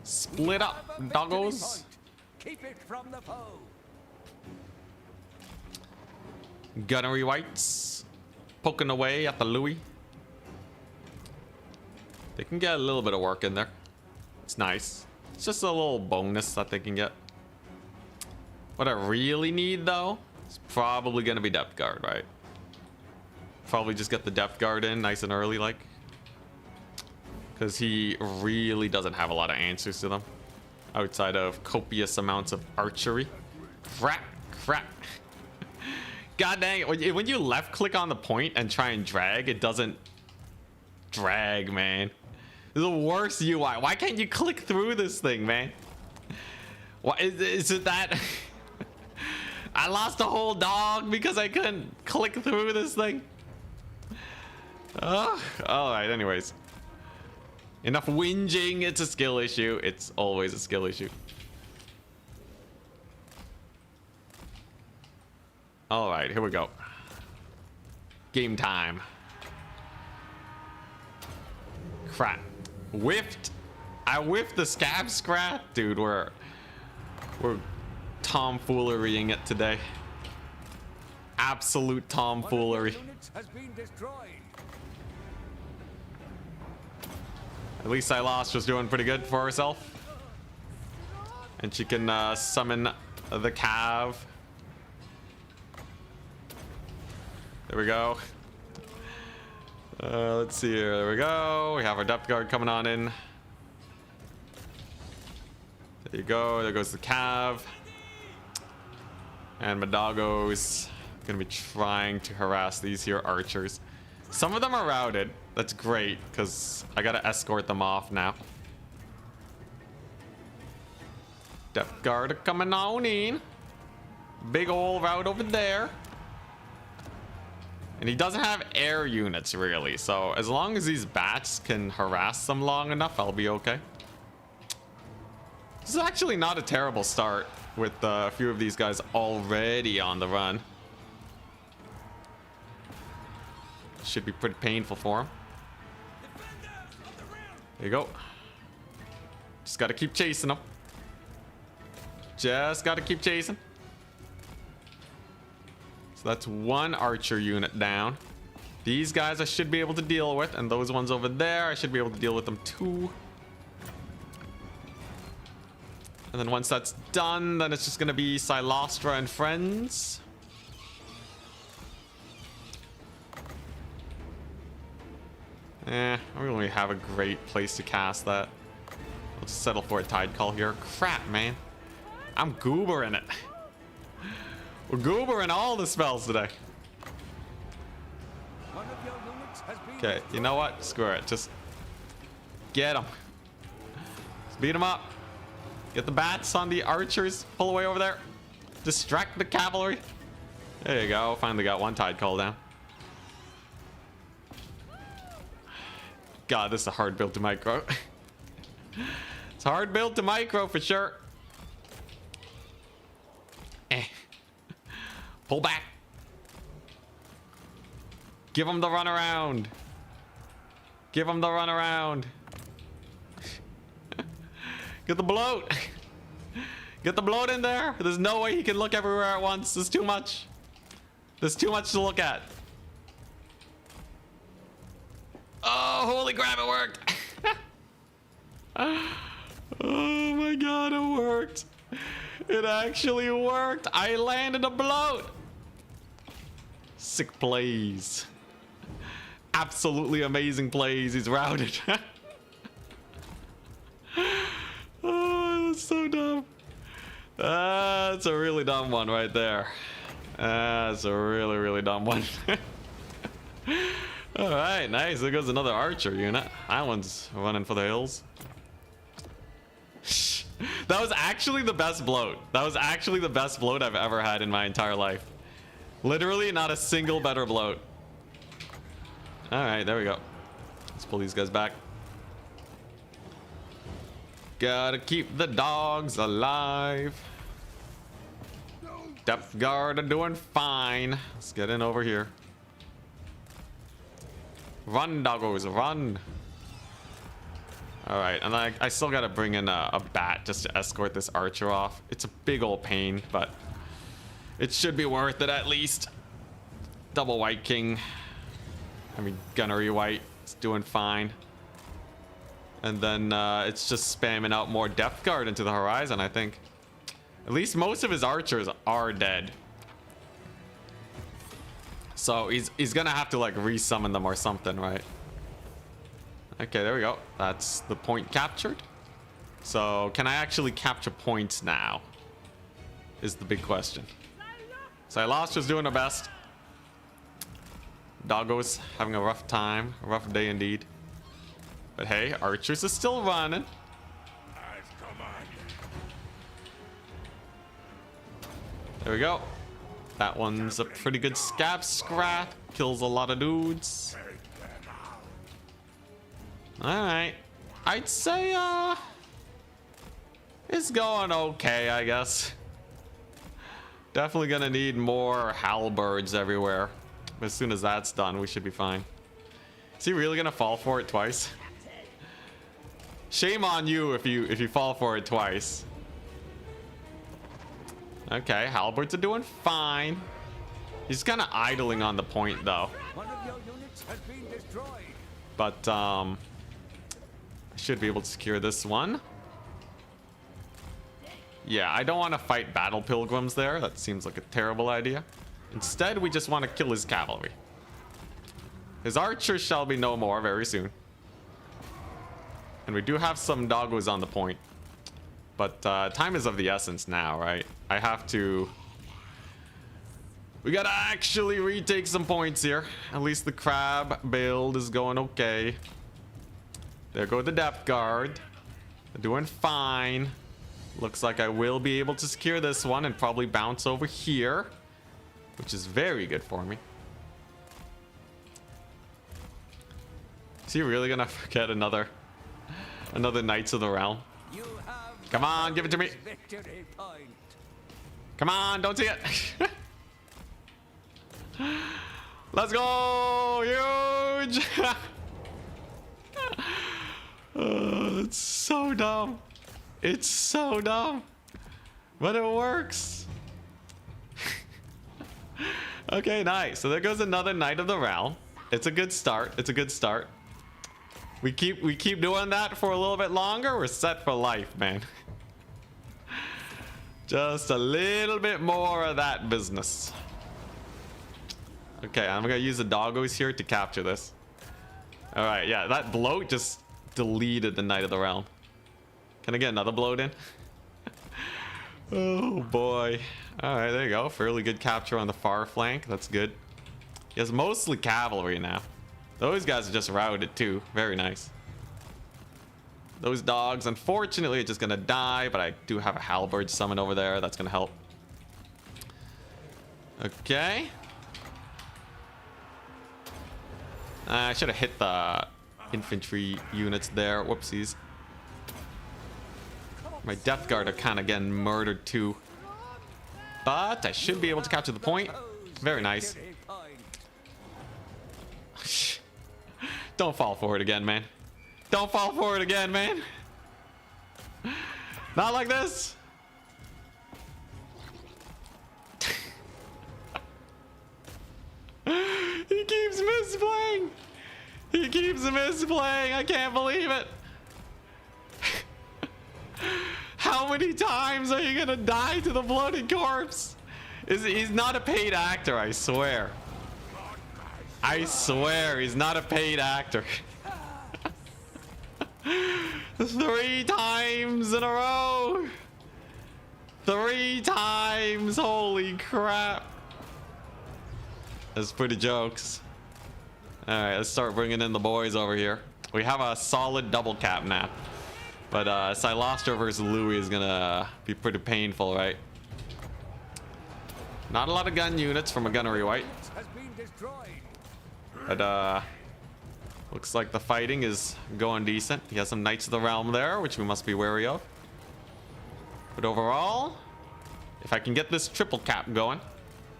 Split up, doggos. Keep it from the foe. Gunnery Whites poking away at the Louis. They can get a little bit of work in there. It's nice. It's just a little bonus that they can get. What I really need though, it's probably gonna be depth guard, right? Probably just get the depth guard in nice and early, like, because he really doesn't have a lot of answers to them outside of copious amounts of archery. Crap. God dang it, when you left click on the point and try and drag, it doesn't drag, man. It's the worst UI. Why can't you click through this thing, man? Why is it that I lost a whole dog because I couldn't click through this thing? All right, anyways, enough whinging. It's a skill issue. It's always a skill issue. All right, here we go. Game time. Crap. Whiffed. I whiffed the Scab Scrat. Dude, we're tomfoolerying it today. Absolute tomfoolery. One of your units has been destroyed. At least Silas was doing pretty good for herself. And she can summon the Cav. There we go. Let's see here. There we go. We have our depth guard coming on in. There you go. There goes the Cav. And my doggo's gonna be trying to harass these here archers. Some of them are routed. That's great, because I gotta escort them off now. Depth guard coming on in. Big ol' route over there. And he doesn't have air units really, so as long as these bats can harass them long enough, I'll be okay. This is actually not a terrible start with a few of these guys already on the run. Should be pretty painful for him. There you go. Just gotta keep chasing them. Just gotta keep chasing. So that's one archer unit down. These guys I should be able to deal with, and those ones over there I should be able to deal with them too. And then once that's done, then it's just gonna be Silostra and friends. I don't really have a great place to cast that. I'll just settle for a Tide Call here. Crap, man. I'm goobering it. We're goobering all the spells today. Okay, you know what? Screw it. Just get them. Just beat them up. Get the bats on the archers. Pull away over there. Distract the cavalry. There you go. Finally got one Tide Call down. God, this is a hard build to micro. It's a hard build to micro for sure. Pull back. Give him the run around. Give him the run around. Get the bloat. Get the bloat in there. There's no way he can look everywhere at once. There's too much. There's too much to look at. Oh, holy crap, it worked. Oh my god, it worked. It actually worked. I landed a bloat. Sick plays. Absolutely amazing plays. He's routed. Oh, that's so dumb. That's a really dumb one right there. That's a really, really dumb one. All right, nice. There goes another archer unit. That one's running for the hills. That was actually the best bloat. That was actually the best bloat I've ever had in my entire life. Literally not a single better bloat. All right, there we go. Let's pull these guys back. Gotta keep the dogs alive. Depth guard are doing fine. Let's get in over here. Run, doggos, run. All right, and I still gotta bring in a bat just to escort this archer off. It's a big old pain, but it should be worth it at least. Double white king. I mean, gunnery white. It's doing fine. And then it's just spamming out more depth guard into the horizon, I think. At least most of his archers are dead. So he's gonna have to like resummon them or something, right? Okay, there we go. That's the point captured. So can I actually capture points now? Is the big question. Silostra's doing her best. Doggo's having a rough time. A rough day indeed. But hey, archers are still running. There we go. That one's a pretty good scab scrap. Kills a lot of dudes. Alright. I'd say, it's going okay, I guess. Definitely gonna need more halberds everywhere. But as soon as that's done, we should be fine. Is he really gonna fall for it twice? Shame on you if you fall for it twice. Okay, halberds are doing fine. He's kind of idling on the point though. One of your units has been destroyed. But I should be able to secure this one. Yeah, I don't want to fight battle pilgrims there. That seems like a terrible idea. Instead, we just want to kill his cavalry. His archers shall be no more very soon. And we do have some doggos on the point. But time is of the essence now, right? I have to... We gotta actually retake some points here. At least the crab build is going okay. There go the depth guard. They're doing fine. Looks like I will be able to secure this one and probably bounce over here, which is very good for me. he really gonna forget another Knights of the Realm? You have Come on, give it to me. victory point. Come on, don't see it. Let's go! Huge! It's so dumb. It's so dumb. But it works. Okay, nice. So there goes another Knight of the Realm. It's a good start. It's a good start. We keep doing that for a little bit longer. We're set for life, man. Just a little bit more of that business. Okay, I'm gonna use the doggos here to capture this. All right, yeah, that bloat just deleted the Knight of the Realm. Can I get another bloat in? Oh boy. All right, there you go. Fairly good capture on the far flank. That's good. He has mostly cavalry now. Those guys are just routed too. Very nice. Those dogs, unfortunately, are just gonna die, but I do have a halberd summon over there. That's gonna help. Okay. I should have hit the infantry units there. Whoopsies. My Death Guard are kind of getting murdered too. But I should be able to capture the point. Very nice. Victory point. Don't fall for it again, man. Don't fall for it again, man. Not like this. He keeps misplaying. He keeps misplaying. I can't believe it. How many times are you gonna die to the bloated corpse? He's not a paid actor, I swear. I swear he's not a paid actor. 3 times in a row. 3 times. Holy crap. That's pretty jokes. All right, let's start bringing in the boys over here. We have a solid double cap now. But Silostra versus Louis is gonna be pretty painful, right? Not a lot of gun units from a gunnery white. Has been destroyed. But looks like the fighting is going decent. He has some Knights of the Realm there, which we must be wary of. But overall, if I can get this triple cap going,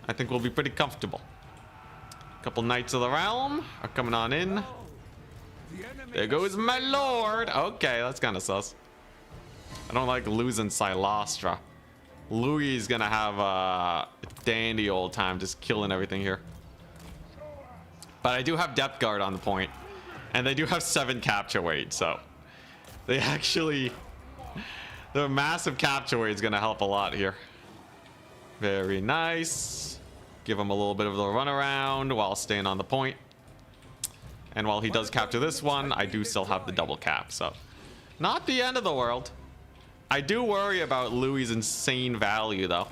I think we'll be pretty comfortable. A couple Knights of the Realm are coming on in. There goes my lord. Okay, that's kind of sus. I don't like losing Silostra. Louis is gonna have a dandy old time just killing everything here. But I do have Depth Guard on the point, and they do have 7 capture weight, so they actually, their massive capture weight is gonna help a lot here. Very nice. Give him a little bit of the runaround while staying on the point. And while he does capture this one, I do still have the double cap, so not the end of the world. I do worry about Louis' insane value, though.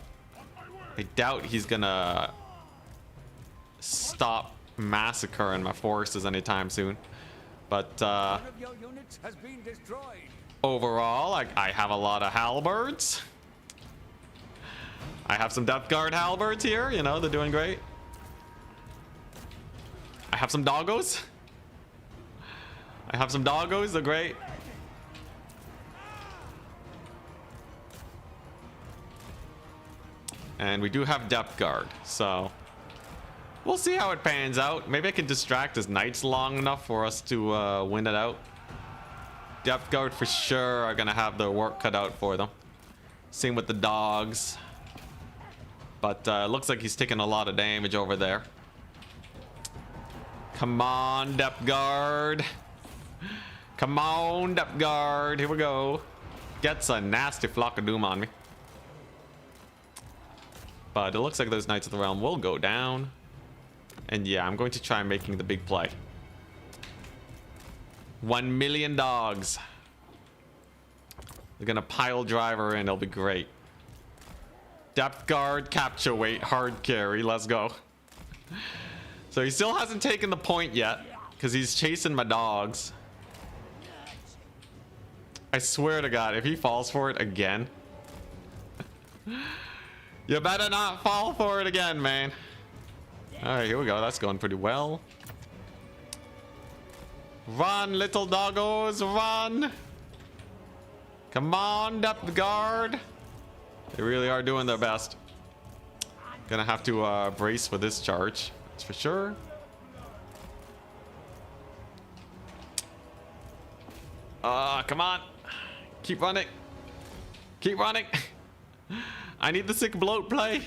I doubt he's gonna stop massacring my forces anytime soon. But One of your units has been destroyed. overall, I have a lot of halberds. I have some Death Guard halberds here, you know, they're doing great. I have some doggos. I have some doggos, they're great. And we do have Depth Guard, so we'll see how it pans out. Maybe I can distract his knights long enough for us to win it out. Depth Guard for sure are gonna have their work cut out for them. Same with the dogs. But it looks like he's taking a lot of damage over there. Come on, Depth Guard. Come on, Depth Guard. Here we go. Gets a nasty flock of doom on me. But it looks like those Knights of the Realm will go down. And yeah, I'm going to try making the big play. 1 million dogs. They're gonna pile driver in, it'll be great. Depth Guard, capture weight, hard carry, let's go. So he still hasn't taken the point yet, because he's chasing my dogs. I swear to God, if he falls for it again, you better not fall for it again, man. All right, here we go. That's going pretty well. Run, little doggos, run! Come on, depth guard. They really are doing their best. Gonna have to brace for this charge, that's for sure. Come on. Keep running. Keep running. I need the sick bloat play.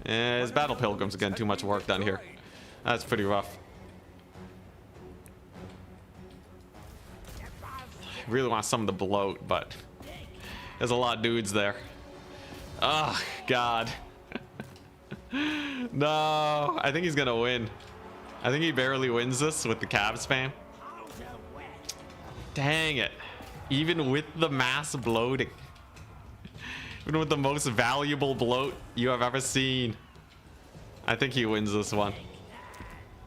His battle pilgrims are getting too much work done here. That's pretty rough. Really want some of the bloat, but there's a lot of dudes there. Oh, God. No, I think he's gonna win. I think he barely wins this with the cav spam. Dang it. Even with the mass bloating. Even with the most valuable bloat you have ever seen. I think he wins this one.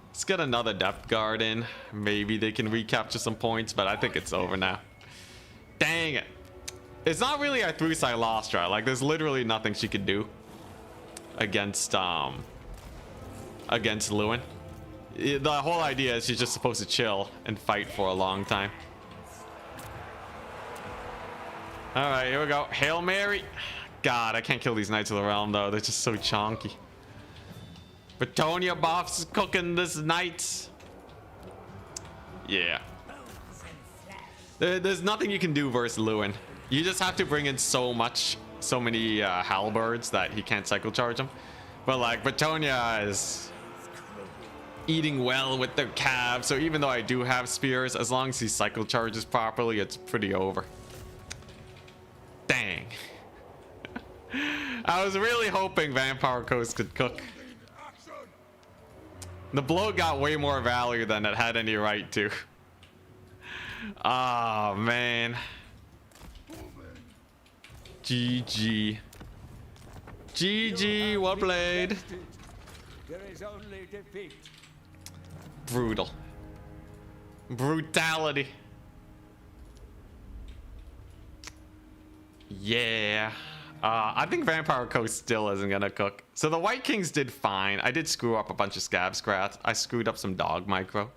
Let's get another depth guard in. Maybe they can recapture some points, but I think it's over now. Dang it. It's not really our 3-side loss strat. Like, there's literally nothing she could do against Lewin. The whole idea is she's just supposed to chill and fight for a long time. All right, here we go. Hail Mary. God, I can't kill these Knights of the Realm though. They're just so chonky. Bretonnian buffs cooking this Knights. Yeah. There's nothing you can do versus Lewin. You just have to bring in so many halberds that he can't cycle charge them. But like Bretonnia is eating well with their cav, so even though I do have spears, as long as he cycle charges properly, it's pretty over. Dang. I was really hoping Vampire Coast could cook. The bloat got way more value than it had any right to. Oh man. GG. GG, well played. There is only defeat. Brutal. Brutality. Yeah. I think Vampire Coast still isn't gonna cook. So the White Kings did fine. I did screw up a bunch of scab scrats. I screwed up some dog micro.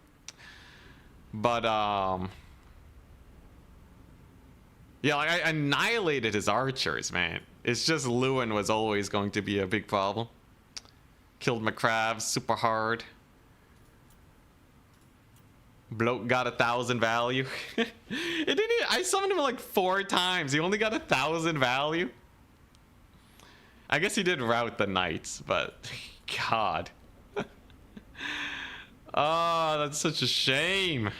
But yeah, like I annihilated his archers, man. It's just Lewin was always going to be a big problem. Killed McCravs super hard. Bloat got 1,000 value. I summoned him like 4 times. He only got 1,000 value. I guess he did rout the Knights, but God. Oh, that's such a shame.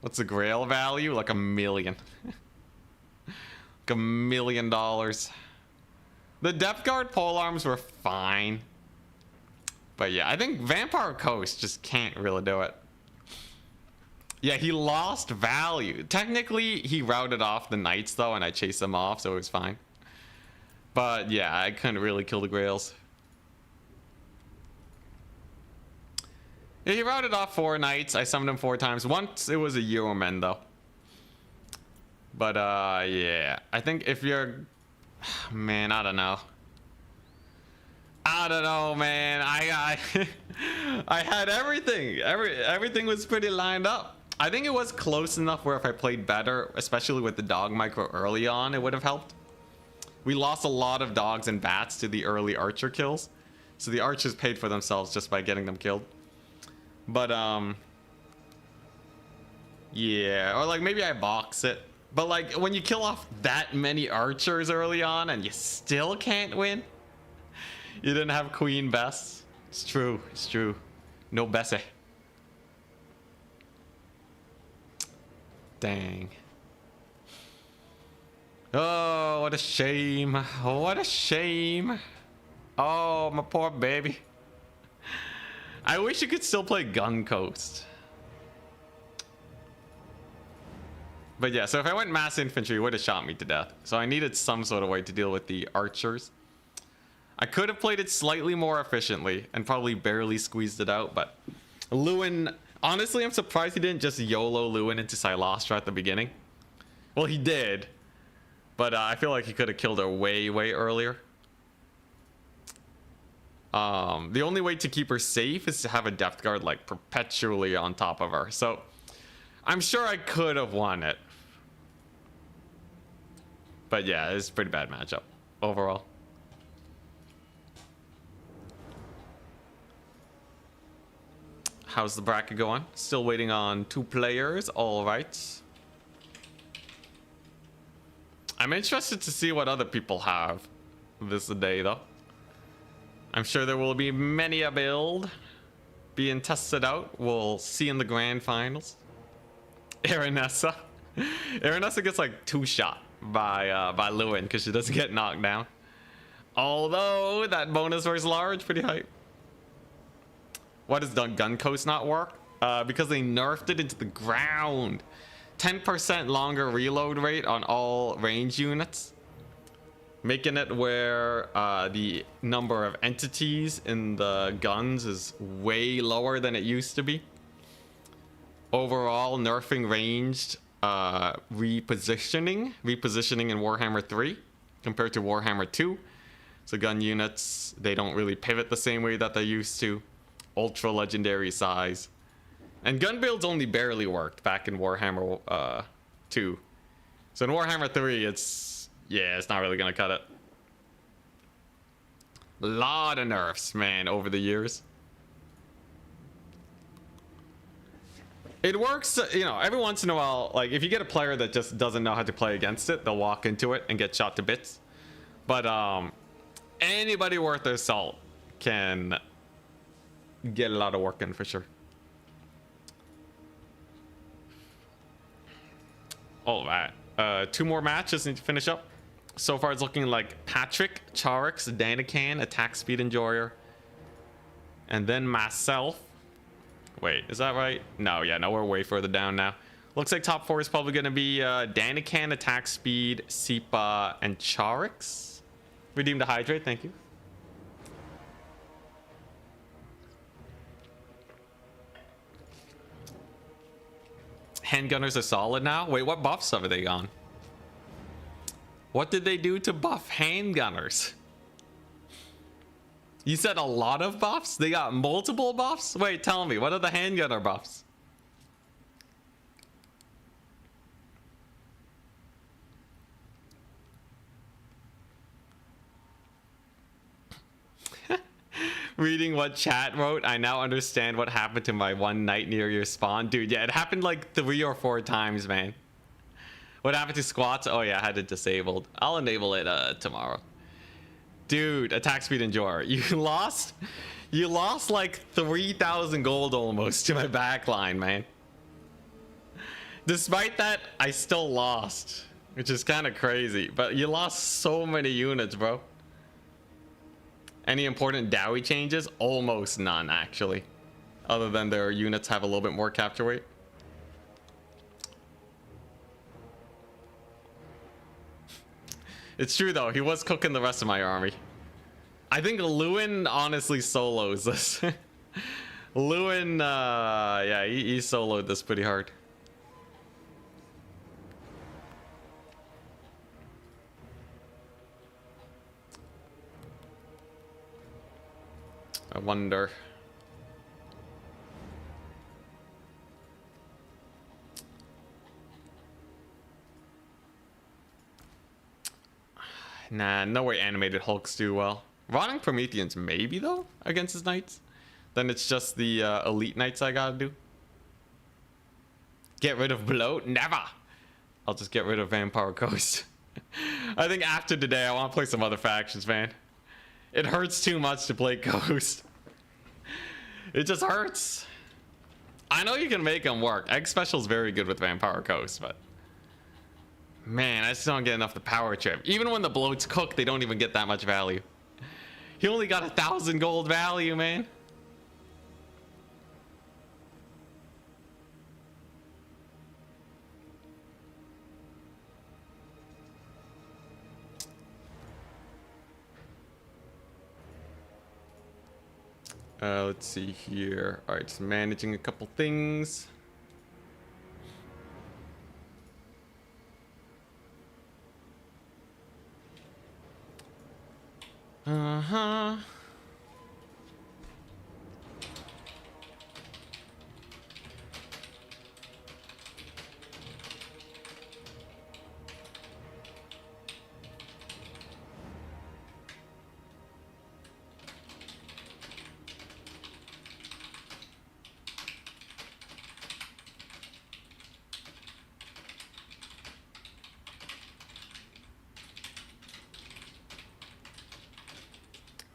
What's the Grail value? Like $1 million. Like $1 million. The Depth Guard polearms were fine. But yeah, I think Vampire Coast just can't really do it. Yeah, he lost value. Technically, he routed off the Knights though, and I chased them off, so it was fine. But yeah, I couldn't really kill the Grails. Yeah, he routed off 4 Knights. I summoned him 4 times. Once it was a Euroman though. But yeah, I think if you're, man, I don't know. I don't know, man. I had everything. Everything was pretty lined up. I think it was close enough where if I played better, especially with the dog micro early on, it would have helped. We lost a lot of dogs and bats to the early archer kills, so the archers paid for themselves just by getting them killed. But yeah, or like maybe I box it. But like when you kill off that many archers early on and you still can't win. You didn't have Queen Bess. It's true. It's true. No Bessie. Dang. Oh, what a shame. What a shame. Oh, my poor baby. I wish you could still play Gun Coast. But yeah, so if I went mass infantry, it would have shot me to death. So I needed some sort of way to deal with the archers. I could have played it slightly more efficiently and probably barely squeezed it out, but Lewin, honestly, I'm surprised he didn't just YOLO Lewin into Silostra at the beginning. Well, he did, but I feel like he could have killed her way, way earlier. The only way to keep her safe is to have a depth guard like perpetually on top of her. So I'm sure I could have won it. But yeah, it's a pretty bad matchup overall. How's the bracket going? Still waiting on 2 players. All right. I'm interested to see what other people have this day, though. I'm sure there will be many a build being tested out. We'll see in the grand finals. Aranessa. Aranessa gets like 2-shot by Lewin because she doesn't get knocked down. Although that bonus versus large, pretty hype. Why does the gun coast not work? Because they nerfed it into the ground. 10% longer reload rate on all range units, making it where the number of entities in the guns is way lower than it used to be. Overall, nerfing ranged repositioning in Warhammer 3 compared to Warhammer 2. So gun units, they don't really pivot the same way that they used to. Ultra legendary size. And gun builds only barely worked back in Warhammer 2. So in Warhammer 3, it's not really gonna cut it. A lot of nerfs, man, over the years. It works, you know, every once in a while. Like, if you get a player that just doesn't know how to play against it, they'll walk into it and get shot to bits. But anybody worth their salt can get a lot of work in for sure. All right, 2 more matches need to finish up. So far it's looking like Patrick, Charix, Danican, attack speed enjoyer, and then myself. Wait, is that right? No, yeah, no, we're way further down now. Looks like top 4 is probably going to be Danican, attack speed, Sipa, and Charix. Redeem the hydrate, thank you. Handgunners are solid now. Wait, what buffs have they gone? What did they do to buff handgunners? You said a lot of buffs? They got multiple buffs? Wait, tell me, what are the handgunner buffs? Reading what chat wrote, I now understand what happened to my one night near your spawn. Dude, yeah, it happened like 3 or 4 times, man. What happened to squats? Oh yeah, I had it disabled. I'll enable it tomorrow. Dude, attack speed enjoyer. You lost like 3,000 gold almost to my backline, man. Despite that, I still lost, which is kind of crazy. But you lost so many units, bro. Any important Dowie changes? Almost none, actually. Other than their units have a little bit more capture weight. It's true, though. He was cooking the rest of my army. I think Lewin honestly solos this. Lewin, yeah, he soloed this pretty hard. I wonder. Nah, no way animated Hulks do well. Rotting Prometheans maybe though against his knights. Then it's just the elite knights I gotta do. Get rid of bloat? Never. I'll just get rid of Vampire Coast. I think after today I want to play some other factions, man. It hurts too much to play Ghost. It just hurts. I know you can make them work. Egg Special is very good with Vampire Coast, but man, I just don't get enough the power trip. Even when the bloats cook, they don't even get that much value. He only got 1,000 gold value, man. Let's see here. All right, just managing a couple things.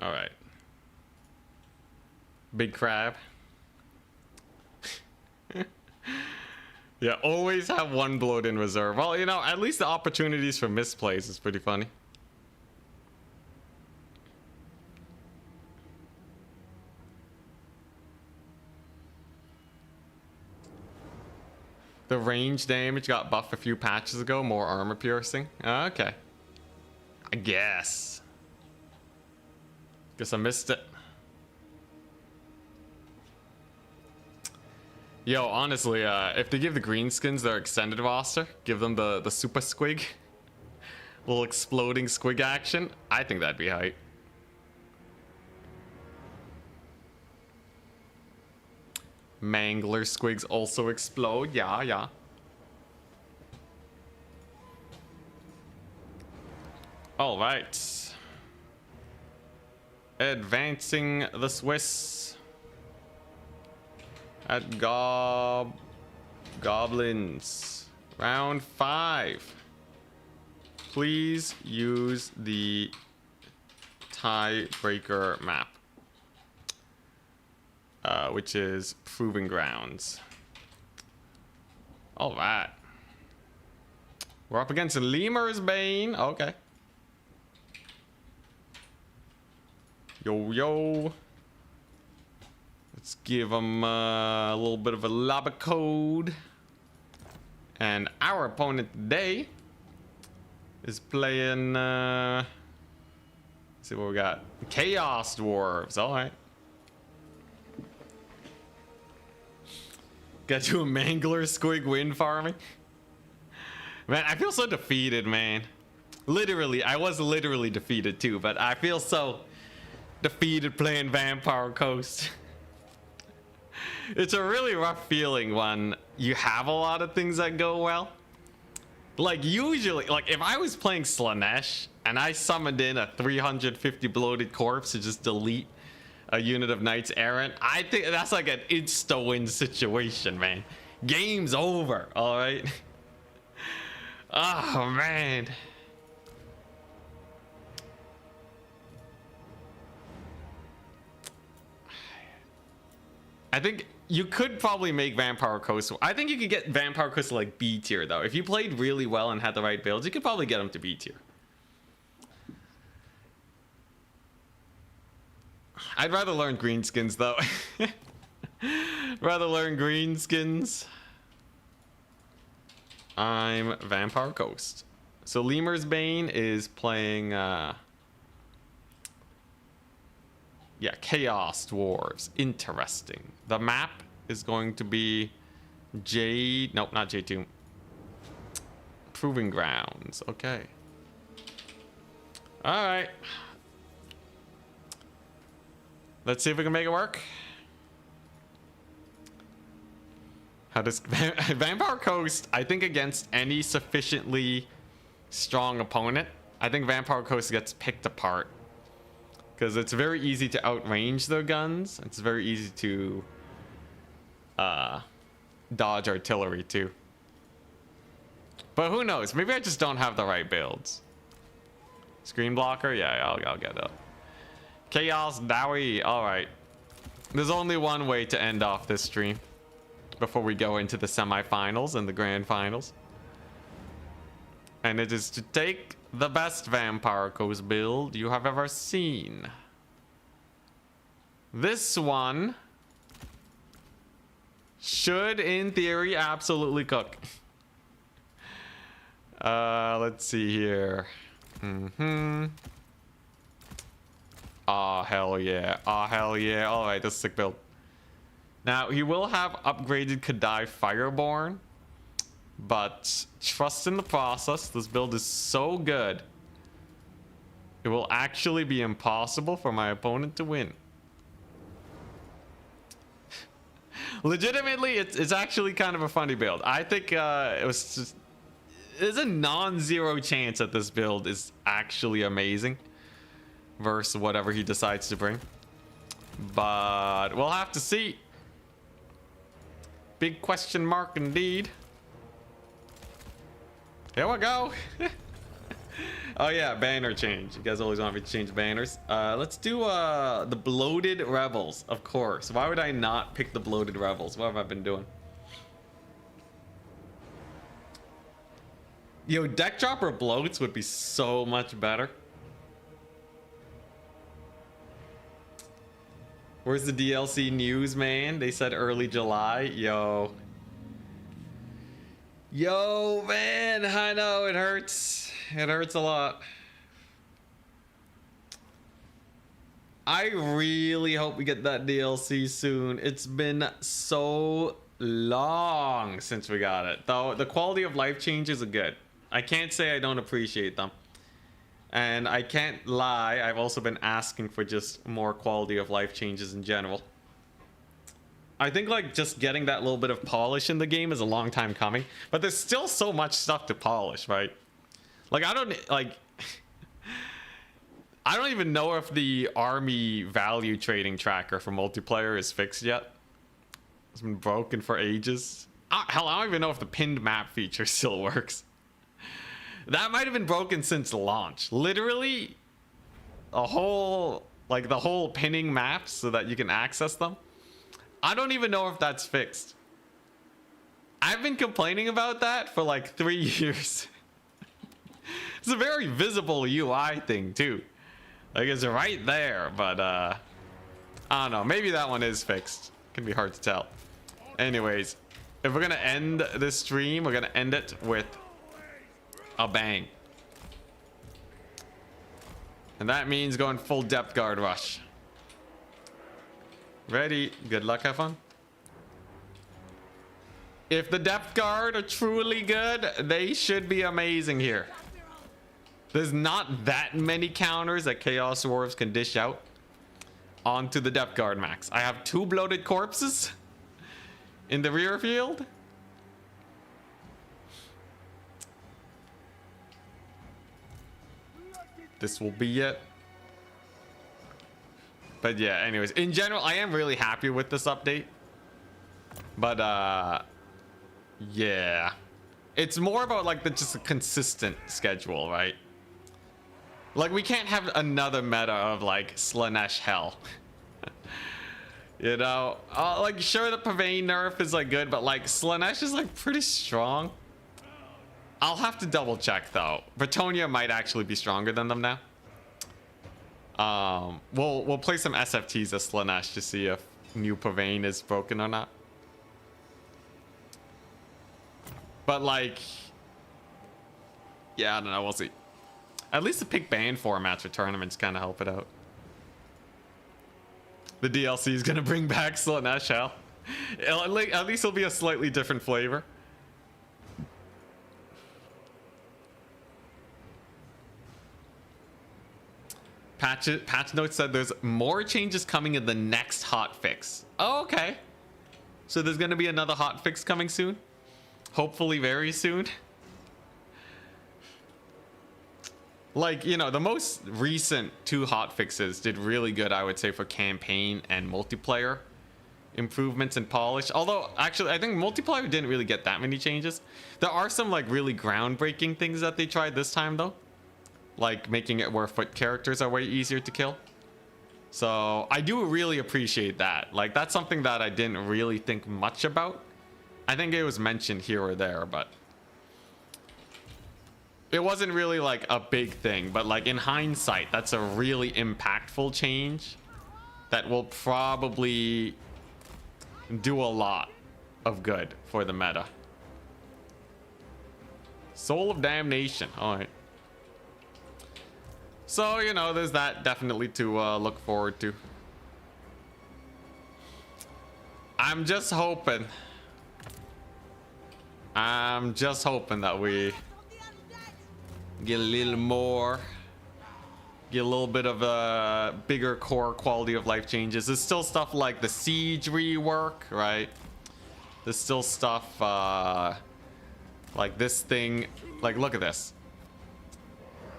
All right. Big crab. Yeah, always have one bloat in reserve. Well, you know, at least the opportunities for misplays is pretty funny. The range damage got buffed a few patches ago. More armor piercing. Okay. I guess. Guess I missed it. Yo, honestly, if they give the greenskins their extended roster, give them the super squig, little exploding squig action, I think that'd be hype. Mangler squigs also explode, yeah. All right. Advancing the Swiss. At goblins. Round 5. Please use the tiebreaker map. Which is Proving Grounds. Alright. We're up against Lemur's Bane. Okay. Yo. Let's give them a little bit of a lobby code. And our opponent today is playing, let's see what we got. Chaos Dwarves, alright. Got to a Mangler Squig wind farming. Man, I feel so defeated, man. Literally, I was literally defeated too, but I feel so defeated playing Vampire Coast. It's a really rough feeling when you have a lot of things that go well. Like usually, like if I was playing Slaanesh and I summoned in a 350 bloated corpse to just delete a unit of Knights Errant, I think that's like an insta-win situation, man. Game's over, all right? Oh, man. I think you could probably make Vampire Coast. I think you could get Vampire Coast to like B tier though. If you played really well and had the right builds, you could probably get them to B tier. I'd rather learn greenskins though. Rather learn greenskins. I'm Vampire Coast. So Lemur's Bane is playing yeah, Chaos Dwarves. Interesting. The map is going to be nope, not J2. Proving Grounds. Okay. Alright. Let's see if we can make it work. How does Vampire Coast, I think against any sufficiently strong opponent, I think Vampire Coast gets picked apart. Because it's very easy to outrange their guns. It's very easy to dodge artillery too. But who knows? Maybe I just don't have the right builds. Screen blocker? Yeah, I'll get it. Chaos Dowie. Alright. There's only one way to end off this stream before we go into the semifinals and the grand finals. And it is to take the best Vampire Coast build you have ever seen. This one should, in theory, absolutely cook. Let's see here. Oh, hell yeah. Oh, hell yeah. Alright, that's a sick build. Now, he will have upgraded Kadai Fireborn. But trust in the process. This build is so good. It will actually be impossible for my opponent to win. Legitimately, it's actually kind of a funny build. I think it was just... There's a non-zero chance that this build is actually amazing versus whatever he decides to bring. But we'll have to see. Big question mark indeed. Here we go. Oh yeah, banner change. You guys always want me to change banners. Let's do the bloated rebels, of course. Why would I not pick the bloated rebels? What have I been doing? Yo, deck dropper bloats would be so much better. Where's the DLC news, man? They said early July. Yo, man, I know it hurts. It hurts a lot. I really hope we get that DLC soon. It's been so long since we got it. Though the quality of life changes are good. I can't say I don't appreciate them. And I can't lie, I've also been asking for just more quality of life changes in general. I think like just getting that little bit of polish in the game is a long time coming, but there's still so much stuff to polish, right? Like I don't even know if the army value trading tracker for multiplayer is fixed yet. It's been broken for ages. Hell, I don't even know if the pinned map feature still works. That might have been broken since launch. Literally, the whole pinning maps so that you can access them. I don't even know if that's fixed. I've been complaining about that for like 3 years. It's a very visible UI thing too. Like it's right there, but I don't know. Maybe that one is fixed. Can be hard to tell. Anyways, if we're gonna end this stream, we're gonna end it with a bang. And that means going full depth guard rush. Ready. Good luck, have fun. If the depth guard are truly good, they should be amazing here. There's not that many counters that Chaos Dwarves can dish out onto the depth guard max. I have 2 bloated corpses in the rear field. This will be it. But yeah, anyways, in general, I am really happy with this update. But yeah, it's more about like just a consistent schedule, right? Like we can't have another meta of like Slaanesh hell. You know, like sure the Pavane nerf is like good, but like Slaanesh is like pretty strong. I'll have to double check though. Bretonnian might actually be stronger than them now. We'll play some SFTs as Slaanesh to see if new Pavane is broken or not. But like, yeah, I don't know. We'll see. At least the pick ban formats for tournaments kind of help it out. The DLC is gonna bring back Slaanesh hell. At least it'll be a slightly different flavor. Patch notes said there's more changes coming in the next hotfix. Oh, okay. So there's going to be another hotfix coming soon. Hopefully very soon. Like, you know, the most recent 2 hotfixes did really good, I would say, for campaign and multiplayer improvements and polish. Although, actually, I think multiplayer didn't really get that many changes. There are some, like, really groundbreaking things that they tried this time, though. Like making it where foot characters are way easier to kill. So I do really appreciate that. Like that's something that I didn't really think much about. I think it was mentioned here or there, but it wasn't really like a big thing. But like in hindsight, that's a really impactful change that will probably do a lot of good for the meta. Soul of Damnation. All right. So, you know, there's that definitely to look forward to. I'm just hoping that we get a little more, get a little bit of a bigger core quality of life changes. There's still stuff like the siege rework, right? There's still stuff like this thing. Like, look at this.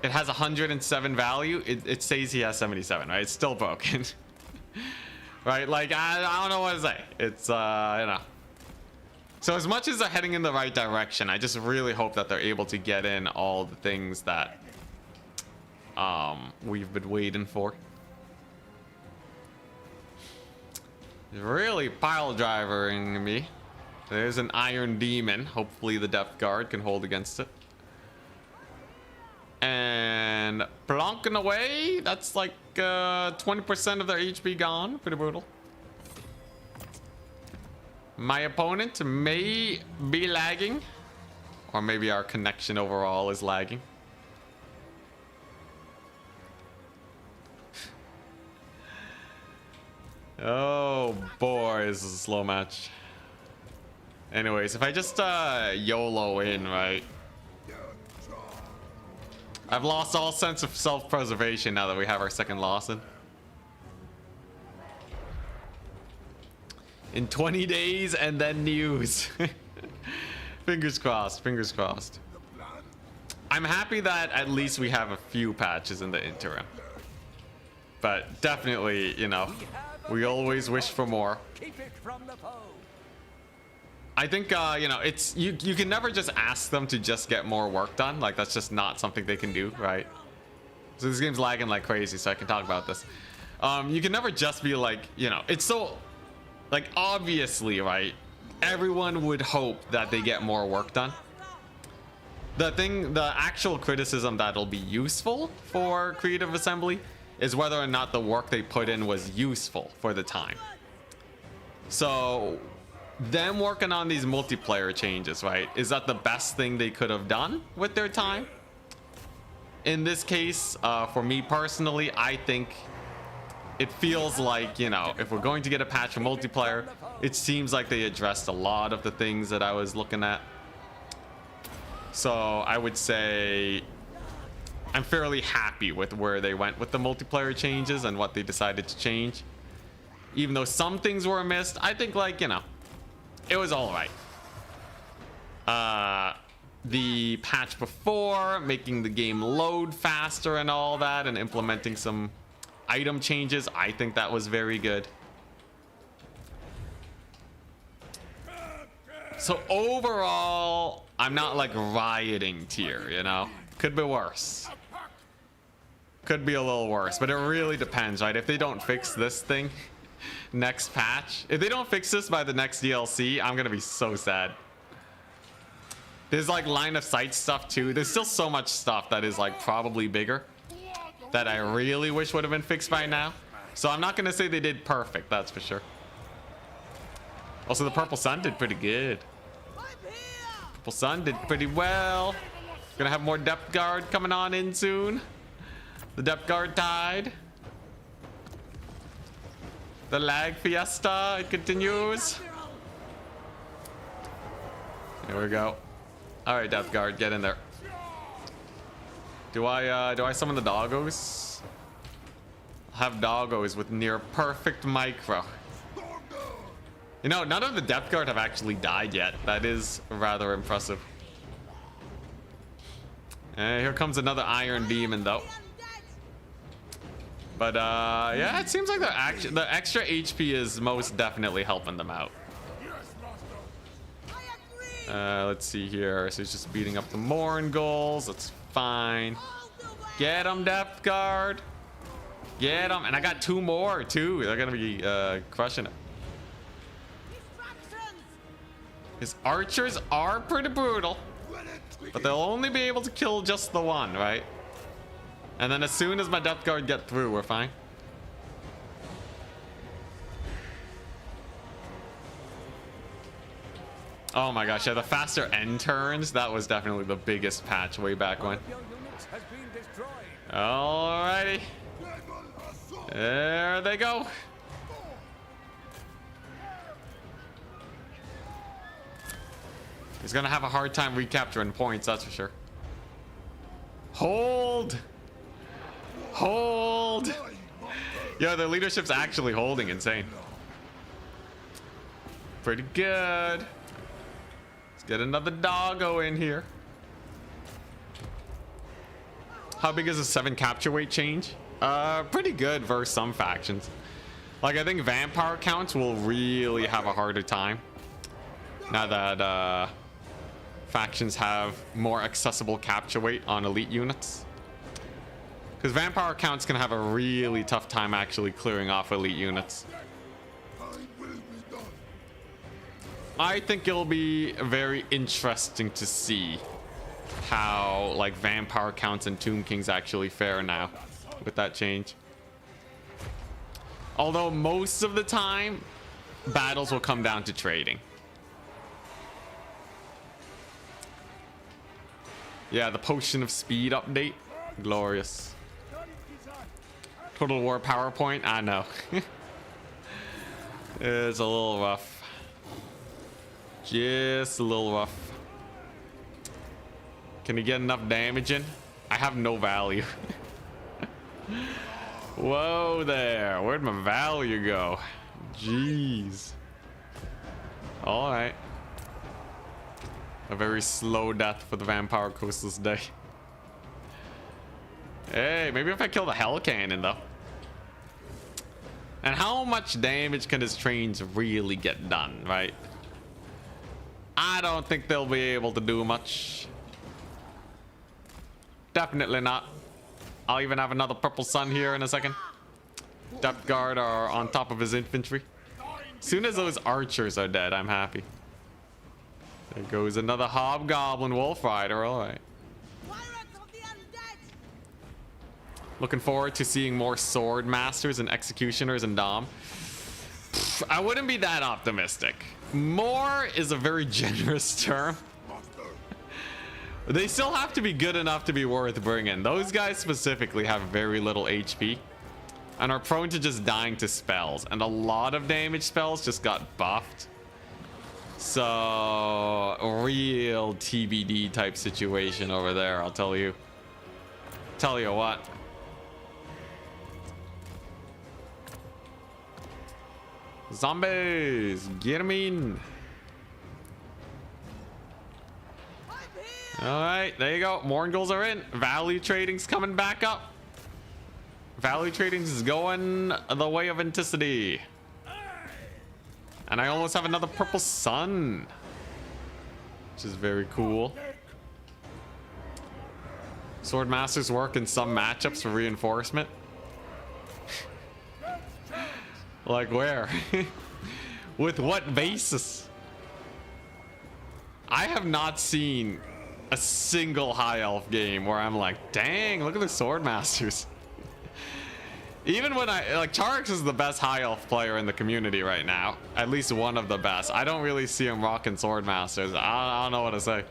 It has 107 value. It says he has 77, right? It's still broken. Right? Like, I don't know what to say. It's, you know. So as much as they're heading in the right direction, I just really hope that they're able to get in all the things that we've been waiting for. He's really pile drivering me. There's an Iron Demon. Hopefully the Depth Guard can hold against it. And plonking away. That's like 20% of their HP gone. Pretty brutal. My opponent may be lagging. Or maybe our connection overall is lagging. Oh boy, this is a slow match. Anyways, if I just YOLO in, right? I've lost all sense of self-preservation now that we have our second loss in 20 days and then news. Fingers crossed, fingers crossed. I'm happy that at least we have a few patches in the interim. But definitely, you know, we always wish for more. Keep it from the foe. I think, you know, it's you can never just ask them to just get more work done. Like, that's just not something they can do, right? So this game's lagging like crazy, so I can talk about this. You can never just be like, you know, it's so, like, obviously, right? Everyone would hope that they get more work done. The actual criticism that'll be useful for Creative Assembly is whether or not the work they put in was useful for the time. So them working on these multiplayer changes, right? Is that the best thing they could have done with their time? In this case, for me personally, I think it feels like, you know, if we're going to get a patch for multiplayer, it seems like they addressed a lot of the things that I was looking at. So I would say I'm fairly happy with where they went with the multiplayer changes and what they decided to change. Even though some things were missed, I think, like, you know, it was all right. The patch before, making the game load faster and all that, and implementing some item changes, I think that was very good. So overall, I'm not like rioting tier, you know? Could be worse. Could be a little worse, but it really depends, right? If they don't fix this thing next patch, if they don't fix this by the next DLC, I'm gonna be so sad. There's like line of sight stuff too. There's still so much stuff that is like probably bigger that I really wish would have been fixed by now. So I'm not gonna say they did perfect, that's for sure. Also, the Purple Sun did pretty good. Purple Sun did pretty well. Gonna have more Depth Guard coming on in soon. The Depth Guard tide. The lag fiesta, it continues. Here we go. All right, Depth Guard, get in there. Do I summon the doggos? I'll have doggos with near perfect micro. You know, none of the Depth Guard have actually died yet. That is rather impressive. And here comes another Iron Demon, though. But yeah, it seems like the extra HP is most definitely helping them out. Let's see here. So he's just beating up the Morngulls. That's fine. Get him, Depth Guard. Get him. And I got two more too. They're gonna be crushing it. His archers are pretty brutal, but they'll only be able to kill just the one, right? And then as soon as my Depth Guard get through, we're fine. Oh my gosh, yeah, the faster end turns, that was definitely the biggest patch way back when. Alrighty. There they go. He's gonna have a hard time recapturing points, that's for sure. Hold! Hold! Yo, their leadership's actually holding, insane. Pretty good. Let's get another doggo in here. How big is a 7 capture weight change? Pretty good versus some factions. Like, I think vampire counts will really have a harder time now that factions have more accessible capture weight on elite units. Because vampire counts can have a really tough time actually clearing off elite units. I think it'll be very interesting to see how like vampire counts and Tomb Kings actually fare now with that change. Although most of the time battles will come down to trading. Yeah, the potion of speed update, glorious. Total War PowerPoint, I know. It's a little rough. Just a little rough. Can he get enough damage in? I have no value. Whoa there. Where'd my value go? Jeez. Alright. A very slow death for the Vampire Coast this day. Hey, maybe if I kill the Hell Cannon though. And how much damage can his trains really get done, right? I don't think they'll be able to do much. Definitely not. I'll even have another purple sun here in a second. Depth guard are on top of his infantry. As soon as those archers are dead, I'm happy. There goes another hobgoblin wolf rider. All right. Looking forward to seeing more sword masters and executioners and dom. I wouldn't be that optimistic. More is a very generous term. They still have to be good enough to be worth bringing. Those guys specifically have very little HP and are prone to just dying to spells, and a lot of damage spells just got buffed. So a real TBD type situation over there, I'll tell you. Tell you what. Zombies, get them in. All right, there you go. Morngulls are in. Value trading's coming back up. Value trading is going the way of Anticity. And I almost have another purple sun, which is very cool. Sword masters work in some matchups for reinforcement. Like where? With what basis? I have not seen a single high elf game where I'm like, dang, look at the sword masters. Even when I like, Charix is the best high elf player in the community right now, at least one of the best. I don't really see him rocking sword masters. I don't know what to say.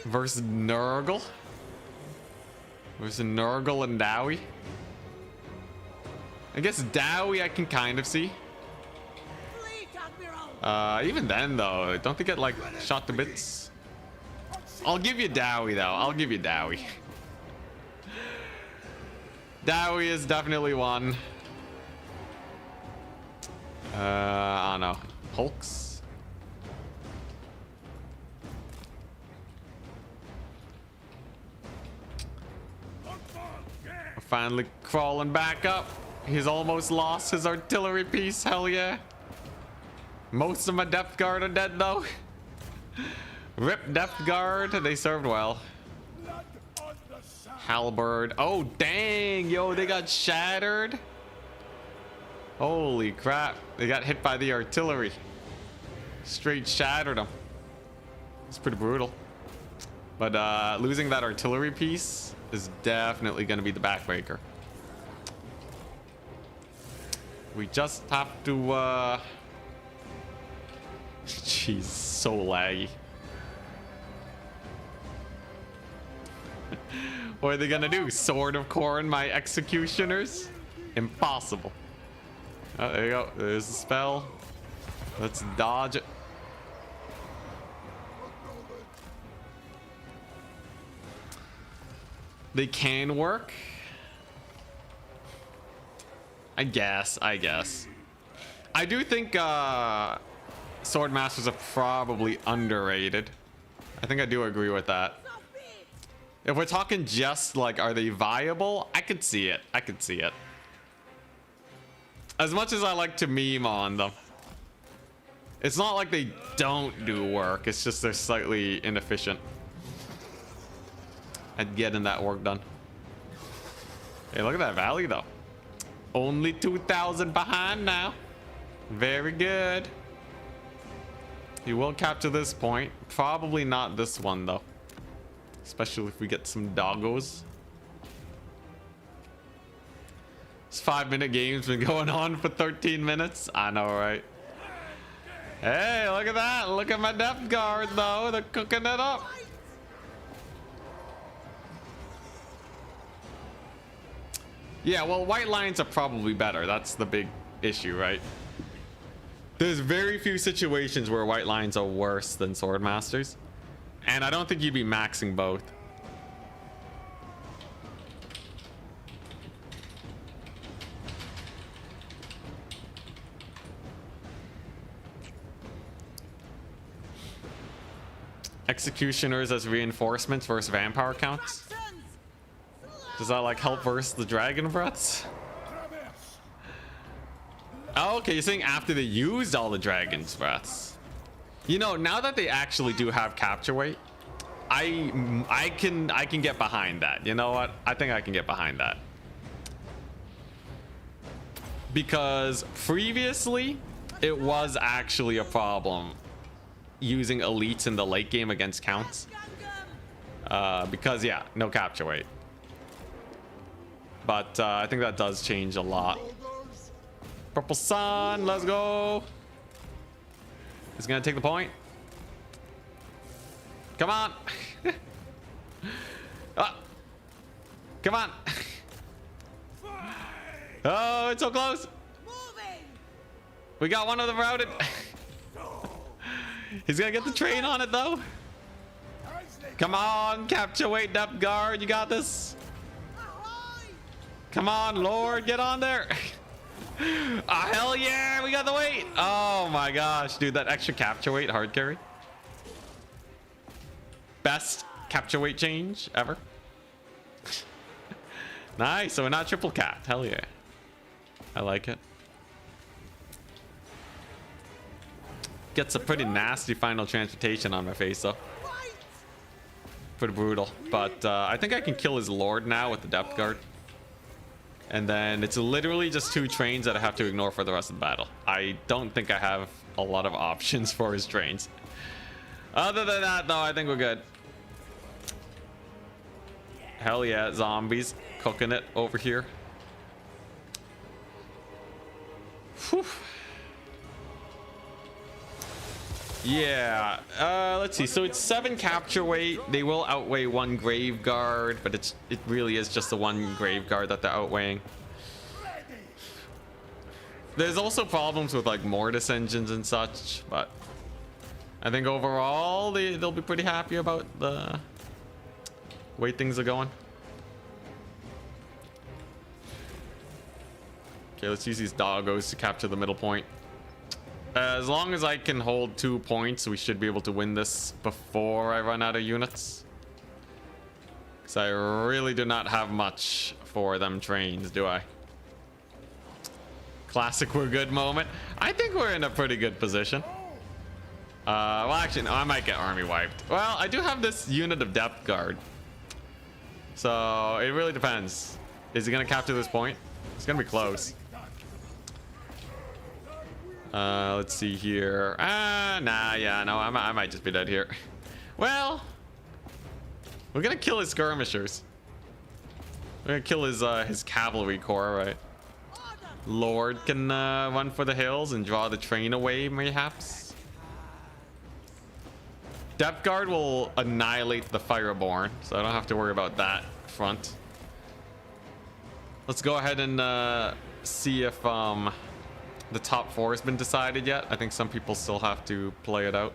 Versus Nurgle. Versus Nurgle and Dowie. I guess Dowie I can kind of see. Even then though, don't they get like shot to bits? I'll give you Dowie though. I'll give you Dowie. Dowie is definitely one. I don't know. Hulks. We're finally crawling back up. He's almost lost his artillery piece. Hell yeah. Most of my depth guard are dead though. Rip depth guard. They served well. Halberd. Oh dang, yo, they got shattered. Holy crap. They got hit by the artillery. Straight shattered them. It's pretty brutal. But losing that artillery piece is definitely going to be the backbreaker. We just have to jeez, so laggy. What are they gonna do? Sword of Corn my executioners? Impossible. Oh, there you go. There's the spell. Let's dodge it. They can work. I guess. I do think sword masters are probably underrated. I think I do agree with that. If we're talking just like, are they viable? I could see it. As much as I like to meme on them. It's not like they don't do work. It's just they're slightly inefficient at getting that work done. Hey, look at that valley though. Only 2,000 behind now. Very good. He will capture this point. Probably not this one though. Especially if we get some doggos. This 5-minute game's been going on for 13 minutes. I know, right? Hey, look at that. Look at my depth guard though. They're cooking it up. Yeah, well, white lines are probably better. That's the big issue, right? There's very few situations where white lines are worse than sword masters. And I don't think you'd be maxing both. Executioners as reinforcements versus vampire counts. Does that like help versus the dragon breaths? Oh, okay, you're saying after they used all the dragon's breaths. You know, now that they actually do have capture weight, I can get behind that. You know what? I think I can get behind that. Because previously it was actually a problem using elites in the late game against counts. Because yeah, no capture weight. But I think that does change a lot. Purple Sun, let's go. He's gonna take the point. Come on. Ah. Come on. Oh, it's so close. We got one of them routed. He's gonna get the train on it though. Come on, capture weight depth guard. You got this. Come on, Lord, get on there. Oh, hell yeah, we got the weight. Oh my gosh, dude, that extra capture weight hard carry. Best capture weight change ever. Nice, so we're not triple capped. Hell yeah. I like it. Gets a pretty nasty final transportation on my face though. Pretty brutal. But I think I can kill his lord now with the depth guard. And then it's literally just 2 trains that I have to ignore for the rest of the battle. I don't think I have a lot of options for his trains. Other than that though, I think we're good. Hell yeah, zombies cooking it over here. Whew. Yeah, let's see. So it's 7 capture weight. They will outweigh 1 grave guard, but it really is just the 1 grave guard that they're outweighing. There's also problems with like mortis engines and such, but I think overall they'll be pretty happy about the way things are going. Okay, let's use these doggos to capture the middle point. As long as I can hold 2 points, we should be able to win this before I run out of units. Because I really do not have much for them trains, do I? Classic we're good moment. I think we're in a pretty good position. Well, actually, no, I might get army wiped. Well, I do have this unit of depth guard. So it really depends. Is he going to capture this point? It's going to be close. Let's see here. Nah, yeah, no, I might just be dead here. Well, we're gonna kill his skirmishers. We're gonna kill his cavalry corps, right? Lord can run for the hills and draw the train away, mayhaps. Depth guard will annihilate the fireborn, so I don't have to worry about that front. Let's go ahead and see if the top 4 has been decided yet. I think some people still have to play it out.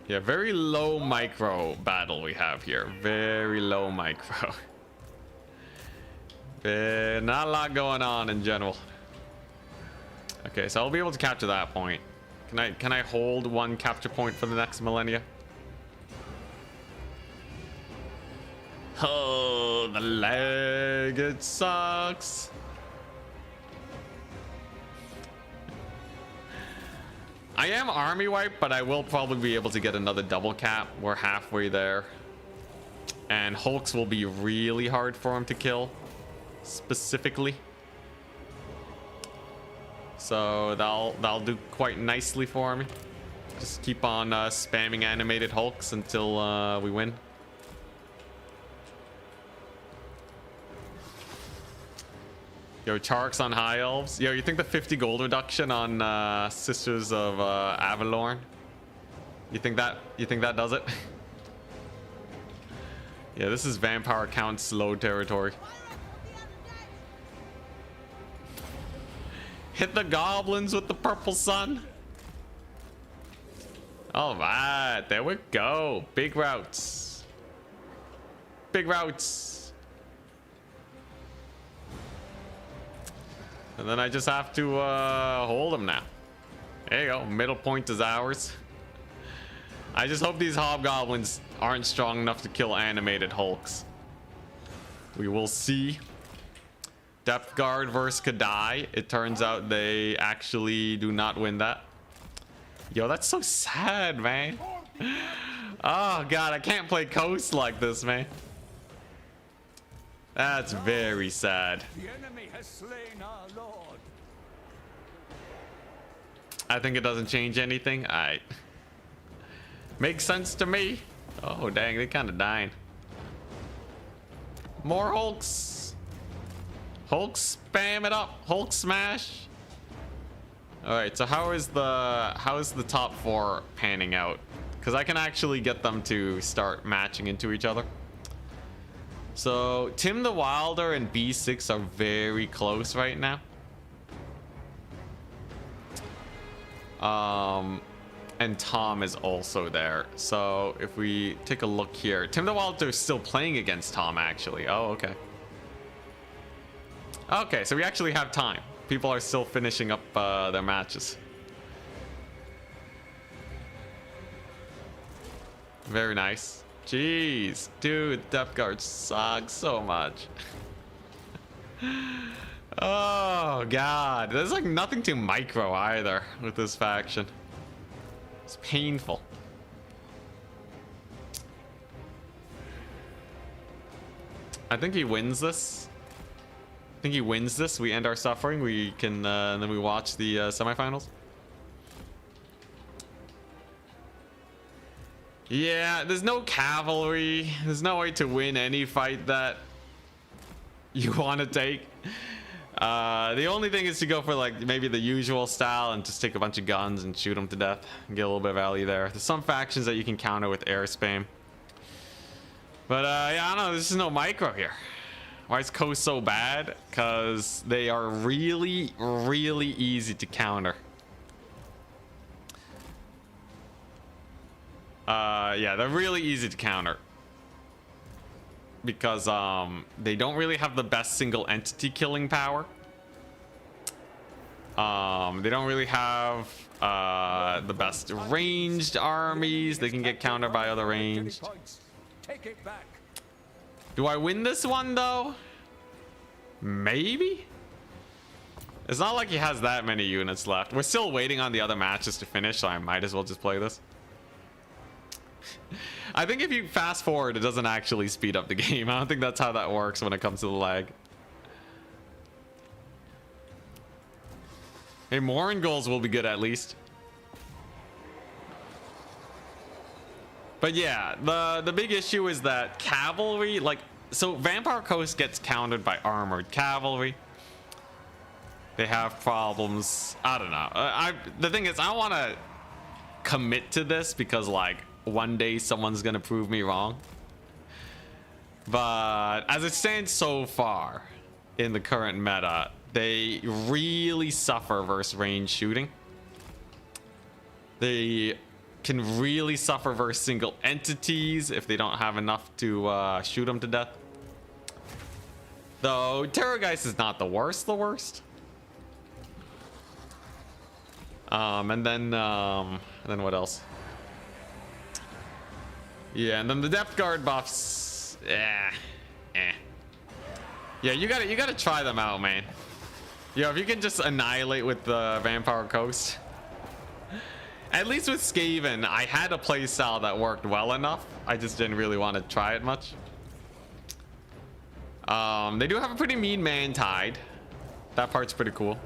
Yeah, very low micro battle we have here. Very low micro. Not a lot going on in general. Okay, so I'll be able to capture that point. Can I hold 1 capture point for the next millennia? Oh, the lag, it sucks. I am army wipe, but I will probably be able to get another double cap. We're halfway there. And Hulks will be really hard for him to kill, specifically. So that'll do quite nicely for me. Just keep on spamming animated Hulks until we win. Yo, Charks on High Elves. Yo, you think the 50 gold reduction on Sisters of Avalorn? You think that does it? Yeah, this is Vampire Count slow territory. Hit the goblins with the purple sun. All right, there we go. Big routes. Big routes. And then I just have to hold them now. There you go. Middle point is ours. I just hope these hobgoblins aren't strong enough to kill animated Hulks. We will see. Depth Guard versus Kadai. It turns out they actually do not win that. Yo, that's so sad, man. Oh, God, I can't play Coast like this, man. That's very sad. The enemy has slain our lord. I think it doesn't change anything. Alright. Makes sense to me. Oh, dang, they kind of dying. More Hulks. Hulk spam it up. Hulk smash. Alright, so how is the top 4 panning out? Because I can actually get them to start matching into each other. So Tim the Wilder and B6 are very close right now. And Tom is also there. So if we take a look here, Tim the Wilder is still playing against Tom actually. Oh, okay. Okay, so we actually have time. People are still finishing up their matches. Very nice. Jeez, dude, Depth Guard sucks so much. Oh, God. There's like nothing to micro either with this faction. It's painful. I think he wins this. I think he wins this. We end our suffering. We can, then we watch the semifinals. Yeah, there's no cavalry. There's no way to win any fight that you want to take. The only thing is to go for like maybe the usual style and just take a bunch of guns and shoot them to death and get a little bit of value there. There's some factions that you can counter with air spam. But yeah, I don't know. There's just no micro here. Why is Coast so bad? Because they are really, really easy to counter. Yeah, they're really easy to counter. Because they don't really have the best single entity killing power. They don't really have the best ranged armies. They can get countered by other ranged. Take it back. Do I win this one though? Maybe? It's not like he has that many units left. We're still waiting on the other matches to finish, so I might as well just play this. I think if you fast forward, it doesn't actually speed up the game. I don't think that's how that works when it comes to the lag. Hey, Morin goals will be good at least. But yeah, the big issue is that cavalry, like, so Vampire Coast gets countered by armored cavalry. They have problems. I don't know. The thing is, I want to commit to this because, like, one day someone's gonna prove me wrong. But as it stands so far in the current meta, they really suffer versus range shooting. They can really suffer versus single entities if they don't have enough to shoot them to death. Though Terrorgeist is not the worst. And then what else? Yeah, and then the Depth Guard buffs. Yeah, you gotta try them out, man. Yo, if you can just annihilate with the Vampire Coast, At least with Skaven, I had a playstyle that worked well enough. I just didn't really want to try it much. They do have a pretty mean man tide. That part's pretty cool.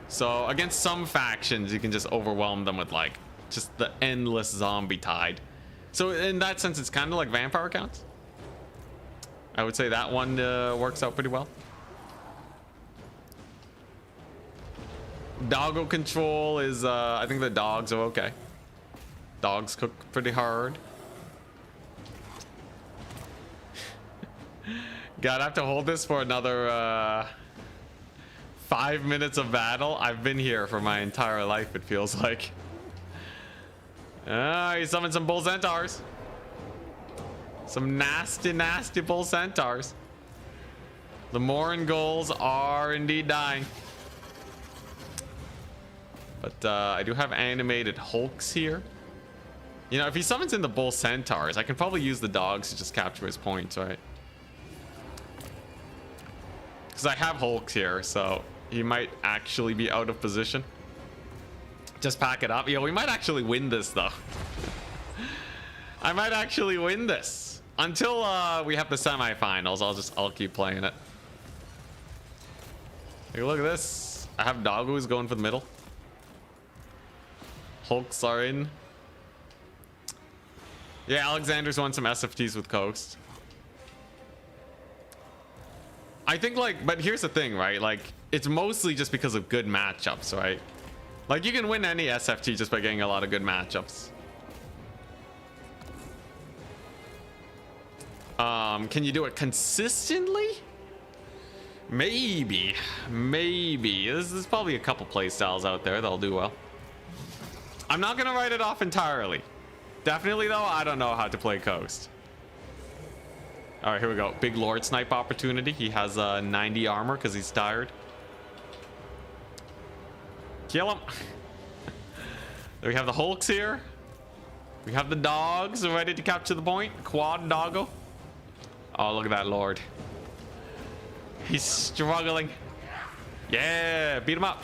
So against some factions, you can just overwhelm them with like just the endless zombie tide. So in that sense, it's kind of like vampire counts. I would say that one works out pretty well. Doggo control is, I think the dogs are okay. Dogs cook pretty hard. God, I have to hold this for another 5 minutes of battle. I've been here for my entire life, it feels like. He summoned some bull centaurs. Some nasty, nasty bull centaurs. The Morangulls are indeed dying. But I do have animated hulks here. You know, if he summons in the bull centaurs, I can probably use the dogs to just capture his points, right? Because I have hulks here, so he might actually be out of position. Just pack it up. Yeah, we might actually win this, though. I might actually win this. Until we have the semifinals, I'll keep playing it. Hey, look at this. I have doggos going for the middle. Hulks are in. Yeah, Alexander's won some SFTs with Coast. I think, like, but here's the thing, right? Like, it's mostly just because of good matchups, right? Like, you can win any SFT just by getting a lot of good matchups. Can you do it consistently? Maybe. There's probably a couple playstyles out there that'll do well. I'm not gonna write it off entirely. Definitely though, I don't know how to play Coast. All right, here we go. Big Lord snipe opportunity. He has 90 armor because he's tired. Kill him. We have the Hulks here. We have the dogs ready to capture the point. Quad doggo. Oh, look at that Lord. He's struggling. Yeah, beat him up.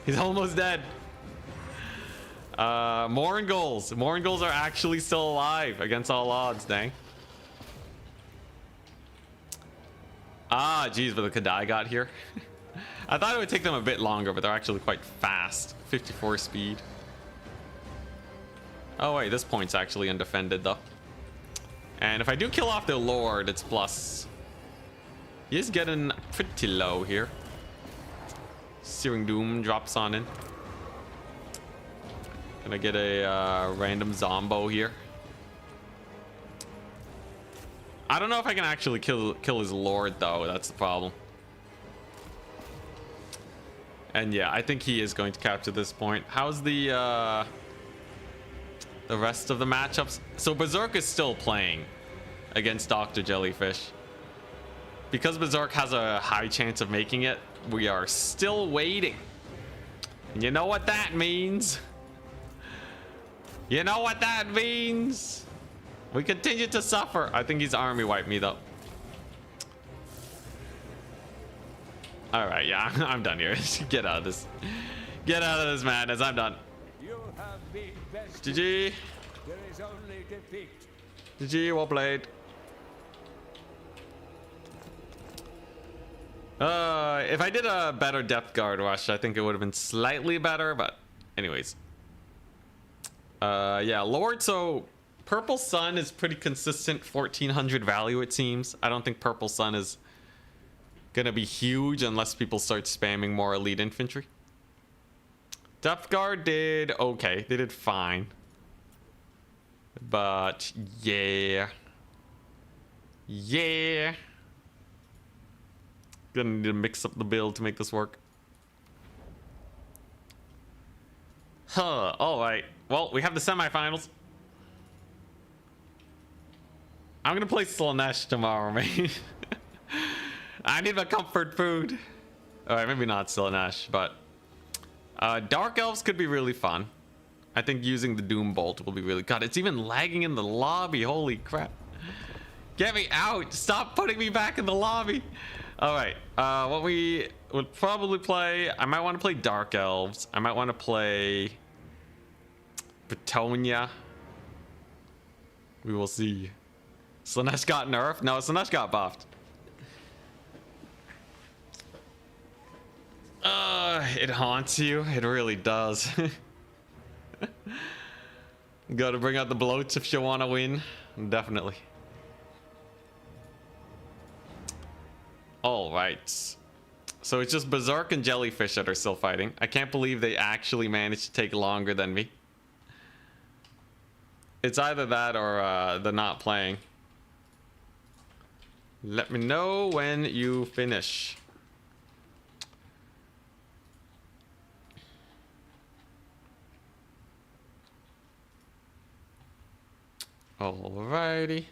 He's almost dead. Morangulls. Morangulls are actually still alive against all odds, dang. Ah, geez, but the Kadai got here. I thought it would take them a bit longer, but they're actually quite fast. 54 speed. Oh, wait, this point's actually undefended, though. And if I do kill off their Lord, it's plus. He is getting pretty low here. Searing Doom drops on in. Gonna get a random Zombo here. I don't know if I can actually kill his Lord, though. That's the problem. And yeah, I think he is going to capture this point. How's the rest of the matchups? So Berserk is still playing against Dr. Jellyfish. Because Berserk has a high chance of making it, we are still waiting. And you know what that means? You know what that means? We continue to suffer. I think he's army wiped me, though. All right, yeah, I'm done here. Get out of this. Get out of this madness. I'm done. You have been best. GG. There is only defeat. GG, well played. If I did a better depth guard rush, I think it would have been slightly better, but anyways. Yeah, Lord, so Purple Sun is pretty consistent 1400 value, it seems. I don't think Purple Sun is gonna be huge unless people start spamming more elite infantry. Depth guard did okay. They did fine. But yeah. Yeah. Gonna need to mix up the build to make this work. Huh, alright. Well, we have the semifinals. I'm gonna play Slaanesh tomorrow, man. I need my comfort food. Alright, maybe not Slaanesh, but Dark Elves could be really fun. I think using the Doom Bolt will be really good. It's even lagging in the lobby. Holy crap. Get me out. Stop putting me back in the lobby. All right. What we would probably play, I might want to play Dark Elves. I might want to play Bretonnian. We will see. Slaanesh got nerfed? No, Slaanesh got buffed. It haunts you. It really does. Gotta bring out the bloats if you want to win. Definitely. Alright. So it's just Berserk and Jellyfish that are still fighting. I can't believe they actually managed to take longer than me. It's either that or they're not playing. Let me know when you finish. Alrighty.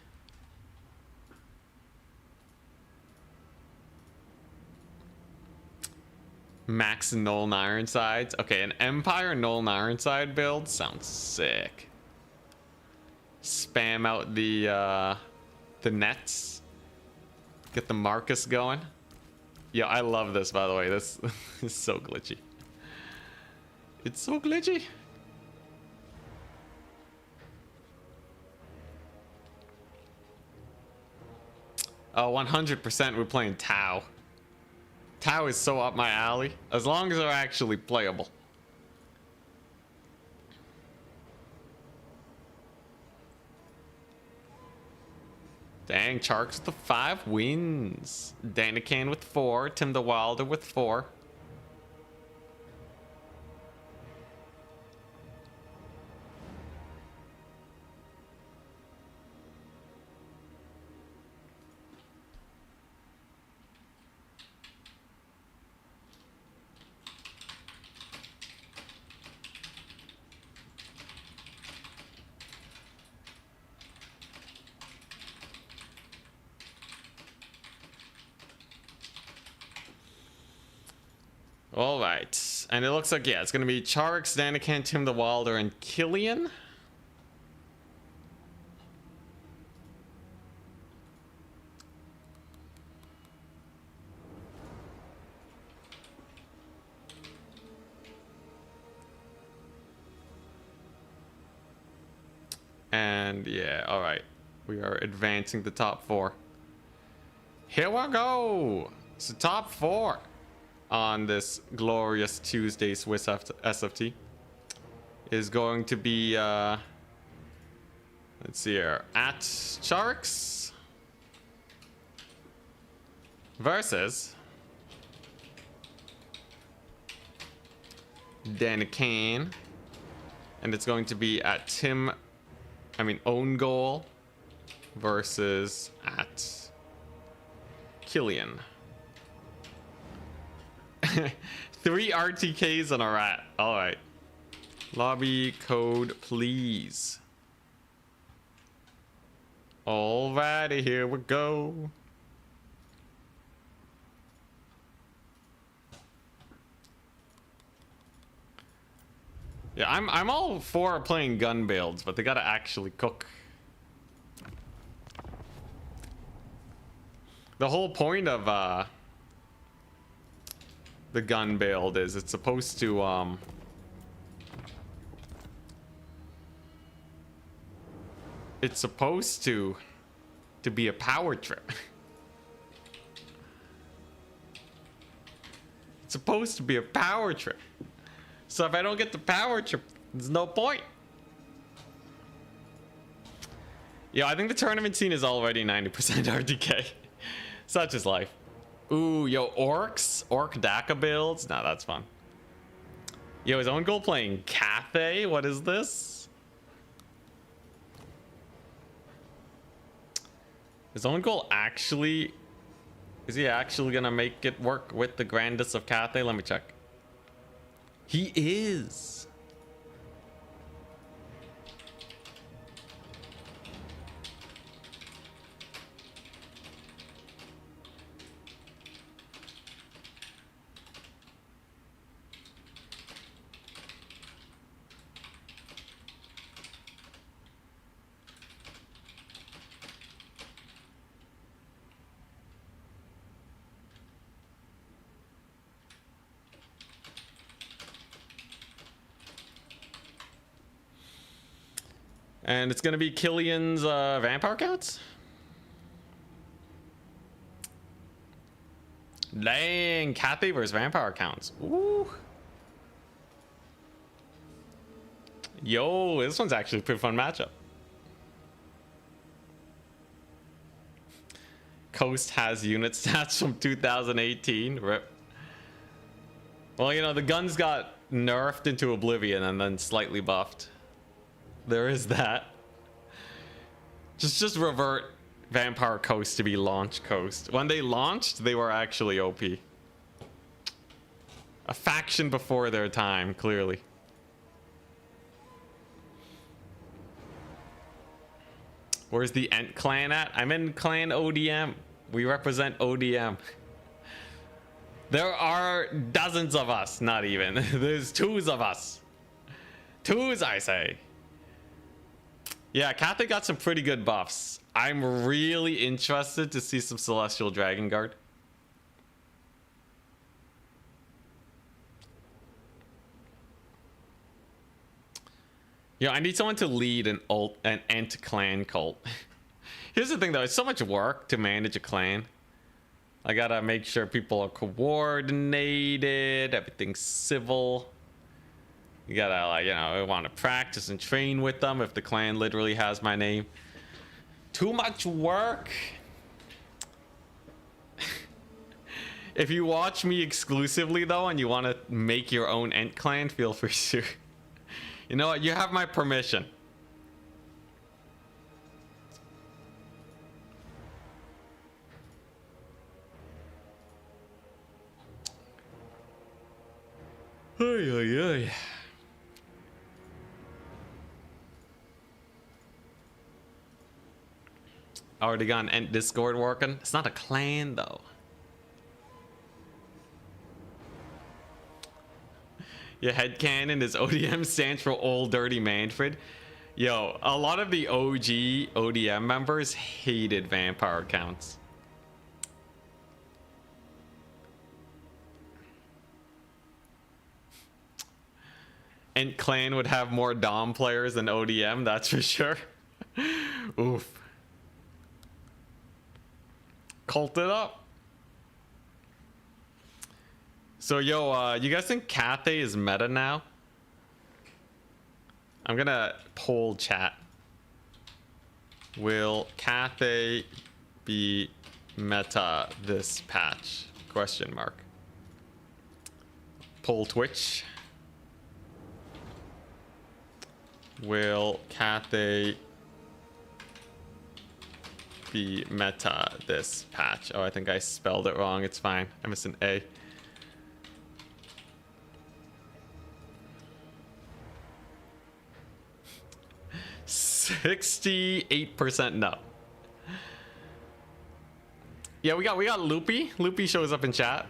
Max Null Ironsides. Okay, an Empire Null Ironside build sounds sick. Spam out the nets. Get the Marcus going. Yeah, I love this, by the way. This is so glitchy. It's so glitchy. Oh, 100% we're playing Tau. Tau is so up my alley. As long as they're actually playable. Dang, Charks with the 5 wins. Danican with 4. Tim the Wilder with 4. All right, and it looks like, yeah, it's gonna be Charix, Danican, Tim the Wilder, and Killian. And yeah, all right, we are advancing the top 4. Here we go. So top 4 on this glorious Tuesday Swiss SFT is going to be let's see here, at Charix versus Danican, and it's going to be at own goal versus at Killian. 3 RTKs and a rat. All right. Lobby code, please. Alrighty, here we go. Yeah, I'm all for playing gun builds, but they gotta actually cook. The whole point of the gun build is it's supposed to be a power trip. It's supposed to be a power trip. So if I don't get the power trip, there's no point. Yeah, I think the tournament scene is already 90% RDK. Such is life. Ooh, yo, orcs? Orc Daka builds? Nah, that's fun. Yo, his own goal playing Cathay? What is this? His own goal actually... Is he actually gonna make it work with the Grandest of Cathay? Let me check. He is. And it's gonna be Killian's vampire counts. Dang, Cathay versus vampire counts. Ooh. Yo, this one's actually a pretty fun matchup. Coast has unit stats from 2018. Rip. Well, you know, the guns got nerfed into oblivion and then slightly buffed. There is that. Just revert Vampire Coast to be Launch Coast. When they launched, they were actually OP. A faction before their time, clearly. Where's the Ent clan at? I'm in clan ODM. We represent ODM. There are dozens of us, not even. There's twos of us. Twos, I say. Yeah, Cathay got some pretty good buffs. I'm really interested to see some Celestial Dragon Guard. Yo, I need someone to lead an Ent clan cult. Here's the thing though, it's so much work to manage a clan. I gotta make sure people are coordinated, everything's civil. You gotta, like, you know, want to practice and train with them if the clan literally has my name. Too much work. If you watch me exclusively though and you want to make your own Ent clan, feel free to. You know what? You have my permission. Oy, oy, oy. Already got an Ent Discord working. It's not a clan though. Your headcanon is ODM stands for Old Dirty Manfred. Yo, a lot of the OG ODM members hated vampire counts. Ent clan would have more Dom players than ODM, that's for sure. Oof. Cult it up. So, yo, you guys think Cathay is meta now? I'm gonna poll chat. Will Cathay be meta this patch? Question mark. Poll Twitch. Will Cathay be meta this patch? Oh, I think I spelled it wrong. It's fine. I missed an A. 68% no. Yeah, we got Loopy. Loopy shows up in chat.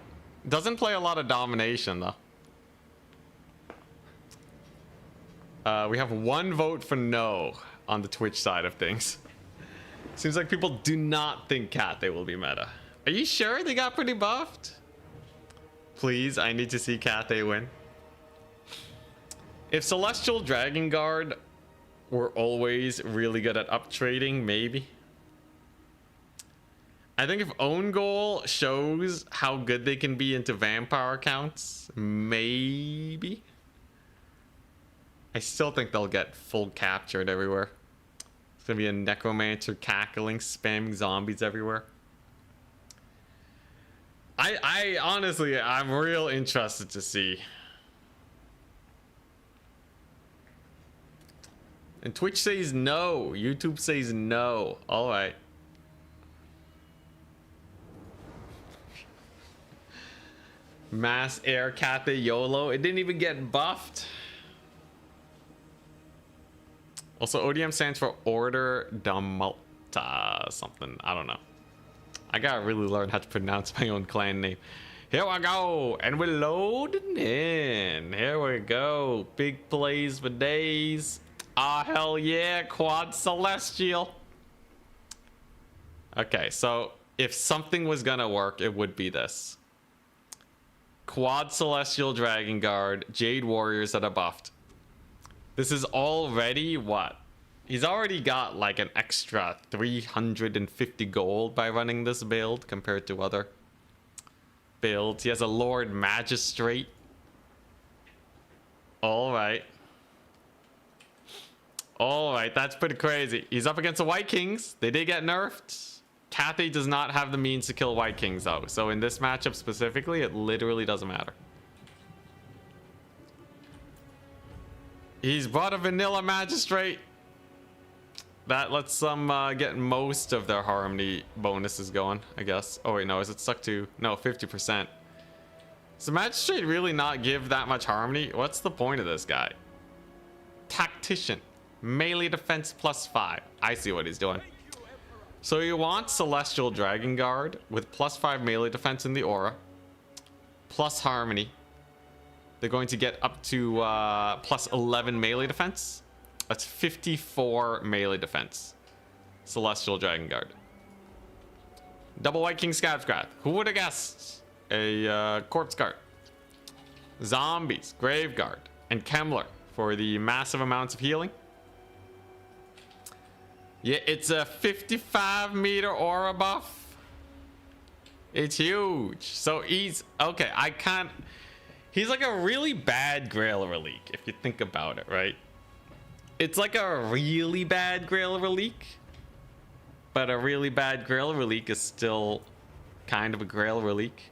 Doesn't play a lot of domination though. We have one vote for no on the Twitch side of things. Seems like people do not think Cathay will be meta. Are you sure they got pretty buffed? Please, I need to see Cathay win. If Celestial Dragon Guard were always really good at up trading, maybe. I think if Own Goal shows how good they can be into vampire counts, maybe. I still think they'll get full captured everywhere. It's gonna be a necromancer cackling, spamming zombies everywhere. I honestly, I'm real interested to see. And Twitch says no. YouTube says no. All right. Mass Air Cathay YOLO. It didn't even get buffed. Also, ODM stands for Order Damalta something. I don't know. I gotta really learn how to pronounce my own clan name. Here we go. And we're loading in. Here we go. Big plays for days. Ah, hell yeah. Quad Celestial. Okay, so if something was gonna work, it would be this. Quad Celestial Dragon Guard, Jade Warriors that are buffed. This is already what? He's already got like an extra 350 gold by running this build compared to other builds. He has a Lord Magistrate. Alright. Alright, that's pretty crazy. He's up against the White Kings. They did get nerfed. Cathay does not have the means to kill White Kings though. So in this matchup specifically, it literally doesn't matter. He's brought a vanilla Magistrate. That lets them get most of their harmony bonuses going, I guess. Oh wait, no, is it stuck to... No, 50%. Does the Magistrate really not give that much harmony? What's the point of this guy? Tactician. Melee defense +5. I see what he's doing. So you want Celestial Dragon Guard with +5 melee defense in the aura. Plus harmony. They're going to get up to +11 melee defense. That's 54 melee defense. Celestial Dragon Guard. Double White King Scabscrath. Who would have guessed? A Corpse Guard. Zombies, Grave Guard, and Kemmler for the massive amounts of healing. Yeah, it's a 55-meter aura buff. It's huge. So he's... Okay, I can't... He's like a really bad Grail Relic, if you think about it, right? It's like a really bad Grail Relic, but a really bad Grail Relic is still kind of a Grail Relic.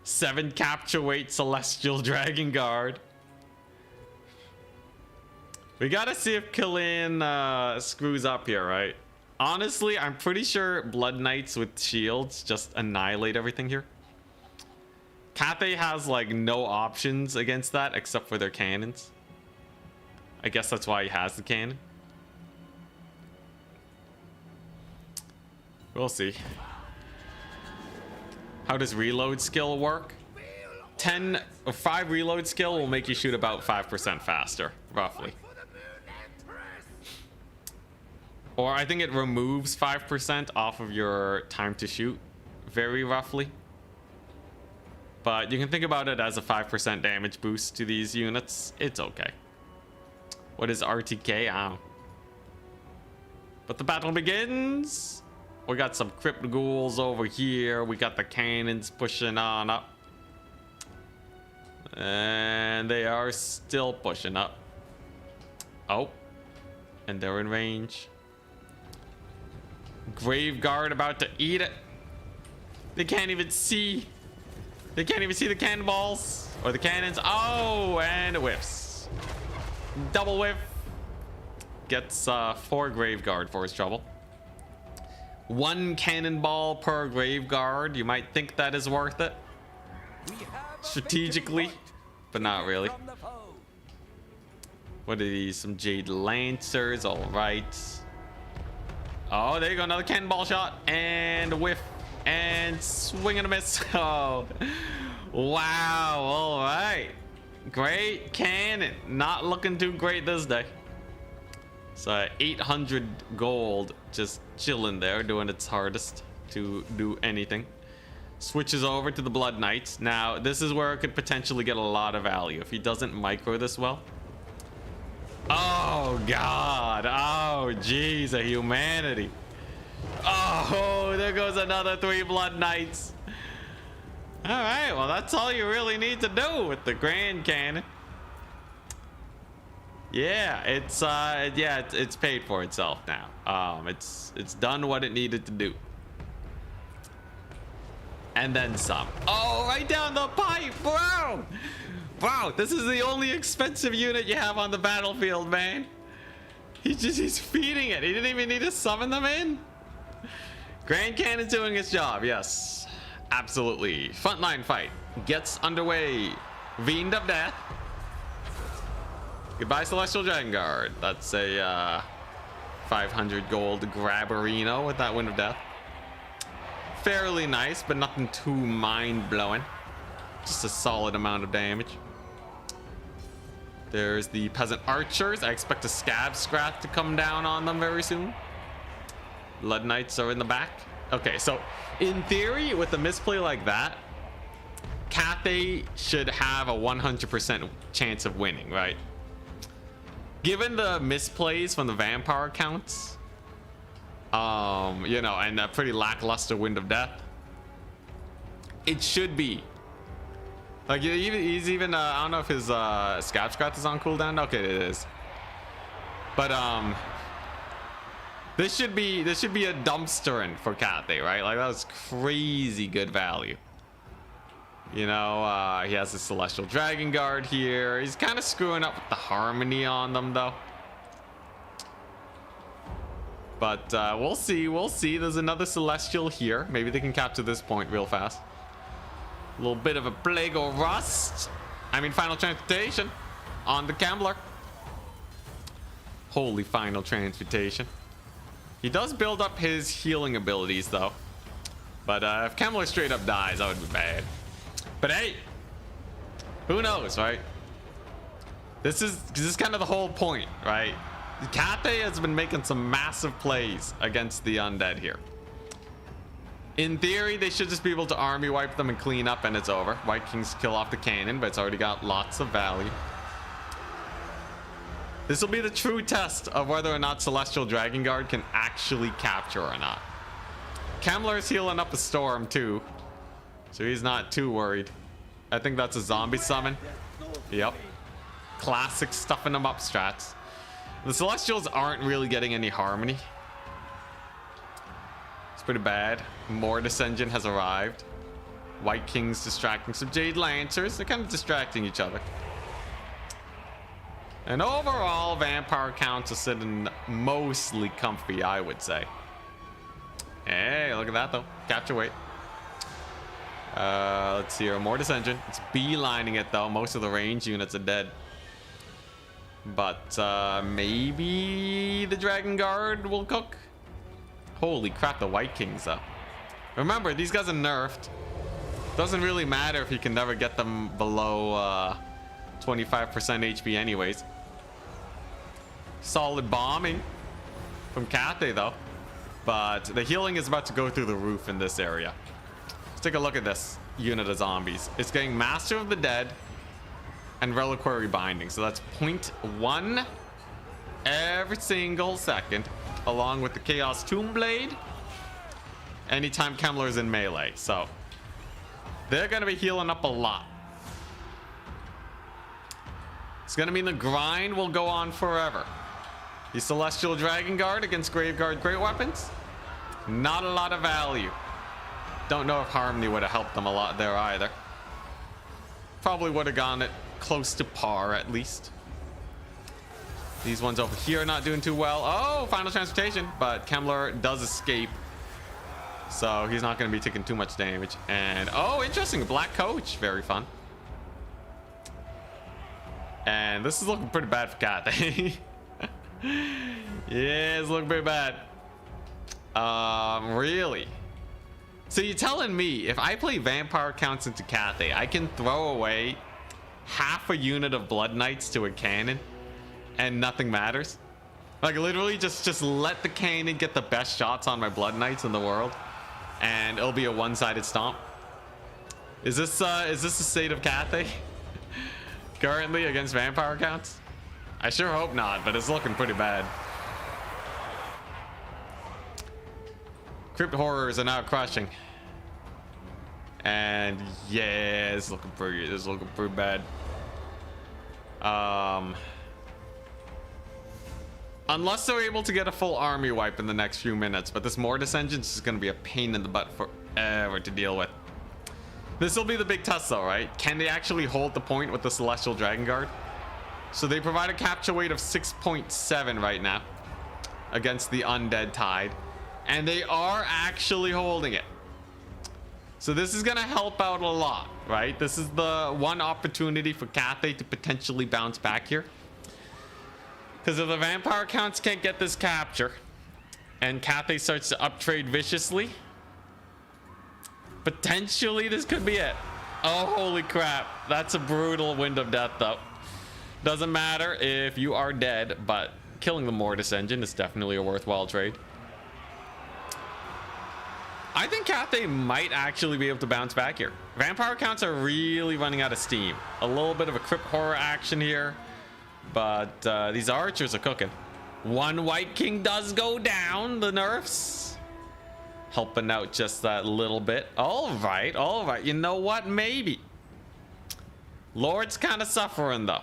7 capture weight Celestial Dragon Guard. We gotta see if Killian screws up here, right? Honestly, I'm pretty sure Blood Knights with shields just annihilate everything here. Cathay has like no options against that except for their cannons. I guess that's why he has the cannon. We'll see. How does reload skill work? 5 reload skill will make you shoot about 5% faster, roughly. Or I think it removes 5% off of your time to shoot, very roughly. But you can think about it as a 5% damage boost to these units. It's okay. What is RTK? I don't know. But the battle begins. We got some crypt ghouls over here. We got the cannons pushing on up. And they are still pushing up. Oh. And they're in range. Grave Guard about to eat it. They can't even see. They can't even see the cannonballs. Or the cannons. Oh, and it whiffs. Double whiff. Gets 4 Grave Guard for his trouble. 1 cannonball per Grave Guard. You might think that is worth it. Strategically. But not really. What are these? Some Jade Lancers. Alright. Oh, there you go. Another cannonball shot. And whiff. And swing and a miss. Oh. Wow. Alright. Great cannon. Not looking too great this day. So 800 gold just chilling there, doing its hardest to do anything. Switches over to the Blood Knights. Now, this is where it could potentially get a lot of value if he doesn't micro this well. Oh, God. Oh, jeez, a humanity. Oh, there goes another 3 Blood Knights. All right, well, that's all you really need to do with the Grand Cannon. Yeah, it's paid for itself now. It's done what it needed to do. And then some. Oh, right down the pipe, bro. Wow, this is the only expensive unit you have on the battlefield, man. He's feeding it. He didn't even need to summon them in. Grand Cannon's doing its job, yes. Absolutely. Frontline fight gets underway. Fiend of Death. Goodbye, Celestial Dragon Guard. That's a 500 gold Grabberino with that Wind of Death. Fairly nice, but nothing too mind-blowing. Just a solid amount of damage. There's the Peasant Archers. I expect a Scabscrath to come down on them very soon. Blood Knights are in the back. Okay, so in theory, with a misplay like that, Cathay should have a 100% chance of winning, right? given the misplays from the vampire counts, you know, and a pretty lackluster Wind of Death, it should be. Like, he's even, I don't know if his Scout Scrat is on cooldown. Okay, it is. But, this should be a dumpstering for Cathay, right? Like, that was crazy good value. You know, he has the Celestial Dragon Guard here. He's kind of screwing up with the harmony on them, though. But we'll see. We'll see. There's another Celestial here. Maybe they can capture this point real fast. A little bit of a Plague or Rust. I mean, Final Transmutation on the Gambler. Holy Final Transmutation. He does build up his healing abilities, though. But if Gambler straight up dies, that would be bad. But hey, who knows, right? This is kind of the whole point, right? Cathay has been making some massive plays against the undead here. In theory, they should just be able to army wipe them and clean up, and it's over. White Kings kill off the cannon, but it's already got lots of value. This will be the true test of whether or not Celestial Dragon Guard can actually capture or not. Kemmler's healing up a storm too, so he's not too worried. I think that's a zombie summon. Yep. Classic stuffing them up strats. The Celestials aren't really getting any harmony. It's pretty bad. Mortis Engine has arrived. White King's distracting some Jade Lancers. They're kind of distracting each other. And overall, vampire counts are sitting mostly comfy, I would say. Hey, look at that though. Capture weight. Let's see here. Mortis Engine. It's beelining it though. Most of the range units are dead. But maybe the Dragon Guard will cook. Holy crap, the White Kings though. Remember, these guys are nerfed. Doesn't really matter if you can never get them below 25% HP anyways. Solid bombing from Cathay though. But the healing is about to go through the roof in this area. Let's take a look at this unit of zombies. It's getting Master of the Dead and Reliquary Binding. So that's 0.1 every single second, along with the Chaos Tomb Blade anytime Kemmler's in melee. So they're going to be healing up a lot. It's going to mean the grind will go on forever. The Celestial Dragon Guard against Graveguard Great Weapons, not a lot of value. Don't know if Harmony would have helped them a lot there either. Probably would have gone it close to par at least. These ones over here are not doing too well. Oh, Final Transmutation, but Kemmler does escape, so he's not going to be taking too much damage. And oh, interesting, Black Coach, very fun. And this is looking pretty bad for Cathay. Yeah, it's looking pretty bad. Really? So you're telling me if I play Vampire Counts into Cathay, I can throw away half a unit of Blood Knights to a cannon and nothing matters? Like literally just let the cannon get the best shots on my Blood Knights in the world and it'll be a one-sided stomp. Is this the state of Cathay currently against Vampire Counts? I sure hope not, but it's looking pretty bad. Crypt Horrors are now crushing. And yeah, it's looking pretty bad. Unless they're able to get a full army wipe in the next few minutes, but this Mortis Engine is going to be a pain in the butt forever to deal with. This will be the big test though, right? Can they actually hold the point with the Celestial Dragon Guard? So they provide a capture weight of 6.7 right now against the Undead Tide, and they are actually holding it. So this is going to help out a lot, right? This is the one opportunity for Cathay to potentially bounce back here. Because if the Vampire Counts can't get this capture and Cathay starts to uptrade viciously, potentially this could be it. Oh, holy crap. That's a brutal Wind of Death though. Doesn't matter if you are dead, but killing the Mortis Engine is definitely a worthwhile trade. I think Cathay might actually be able to bounce back here. Vampire Counts are really running out of steam. A little bit of a Crypt Horror action here. But these archers are cooking. One White King does go down. The nerfs helping out just that little bit. All right, all right. You know what? Maybe. Lord's kind of suffering though.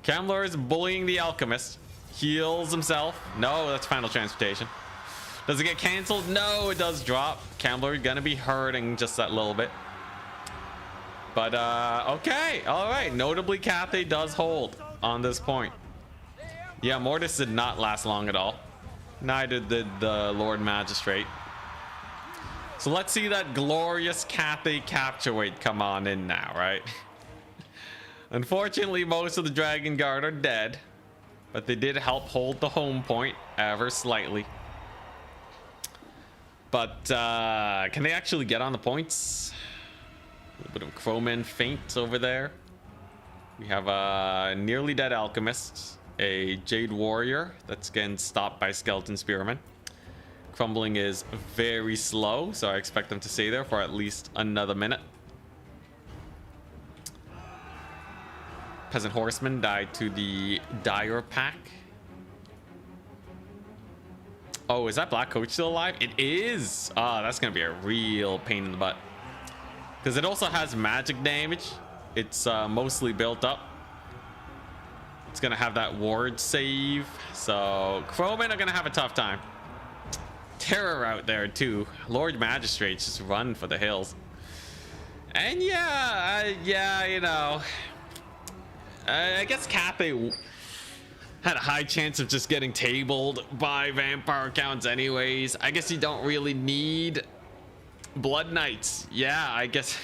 Kemler is bullying the alchemist. Heals himself. No, that's final transportation. Does it get canceled? No, it does drop. Kemler gonna be hurting just that little bit. But okay, all right. Notably, Cathay does hold on this point. Yeah, Mortis did not last long at all. Neither did the Lord Magistrate. So let's see that glorious Cathay capture weight come on in now, right? Unfortunately, most of the Dragon Guard are dead, but they did help hold the home point ever slightly. But can they actually get on the points? A little bit of Crowman feint over there. We have a nearly dead alchemist, a Jade Warrior that's getting stopped by Skeleton Spearmen. Crumbling is very slow, so I expect them to stay there for at least another minute. Peasant Horseman died to the Dire Pack. Oh, is that Black Coach still alive? It is! Ah, that's gonna be a real pain in the butt. Because it also has magic damage. It's mostly built up. It's gonna have that ward save. So, Crowmen are gonna have a tough time. Terror out there too. Lord Magistrates just run for the hills. And yeah, you know, I guess Cathay had a high chance of just getting tabled by vampire counts anyways. I guess you don't really need Blood Knights. Yeah, I guess.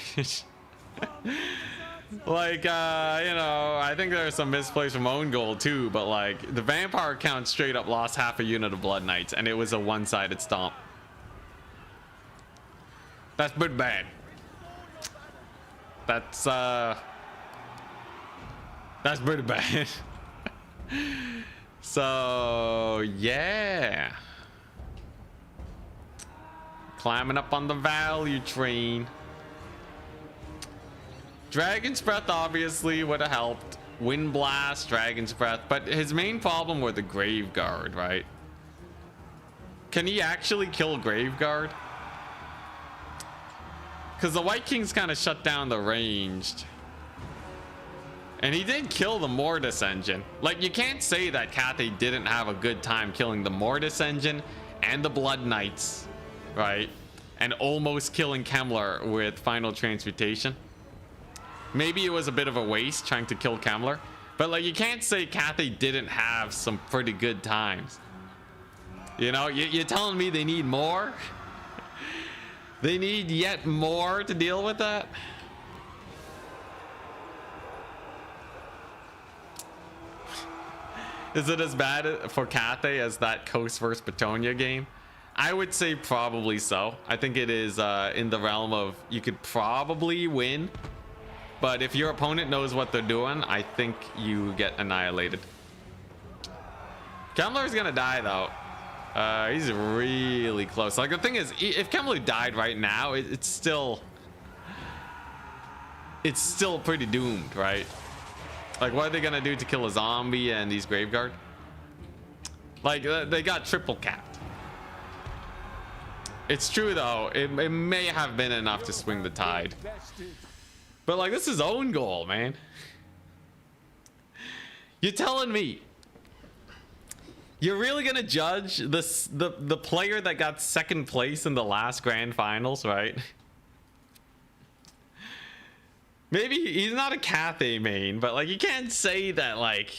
Like, you know, I think there's some misplays from own goal too, but like the vampire count straight up lost half a unit of Blood Knights and it was a one-sided stomp. That's pretty bad. That's pretty bad. So yeah, climbing up on the value train. Dragon's Breath obviously would have helped. Wind Blast, Dragon's Breath, but his main problem were the Grave Guard, right? Can he actually kill Grave Guard? Because the White King's kind of shut down the ranged. And he did kill the Mortis engine. Like, you can't say that Cathay didn't have a good time killing the Mortis engine and the Blood Knights, right? And almost killing Kemler with Final Transmutation. Maybe it was a bit of a waste trying to kill Kemler, but like you can't say Cathay didn't have some pretty good times. You know, you're telling me they need more? They need yet more to deal with that? Is it as bad for Cathay as that Coast vs. Bretonnia game? I would say probably so. I think it is in the realm of you could probably win. But if your opponent knows what they're doing, I think you get annihilated. Kemler is gonna die though. He's really close. Like the thing is, if Kemler died right now, it's still pretty doomed, right? Like what are they gonna do to kill a zombie and these Graveguard? Like they got triple capped. It's true though, it may have been enough to swing the tide. But like this is own goal, man. You're telling me you're really gonna judge this the player that got second place in the last grand finals, right? Maybe he's not a Cathay main, but like you can't say that like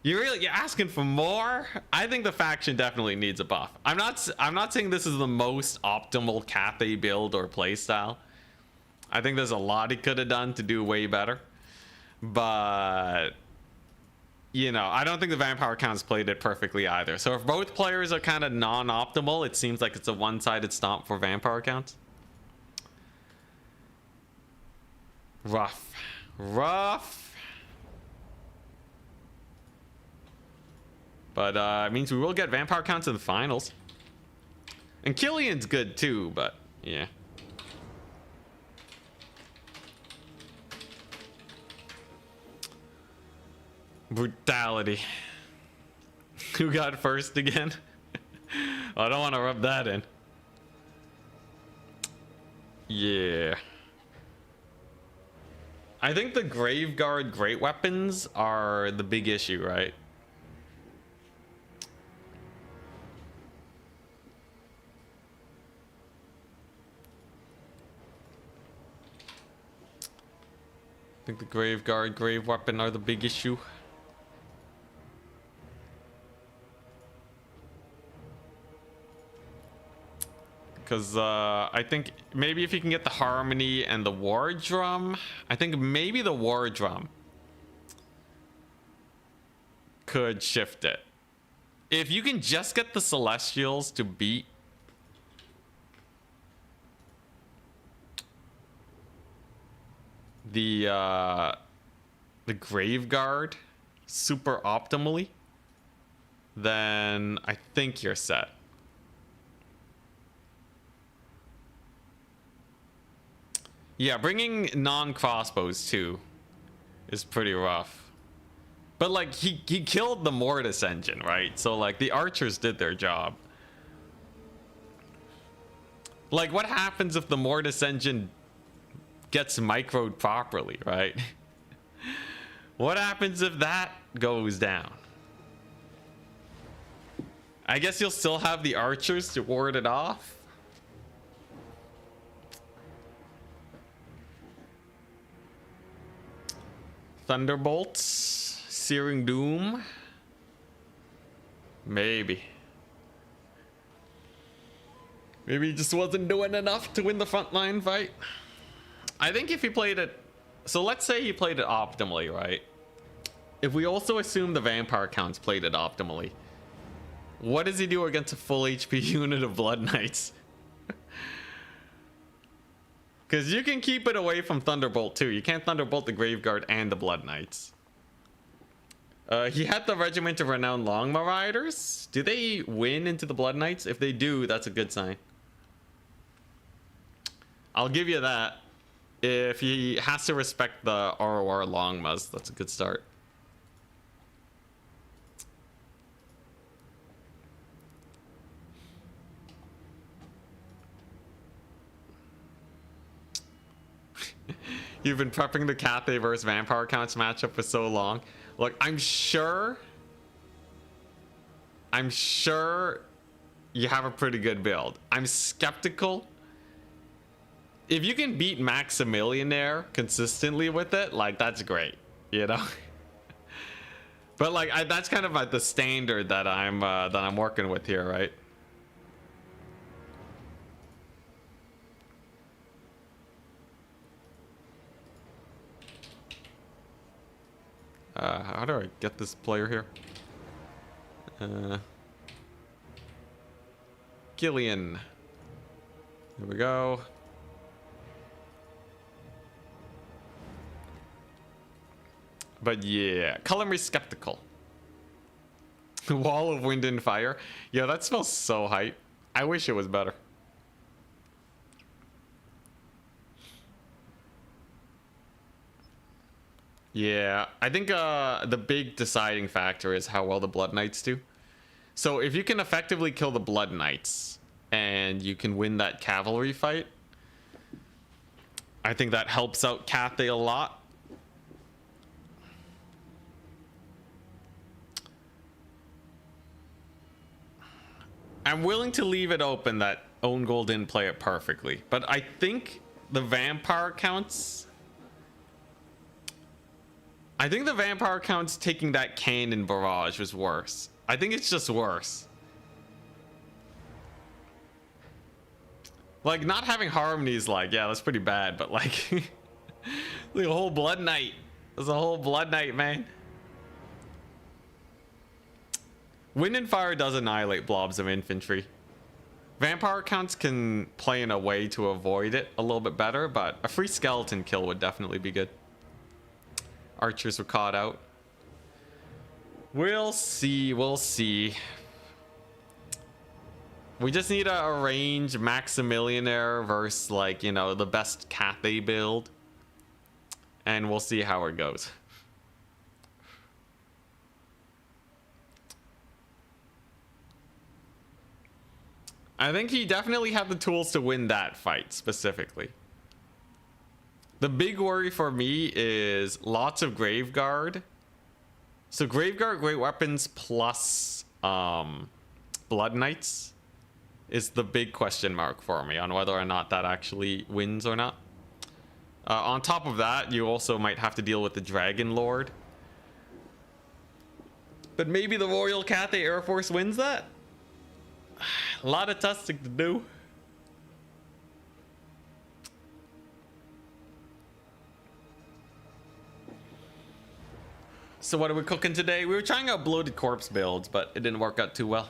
you're asking for more. I think the faction definitely needs a buff. I'm not saying this is the most optimal Cathay build or playstyle. I think there's a lot he could have done to do way better, but you know, I don't think the vampire counts played it perfectly either. So if both players are kind of non-optimal, it seems like it's a one-sided stomp for vampire counts. Rough. But it means we will get vampire counts in the finals. And Killian's good too, but yeah. Brutality. Who got first again? I don't want to rub that in. Yeah. I think the Graveguard great weapons are the big issue, right? I think the Graveguard grave weapon are the big issue. Because I think maybe if you can get the Harmony and the War Drum, I think maybe the War Drum could shift it. If you can just get the Celestials to beat the Graveguard super optimally, then I think you're set. Yeah, bringing non-crossbows too is pretty rough. But like he killed the Mortis engine, right? So like the archers did their job. Like what happens if the Mortis engine gets microed properly, right? What happens if that goes down? I guess you'll still have the archers to ward it off. Thunderbolts, Searing Doom. Maybe he just wasn't doing enough to win the frontline fight. I think if he played it, so let's say he played it optimally, right? If we also assume the vampire counts played it optimally, what does he do against a full HP unit of Blood Knights? Because you can keep it away from Thunderbolt too. You can't Thunderbolt the Graveguard and the Blood Knights. He had the Regiment of Renowned Longma Riders. Do they win into the Blood Knights? If they do, that's a good sign. I'll give you that. If he has to respect the ROR Longmas, that's a good start. You've been prepping the Cathay versus Vampire Counts matchup for so long. Look, I'm sure you have a pretty good build. I'm skeptical. If you can beat Maximilianaire consistently with it, like that's great, you know. But like that's kind of like the standard that I'm working with here, right? How do I get this player here? Gillian. There we go. But yeah, color me skeptical. Wall of Wind and Fire. Yeah, that smells so hype. I wish it was better. Yeah, I think the big deciding factor is how well the Blood Knights do. So if you can effectively kill the Blood Knights and you can win that cavalry fight, I think that helps out Cathay a lot. I'm willing to leave it open that Own Goal didn't play it perfectly, but I think the vampire counts. I think the vampire counts taking that cannon barrage was worse. I think it's just worse. Like not having harmonies, like yeah, that's pretty bad, but like the whole Blood Knight. There's a whole Blood Knight, man. Wind and Fire does annihilate blobs of infantry. Vampire counts can play in a way to avoid it a little bit better, but a free skeleton kill would definitely be good. Archers were caught out. We'll see. We'll see. We just need to arrange Maximilianaire versus, like, you know, the best Cathay build. And we'll see how it goes. I think he definitely had the tools to win that fight specifically. The big worry for me is lots of Graveguard. So Graveguard, great weapons plus Blood Knights is the big question mark for me on whether or not that actually wins or not. On top of that, you also might have to deal with the Dragon Lord. But maybe the Royal Cathay Air Force wins that? A lot of testing to do. So what are we cooking today? We were trying out bloated corpse builds, but it didn't work out too well.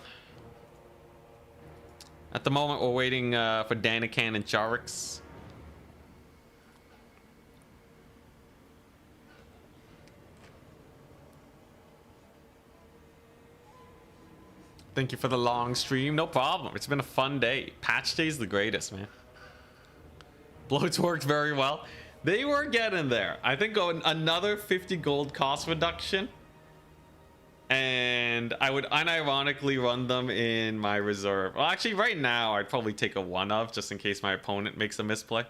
At the moment, we're waiting for Danican and Charix. Thank you for the long stream. No problem. It's been a fun day. Patch day's the greatest, man. Bloats worked very well. They were getting there. I think another 50 gold cost reduction. And I would unironically run them in my reserve. Well, actually, right now, I'd probably take a 1-of just in case my opponent makes a misplay.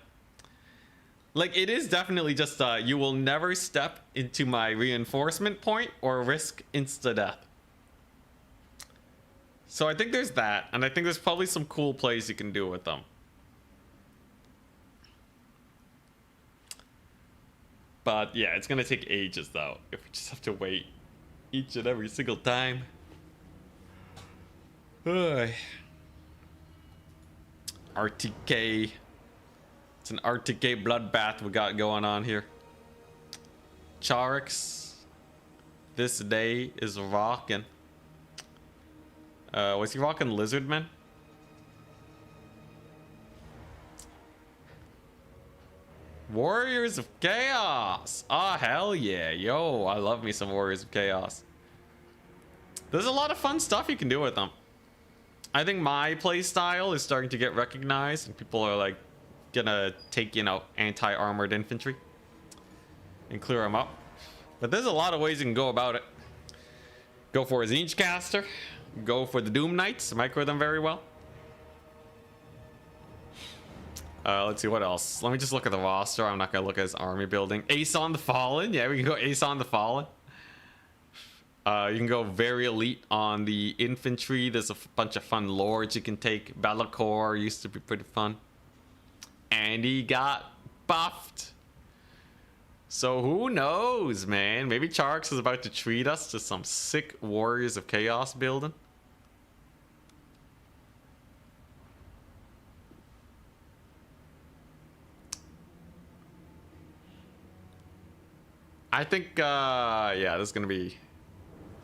Like, it is definitely just, you will never step into my reinforcement point or risk insta-death. So I think there's that, and I think there's probably some cool plays you can do with them. But yeah, it's gonna take ages though, if we just have to wait each and every single time. RTK. It's an RTK bloodbath we got going on here. Charix. This day is rocking. Was he rocking Lizardman? Warriors of Chaos. Ah, hell yeah. Yo, I love me some Warriors of Chaos. There's a lot of fun stuff you can do with them. I think my play style is starting to get recognized, and people are like gonna take, you know, anti-armored infantry and clear them up. But there's a lot of ways you can go about it. Go for a Zinch caster. Go for the Doom Knights, micro them very well. Let's see what else. Let me just look at the roster. I'm not gonna look at his army building. Ace on the Fallen. Yeah, we can go Ace on the Fallen. You can go very elite on the infantry. There's a bunch of fun lords you can take. Be'lakor used to be pretty fun. And he got buffed. So who knows, man? Maybe Charix is about to treat us to some sick Warriors of Chaos building. I think, yeah, this is going to be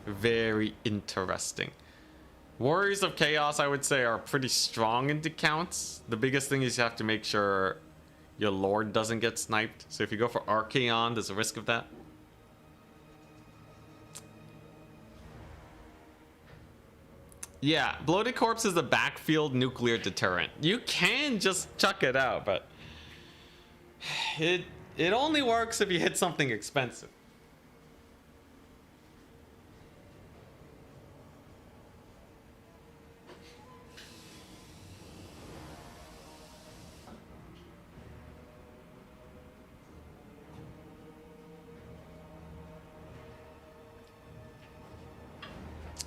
very interesting. Warriors of Chaos, I would say, are pretty strong into counts. The biggest thing is you have to make sure your Lord doesn't get sniped. So if you go for Archaon, there's a risk of that. Yeah, Bloated Corpse is the backfield nuclear deterrent. You can just chuck it out, but it only works if you hit something expensive.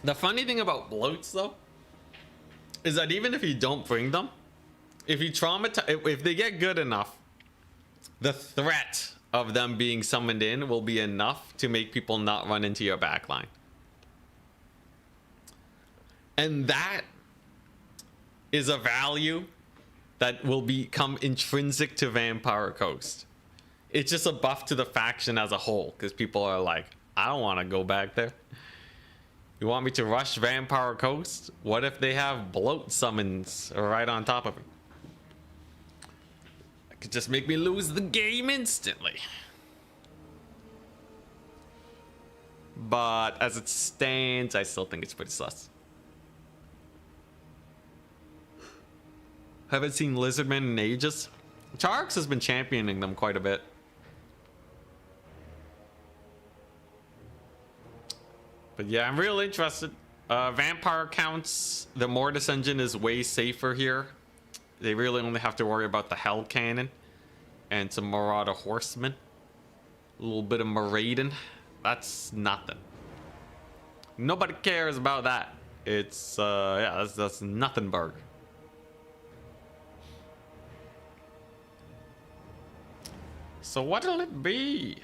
The funny thing about bloats, though, is that even if you don't bring them, if you if they get good enough, the threat of them being summoned in will be enough to make people not run into your backline. And that is a value that will become intrinsic to Vampire Coast. It's just a buff to the faction as a whole, because people are like, I don't want to go back there. You want me to rush Vampire Coast? What if they have bloat summons right on top of it? That could just make me lose the game instantly. But as it stands, I still think it's pretty sus. Haven't seen Lizardmen in ages. Charix has been championing them quite a bit. But yeah, I'm real interested. Vampire counts, the Mortis engine is way safer here. They really only have to worry about the Hell Cannon and some Marauder Horsemen. A little bit of Marauding. That's nothing. Nobody cares about that. It's, yeah, that's nothing burg. So what'll it be?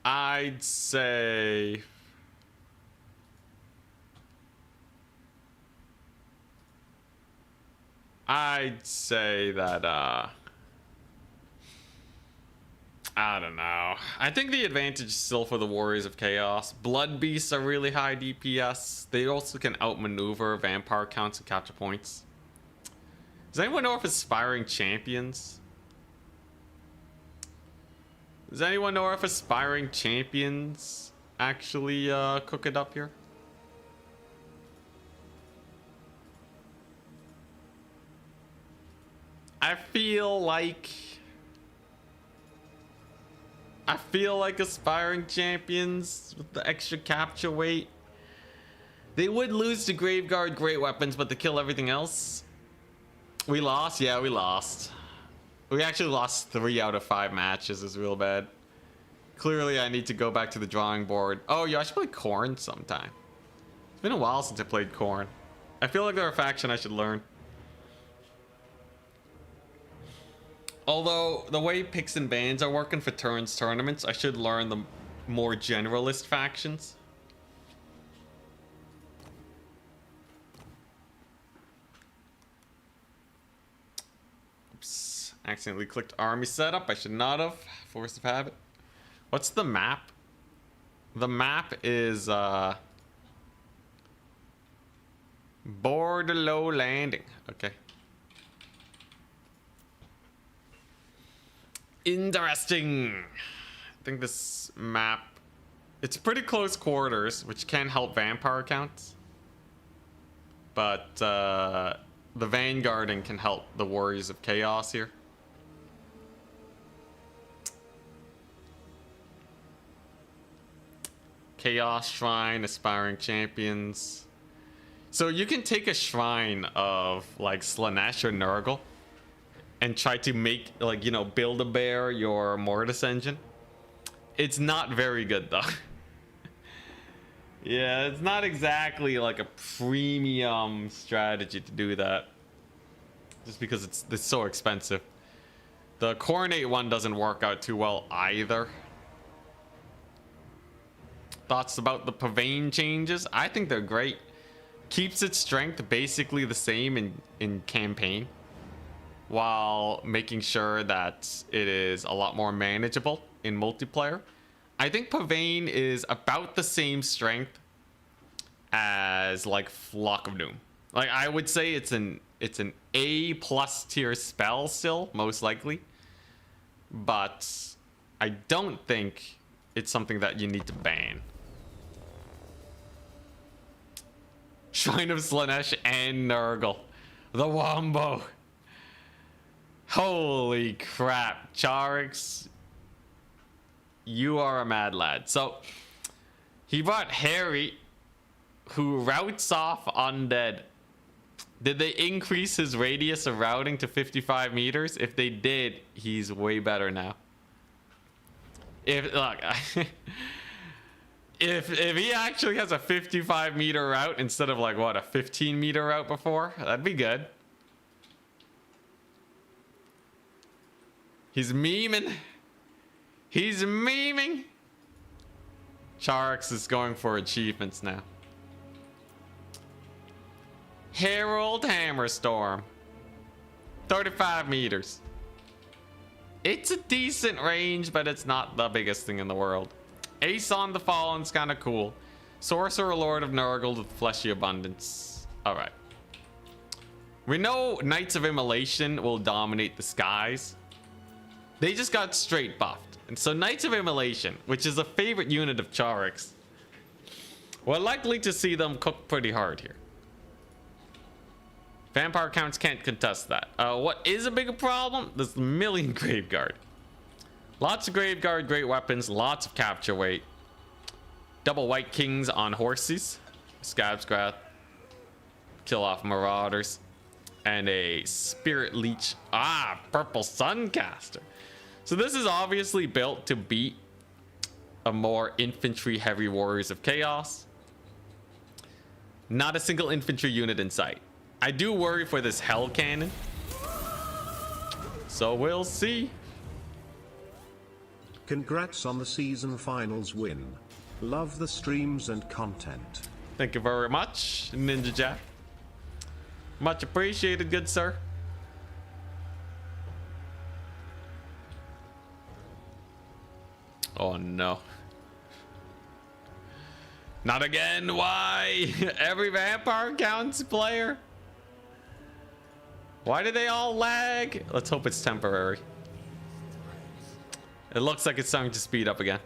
I'd say that I don't know. I think the advantage is still for the Warriors of Chaos. Blood Beasts are really high DPS. They also can outmaneuver vampire counts and capture points. Does anyone know if Aspiring Champions? Does anyone know if Aspiring Champions actually cook it up here? I feel like Aspiring Champions with the extra capture weight, they would lose to Graveguard great weapons, but they kill everything else. We lost? Yeah, we lost. We actually lost 3 out of 5 matches. Is real bad. Clearly, I need to go back to the drawing board. Oh, yeah, I should play Khorne sometime. It's been a while since I played Khorne. I feel like they're a faction I should learn. Although, the way picks and bans are working for turns tournaments, I should learn the more generalist factions. Oops. Accidentally clicked army setup. I should not have. Force of habit. What's the map? The map is, Borderlow Landing. Okay. Interesting. I think this map, it's pretty close quarters, which can help vampire counts, but the vanguarding can help the Warriors of Chaos here. Chaos Shrine, Aspiring Champions. So you can take a shrine of like Slaanesh or Nurgle and try to make, like, you know, Build-A-Bear your Mortis engine. It's not very good, though. Yeah, it's not exactly like a premium strategy to do that. Just because it's so expensive. The Coronate one doesn't work out too well either. Thoughts about the Pavane changes? I think they're great. Keeps its strength basically the same in campaign, while making sure that it is a lot more manageable in multiplayer. I think Pavane is about the same strength as like Flock of Doom. Like, I would say it's an A+ tier spell still, most likely. But I don't think it's something that you need to ban. Shrine of Slaanesh and Nurgle. The Wombo. Holy crap, Charix, you are a mad lad. So he brought Harry, who routes off undead. Did they increase his radius of routing to 55 meters? If they did, he's way better now. If look, if he actually has a 55 meter route instead of like what, a 15 meter route before, that'd be good. He's memeing. He's memeing. Charix is going for achievements now. Herald Hammerstorm. 35 meters. It's a decent range, but it's not the biggest thing in the world. Ace on the Fallen's kind of cool. Sorcerer Lord of Nurgle with Fleshy Abundance. Alright. We know Knights of Immolation will dominate the skies. They just got straight buffed. And so Knights of Immolation, which is a favorite unit of Charix, we're likely to see them cook pretty hard here. Vampire counts can't contest that. What is a bigger problem? This million Graveguard. Lots of Graveguard, great weapons, lots of capture weight. Double White Kings on horses. Scab Scrath. Kill off Marauders. And a Spirit Leech. Ah, Purple Suncaster. So this is obviously built to beat a more infantry heavy Warriors of Chaos. Not a single infantry unit in sight. I do worry for this Hell Cannon. So we'll see. Congrats on the season finals win. Love the streams and content. Thank you very much, Ninja Jack. Much appreciated, good sir. Oh no. Not again, why? Every vampire counts player. Why do they all lag? Let's hope it's temporary. It looks like it's starting to speed up again.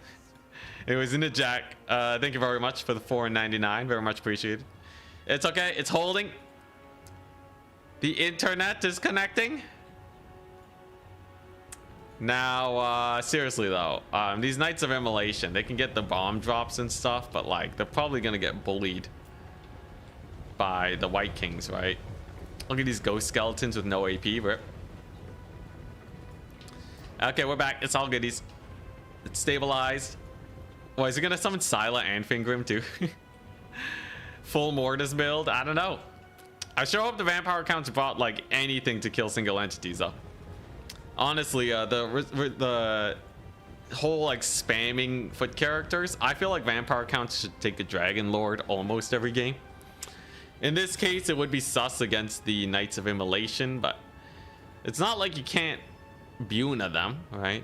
Anyways, Ninja Jack, thank you very much for the $4.99. Very much appreciated. It's okay, it's holding. The internet is connecting. Now, seriously though, these Knights of Immolation, they can get the bomb drops and stuff, but like, they're probably gonna get bullied by the White Kings, right? Look at these ghost skeletons with no AP, rip. Okay, we're back. It's all goodies. It's stabilized. Well, is he gonna summon Scylla and Fingrim too? Full Mortis build? I don't know. I sure hope the vampire counts brought like anything to kill single entities though. Honestly, the whole like spamming foot characters, I feel like vampire counts should take a Dragon Lord almost every game. In this case, it would be sus against the Knights of Immolation, but it's not like you can't Buna them, right?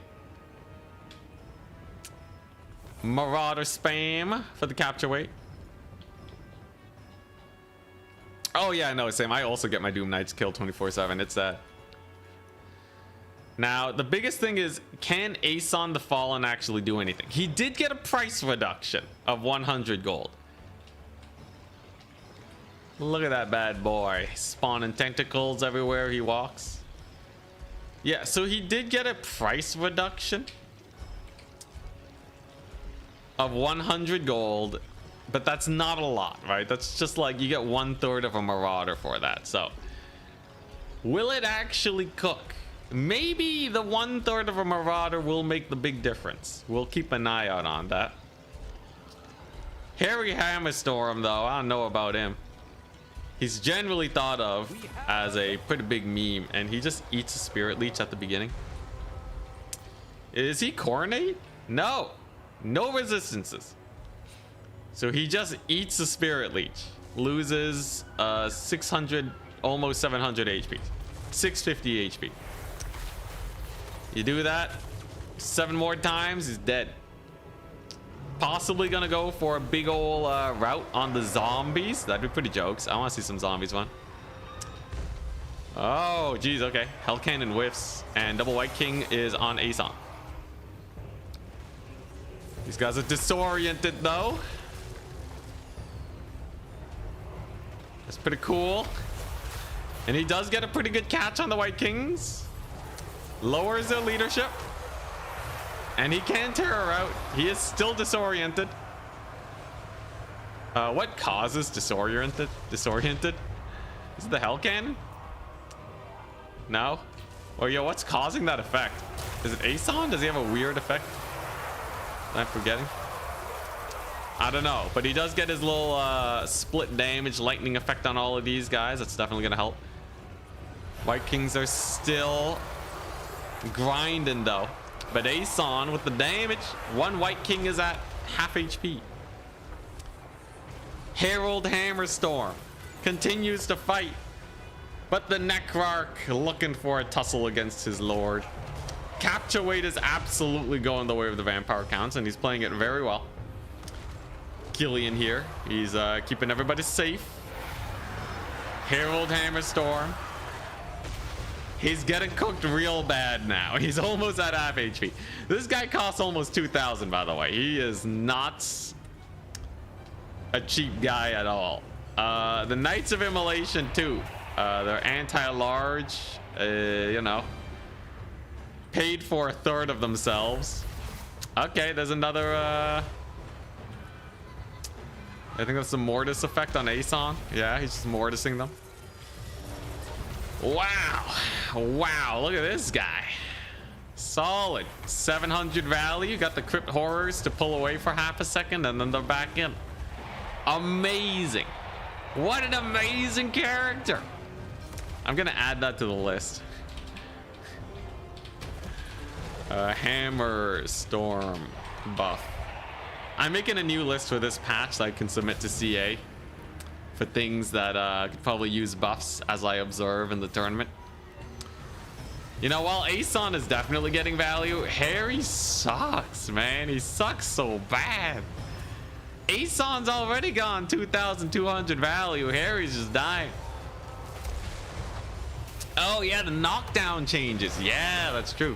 Marauder spam for the capture weight. Oh yeah, I know, Sam. I also get my Doom Knights killed 24/7. It's that. Now, the biggest thing is, can Aeson the Fallen actually do anything? He did get a price reduction of 100 gold. Look at that bad boy. Spawning tentacles everywhere he walks. Yeah, so he did get a price reduction of 100 gold, but that's not a lot, right? That's just like you get 1/3 of a Marauder for that. So will it actually cook? Maybe the 1/3 of a Marauder will make the big difference. We'll keep an eye out on that. Harry Hammerstorm though, I don't know about him. He's generally thought of as a pretty big meme, and he just eats a Spirit Leech at the beginning. Is he Coronate? No. No resistances. So he just eats a Spirit Leech. Loses 600, almost 700 HP. 650 HP. You do that 7 more times, he's dead. Possibly gonna go for a big ol' route on the zombies. That'd be pretty jokes. I want to see some zombies one. Oh geez, okay. Hell Cannon whiffs, and Double White King is on Aeson. These guys are disoriented though. That's pretty cool. And he does get a pretty good catch on the White Kings. Lowers their leadership. And he can tear her out. He is still disoriented. What causes disoriented? Disoriented? Is it the Hell Cannon? No? Or yo, what's causing that effect? Is it Aeson? Does he have a weird effect I'm forgetting? I don't know, but he does get his little split damage lightning effect on all of these guys. That's definitely gonna help. White Kings are still grinding though. But Aeson with the damage, one White King is at half HP. Herald Hammerstorm continues to fight, but the Necrarch looking for a tussle against his lord. Capture weight is absolutely going the way of the vampire counts, and he's playing it very well. Killian here, he's keeping everybody safe. Herald Hammerstorm. He's getting cooked real bad now. He's almost at half HP. This guy costs almost 2,000, by the way. He is not a cheap guy at all. The Knights of Immolation too. They're anti-large, you know. paid for a third of themselves. Okay, there's another I think that's the mortis effect on Aeson. Yeah, he's just mortising them. Wow. Wow, look at this guy. Solid. 700 value. Got the crypt horrors to pull away for half a second and then they're back in. Amazing. What an amazing character. I'm gonna add that to the list. Hammer Storm buff. I'm making a new list for this patch that I can submit to CA for things that could probably use buffs as I observe in the tournament. You know, while Aeson is definitely getting value, Harry sucks, man. He sucks so bad. Aeson's already gone 2,200 value. Harry's just dying. Oh, yeah, the knockdown changes. Yeah, that's true.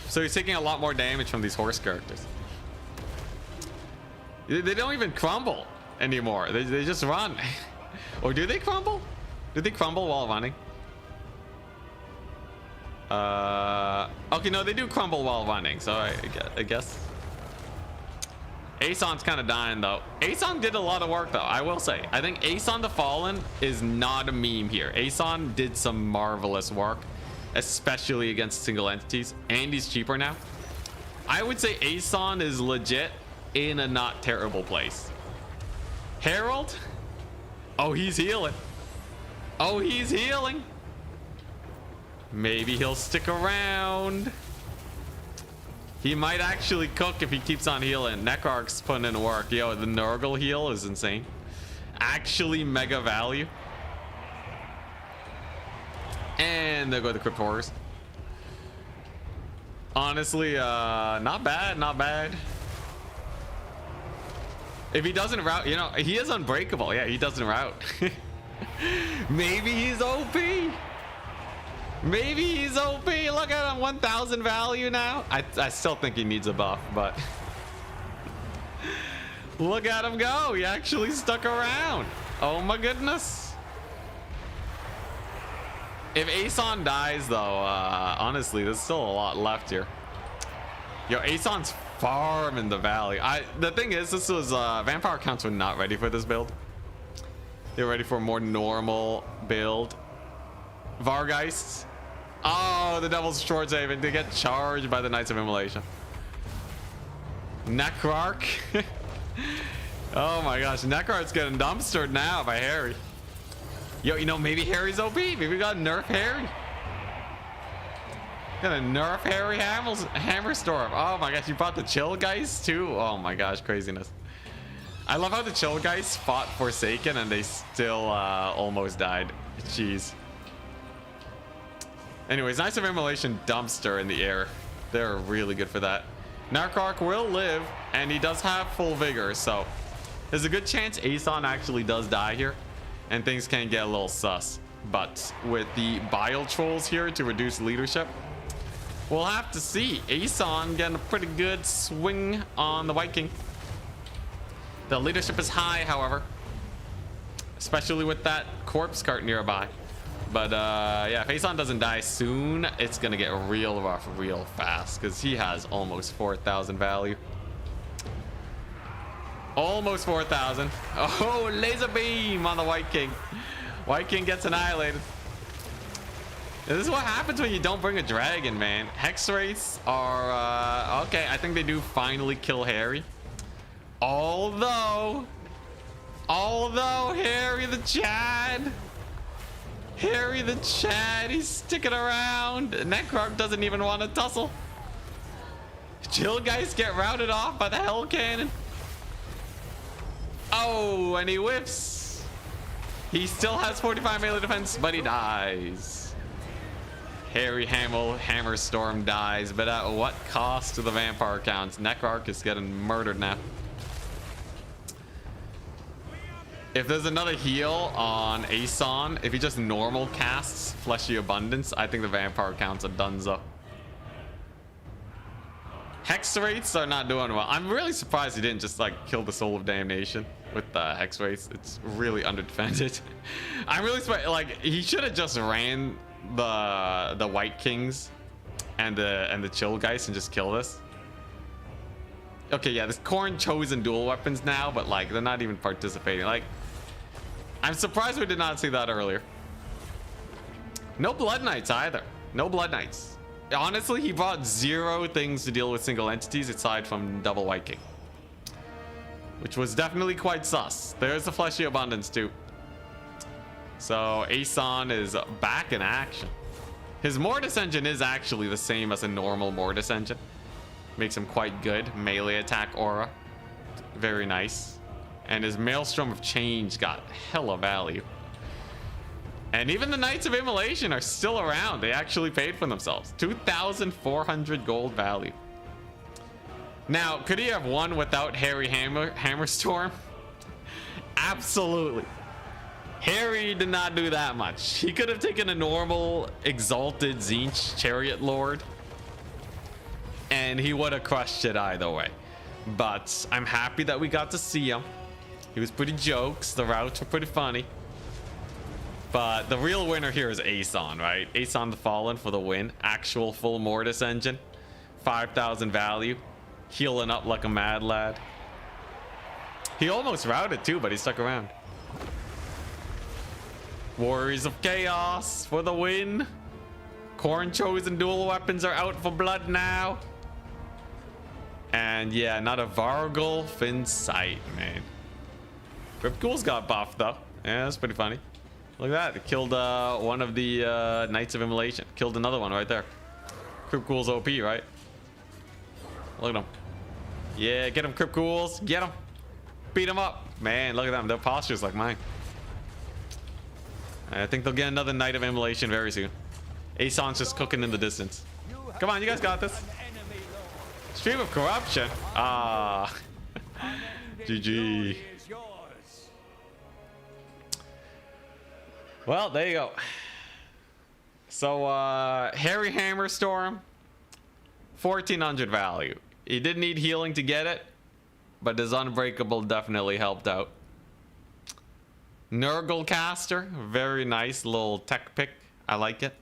So he's taking a lot more damage from these horse characters. They don't even crumble anymore. They just run. Or do they crumble? Do they crumble while running? Okay, no, they do crumble while running. So I guess. Aeson's kind of dying though. Aeson did a lot of work though, I will say. I think Aeson the Fallen is not a meme here. Aeson did some marvelous work, especially against single entities, and he's cheaper now. I would say Aeson is legit in a not terrible place. Herald? Oh, he's healing. Oh, he's healing. Maybe he'll stick around. He might actually cook if he keeps on healing. Necrarch's putting in work. Yo, the Nurgle heal is insane. Actually mega value. And there go the Crypt Horrors. Honestly, not bad, not bad. If he doesn't route, you know, he is unbreakable. Yeah, he doesn't route. Maybe he's OP. Maybe he's OP. Look at him, 1,000 value now. I still think he needs a buff, but look at him go. He actually stuck around. Oh my goodness. If Aeson dies though, honestly, there's still a lot left here. Yo, Aeson's farming the valley. The thing is, this was vampire counts were not ready for this build. They were ready for a more normal build. Vargeists. Oh, the Devil's Shorthaven. They get charged by the Knights of Immolation. Necrarch. Oh my gosh, Necrarch's getting dumpstered now by Harry. Yo, you know, maybe Harry's OP. Maybe we got nerf Harry. Gonna nerf Harry Hammerstorm. Oh my gosh, you brought the Chill Geist too? Oh my gosh, craziness. I love how the Chill Geist fought Forsaken and they still almost died. Jeez. Anyways, Knights of Immolation dumpster in the air. They're really good for that. Necrarch will live, and he does have full vigor, so there's a good chance Aeson actually does die here, and things can get a little sus. But with the Bile Trolls here to reduce leadership, we'll have to see. Aeson getting a pretty good swing on the White King. The leadership is high, however, especially with that corpse cart nearby. But yeah, if Aeson doesn't die soon, it's gonna get real rough real fast because he has almost 4,000 value. Almost 4,000. Oh, laser beam on the White King. White King gets annihilated. This is what happens when you don't bring a dragon, man. Hex rates are okay. I think they do finally kill Harry. Although Harry the Chad. Harry the Chad, he's sticking around. Necrarch doesn't even want to tussle. Chill guys get routed off by the Hell Cannon. Oh, and he whiffs. He still has 45 melee defense, but he dies. Harry Hammerstorm dies, but at what cost to the vampire counts? Necrarch is getting murdered now. If there's another heal on Aeson, if he just normal casts Fleshy Abundance, I think the vampire counts are donezo. Hex rates are not doing well. I'm really surprised he didn't just like kill the Soul of Damnation with the hex rates. It's really underdefended. I'm really surprised. Like he should have just ran the White Kings and the chill guys and just kill this. Okay, yeah, this Khorne chosen dual weapons now, but like they're not even participating. Like, I'm surprised we did not see that earlier. No Blood Knights either. No Blood Knights. Honestly, he brought 0 things to deal with single entities aside from double White King, which was definitely quite sus. There's the Fleshy Abundance too. So Aeson is back in action. His Mortis engine is actually the same as a normal Mortis engine. Makes him quite good. Melee attack aura. Very nice. And his Maelstrom of Change got hella value. And even the Knights of Immolation are still around. They actually paid for themselves. 2,400 gold value. Now, could he have won without Harry Hammerstorm? Absolutely. Harry did not do that much. He could have taken a normal Exalted Tzeentch Chariot Lord, and he would have crushed it either way. But I'm happy that we got to see him. He was pretty jokes. The routes were pretty funny. But the real winner here is Aeson, right? Aeson the Fallen for the win. Actual full Mortis engine. 5,000 value. Healing up like a mad lad. He almost routed too, but he stuck around. Warriors of Chaos for the win. Khorne chosen dual weapons are out for blood now. And yeah, not a Vargulf in sight, man. Gripghoul's got buffed though. Yeah, that's pretty funny. Look at that. It killed one of the Knights of Immolation. Killed another one right there. Gripghoul's OP, right? Look at him. Yeah, get him, Gripghouls. Get him. Beat him up. Man, look at them. Their posture's like mine. I think they'll get another Knight of Immolation very soon. Aeson's just cooking in the distance. Come on, you guys got this. Stream of Corruption. Ah. GG. Well, there you go. So, Harry Hammerstorm, 1,400 value. He did need healing to get it, but his Unbreakable definitely helped out. Nurgle Caster, very nice little tech pick. I like it.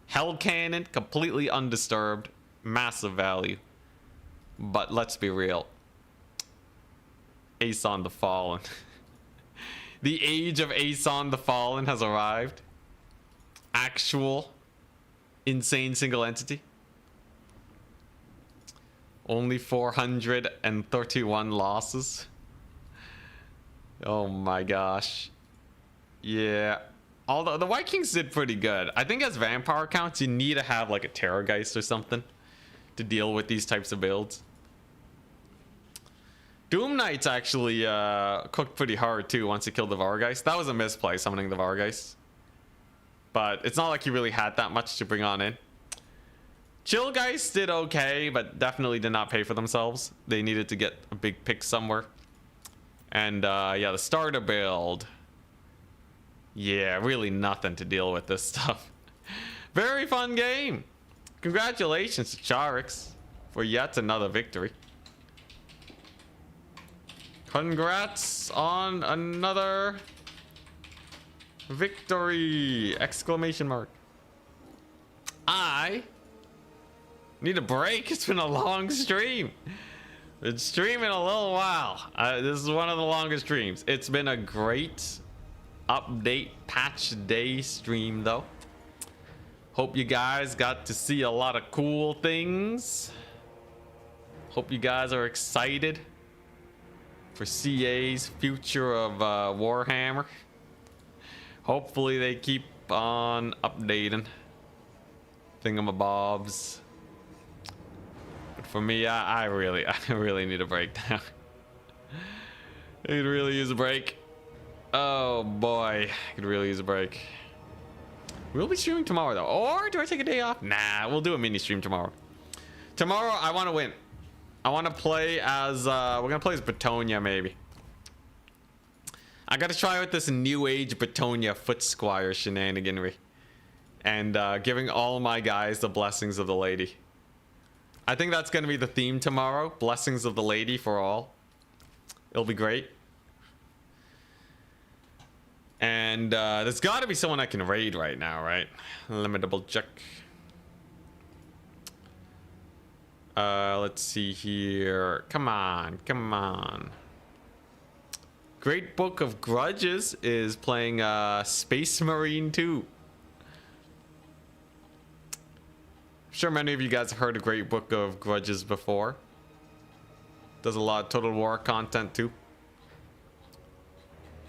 Hell Cannon, completely undisturbed, massive value. But let's be real. Aeson the Fallen. The age of Aeson the Fallen has arrived. Actual insane single entity. Only 431 losses. Oh my gosh. Yeah. Although the White Kings did pretty good. I think as vampire counts, you need to have like a Terrorgeist or something to deal with these types of builds. Doom Knights actually cooked pretty hard too once he killed the Vargeist. That was a misplay, summoning the Vargeist. But it's not like he really had that much to bring on in. Chillgeist did okay, but definitely did not pay for themselves. They needed to get a big pick somewhere. And yeah, the starter build. Yeah, really nothing to deal with this stuff. Very fun game. Congratulations to Charix for yet another victory. Congrats on another victory! Exclamation mark. I need a break. It's been a long stream. Been streaming a little while. This is one of the longest streams. It's been a great update patch day stream though. Hope you guys got to see a lot of cool things. Hope you guys are excited for CA's future of Warhammer. Hopefully they keep on updating thingamabobs. But for me, I really need a break now. I could really use a break. Oh boy, I could really use a break. We'll be streaming tomorrow though. Or do I take a day off? Nah, we'll do a mini stream tomorrow. Tomorrow I want to win. I want to play as we're gonna play as Bretonnia maybe. I gotta try with this new age Bretonnia foot squire shenaniganry, and giving all my guys the blessings of the lady. I think that's gonna be the theme tomorrow. Blessings of the lady for all. It'll be great. And there's got to be someone I can raid right now, right? Let me double check. Let's see here. Come on, come on. Great Book of Grudges is playing Space Marine 2. I'm sure many of you guys have heard of Great Book of Grudges before. Does a lot of Total War content too.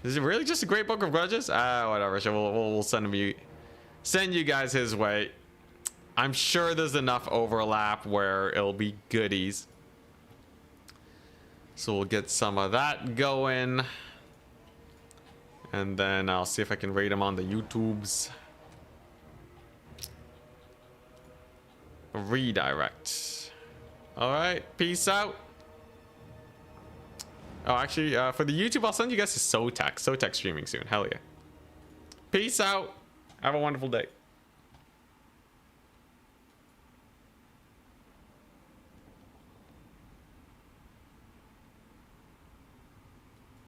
Is it really just a Great Book of Grudges? Whatever. So we'll send you guys his way. I'm sure there's enough overlap where it'll be goodies. So we'll get some of that going. And then I'll see if I can rate him on the YouTubes. Redirect. Alright, peace out. Oh, actually, for the YouTube, I'll send you guys to Sotex. Sotex streaming soon. Hell yeah. Peace out. Have a wonderful day.